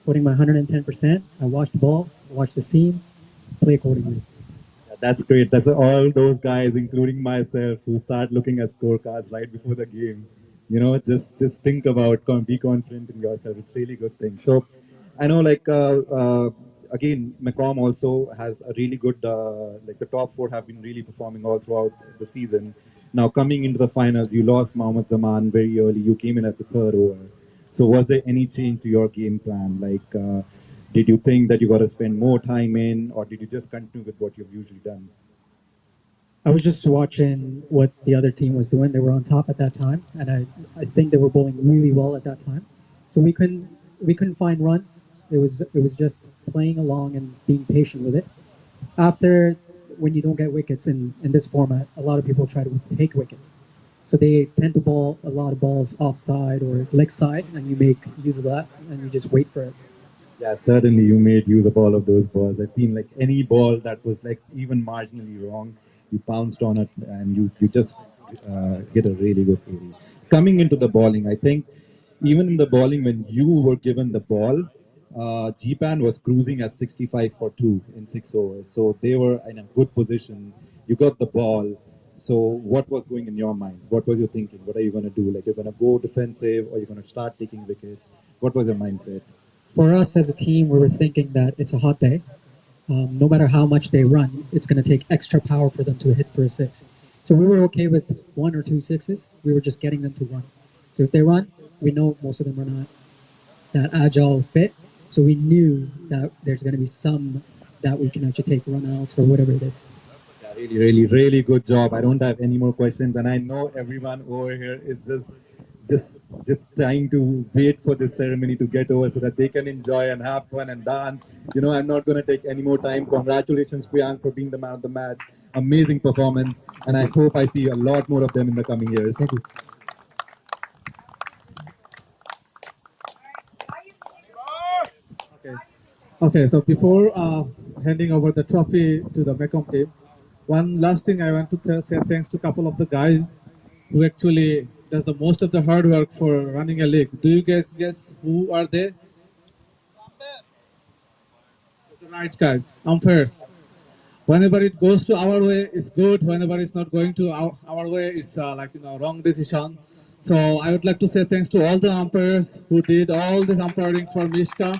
putting my 110%. I watch the balls, watch the scene, play accordingly. That's great. That's all those guys, including myself, who start looking at scorecards right before the game. Just think about, be confident in yourself. It's really good thing. So, I know, like, again, Macom also has a really good, like, the top four have been really performing all throughout the season. Now, coming into the finals, you lost Mohammad Zaman very early. You came in at the third over. So, was there any change to your game plan? Like, did you think that you got to spend more time in, or did you just continue with what you've usually done? I was just watching what the other team was doing. They were on top at that time, and I think they were bowling really well at that time. So we couldn't find runs. It was just playing along and being patient with it. After, when you don't get wickets in this format, a lot of people try to take wickets. So they tend to bowl a lot of balls offside or leg side, and you make use of that, and you just wait for it. Yeah, certainly you made use of all of those balls. I've seen like any ball that was like even marginally wrong, you pounced on it and you just get a really good area. Coming into the bowling, I think even in the bowling when you were given the ball, GPAN was cruising at 65 for 2 in 6 overs. So they were in a good position. You got the ball. So what was going in your mind? What was you thinking? What are you going to do? Like you're going to go defensive or you're going to start taking wickets? What was your mindset? For us as a team, we were thinking that it's a hot day. No matter how much they run, it's going to take extra power for them to hit for a six. So we were okay with 1 or 2 sixes. We were just getting them to run. So if they run, we know most of them are not that agile fit. So we knew that there's going to be some that we can actually take runouts or whatever it is. Yeah, really, really, really good job. I don't have any more questions, and I know everyone over here is just trying to wait for this ceremony to get over so that they can enjoy and have fun and dance. You know, I'm not going to take any more time. Congratulations, Priyank, for being the man of the match. Amazing performance, and I hope I see a lot more of them in the coming years. Thank you. Okay. Okay, so before handing over the trophy to the Mekong team, one last thing I want to say thanks to a couple of the guys who actually does the most of the hard work for running a league. Do you guys guess who are they? The right guys, umpires. Whenever it goes to our way, it's good. Whenever it's not going to our way, it's wrong decision. So I would like to say thanks to all the umpires who did all this umpiring for Mich-CA.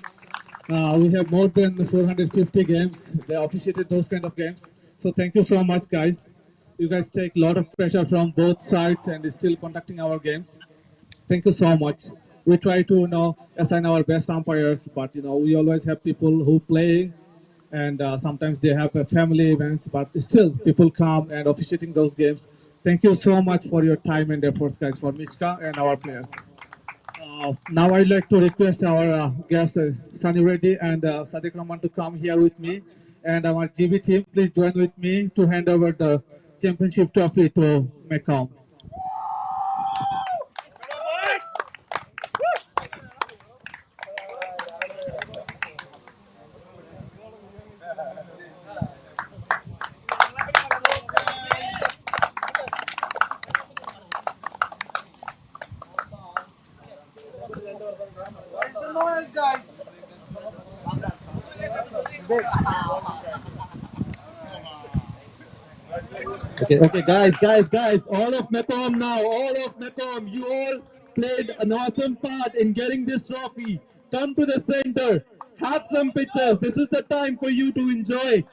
We have more than 450 games. They officiated those kind of games. So thank you so much, guys. You guys take a lot of pressure from both sides and is still conducting our games. Thank you so much. We try to assign our best umpires, but we always have people who play, and sometimes they have family events, but still people come and officiating those games. Thank you so much for your time and efforts, guys, for Mich-CA and our players. Now I'd like to request our guests, Sunny Reddy and Sadiq Rahman, to come here with me. And our GB team, please join with me to hand over the championship trophy to Mekong. Okay, guys, all of Mekong now, all of Mekong, you all played an awesome part in getting this trophy. Come to the center, have some pictures. This is the time for you to enjoy.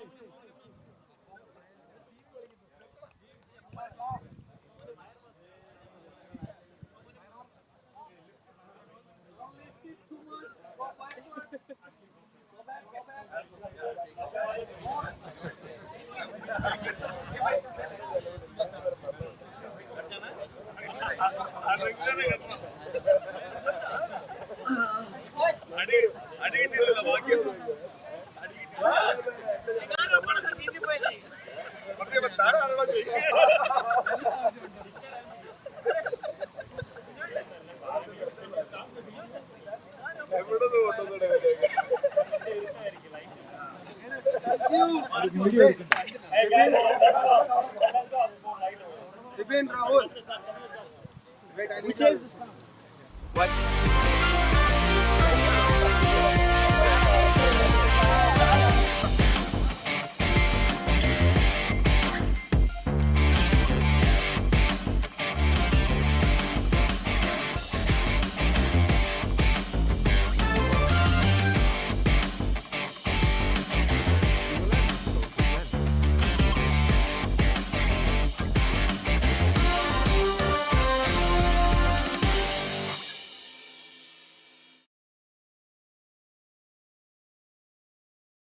Rahul. Wait, I need